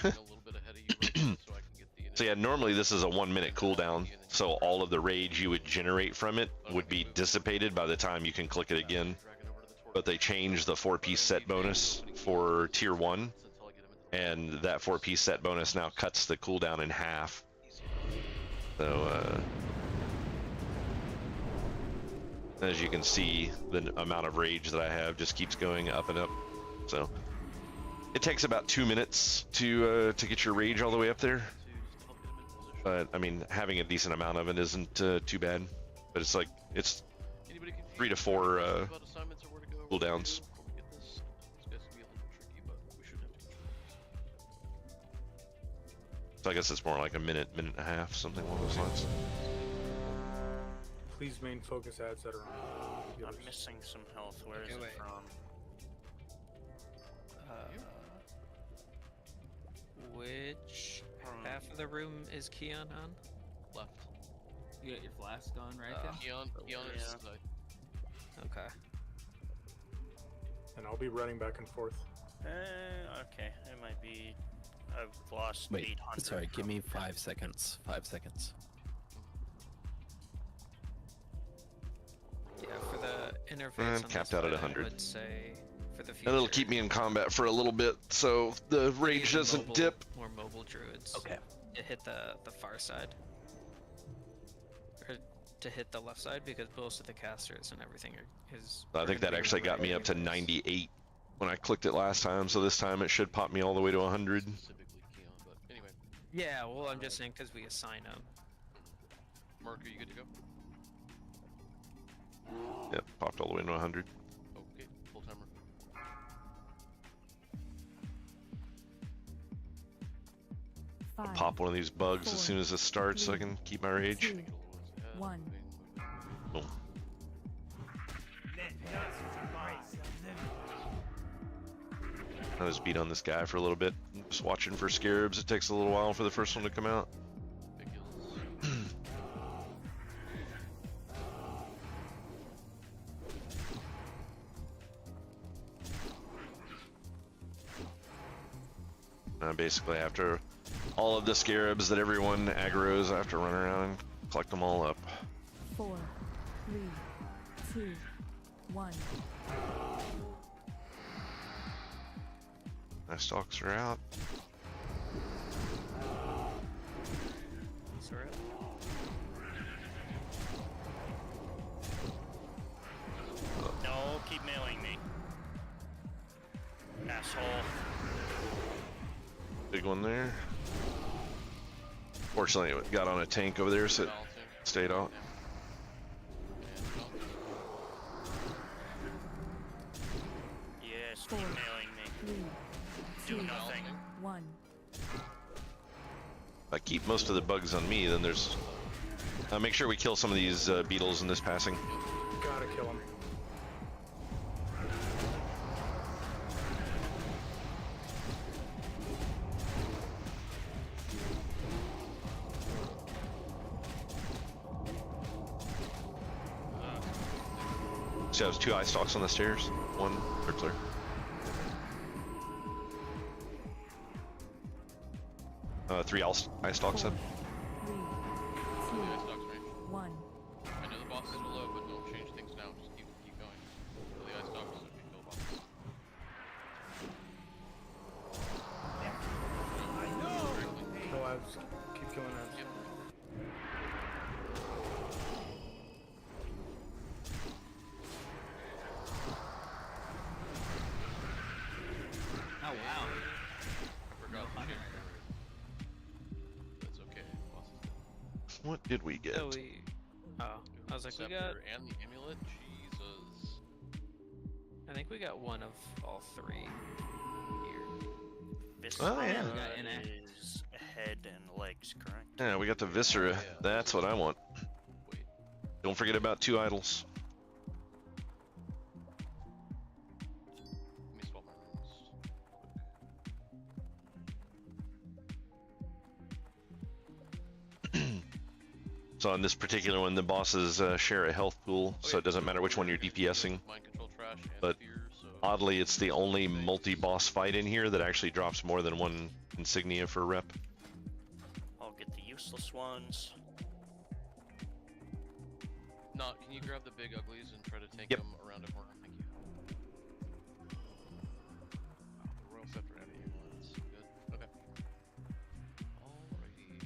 So yeah, normally this is a 1 minute cooldown, so all of the rage you would generate from it would be dissipated by the time you can click it again. But they changed the 4-piece set bonus for tier 1, and that 4-piece set bonus now cuts the cooldown in half. So As you can see, the amount of rage that I have just keeps going up and up. So it takes about 2 minutes to get your rage all the way up there. But I mean, having a decent amount of it isn't too bad. But it's like it's 3 to 4 cooldowns. So I guess it's more like a minute and a half, something along those lines. Please main focus ads that are on. I'm missing some health. Where is it from? Which half of the room is Keon on? Left. You got your flask on, right? Keon is Okay. And I'll be running back and forth. Okay. It might be. I've lost Wait, 800. sorry, give me 5 seconds. 5 seconds. Yeah, for the interface. I'm capped out at 100. I would say for the future. And it'll keep me in combat for a little bit, so the rage doesn't dip. More mobile druids. Okay. To hit the far side. Or to hit the left side, because most of the casters and everything is. I think that actually got me up to 98 when I clicked it last time, so this time it should pop me all the way to 100. specifically Keon, but anyway. Yeah, well, I'm just saying because we assign them. Mark, are you good to go? Yep, popped all the way to 100. Okay, full timer. I'll pop one of these bugs as soon as it starts so I can keep my rage. 2, 1. Boom. I just beat on this guy for a little bit. Just watching for scarabs. It takes a little while for the first one to come out. Basically, after all of the scarabs that everyone aggroes, I have to run around and collect them all up. 4, 3, 2, 1. My stalks are out. Sorry. No, keep mailing me. Asshole. Big one there. Fortunately, it got on a tank over there, so it stayed out. Yes, keep mailing me. 3, 2, Do nothing. 1. If I keep most of the bugs on me, then there's... make sure we kill some of these beetles in this passing. Gotta kill him. So there's 2 eye stalks on the stairs. 1 or clear. Three eye stalks up. 3, 2, Yeah, stock's range. 1. I know the boss is low, but don't change things now. Just keep going. Kill the ice stocks so we can kill the boss. Kill abs. Keep killing abs. Yep. Oh wow. Forgot the change. That's okay. Boss is dead. What did we get? Oh, I was like, we got. Scepter and the amulet. Jesus. I think we got one of all 3 here. This Oh, yeah. is head and legs, correct? Yeah, we got the Viscera. That's what I want. Wait. Don't forget about 2 idols. Let me swap my rooms. So on this particular one, the bosses share a health pool, so it doesn't matter which one you're DPSing. Mind control trash and But fear, so oddly, it's the only multi-boss fight in here that actually drops more than 1 insignia for a rep. I'll get the useless ones. no, can you grab the big uglies and try to take Yep. them around a corner? Thank you. The Royal Scepter out of you. That's good. Okay. Alrighty.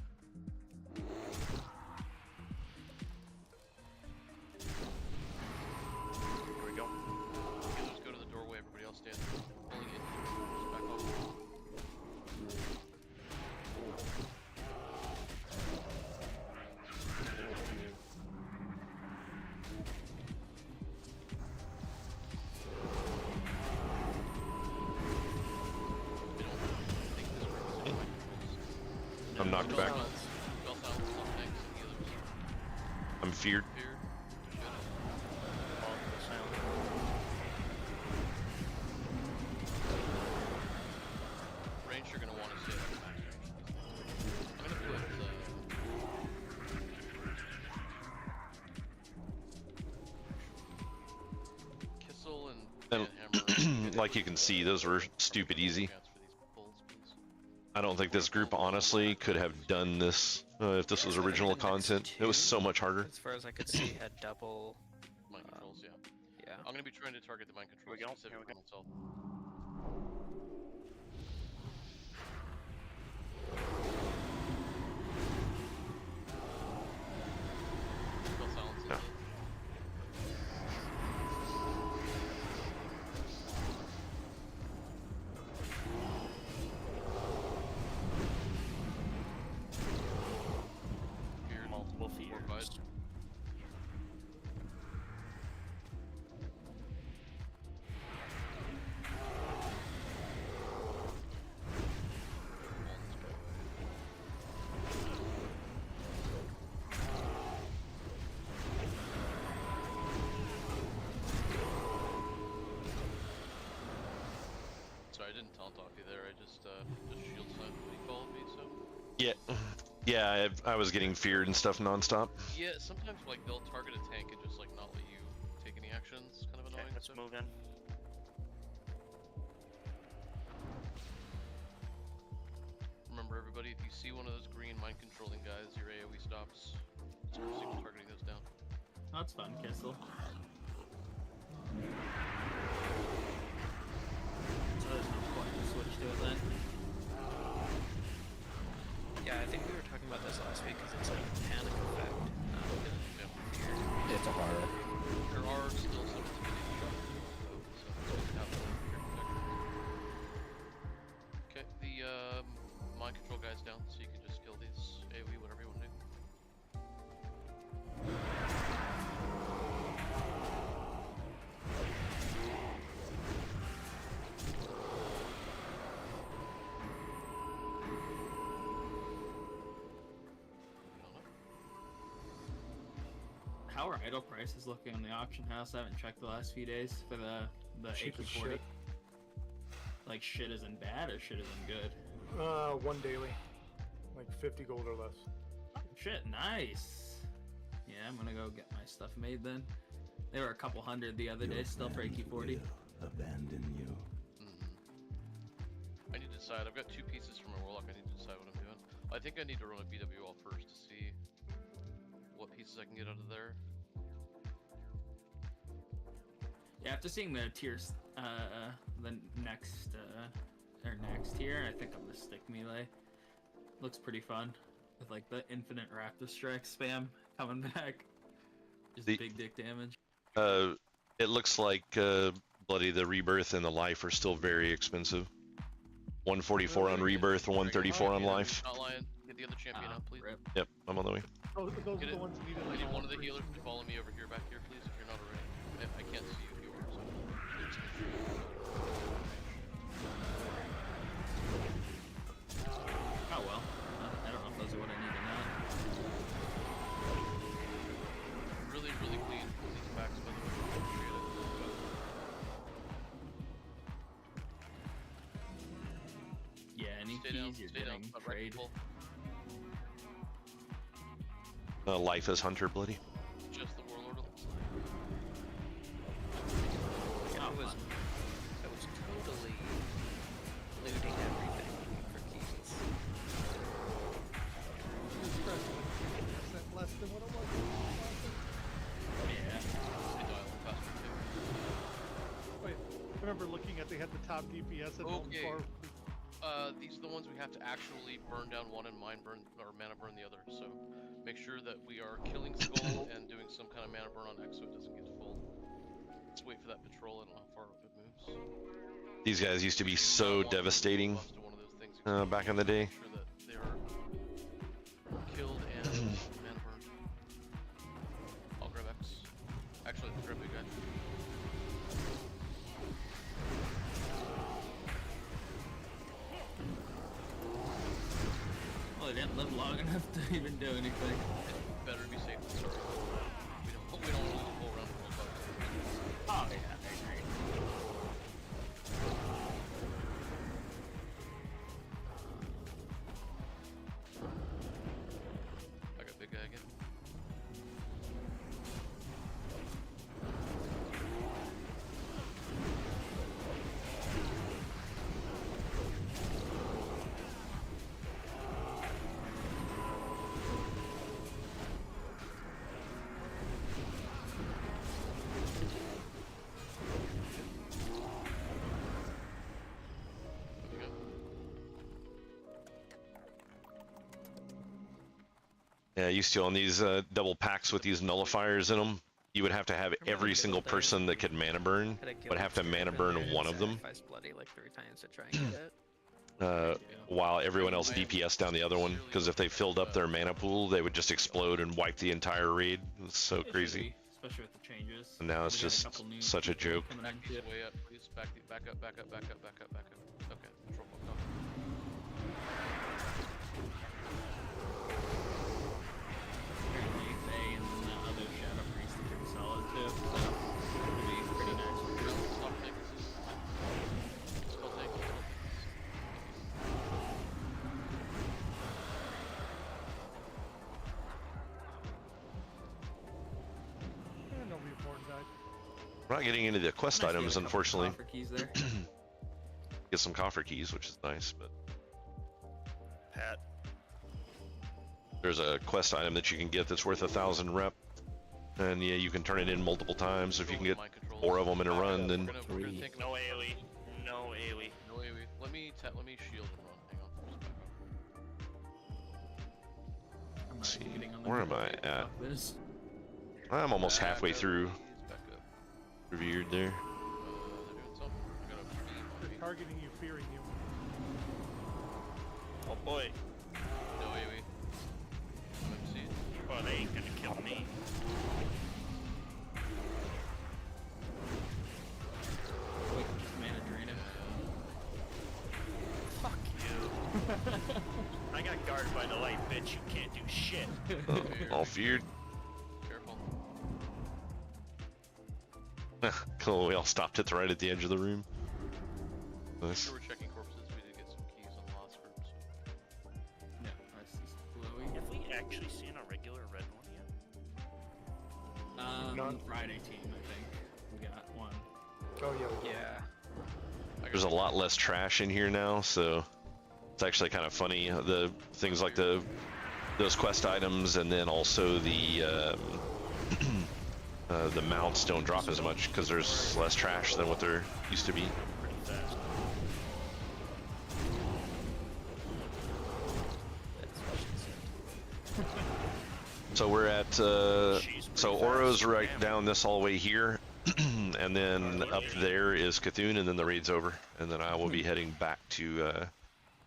knocked Spell back. silence. Spell silence on tanks and healers. I'm feared. Feared. Good. Follow the silent. Range, you're gonna want to stay at the max range. I'm gonna put Kissel and And Hammer. like you can see, those were stupid easy. For these bulls, please. I don't think this group honestly could have done this if this was original content. It was so much harder. As far as I could see, had double. Mind controls, yeah. Yeah. I'm gonna be trying to target the mind controls Here we go, specifically here we myself. Spell silence. Yeah. Feared. Multiple Fortified. fears. Sorry, I didn't taunt off you there. I just shield signed when he followed me. So Yeah, I was getting feared and stuff nonstop. yeah, sometimes like they'll target a tank and just like not let you take any actions. Kind of Okay, annoying. let's So. move in. Remember, everybody, if you see one of those green mind controlling guys, your AoE stops. Just proceed with targeting those down. That's fun, Kissel. So there's no point to switch to it then. Yeah, I think we were talking about this last week because it's a panic effect. Yeah. Fear. It's a horror. There are still some intimidating shots, so have them here protected. Okay, the mind control guy's down, so you can just kill these AoE, whatever you want to do. How are idle prices looking on the auction house? I haven't checked the last few days for the Cheap as AK-40. shit. Like shit isn't bad or shit isn't good. One daily, like 50 gold or less. Shit, nice. Yeah, I'm gonna go get my stuff made then. They were a couple hundred the other day, still for AK-40. Abandon you. I need to decide. I've got 2 pieces from my Warlock. I need to decide what I'm doing. I think I need to run a BWL first to see what pieces I can get out of there. Yeah, after seeing the tiers, the next tier, I think I'm gonna stick melee. Looks pretty fun with like the infinite raptor strike spam coming back. Just big dick damage. It looks like Bloody the Rebirth and the Life are still very expensive. 144 on Rebirth, 134 on Life. Not lying. Get the other champion out, please. Yep, I'm on the way. Those are Get the it. ones needed. I need one of the healers to follow me over here, back here, please, if you're not already. I can't see you if you are, so please make sure you're Oh well. I don't know if those are what I need or not. really, really clean on these packs, by the way. Appreciate it. Yeah, any Stay down, keys you're stay down. getting Not right trade. full. Life as Hunter, Bloody. Just the Warlord. I was totally looting everything for keys. Less than what it was. Yeah. Wait, I remember looking at they had the top DPS at home Okay. for. These are the ones we have to actually burn down one and mana burn the other. So make sure that we are killing Skull and doing some kind of mana burn on X so it doesn't get full. Let's wait for that patrol. I don't know how far up it moves. These guys used to be so devastating back in the day. Make sure that they are killed and mana burned. I'll grab X. Actually, grab big guy. Well, they didn't live long enough to even do anything. Better be safe than sorry. We don't lose a full round of full bucks. Oh yeah, I agree. I got big guy again. Yeah, I used to on these double packs with these nullifiers in them. You would have to have every single person that could mana burn would have to mana burn one of them, Sacrifice bloody like 3 times to try and get it. while everyone else DPS down the other one. Because if they filled up their mana pool, they would just explode and wipe the entire raid. It's so crazy. Especially with the changes. And now it's We got a just couple new such a joke. coming Back in. these way up, please. Back up, back up, back up, back up, back up. Okay, control point, come. Apparently they and the other Shadow Priest are pretty solid too, so it'll be pretty nice. Stop tank assist. Spell tank. Nobody important died. We're not getting into the quest Nice to items, get a couple unfortunately. coffer keys there. Get some coffer keys, which is nice, but Pat. there's a quest item that you can get that's worth 1,000 rep, and yeah, you can turn it in multiple times. If you can get 4 of them in a run, then We're gonna take No AoE. No AoE. No AoE. Let me shield and run. Hang on. let's see, where am I at? This. I'm almost halfway through Back up. revered there. They're doing something. I got a beam on me. They're targeting you, fearing you. Oh boy. No AoE. MC. Oh, they ain't gonna kill me. We can just mana drain him. Fuck you. I got guarded by the light, bitch. You can't do shit. All feared. Careful. Cool, we all stopped at right at the edge of the room. Nice. Sure, we're checking corpses. We did get some keys on the last group. So. Yeah, that's just glowy. Have we actually seen a regular red one yet? On Friday team, I think. We got one. Oh yeah. Yeah. There's a lot less trash in here now, so it's actually kind of funny. The things like those quest items, and then also the mounts don't drop as much because there's less trash than what there used to be. Pretty fast. So we're at so Oro's right down this hallway here, and then up there is Cthulhu, and then the raid's over, and then I will be heading back to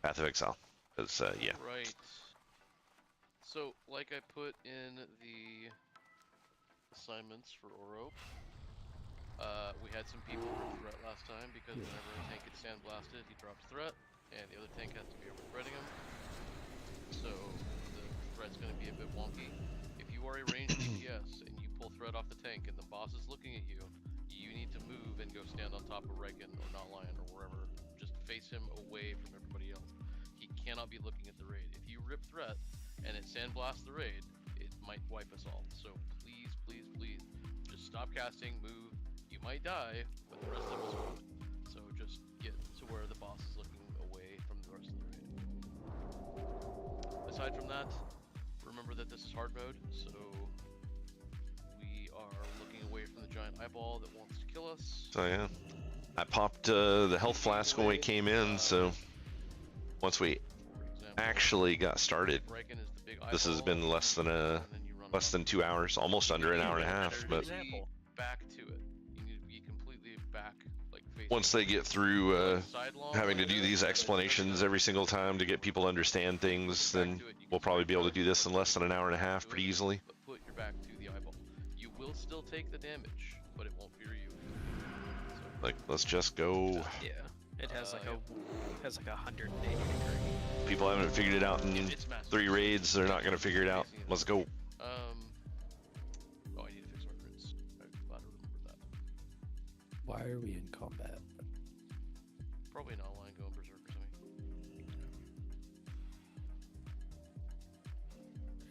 Path of Exile. Cause yeah. Right. So, like I put in the assignments for Oro, we had some people with threat last time because whenever a tank gets sandblasted, he drops threat, and the other tank has to be overthreading him. So the threat's going to be a bit wonky. If you are a ranged DPS and you pull threat off the tank and the boss is looking at you, you need to move and go stand on top of Regan or Not Lion or wherever. Just face him away from everybody else. He cannot be looking at the raid. If you rip threat and it sandblasts the raid, it might wipe us all. So please, please, please, just stop casting, move. You might die, but the rest of us won't. So just get to where the boss is looking away from the rest of the raid. Aside from that, remember that this is hard mode, so we are looking away from the giant eyeball that wants to kill us. So yeah, I popped the health flask when we came in, so once we actually got started, this has been less than 2 hours, almost under an hour and a half. But Back to it. You need to be completely back, like facing. once they get through having to do these explanations every single time to get people to understand things, then we'll probably be able to do this in less than an hour and a half pretty easily. But put your back to the eyeball. You will still take the damage, but it won't fear you. So, Like, let's just go. Yeah. It has like a 180 degree. People haven't figured it out in 3 raids. They're not gonna figure it out. Let's go. Oh, I need to fix my crits. I'm glad to remember that. Why are we in combat? Probably an online going berserk or something.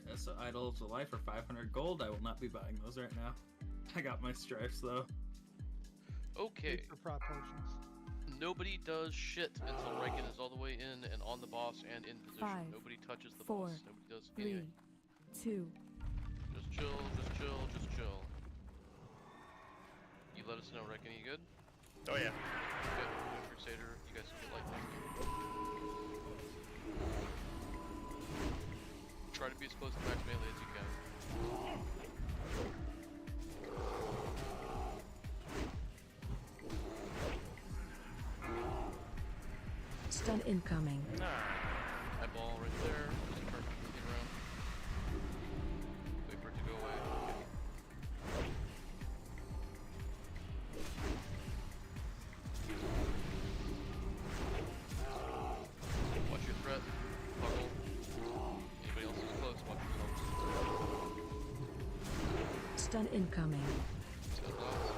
That's Idols of Life for 500 gold. I will not be buying those right now. I got my stripes though. Okay. For prop potions. Nobody does shit until Reagan is all the way in and on the boss and in position. 5, Nobody touches the 4, boss. Nobody does 3, anything. 2. Just chill, just chill, just chill. You let us know, Reckon, you good? Oh yeah. Okay, Moon Crusader, you guys can get light next. Try to be as close to max melee as you can. Stun incoming. Eyeball right there. Just turn completely around. Wait for it to go away. Okay. Watch your threat. Toggle. Anybody else who's close, watch yourself. Stun incoming. Stun blast.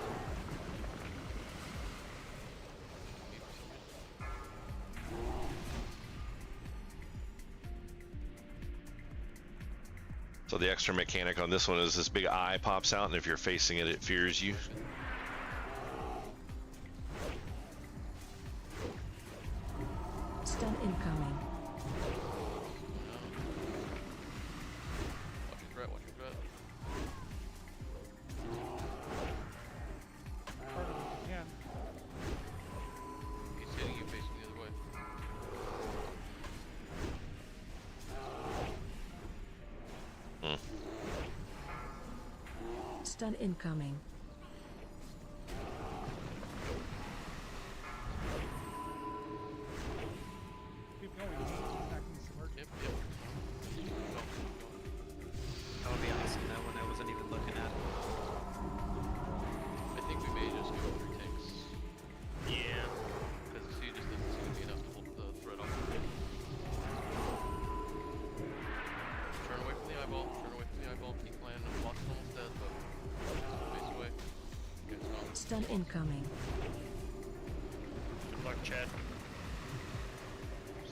So the extra mechanic on this one is this big eye pops out, and if you're facing it, it fears you. Stun incoming. Watch your threat, watch your threat. Part of it you can. He's hitting you facing the other way. Stun incoming. Keep going. Attacking submerged. Yep. That would be awesome. That one I wasn't even looking at. I think we may just go 3 tanks. Yeah. Because the siege just doesn't seem to be enough to hold the threat off. Turn away from the eyeball, turn away from the eyeball, keep playing. The boss is almost dead, but face away. Okay, it's gone. Stun incoming. Good luck, Chad.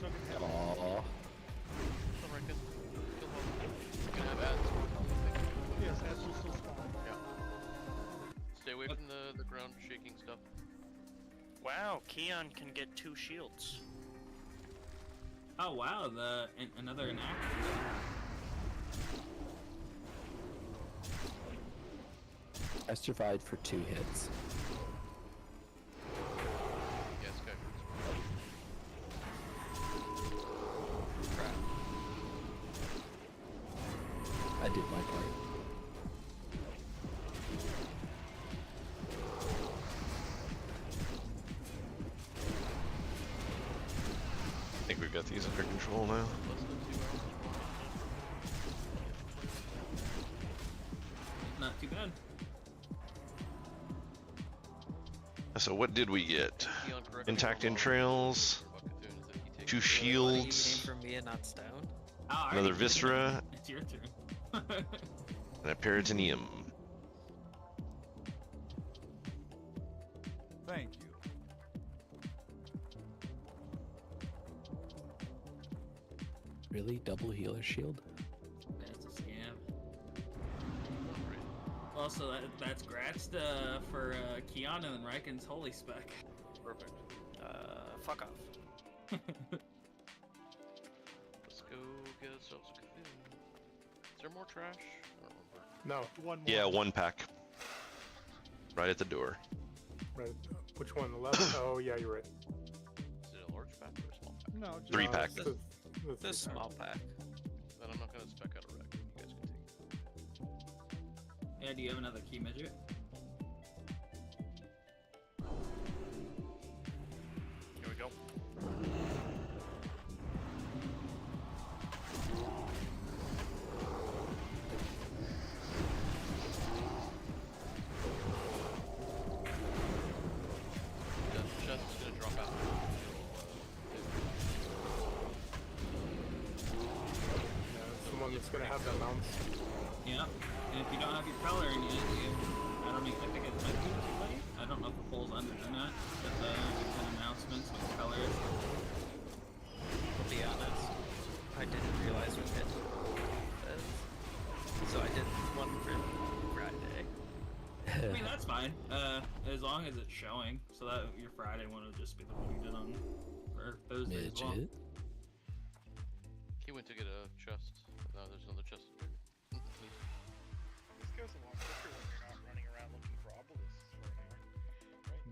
So good. Aww. Still reckon. Kill both. You're gonna have ads for health, I think. Yes, that's just so small. Yeah. Stay away from the ground shaking stuff. Wow, Keon can get 2 shields. Oh wow, another inactive. I survived for 2 hits. Yes, okay. Crap. I did my part. I think we've got these under control now. Less than 2 hours. Not too bad. So what did we get? Keon, correct me if Intact I'm wrong. entrails, Buckatoon is if he takes 2 the- shields, For me and not Stone. Oh, I another already did it. viscera, It's your turn. and a peritoneum. Thank you. Really? Double healer shield? That's a scam. Also, that's grats for Keanu and Riken's holy spec. Perfect. Fuck off. Let's go get ourselves a Cthulhu. Is there more trash? I don't remember. No. One more. Yeah, 1 pack. Right at the door. Right. Which one? The left? Oh, yeah, you're right. Is it a large pack or a small pack? No, just 3 pack. It's the This 3 small pack. Then I'm not gonna spec out a wreck. You guys can take it. Yeah, do you have another key midget? Here we go. The chest is gonna drop out. It's gonna have the mounts. Yeah. And if you don't have your color in it, I don't even think it might be too late. I don't know if the poll's under or not. But the announcements with colors. To be honest, I didn't realize we had this, so I did one for Friday. I mean, that's fine. As long as it's showing, so that your Friday one will just be the one you did on for Thursday as well. Midget. He went to get a chest. No, there's another chest. This goes a lot quicker when you're not running around looking for obelisks for an hour,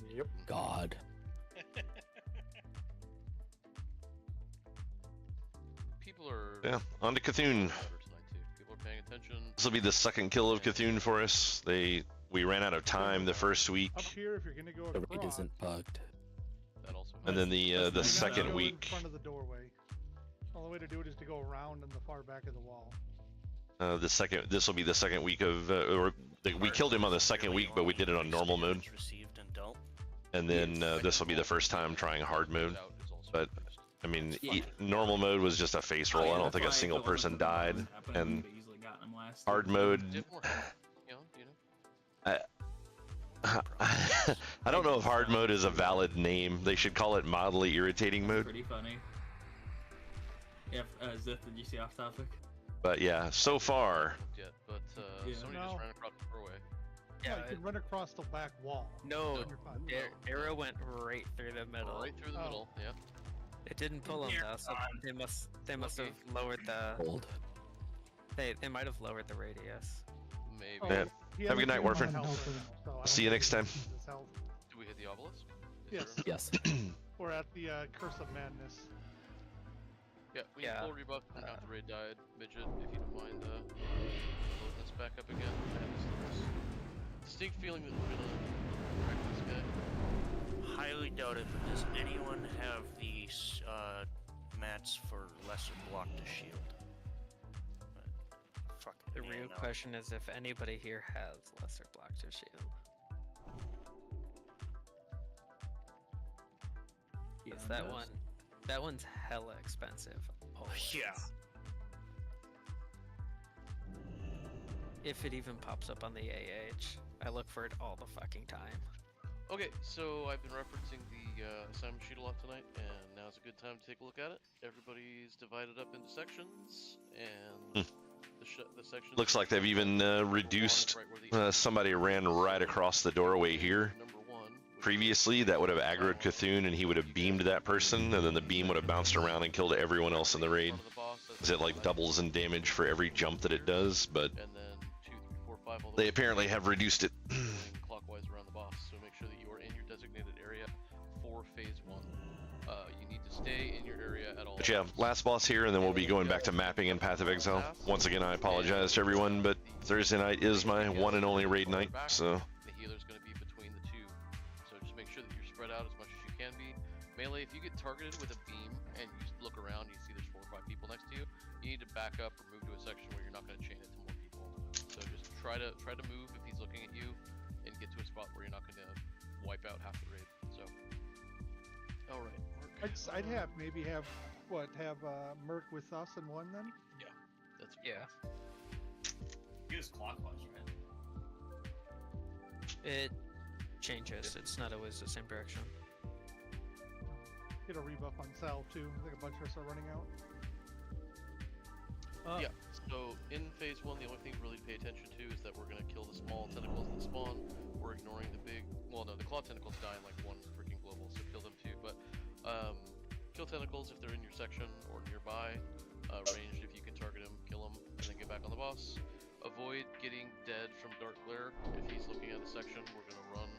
right? Yep. God. People are. Yeah, on to Cthulhu. People are paying attention. This will be the second kill of Cthulhu for us. We ran out of time the first week, Up here, if you're gonna go The across, raid isn't bugged. That also. and then the you gotta second go week. in front of the doorway. The only way to do it is to go around in the far back of the wall. This will be the second week of, we killed him on the second week, but we did it on normal mode. Received and dealt. And then this will be the first time trying hard mode. But I mean, normal mode was just a face roll. I don't think a single person died. And hard mode, I don't know if hard mode is a valid name. They should call it mildly irritating mode. Pretty funny. Yeah, Zith, did you see off topic? But yeah, so far. Yet, but somebody just ran across the doorway. Yeah, you can run across the back wall. No, You're fine. arrow went right through the middle. Right through the middle. Yeah. It didn't pull him though, so they must have lowered the. Old. They might have lowered the radius. Maybe. Man, have a good night, Warfare. See you next time. Do we hit the obelisk? Yes. Yes. We're at the Curse of Madness. Yeah, we need full rebuff after Raid died. Midget, if you don't mind loading this back up again. I have this distinct feeling that we're gonna wreck this guy. Highly doubt it, but does anyone have the mats for lesser block to shield? The real question is if anybody here has lesser block to shield. Because that one's hella expensive. Always. Yeah. If it even pops up on the AH, I look for it all the fucking time. Okay, so I've been referencing the assignment sheet a lot tonight, and now's a good time to take a look at it. Everybody's divided up into sections, and the sections. Looks like they've even reduced. Somebody ran right across the doorway here. Previously, that would have aggroed Cthulhu, and he would have beamed that person, and then the beam would have bounced around and killed everyone else in the raid. Because it like doubles in damage for every jump that it does, but they apparently have reduced it. Clockwise around the boss, so make sure that you are in your designated area for phase 1. You need to stay in your area at all. But yeah, last boss here, and then we'll be going back to mapping in Path of Exile. Once again, I apologize to everyone, but Thursday night is my one and only raid night, so. The healer's going to be between the two, so just make sure that you're spread out as much as you can be. Melee, if you get targeted with a beam and you look around, you see there's 4 or 5 people next to you, you need to back up or move to a section where you're not going to chain it to more people. So just try to move if he's looking at you, and get to a spot where you're not going to wipe out half the raid. So, all right. I'd have Merc with us in one then. Yeah, that's You just clockwise, right? It changes. It's not always the same direction. Get a rebuff on Sal too. I think a bunch of us are running out. Yeah, so in phase 1, the only thing really to pay attention to is that we're going to kill the small tentacles that spawn. We're ignoring the big, well no, the claw tentacles die in like 1 freaking global, so kill them too, but kill tentacles if they're in your section or nearby. Ranged if you can target them, kill them, and then get back on the boss. Avoid getting dead from Dark Glare. If he's looking at a section, we're going to run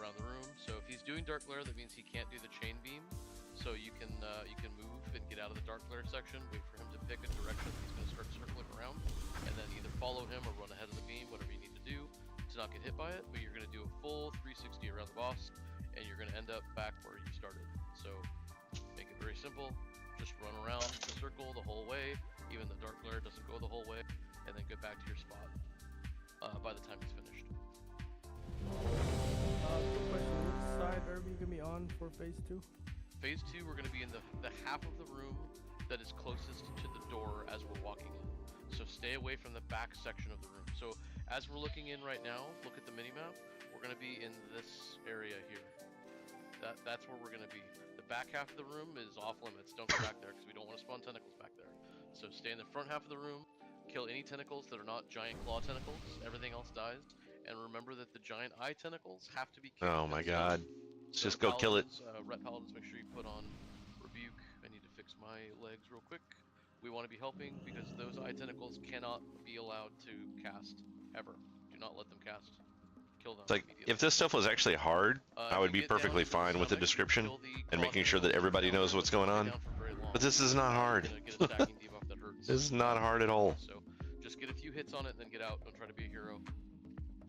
around the room. So if he's doing Dark Glare, that means he can't do the chain beam. So you can move and get out of the Dark Glare section, wait for him to pick a direction. He's going to start circling around, and then either follow him or run ahead of the beam, whatever you need to do to not get hit by it. But you're going to do a full 360 around the boss, and you're going to end up back where you started. So make it very simple. Just run around the circle the whole way, even the Dark Glare doesn't go the whole way, and then get back to your spot by the time it's finished. Quick question, which side are we going to be on for phase 2? Phase 2, we're going to be in the half of the room that is closest to the door as we're walking in. So stay away from the back section of the room. So as we're looking in right now, look at the mini-map. We're going to be in this area here. That's where we're going to be. The back half of the room is off limits. Don't go back there because we don't want to spawn tentacles back there. So stay in the front half of the room. Kill any tentacles that are not giant claw tentacles. Everything else dies. And remember that the giant eye tentacles have to be killed. Oh my god. Let's just go kill it. Ret Paladins, make sure you put on Rebuke. I need to fix my legs real quick. We want to be helping because those eye tentacles cannot be allowed to cast ever. Do not let them cast. Kill them. It's like, if this stuff was actually hard, I would be perfectly fine with the description and making sure that everybody knows what's going on. But this is not hard. This is not hard at all. So just get a few hits on it and then get out. Don't try to be a hero.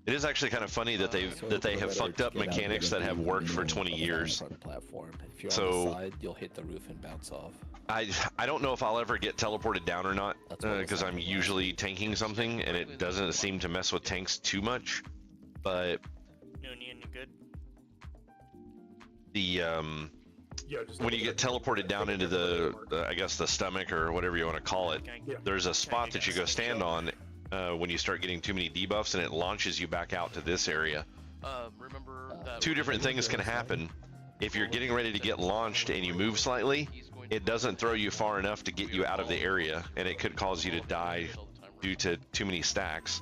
It is actually kind of funny that they have fucked up mechanics that have worked for 20 years. Platform. If you're on So the side, you'll hit the roof and bounce off. I don't know if I'll ever get teleported down or not, because I'm usually tanking something and it doesn't seem to mess with tanks too much. But Noonian, you good? the when you get teleported down into the I guess the stomach or whatever you want to call it, there's a spot that you go stand on when you start getting too many debuffs, and it launches you back out to this area. Remember that Two different things can happen. If you're getting ready to get launched and you move slightly, it doesn't throw you far enough to get you out of the area, and it could cause you to die due to too many stacks.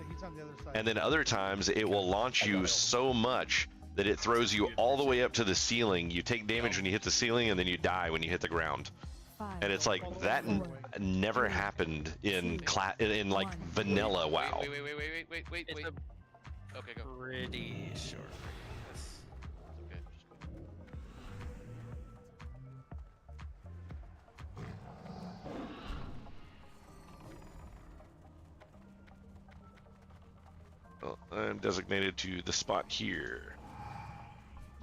And then other times it will launch you so much that it throws you all the way up to the ceiling. You take damage when you hit the ceiling, and then you die when you hit the ground. And it's like that never happened in like vanilla WoW. Wait. Okay, go. Pretty short. Okay, just go. Well, I'm designated to the spot here.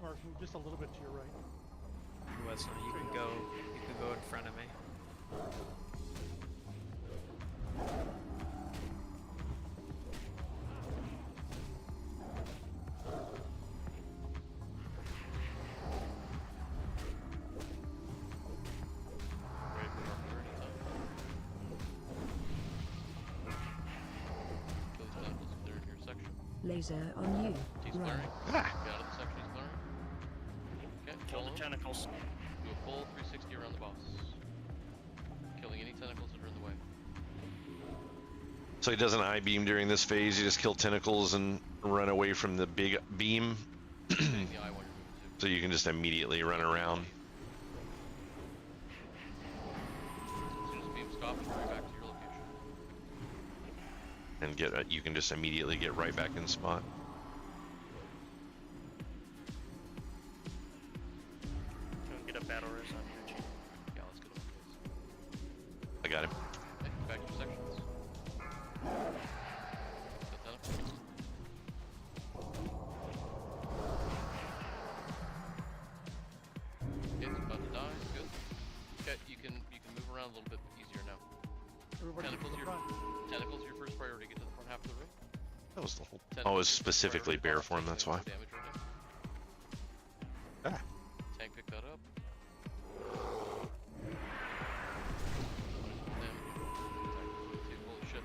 Or just a little bit to your right. Wesley, you can go in front of me. Laser on you. He's Right. clearing. Get out of the section, he's clearing. Okay, Kill the tentacles. Do a full 360 around the boss. Killing any tentacles that are in the way. So he does an eye beam during this phase. You just kill tentacles and run away from the big beam. So you can just immediately run around. As soon as the beam stops, hurry back to your location. And you can just immediately get right back in spot. Can we get a battle res on your team? Yeah, let's get him. I got him. Okay, back to your sections. Kill tentacles. Okay, it's about to die. Good. Okay, you can move around a little bit easier now. Tentacles your first priority. Get to the front half of the room. That was the whole. Oh, it was specifically bear form. That's why. Damage right now. Tank pick that up. Holy shit.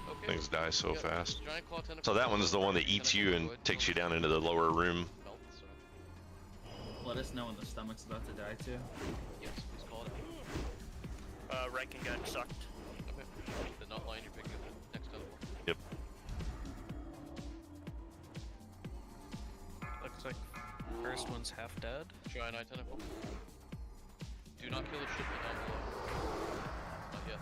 Okay. Things die so fast. Giant claw tentacle. So that one's the one that eats you and takes you down into the lower room. Let us know when the stomach's about to die too. Yes, please call it. Rankin got sucked. Okay. The nut line, you're picking up the next tentacle. Yep. Looks like first one's half dead. Giant eye tentacle. Do not kill the shipment down below. Not yet.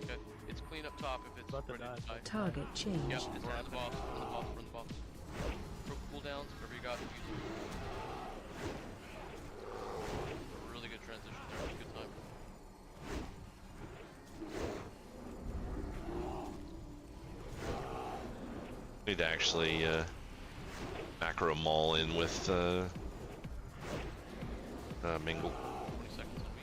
Okay. It's clean up top if it's ready to die. Target change. Yep, it's run the boss, run the boss, run the boss. Cooldowns, whatever you got, use them. Really good transition there, good time. Need to actually macro maul in with Mingle. 20 seconds on me.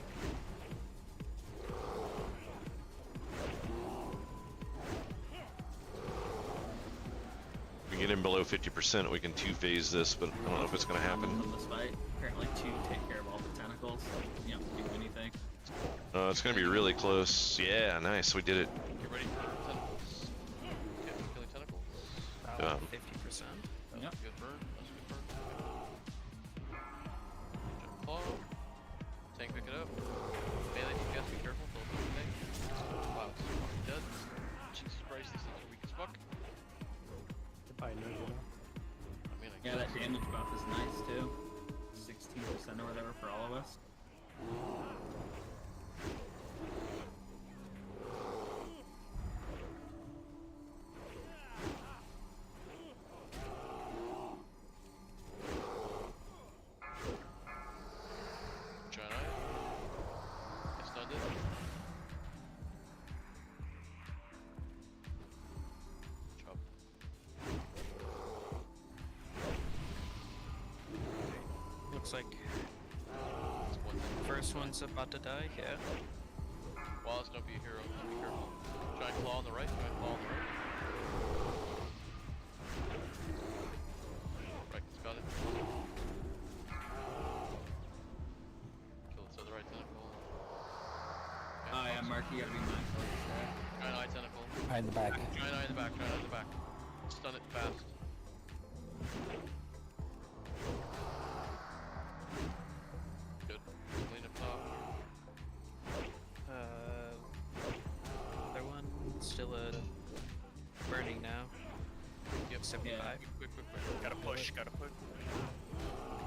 If we get in below 50%, we can two-phase this, but I don't know if it's going to happen. From this fight, apparently 2 take care of all the tentacles. You don't have to do anything. It's gonna be really close. Yeah, nice. We did it. Get ready for tentacles. Okay, killing tentacles. Um, 50%. Yep. Good burn. That's a good burn. Jump claw. Tank pick it up. Melee DPS, be careful. Don't do anything. Wow, it's fucking dead. Jesus Christ, these things are weak as fuck. Goodbye, Nebula. I mean, I Yeah, that guess. damage buff is nice too. 16% or whatever for all of us. Giant Eye. I stunned it. Chop. Looks like That's one thing. first one's about to die. Yeah. Wallace, don't be a hero. Be careful. Giant claw on the right. Giant claw on the right. Right, it's got it. Kill this other right tentacle. Oh yeah, Mark, you gotta be mindful of this guy. Giant eye tentacle. Behind the back. Giant eye in the back. Giant eye in the back. Stun it fast. Good. Clean up top. Other one still burning now. Yep. 75. Quick. Gotta push, gotta push.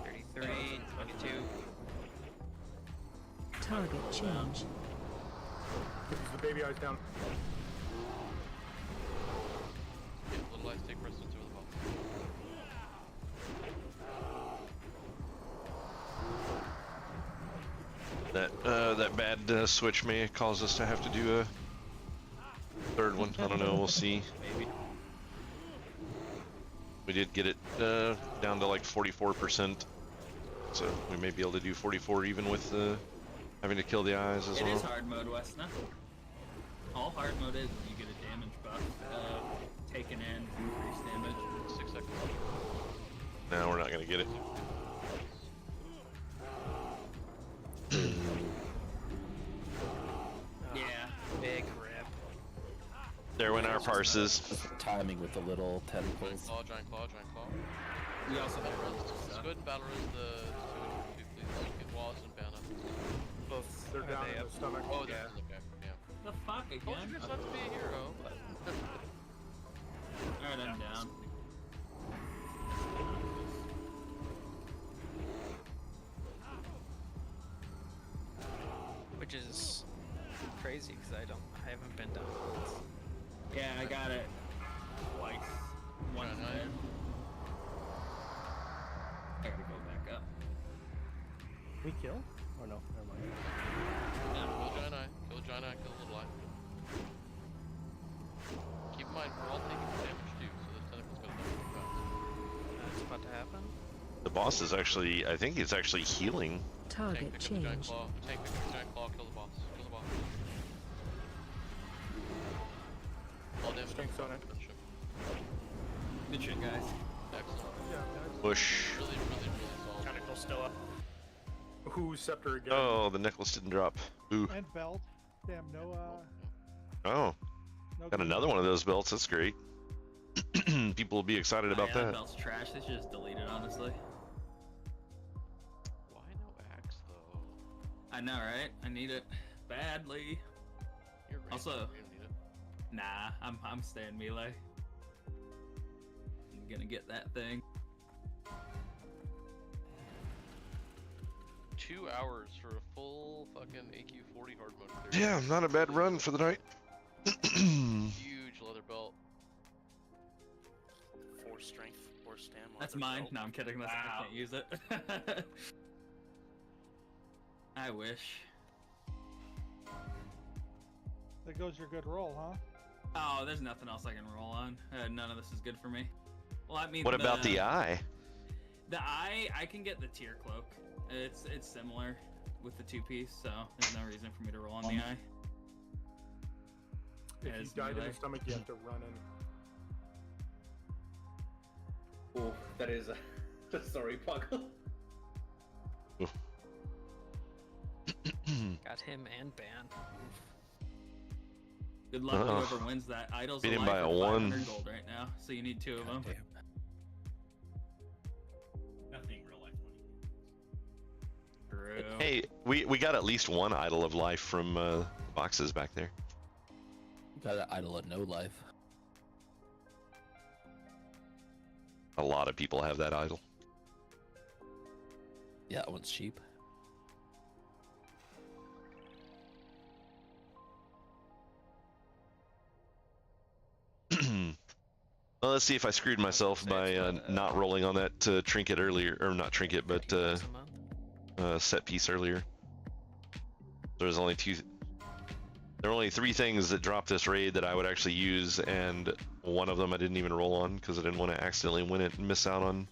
33, 22. Target change. The baby eyes down. Yeah, little eyes take precedence over the ball. That bad switch may cause us to have to do a third one. I don't know. We'll see. Maybe. We did get it down to like 44%, so we may be able to do 44 even with having to kill the eyes as It well. is hard mode, Wesna. All hard mode is you get a damage buff, taken in, increased damage. 6 seconds. No, we're not gonna get it. Yeah. Big rip. There went our parses. Timing with the little tentacles. Giant claw. We also Battle have runs. Let's go ahead and battle runs the 2 and 2, please. Get Wallace and Banna. Both. They're are down they in up? the stomach. Oh, yeah. Okay, yeah. the fuck Told again? you guys not to be a hero, but... Alright, I'm down. Which is crazy because I haven't been down once. Yeah, I got it twice. One Giant eye. time. I gotta go back up. We kill? Or no? Never mind. Yeah, kill Giant Eye. Kill Giant Eye, kill Little Eye. Keep in mind, we're all taking damage too, so this tentacle's gonna die really fast. That's about to happen. The boss is actually, I think it's actually healing. Target Tank, pick up the giant change. claw. Tank, pick up the giant claw, kill the boss. Kill the boss. All damage. Strength's on it. Good shit. Good shit, guys. Excellent. Push. Really solid. Tentacle's still up. Who's scepter again? Oh, the necklace didn't drop. Ooh. And belt. Damn, no, Oh, no. got another one of those belts. That's great. People will be excited about yeah, that. belt's trash. They should just delete it, honestly. Why no axe though? I know, right? I need it badly. You're ranged, Also- you don't need it. Nah, I'm staying melee. I'm gonna get that thing. 2 hours for a full fucking AQ40 hard mode. There. Yeah, not a bad run for the night. Huge leather belt. 4 strength, 4 stamina. That's mine. No, I'm kidding. That's, I can't use it. I wish. There goes your good roll, huh? Oh, there's nothing else I can roll on. None of this is good for me. Well, I mean, What about the eye? The eye, I can get the tier cloak. It's similar with the 2-piece, so there's no reason for me to roll on the eye. If you As died in melee. the stomach, you have to run in. Oh, that is a sorry, Puggle. Got him and Ban. Good luck whoever wins that. Idol's Beat him alive by a for 500 1. gold right now, so you need 2 of them. Nothing real life money. True. Hey, we got at least one idol of life from the boxes back there. Got an idol of no life. A lot of people have that idol. Yeah, that one's cheap. Well, let's see if I screwed myself by not rolling on that trinket earlier, or not trinket, but set piece earlier. There's only there are only 3 things that drop this raid that I would actually use, and one of them I didn't even roll on because I didn't want to accidentally win it and miss out on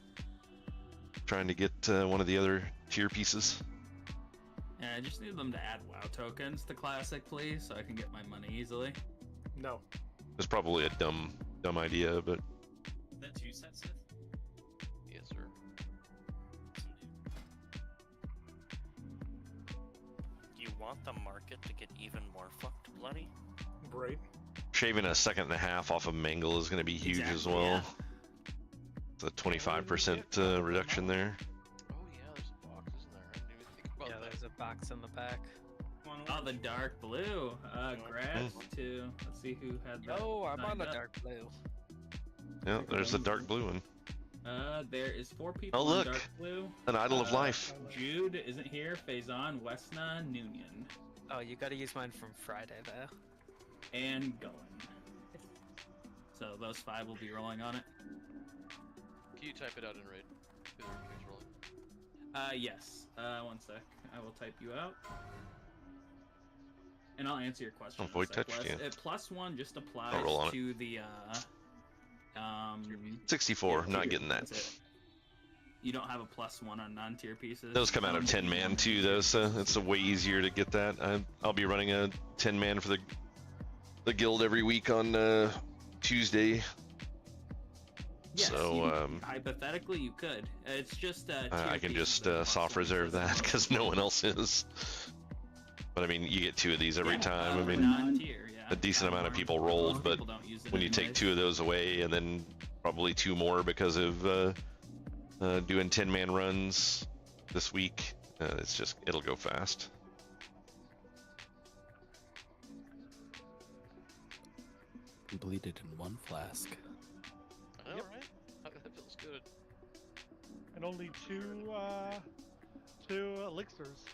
trying to get one of the other tier pieces. Yeah, I just need them to add WoW tokens to Classic, please, so I can get my money easily. No. It's probably a dumb idea, but Is that 2 sets, Sith? Yes, sir. You want the market to get even more fucked bloody? Right. shaving a 1.5 seconds off of Mangle is going to be huge as well. yeah. It's a 25% reduction there. Oh yeah, there's a box, isn't there? I didn't even think about Yeah, that. there's a box in the back. Oh, the dark blue. Grats to, let's see who had that. Oh, I'm on signed the up. dark blue. Yeah, there's the dark blue one. There is 4 people Oh, in look! dark blue. An idol of life. Jude isn't here. Faison, Wesna, Noonian. Oh, you gotta use mine from Friday, though. And going. So those 5 will be rolling on it. Can you type it out in raid? Because everything's rolling. Yes. 1 sec. I will type you out. And I'll answer your question. Oh, void in a sec, touched, Wes. yeah. +1 just applies I'll roll on it. to the 64, yeah, not tier. getting that. That's it. You don't have a +1 on non-tier pieces. Those come out of 10 man too, though, so it's way easier to get that. I'll be running a 10 man for the guild every week on Tuesday. Yes, So hypothetically you could. It's just I can just soft reserve that because no one else is. But I mean, you get 2 of these every time. I mean, non-tier, yeah. a decent amount of people rolled, but people don't use it when you take anyways. 2 of those away, and then probably 2 more because of doing 10-man runs this week, it'll go fast. Completed in 1 flask. I know, right? That feels good. And only two elixirs.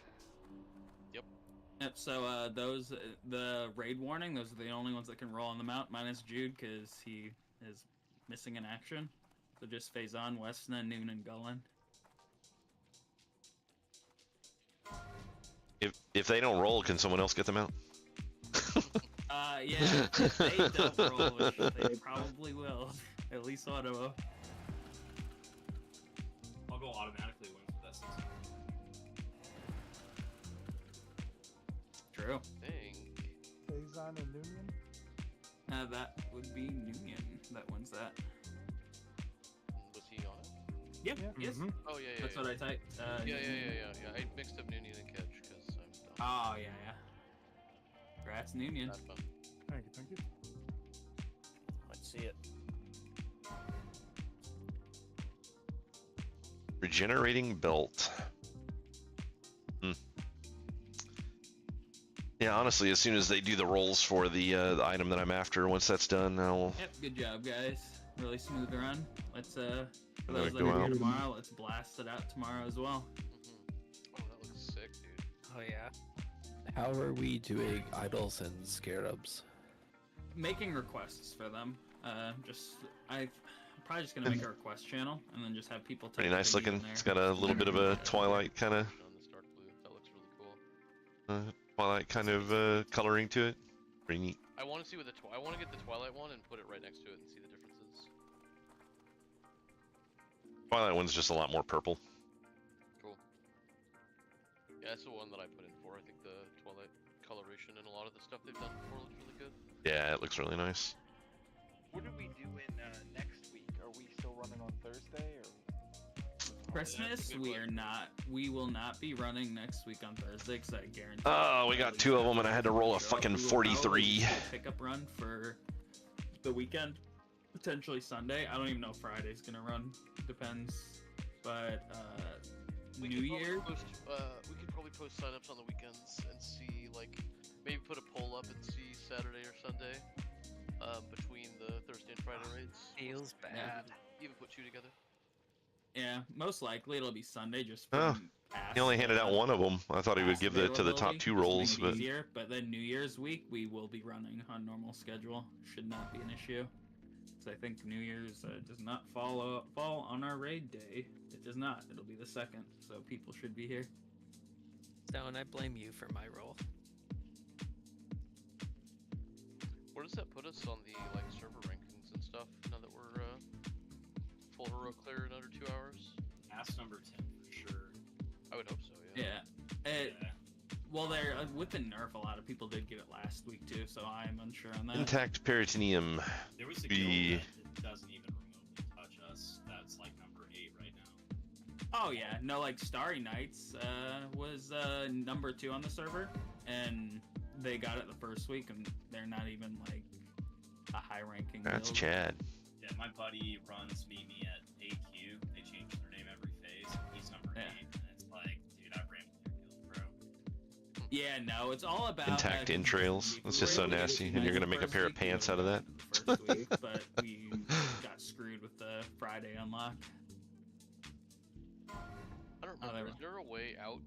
Yep, so those, the raid warning, those are the only ones that can roll on the mount, minus Jude, because he is missing in action. So just Faison, Wesna, Noon, and Gullen. If they don't roll, can someone else get them out? Yeah, if they don't roll, which they probably will. At least one of them. I'll go automatically win for that 6. True. Dang. Faison and Noonian? That would be Noonian that wins that. Was he on it? Yep, yes. Oh yeah, yeah. That's yeah. what I typed. Yeah. I mixed up Noonian and Catch because I'm dumb. Oh, yeah. Congrats, Noonian. Have fun. Thank you. Let's see it. Regenerating belt. Yeah, honestly, as soon as they do the rolls for the item that I'm after, once that's done, I'll Yep, good job, guys. Really smooth run. Let's, for I'm those gonna that go are here out. tomorrow, let's blast it out tomorrow as well. Oh, that looks sick, dude. Oh, yeah. How are we doing idols and scarabs? Making requests for them. I'm probably just gonna make a request channel and then just have people type pretty nice what they need looking. in It's there. got a little bit of a Twilight kind of On this dark blue, that looks really cool. Twilight kind of coloring to it. Pretty neat. I want to see what I want to get the Twilight one and put it right next to it and see the differences. Twilight one's just a lot more purple. Cool. Yeah, that's the one that I put in for. I think the Twilight coloration and a lot of the stuff they've done before looks really good. Yeah, it looks really nice. What did we do in next week? Are we still running on Thursday or? Christmas, we will not be running next week on Thursday because I guarantee. Oh, we got 2 of them, and I had to roll a fucking 43. Pickup run for the weekend, potentially Sunday. I don't even know if Friday's gonna run. Depends, but New Year. We could probably post signups on the weekends and see, like, maybe put a poll up and see Saturday or Sunday between the Thursday and Friday raids. Feels bad. Even put 2 together. Yeah, most likely it'll be Sunday. Just Oh, he only handed out 1 of them. I thought he would give it to the top 2 rolls, but easier. But then New Year's week we will be running on normal schedule. Should not be an issue. Because I think New Year's does not fall on our raid day. It does not. It'll be the 2nd, so people should be here. No, and I blame you for my role. Where does that put us on the like server rankings and stuff? Now that we're full hero clear in under 2 hours. Ass number 10 for sure. I would hope so. Yeah. Well, there with the nerf, a lot of people did get it last week too, so I am unsure on that. intact peritoneum. There was a guild that doesn't even remotely touch us. That's like number 8 right now. Oh yeah, no, like Starry Nights was number 2 on the server, and they got it the first week, and they're not even like a high-ranking. That's guild. Chad. Yeah, my buddy runs Mimi at AQ. They change their name every phase. He's number 8, and it's like, dude, I ran with your guild, bro. Yeah, no, it's all about Intact entrails. It's just so nasty, and you're gonna make a pair of pants out of that. First week, but we got screwed with the Friday unlock. I don't remember. Is there a way out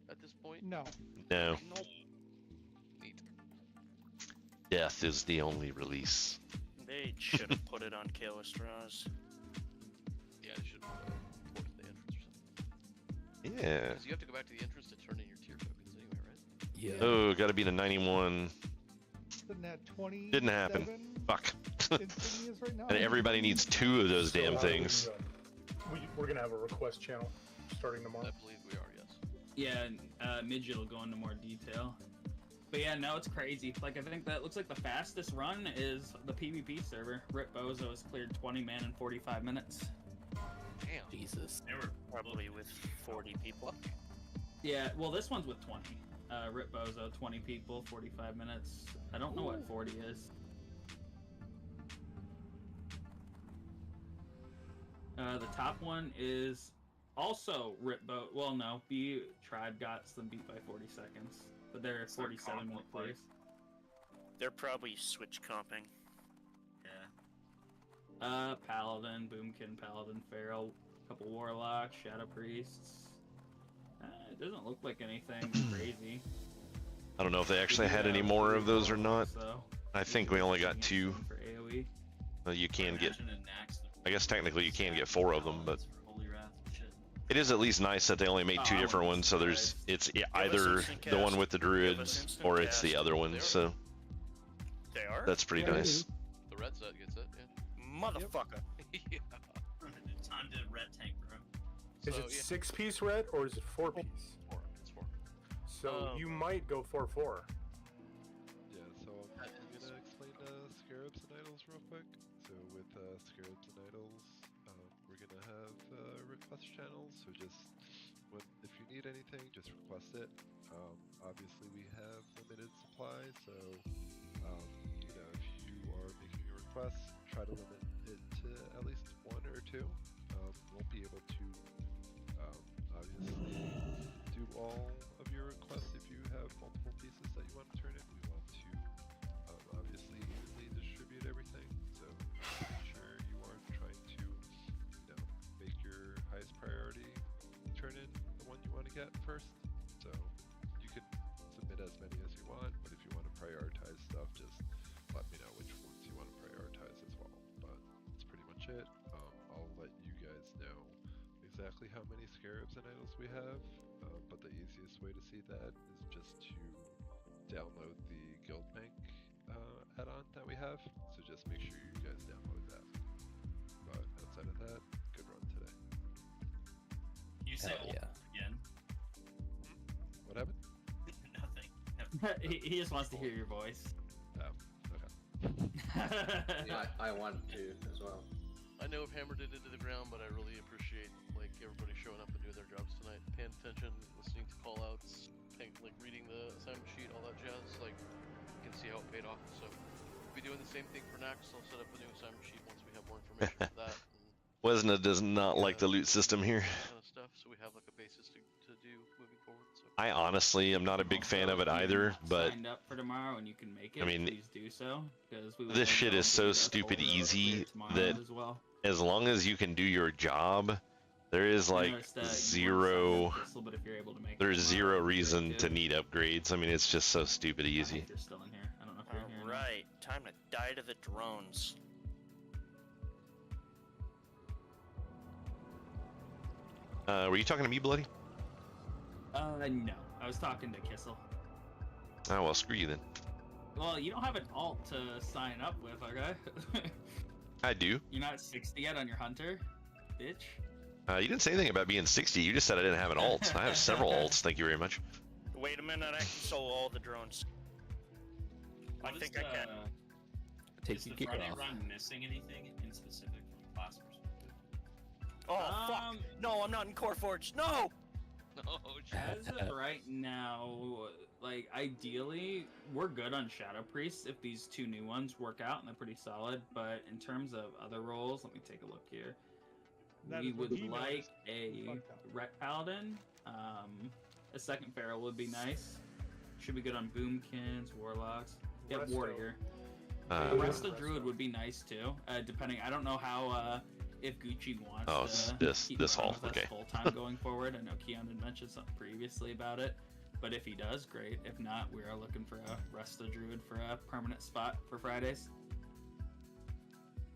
at this point? No. No. Neat. Death is the only release. They should have put it on Kayla Straws. Yeah, they should port to the entrance or something. Yeah. Because you have to go back to the entrance to turn in your tier tokens anyway, right? Yeah. Oh, gotta be the 91. Isn't that 20? Didn't happen. Fuck. Insignias right now? And everybody needs 2 of those damn things. We're gonna have a request channel starting tomorrow. I believe we are, yes. Yeah, Midget will go into more detail. But yeah, no, it's crazy. Like, I think that looks like the fastest run is the PvP server. Rip Bozo has cleared 20 man in 45 minutes. Damn. Jesus. They were Probably with 40 people. Yeah, well, this one's with 20. Rip Bozo, 20 people, 45 minutes. I don't know what 40 is. The top one is also Rip Bo. Well, no, B Tribe got them beat by 40 seconds, but they're 47 minute plays. They're probably switch comping. Yeah. Paladin, Boomkin, Paladin, Feral, couple Warlocks, Shadow Priests. It doesn't look like anything crazy. I don't know if they actually had any more of those or not. So, I think we only got 2. for AoE. Well, you can get. Imagine an axe that I guess technically you can get 4 of them, but for Holy Wrath and shit. it is at least nice that they only made 2 different ones. So there's either the one with the druids or it's the other one. So They are? that's pretty nice. The red set gets it, yeah. Motherfucker. Yeah. Time to red tank, bro. Is So, it yeah. 6-piece red or is it 4-piece? It's 4. So you might go 4-4. Yeah, so I'm gonna explain Scarabs and Idols real quick. So with Scarabs and Idols, we're gonna have request channels. So just if you need anything, just request it. Obviously we have limited supply, so you know, if you are making a request, try to limit it to at least 1 or 2. Won't be able to obviously do all of your requests if you have multiple pieces that you want to turn in. We want to obviously evenly distribute everything, so make sure you are trying to, you know, make your highest priority turn in the one you want to get first. So you can submit as many as you want, but if you want to prioritize stuff, just let me know which ones you want to prioritize as well. But that's pretty much it. I'll let you guys know exactly how many Scarabs and Idols we have, but the easiest way to see that is just to download the Guild Bank add-on that we have, so just make sure you guys download that. But outside of that, good run today. You say Hell yeah. again? What happened? Nothing. he just wants to hear your voice. Oh, okay. I wanted to as well. I know I've hammered it into the ground, but I really appreciate like everybody showing up and doing their jobs tonight, paying attention, listening to call-outs, like reading the assignment sheet, all that jazz. Like, you can see how it paid off. So, we'll be doing the same thing for next. I'll set up a new assignment sheet once we have more information for that. Wesna does not like the loot system here. Kind of stuff, so we have like a basis to do moving forward. So. I honestly am not a big fan of it If you're either, not but signed up for tomorrow and you can make it, I mean, please do so. Because we this shit is so stupid easy that as well. as long as you can do your job, there is I like noticed, you weren't zero. signed up, Crystal, but if you're able to make it There's tomorrow, zero that'd be reason great, to too. need upgrades. I mean, it's just so stupid easy. You're still in here. I don't know if you're here. or not. Alright, time to die to the drones. Were you talking to me, Bloody? No. I was talking to Kissel. Oh well, screw you then. Well, you don't have an alt to sign up with, okay? I do. You're not 60 yet on your hunter, bitch. You didn't say anything about being 60. You just said I didn't have an alt. I have several alts. Thank you very much. Wait a minute, I can sell all the drones. I think I can. Is the Friday run missing anything in specific from class perspective? Oh, fuck! No, I'm not in Core Forge. No! No, As of right now, like, ideally, we're good on Shadow Priests if these two new ones work out and they're pretty solid, but in terms of other roles, let me take a look here. That We is what would he like knows. a Fucked up. Ret Paladin, a second Pharaoh would be nice. Should be good on Boomkins, Warlocks. Yeah, Resto. Warrior. Resto Druid would be nice too, depending. I don't know how, if Gucci wants Oh, to this keep hall, with us okay. full time going forward. I know Keon had mentioned something previously about it, but if he does, great. If not, we are looking for a Resto Druid for a permanent spot for Fridays.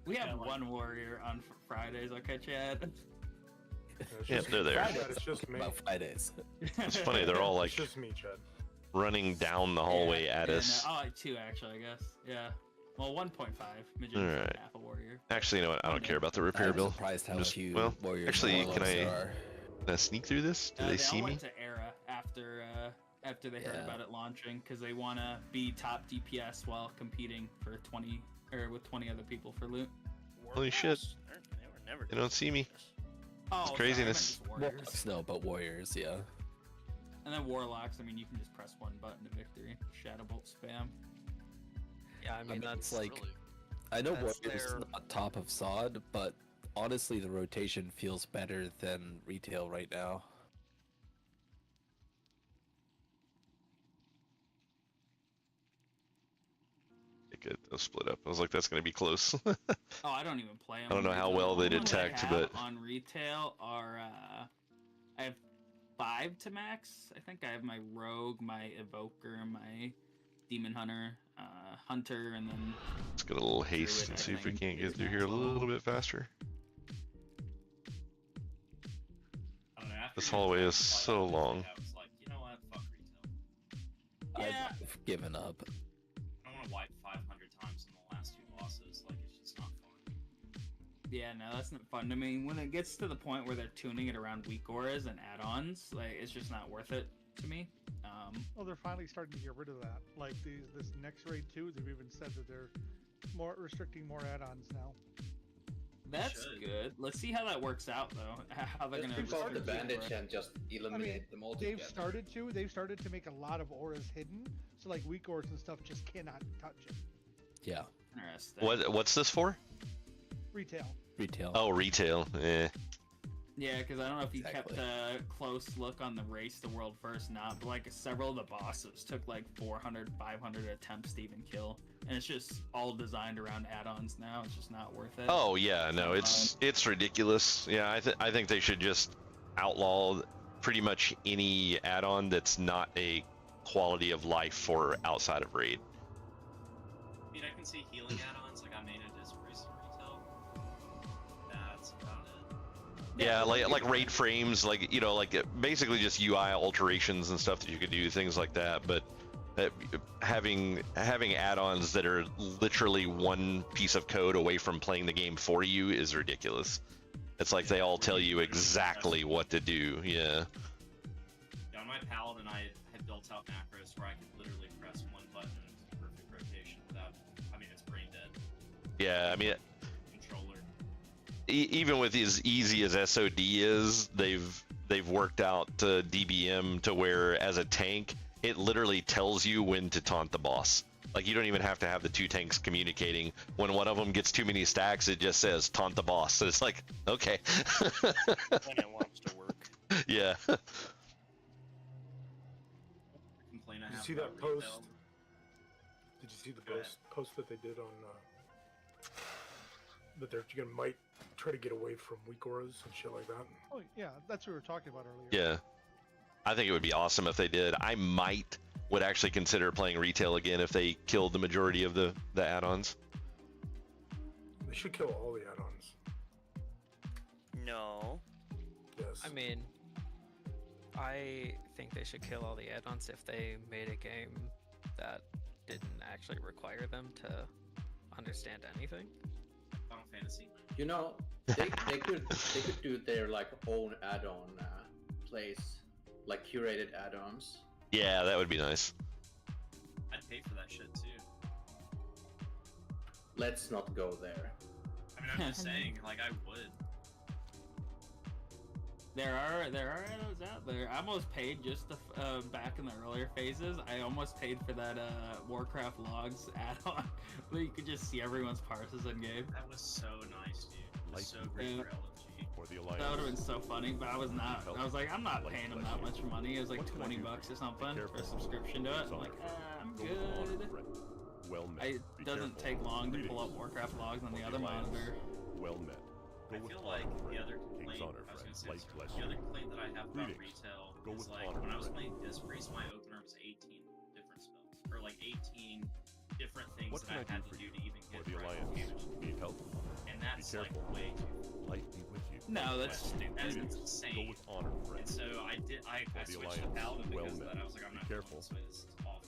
We have one warrior on Fridays, okay, Chad? Yeah, they're there. Chad, it's just me. About Fridays. It's funny. They're all like It's just me, Chad. running down the hallway at us. No, like 2 actually, I guess. Yeah. Well, 1.5. Midget All is right. half a warrior. Actually, you know what? I don't care about the repair I'm bill. surprised how I'm just, few well, warriors actually, and can warlocks I, there are. can I sneak through this? Do they They see all me? went to Era after they heard Yeah. about it launching because they want to be top DPS while competing for 20 or with 20 other people for loot. Holy shit! They were never They don't see me. Oh, It's sorry, I meant craziness. just warriors. Warlocks, no, but warriors, yeah. And then warlocks. I mean, you can just press one button to victory. Shadow bolt spam. Yeah, I mean, that's that's like. Really. I know that's warriors is their- not top of sod, but honestly, the rotation feels better than retail right now. Good. They'll split up. I was like, that's gonna be close. Oh, I don't even play them. I don't know how well they detect, but on retail are I have 5 to max. I think I have my rogue, my evoker, my demon hunter, hunter, and then let's get a little haste Druid, and I see if we think, can't get is through here a max level. little bit faster. I don't know, after This you hallway attack is the fight, so long. I was like, you know what? Fuck retail. Yeah. I've given up. I don't want to wipe 500 times in the last 2 bosses. Like, it's just not fun. yeah, no, that's not fun. I mean, when it gets to the point where they're tuning it around weak auras and add-ons, like it's just not worth it to me. Well, they're finally starting to get rid of that. Like this next raid 2, they've even said that they're more restricting more add-ons now. That's good. Let's see how that works out, though. How they're Just gonna rip off the restrict bandage aura. and just eliminate them altogether. They've started to make a lot of auras hidden, so like weak auras and stuff just cannot touch it. Yeah. Interesting. What's this for? Retail. Retail. Oh, retail. Eh. Yeah, because I don't know if you Exactly. kept a close look on the race to world first not, but like several of the bosses took like 400, 500 attempts to even kill, and it's just all designed around add-ons now. It's just not worth it. Oh yeah, no, it's ridiculous. Yeah, I think they should just outlaw pretty much any add-on that's not a quality of life for outside of raid. I mean, I can see healing add-ons, like I made it as recent retail. That's about it. Yeah, like raid frames, like you know, like basically just UI alterations and stuff that you could do, things like that. But having add-ons that are literally one piece of code away from playing the game for you is ridiculous. It's like they all tell you exactly what to do. Yeah. Yeah, on my paladin, I had built out macros where I could literally press one button and perfect rotation without. I mean, it's brain dead. Yeah, I mean, Controller. even with as easy as SOD is, they've worked out DBM to where as a tank, it literally tells you when to taunt the boss. Like you don't even have to have the two tanks communicating. When one of them gets too many stacks, it just says taunt the boss. So it's like, okay. When it wants to work. Yeah. Complaint I Did you have see about that post? retail. Did you see the Go ahead. post that they did on that they're gonna might try to get away from weak auras and shit like that? Oh yeah, that's what we were talking about earlier. Yeah. I think it would be awesome if they did. I would actually consider playing retail again if they killed the majority of the add-ons. They should kill all the add-ons. No. Yes. I mean, I think they should kill all the add-ons if they made a game that didn't actually require them to understand anything. Final Fantasy. You know, they could do their like own add-on place, like curated add-ons. Yeah, that would be nice. I'd pay for that shit too. Let's not go there. I mean, I'm just saying, like, I would. There are add-ons out there. I almost paid just to, back in the earlier phases. I almost paid for that Warcraft logs add-on, where you could just see everyone's parses in game. That was so nice, dude. It was so great for LFG. Or the Alliance. That would have been so funny, but I was not. I was like, I'm not paying them that much money. It was like $20 or something for a subscription to it. I'm like, I'm good. Well met. It doesn't take long to pull up Warcraft logs on the other monitor. Well met. I feel like the other complaint, I was gonna say, the other complaint that I have about retail is like, when I was playing Disc Priest, my opener was 18 different spells. Or like 18 different things that I had to do to even get the Alliance. Need help? And that's like way too Light be with you. No, that's stupid. That's Go insane. with honor, friend. And so I switched to Paladin because of that. I was like, I'm not careful. doing this. It's awful.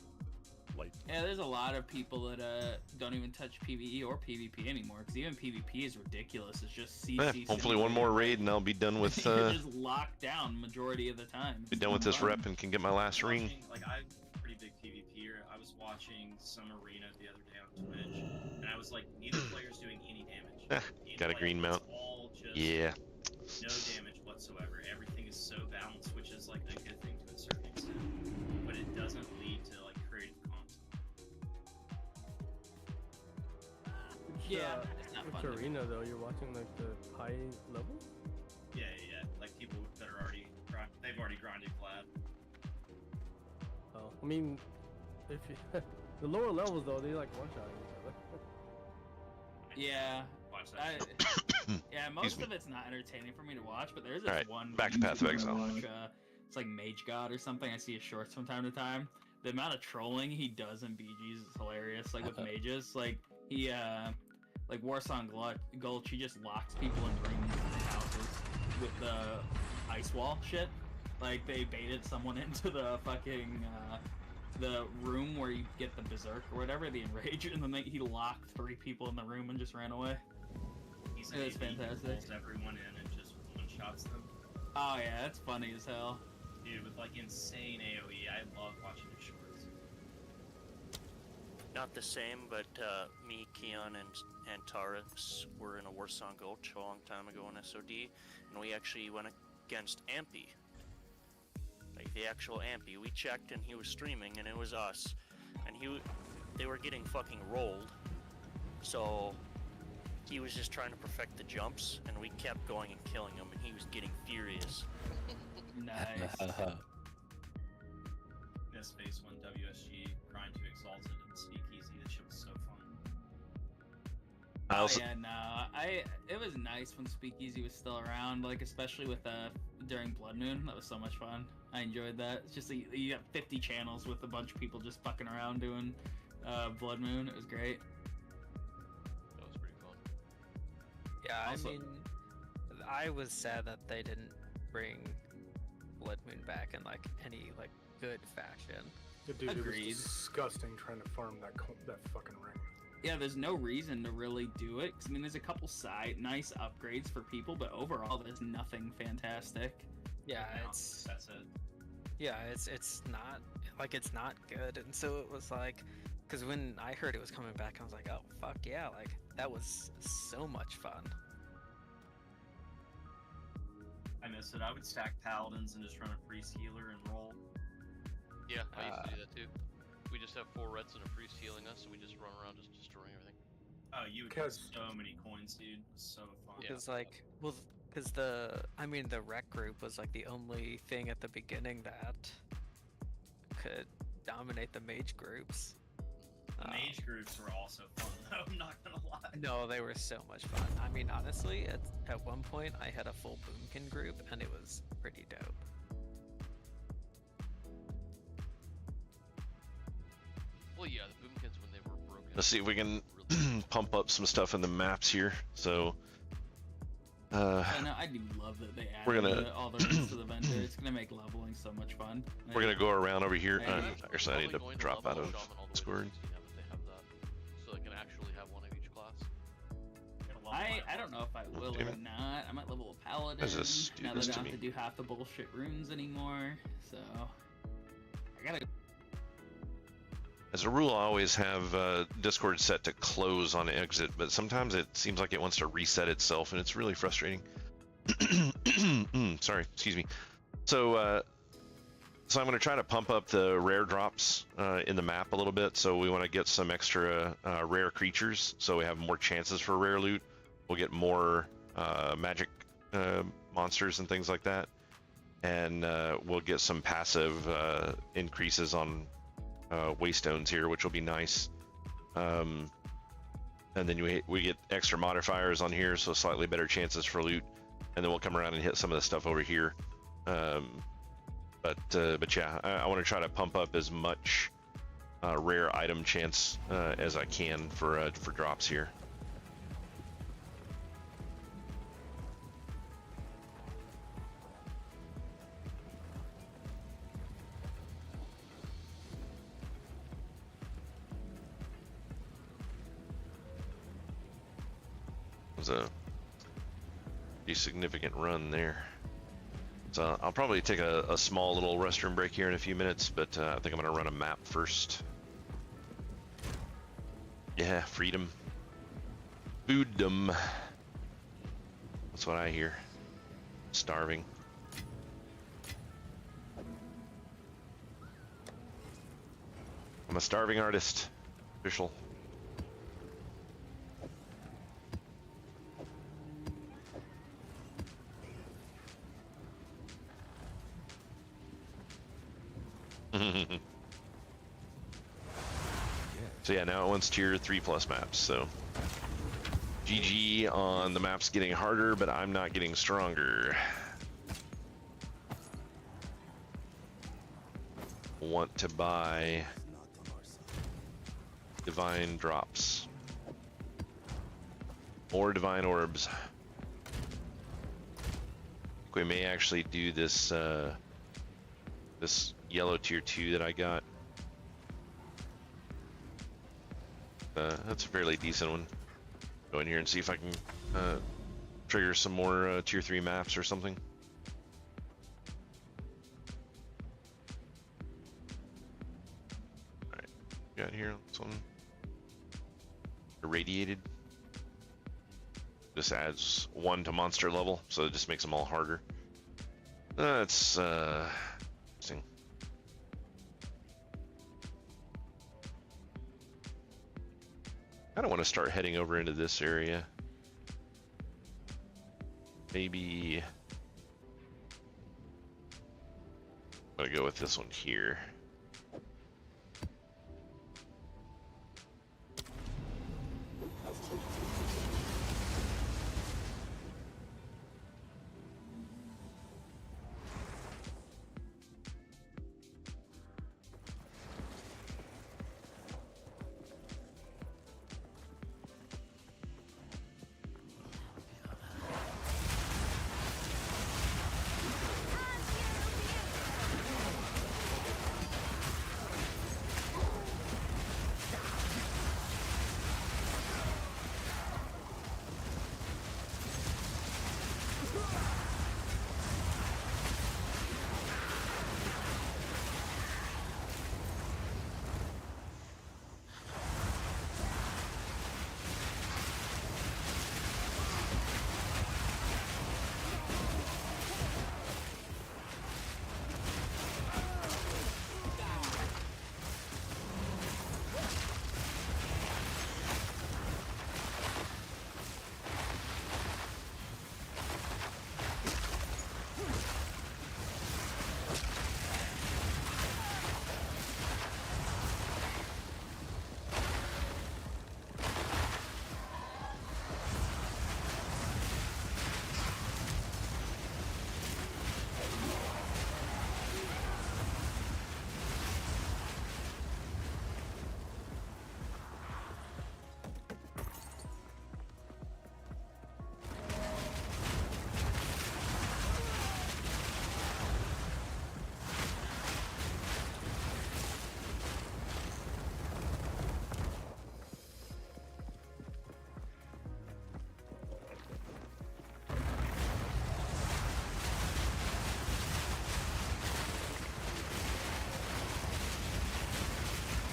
Yeah, there's a lot of people that don't even touch PvE or PvP anymore, because even PvP is ridiculous. It's just CC. Hopefully one more raid and I'll be done with You're just locked down majority of the time. be done with this rep and can get my last ring. Like, I'm a pretty big PvPer. I was watching some arena the other day on Twitch, and I was like, neither player's doing any damage. Got a green mount. All just Yeah. no damage whatsoever. Everything is so balanced, which is like a good thing to a certain extent, but it doesn't lead to like creative content. Yeah, it's not Which fun to arena though? You're watching like the high level? Yeah, like people that are already they've already grinded Vlad. Oh, I mean, if you, the lower levels though, they like one shot each other. Yeah. Watch that. Yeah, most of it's not entertaining for me to watch, but there's this Alright, one. back to Path of YouTuber I Exile. watch, it's like Mage God or something. I see his shorts from time to time. The amount of trolling he does in BGs is hilarious. Like with mages, like he, like Warsong Gulch, he just locks people in rooms in houses with the ice wall shit. Like they baited someone into the fucking the room where you get the berserk or whatever, the enrage, and then he locked 3 people in the room and just ran away. He's It was fantastic. Pulls everyone in and just one-shots them. Oh yeah, that's funny as hell. Dude, with like insane AoE, I love watching his shorts. Not the same, but me, Keon, and Taurus were in a Warsong Gulch a long time ago in SOD, and we actually went against Ampy. Like the actual Ampy. We checked and he was streaming and it was us. And they were getting fucking rolled. So he was just trying to perfect the jumps and we kept going and killing him and he was getting furious. Nice. This Space 1 WSG, Grind to Exalted, and Speakeasy. That shit was so fun. I also, Yeah, no, it was nice when Speakeasy was still around, like especially with during Blood Moon. That was so much fun. I enjoyed that. It's just you got 50 channels with a bunch of people just fucking around doing Blood Moon. It was great. That was pretty fun. Yeah, Also- I mean, I was sad that they didn't bring Blood Moon back in like any like good fashion. Dude, it Agreed. was disgusting trying to farm that fucking ring. Yeah, there's no reason to really do it. 'Cause, I mean, there's a couple nice upgrades for people, but overall, there's nothing fantastic. Yeah, No, it's that's it. yeah, it's not like it's not good, and so it was like, because when I heard it was coming back, I was like, oh fuck yeah, like that was so much fun. I miss it. I would stack paladins and just run a priest healer and roll. Yeah, I used to do that too. We just have 4 reds and a priest healing us, so we just run around just destroying everything. Oh, you would get so many coins, dude. So fun. Because because the rec group was like the only thing at the beginning that could dominate the mage groups. The mage groups were also fun, though. I'm not gonna lie. No, they were so much fun. I mean, honestly, at one point I had a full boomkin group, and it was pretty dope. Well, yeah, the boomkins when they were broken. Let's see if we can pump up some stuff in the maps here. So, I know, I do love that they added all the rest of the vendor. It's gonna make leveling so much fun. we're gonna go around over here. Actually, I need to Probably going drop level out of shaman all the way Discord. to 16 if they have that, so they can actually have one of each class. I don't know if I will or not. I might level a paladin. Does this do now this that I to don't have me? to do half the bullshit runes anymore. So I gotta. As a rule, I always have Discord set to close on exit, but sometimes it seems like it wants to reset itself, and it's really frustrating. Sorry, excuse me. So I'm going to try to pump up the rare drops in the map a little bit. So we want to get some extra rare creatures, so we have more chances for rare loot. We'll get more magic monsters and things like that, and we'll get some passive increases on waystones here, which will be nice. And then we get extra modifiers on here, so slightly better chances for loot. And then we'll come around and hit some of the stuff over here. But yeah, I want to try to pump up as much rare item chance as I can for drops here. Was a pretty significant run there. So I'll probably take a small little restroom break here in a few minutes, but I think I'm gonna run a map first. Yeah, freedom. Fooddom. That's what I hear. Starving. I'm a starving artist. Official. So yeah, now it wants tier 3+ maps, so GG on the maps getting harder, but I'm not getting stronger. Want to buy divine drops or divine orbs. We may actually do this this yellow tier 2 that I got. That's a fairly decent one. Go in here and see if I can trigger some more tier 3 maps or something. Alright, got here this one. Irradiated. This adds 1 to monster level, so it just makes them all harder. That's interesting. I don't want to start heading over into this area. Maybe I'm gonna go with this one here.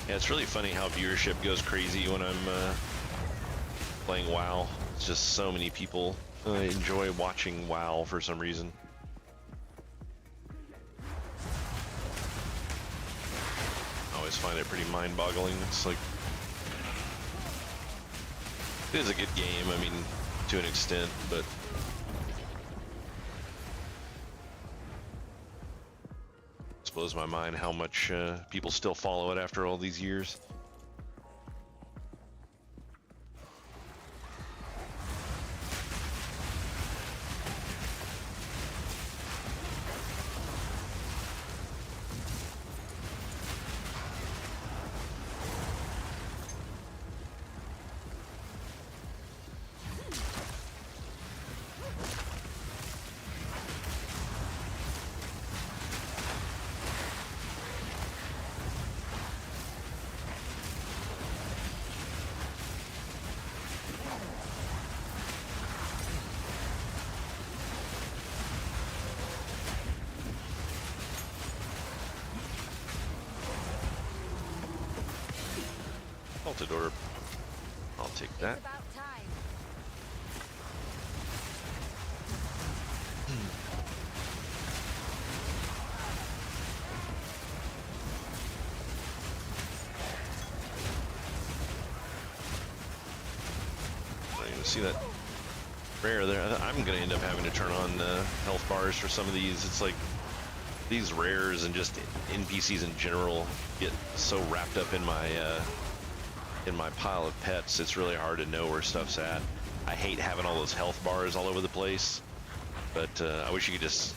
Yeah, it's really funny how viewership goes crazy when I'm playing WoW. It's just so many people enjoy watching WoW for some reason. I always find it pretty mind-boggling. It's like, it is a good game, I mean, to an extent, but it blows my mind how much people still follow it after all these years. Halted orb. I'll take that. You see that rare there? I'm gonna end up having to turn on health bars for some of these. It's like these rares and just NPCs in general get so wrapped up in my pile of pets. It's really hard to know where stuff's at. I hate having all those health bars all over the place, but I wish you could just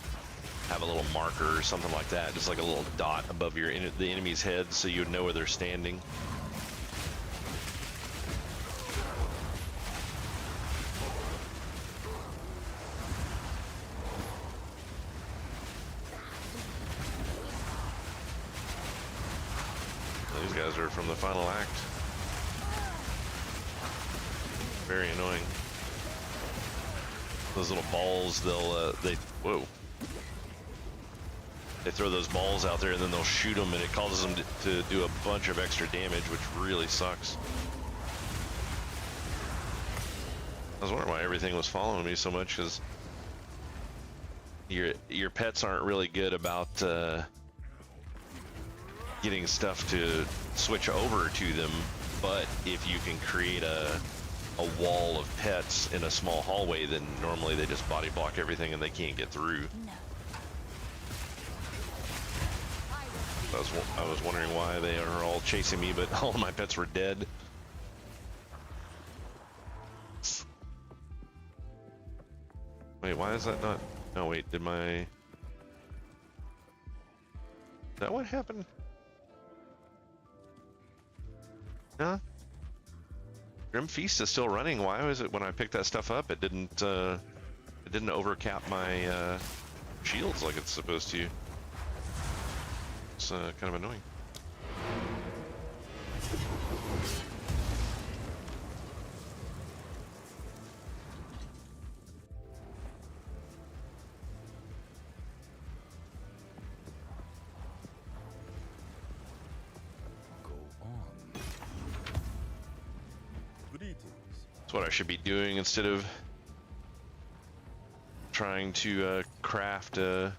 have a little marker or something like that, just like a little dot above the enemy's head, so you would know where they're standing. These guys are from the final act. Very annoying. Those little balls, whoa. They throw those balls out there and then they'll shoot them, and it causes them to do a bunch of extra damage, which really sucks. I was wondering why everything was following me so much, because your pets aren't really good about getting stuff to switch over to them, but if you can create a wall of pets in a small hallway, then normally they just body block everything and they can't get through. I was wondering why they are all chasing me, but all of my pets were dead. Wait, why is that not? No, wait, is that what happened? Huh? Grim Feast is still running. Why was it when I picked that stuff up it didn't overcap my shields like it's supposed to? It's kind of annoying. That's what I should be doing instead of trying to craft a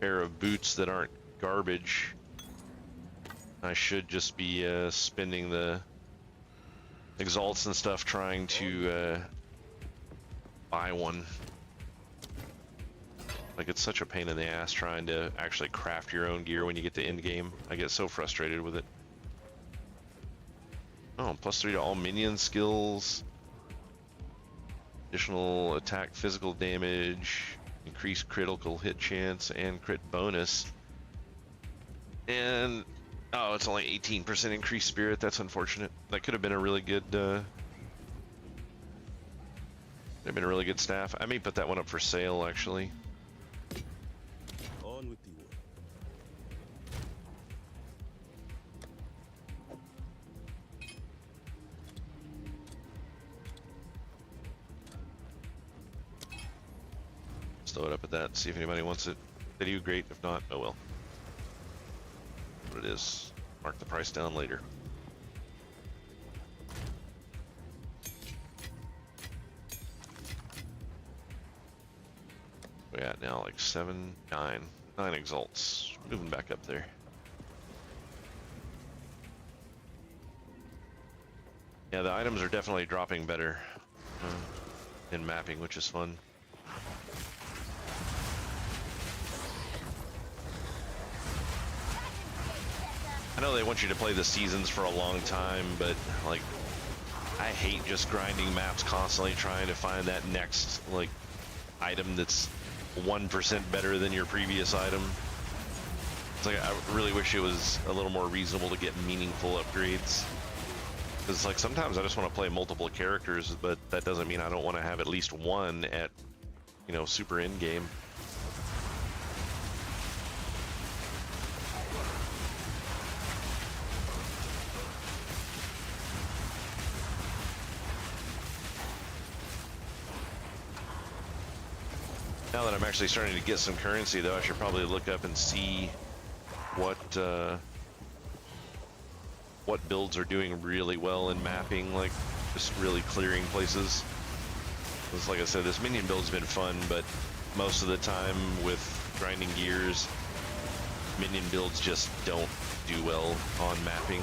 pair of boots that aren't garbage. I should just be spending the exalts and stuff trying to buy one. Like, it's such a pain in the ass trying to actually craft your own gear when you get to end game. I get so frustrated with it. Oh, +3 to all minion skills. Additional attack physical damage. Increased critical hit chance and crit bonus. And, oh, it's only 18% increased spirit. That's unfortunate. That could have been a really good, staff. I may put that one up for sale, actually. On with the work. Let's throw it up at that, see if anybody wants it. They do great. If not, oh well. What it is. Mark the price down later. We're at now like 7, 9 exalts. Moving back up there. Yeah, the items are definitely dropping better in mapping, which is fun. I know they want you to play the seasons for a long time, but like, I hate just grinding maps constantly trying to find that next like item that's 1% better than your previous item. It's like, I really wish it was a little more reasonable to get meaningful upgrades. Because like sometimes I just want to play multiple characters, but that doesn't mean I don't want to have at least one at, you know, super end game. Now that I'm actually starting to get some currency, though, I should probably look up and see what builds are doing really well in mapping, like just really clearing places. Because like I said, this minion build's been fun, but most of the time with grinding gears, minion builds just don't do well on mapping.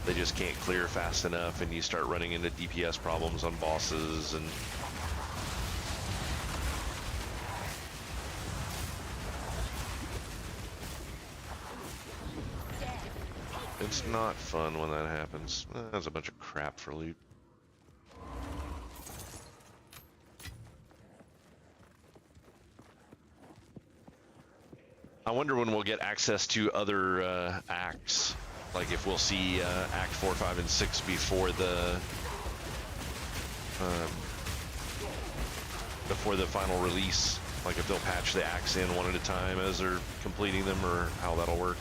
They just can't clear fast enough, and you start running into DPS problems on bosses and it's not fun when that happens. That's a bunch of crap for loot. I wonder when we'll get access to other acts. Like if we'll see Act 4, 5, and 6 before the final release. Like if they'll patch the acts in one at a time as they're completing them, or how that'll work.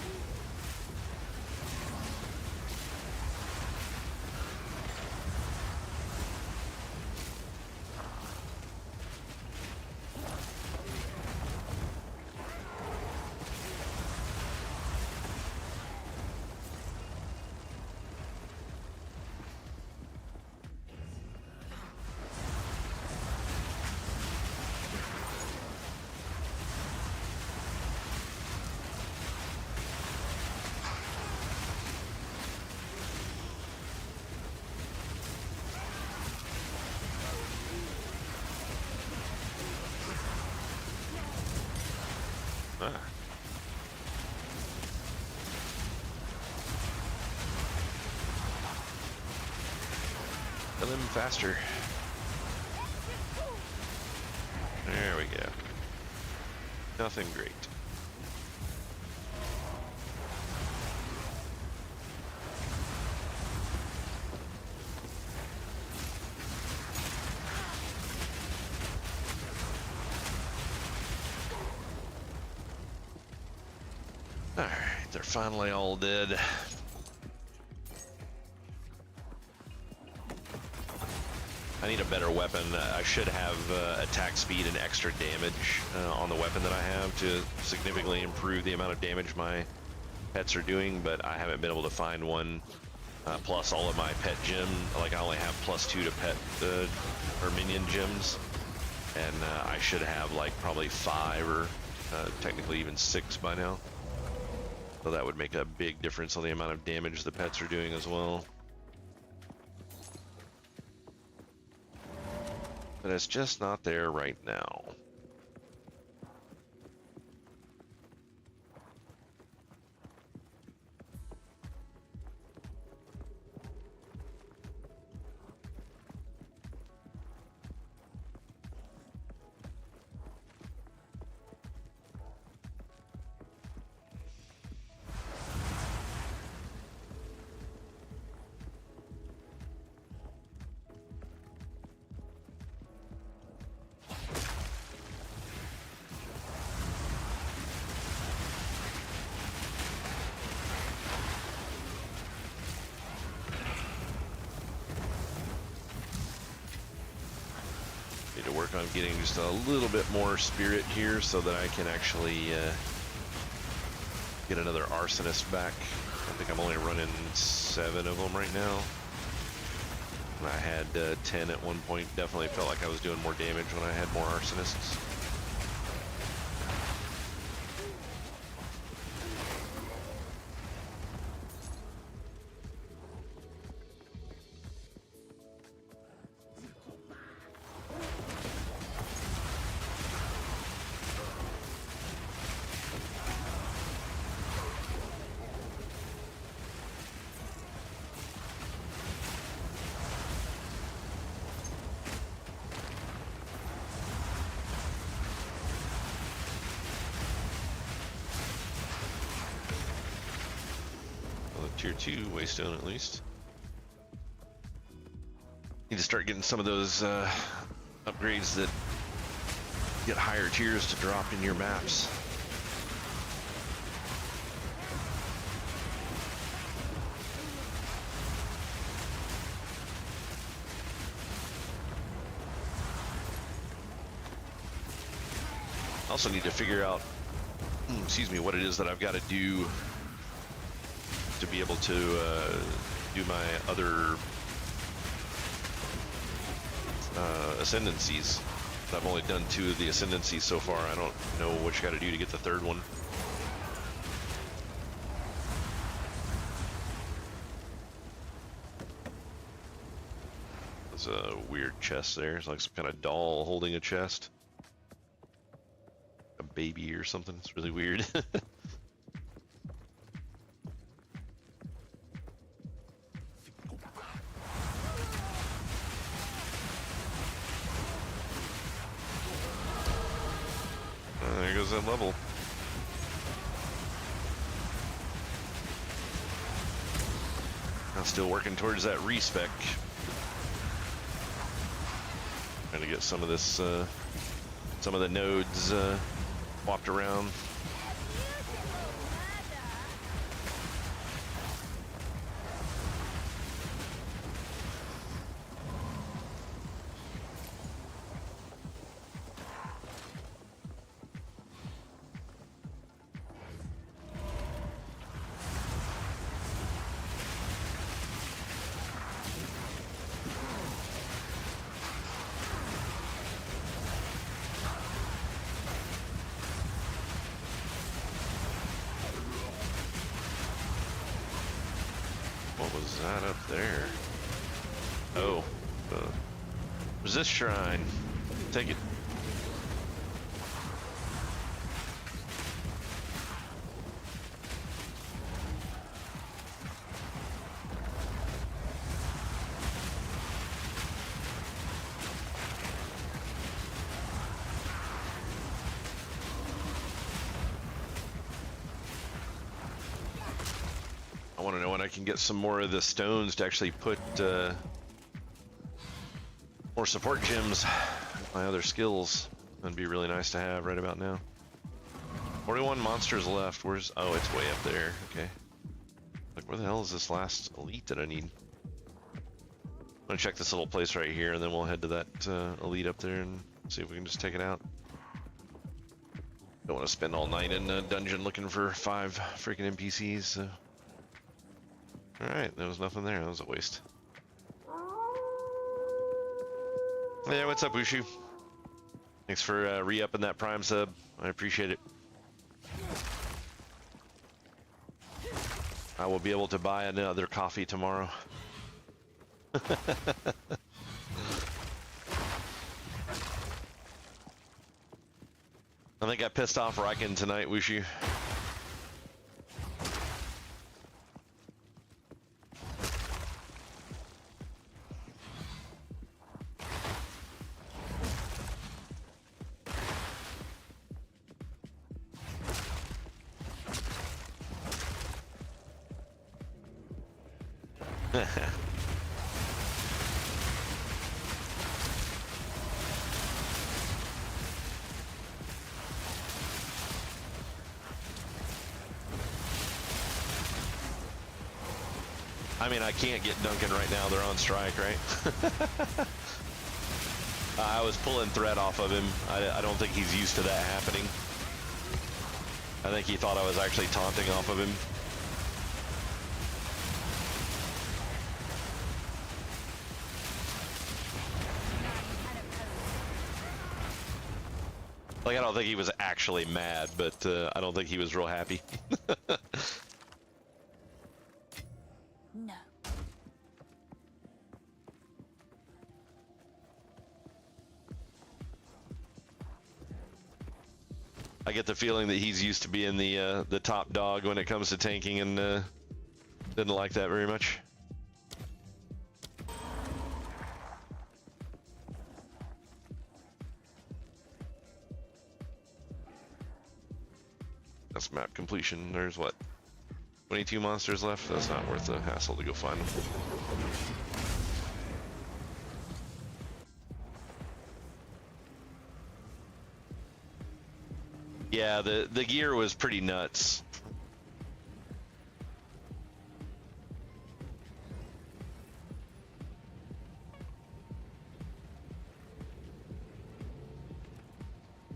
Kill him faster. There we go. Nothing great. All right, they're finally all dead. I need a better weapon. I should have attack speed and extra damage on the weapon that I have to significantly improve the amount of damage my pets are doing, but I haven't been able to find one. Plus all of my pet gem, like I only have +2 to pet or minion gems, and I should have like probably 5 or technically even 6 by now. So that would make a big difference on the amount of damage the pets are doing as well. But it's just not there right now. Need to work on getting just a little bit more spirit here so that I can actually get another arsonist back. I think I'm only running 7 of them right now. And I had 10 at one point. Definitely felt like I was doing more damage when I had more arsonists. Tier 2 waystone at least. Need to start getting some of those upgrades that get higher tiers to drop in your maps. Also need to figure out, excuse me, what it is that I've got to do to be able to do my other ascendancies. I've only done 2 of the ascendancies so far. I don't know what you got to do to get the 3rd one. There's a weird chest there. It's like some kind of doll holding a chest. A baby or something. It's really weird. There goes that level. I'm still working towards that respec. Trying to get some of this, some of the nodes swapped around. What was that up there? Oh, resist shrine. Take it. I want to know when I can get some more of the stones to actually put more support gems, my other skills. That'd be really nice to have right about now. 41 monsters left. Where's... oh, it's way up there. Okay. Like, where the hell is this last elite that I need? I'm gonna check this little place right here, and then we'll head to that elite up there and see if we can just take it out. Don't want to spend all night in a dungeon looking for 5 freaking NPCs, so... Alright, there was nothing there. That was a waste. Yeah, what's up, Wushu? Thanks for re-upping that Prime sub. I appreciate it. I will be able to buy another coffee tomorrow. I think I pissed off Riken tonight, Wushu. I mean, I can't get Duncan right now. They're on strike, right? I was pulling threat off of him. I don't think he's used to that happening. I think he thought I was actually taunting off of him. Like, I don't think he was actually mad, but I don't think he was real happy. No. I get the feeling that he's used to being the top dog when it comes to tanking, and didn't like that very much. That's map completion. There's what? 22 monsters left? That's not worth the hassle to go find them. Yeah, the gear was pretty nuts.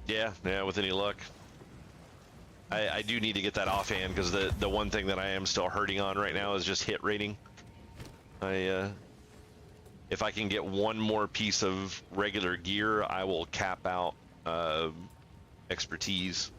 Yeah, with any luck. I do need to get that offhand, because the one thing that I am still hurting on right now is just hit rating. If I can get one more piece of regular gear, I will cap out expertise.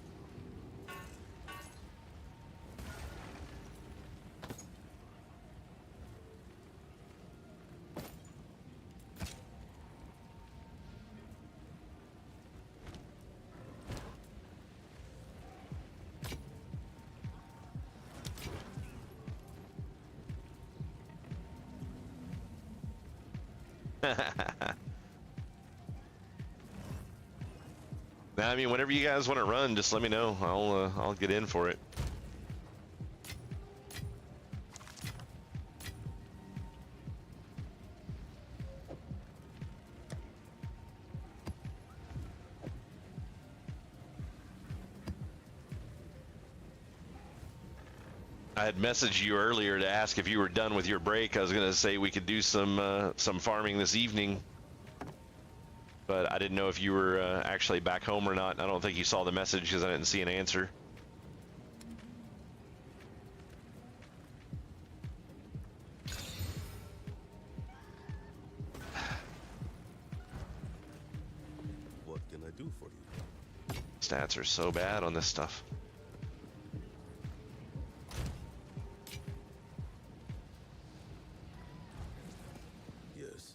I mean, whenever you guys want to run, just let me know. I'll get in for it. I had messaged you earlier to ask if you were done with your break. I was gonna say we could do some farming this evening, but I didn't know if you were actually back home or not. I don't think you saw the message because I didn't see an answer. What can I do for you? Stats are so bad on this stuff. Yes.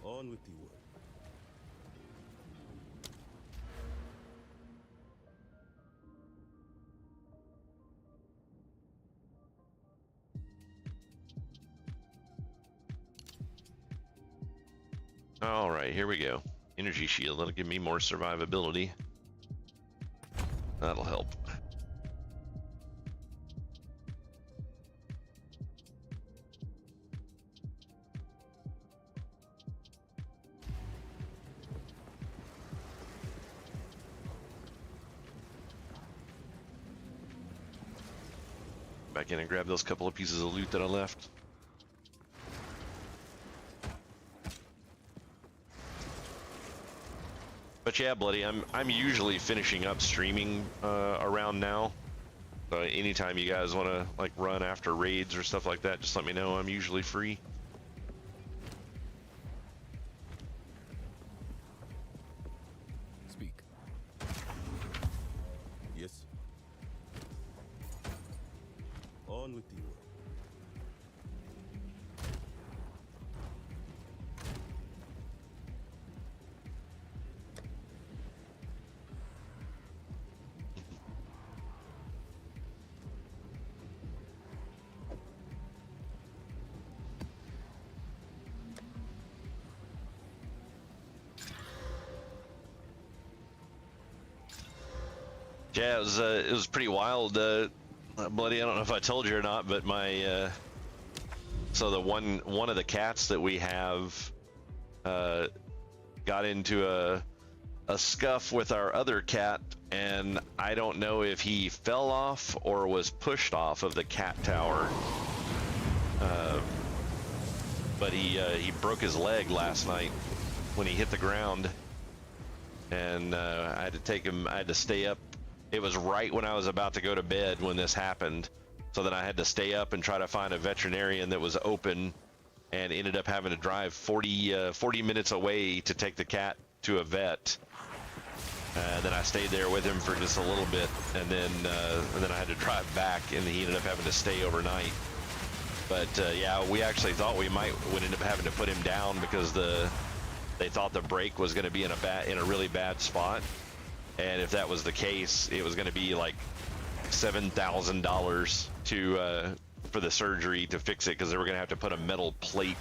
On with the work. All right, here we go. Energy shield, that'll give me more survivability. That'll help. Back in and grab those couple of pieces of loot that I left. But yeah, Bloody, I'm usually finishing up streaming around now. So anytime you guys want to like run after raids or stuff like that, just let me know. I'm usually free. Speak. Yes. On with the work. Yeah, it was pretty wild, Bloody. I don't know if I told you or not, but my so the one of the cats that we have got into a scuff with our other cat, and I don't know if he fell off or was pushed off of the cat tower. But he broke his leg last night when he hit the ground, and I had to take him. I had to stay up. It was right when I was about to go to bed when this happened, so then I had to stay up and try to find a veterinarian that was open, and ended up having to drive 40 minutes away to take the cat to a vet. And then I stayed there with him for just a little bit, and then I had to drive back, and he ended up having to stay overnight. But yeah, we actually thought would end up having to put him down because they thought the brake was going to be in a really bad spot, and if that was the case, it was going to be like $7,000 for the surgery to fix it, because they were going to have to put a metal plate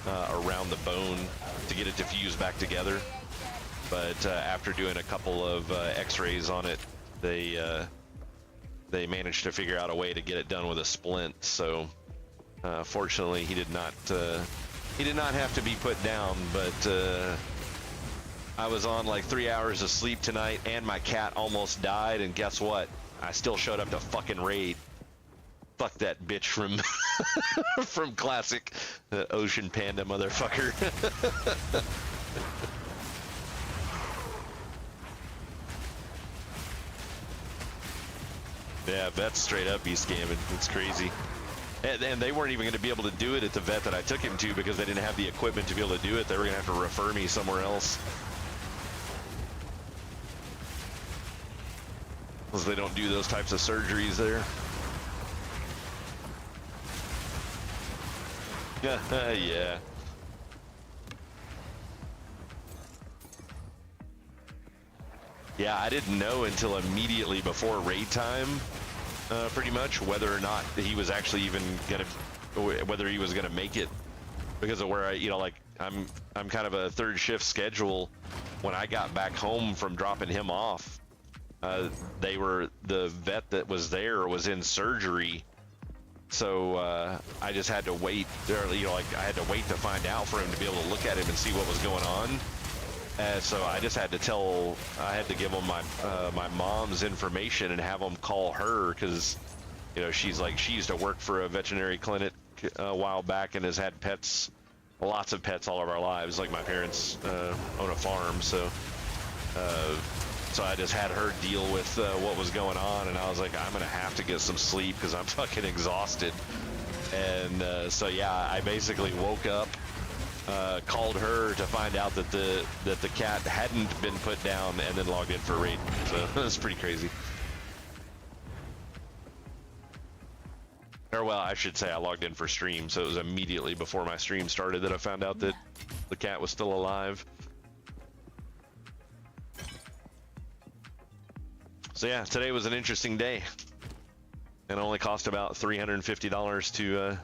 around the bone to get it to fuse back together. But after doing a couple of X-rays on it, they managed to figure out a way to get it done with a splint. So fortunately, he did not have to be put down. But I was on like 3 hours of sleep tonight, and my cat almost died. And guess what? I still showed up to fucking raid. Fuck that bitch from from Classic, Ocean Panda motherfucker. Yeah, vet's straight up be scamming. It's crazy. And they weren't even going to be able to do it at the vet that I took him to because they didn't have the equipment to be able to do it. They were going to have to refer me somewhere else, because they don't do those types of surgeries there. Yeah. Yeah, I didn't know until immediately before raid time, pretty much, whether or not he was actually even whether he was gonna make it, because of where I'm kind of a third shift schedule. When I got back home from dropping him off, the vet that was there was in surgery. So I just had to wait there, I had to wait to find out for him to be able to look at him and see what was going on. So I just had to give him my mom's information and have him call her, because she used to work for a veterinary clinic a while back and has had pets, lots of pets all of our lives. Like my parents own a farm, so I just had her deal with what was going on, and I was like, I'm gonna have to get some sleep because I'm fucking exhausted. And so yeah, I basically woke up, called her to find out that the cat hadn't been put down, and then logged in for raid. So that's pretty crazy. Or well, I should say I logged in for stream, so it was immediately before my stream started that I found out that the cat was still alive. So yeah, today was an interesting day, and it only cost about $350 to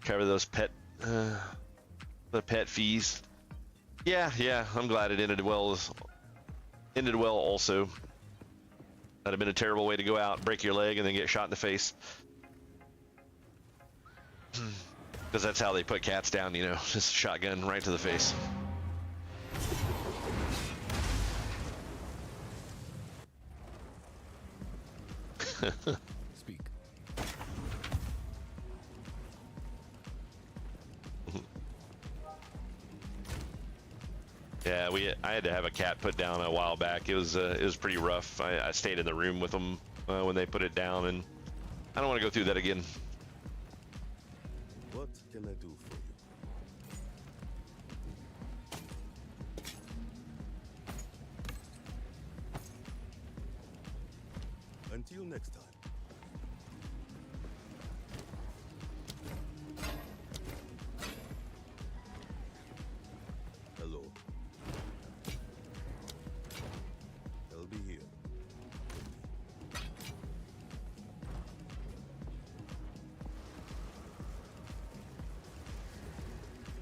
cover those the pet fees. Yeah, I'm glad it ended well. Also, that'd have been a terrible way to go out, break your leg, and then get shot in the face. Because that's how they put cats down, just shotgun right to the face. Speak. Yeah, I had to have a cat put down a while back. It was pretty rough. I stayed in the room with them when they put it down, and I don't want to go through that again. What can I do for you? Until next time. Hello. I'll be here.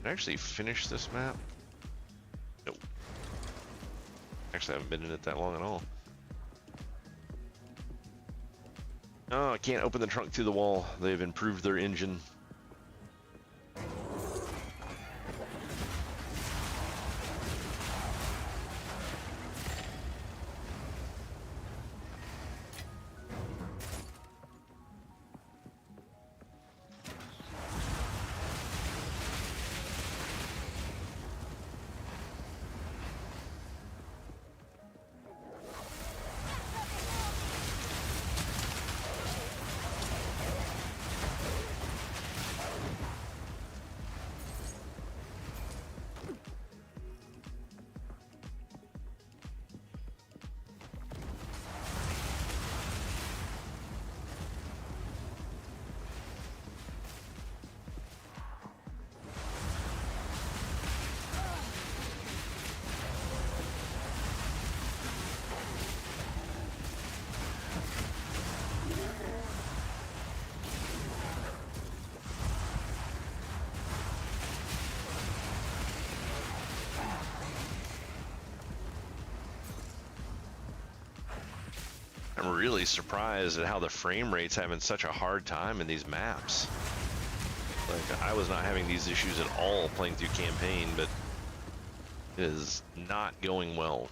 Did I actually finish this map? Nope. Actually, I haven't been in it that long at all. Oh, I can't open the trunk through the wall. They've improved their engine. I'm really surprised at how the frame rate's having such a hard time in these maps. Like, I was not having these issues at all playing through campaign, but it is not going well.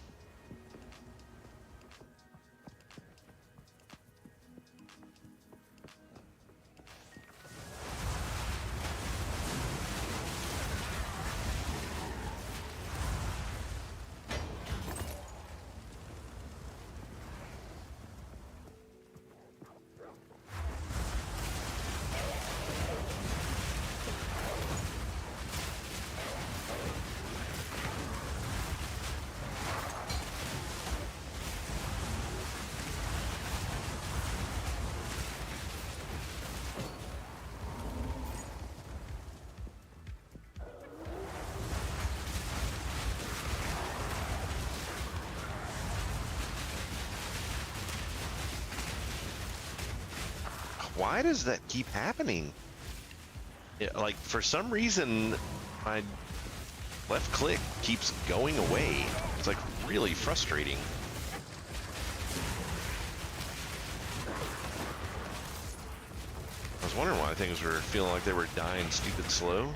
Why does that keep happening? Like, for some reason, my left click keeps going away. It's like really frustrating. I was wondering why things were feeling like they were dying stupid slow.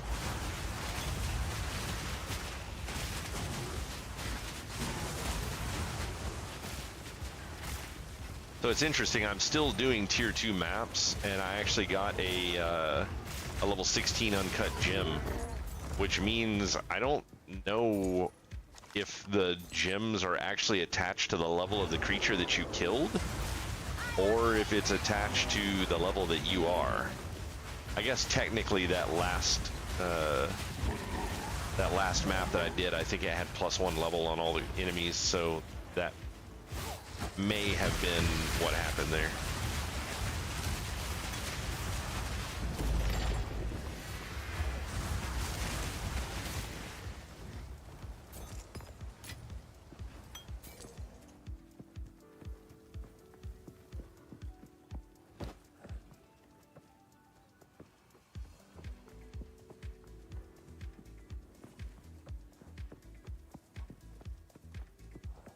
So it's interesting, I'm still doing tier 2 maps, and I actually got a level 16 uncut gem, which means I don't know if the gems are actually attached to the level of the creature that you killed, or if it's attached to the level that you are. I guess technically that last map that I did, I think it had +1 level on all the enemies, so that may have been what happened there.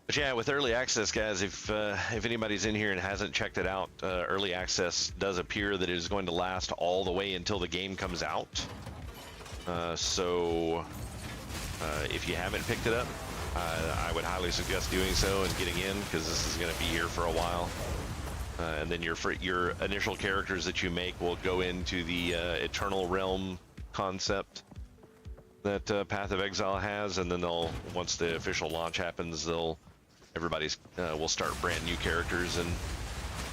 But yeah, with early access, guys, if anybody's in here and hasn't checked it out, early access does appear that it is going to last all the way until the game comes out. So if you haven't picked it up, I would highly suggest doing so and getting in, because this is going to be here for a while. And then your initial characters that you make will go into the Eternal Realm concept that Path of Exile has, and then they'll, once the official launch happens, everybody's will start brand new characters, and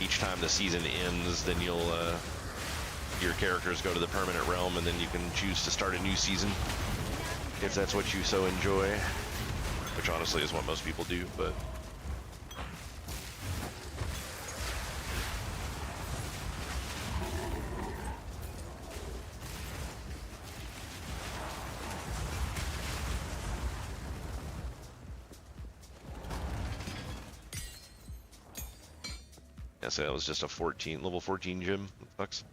each time the season ends, then your characters go to the permanent realm, and then you can choose to start a new season if that's what you so enjoy, which honestly is what most people do. But yeah, so that was just a level 14 gym. Sucks.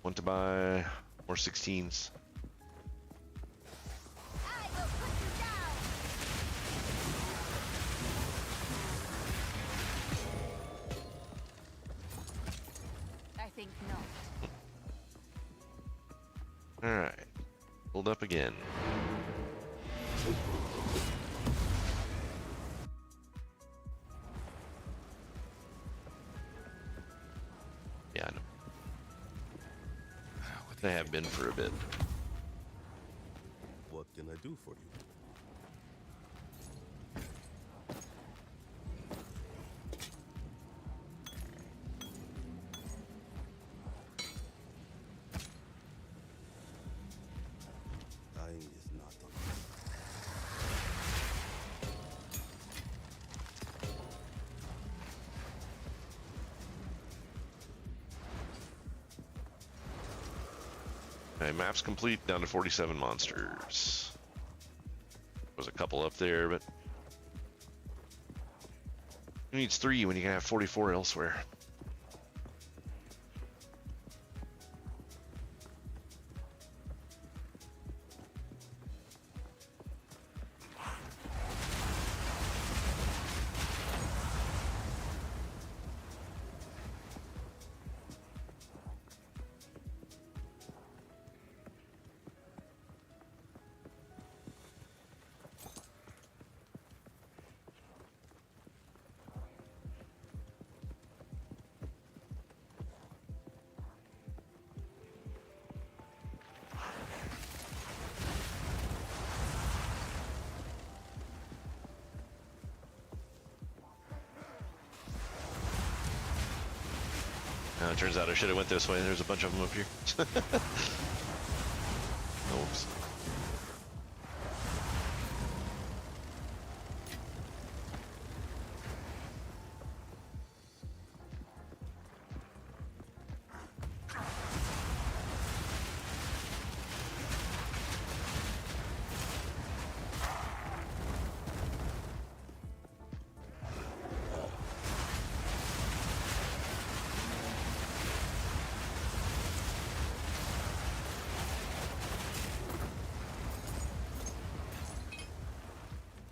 Want to buy more 16s. I think not. All right, hold up again. Yeah, I know. They have been for a bit. What can I do for you? Dying is not on. Okay, map's complete, down to 47 monsters. Was a couple up there, but who needs 3 when you can have 44 elsewhere? It turns out I should have went this way. There's a bunch of them up here. Oops.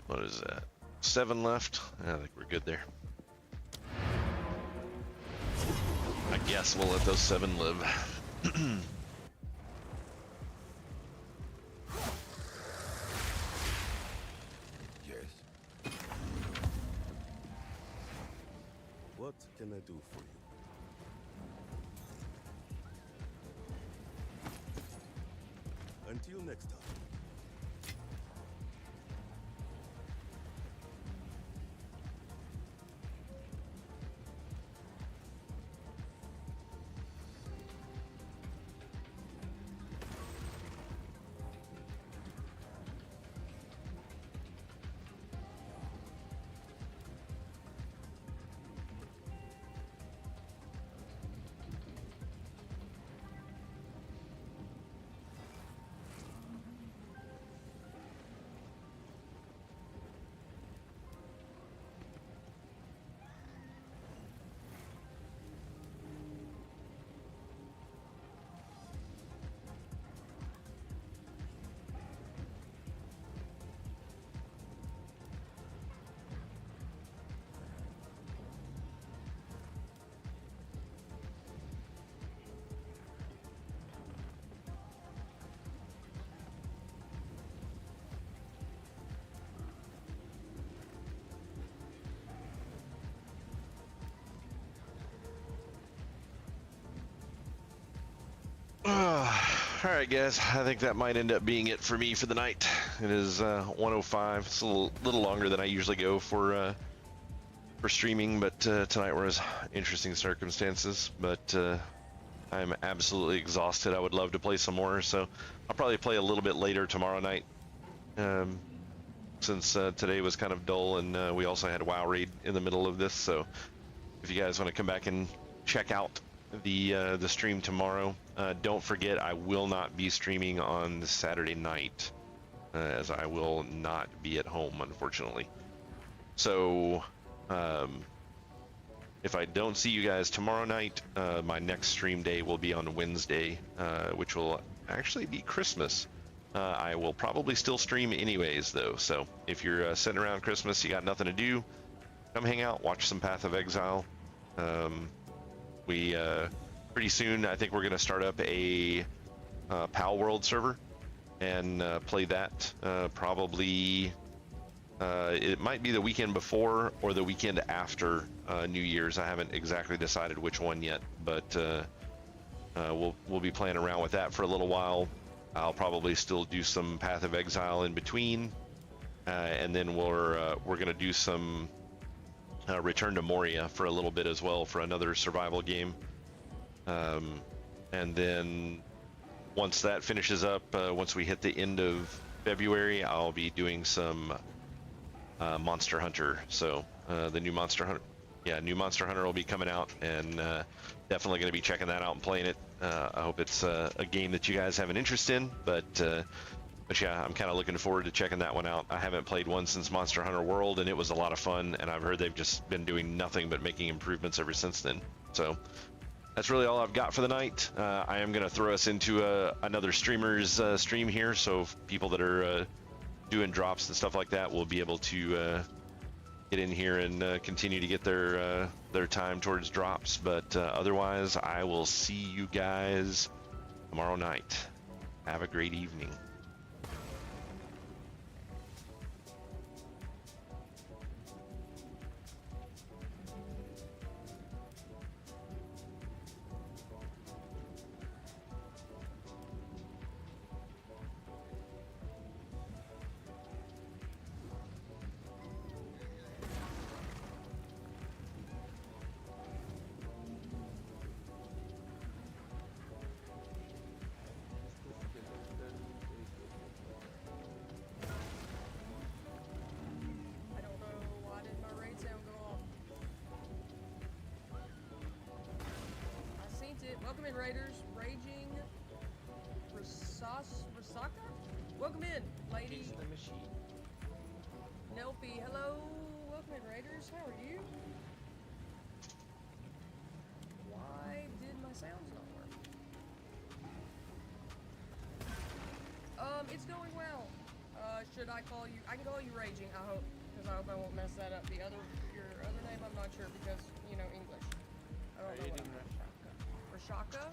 What is that? 7 left? I think we're good there. I guess we'll let those 7 live. Yes. What can I do for you? Until next time. Alright guys, I think that might end up being it for me for the night. It is 1:05. It's a little longer than I usually go for streaming, but tonight was interesting circumstances. But I'm absolutely exhausted. I would love to play some more, so I'll probably play a little bit later tomorrow night. Since today was kind of dull, and we also had WoW Raid in the middle of this, so if you guys want to come back and check out the stream tomorrow, don't forget I will not be streaming on Saturday night, as I will not be at home, unfortunately. So if I don't see you guys tomorrow night, my next stream day will be on Wednesday, which will actually be Christmas. I will probably still stream anyways though, so if you're sitting around Christmas, you got nothing to do, come hang out, watch some Path of Exile. We pretty soon, I think we're going to start up a PAL World server and play that. Probably it might be the weekend before or the weekend after New Year's. I haven't exactly decided which one yet, but we'll be playing around with that for a little while. I'll probably still do some Path of Exile in between, and then we're going to do some Return to Moria for a little bit as well for another survival game. And then once that finishes up, once we hit the end of February, I'll be doing some Monster Hunter. So the new Monster Hunter, new Monster Hunter will be coming out, and definitely going to be checking that out and playing it. I hope it's a game that you guys have an interest in, but yeah, I'm kind of looking forward to checking that one out. I haven't played one since Monster Hunter World, and it was a lot of fun, and I've heard they've just been doing nothing but making improvements ever since then. So that's really all I've got for the night. I am going to throw us into another streamer's stream here, so people that are doing drops and stuff like that will be able to get in here and continue to get their time towards drops. But otherwise, I will see you guys tomorrow night. Have a great evening. Welcome in, Raiders. Raging Rasaka? Welcome in, lady. The machine. Nelpy, hello. Welcome in, Raiders. How are you? Why did my sounds not work? It's going well. Should I call you? I can call you Raging, I hope. Because I hope I won't mess that up. Your other name, I'm not sure because, you know, English. I don't know what Rashaka.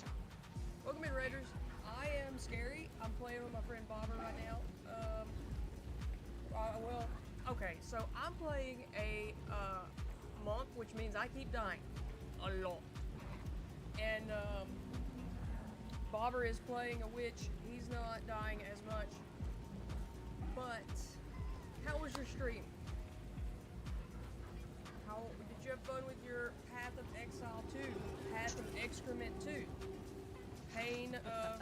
Welcome in, Raiders. I am Scary. I'm playing with my friend Bobber right now. Well, okay, so I'm playing a monk, which means I keep dying a lot. And Bobber is playing a witch. He's not dying as much. But how was your stream? How did you have fun with your Path of Exile 2? Path of Excrement 2? Pain of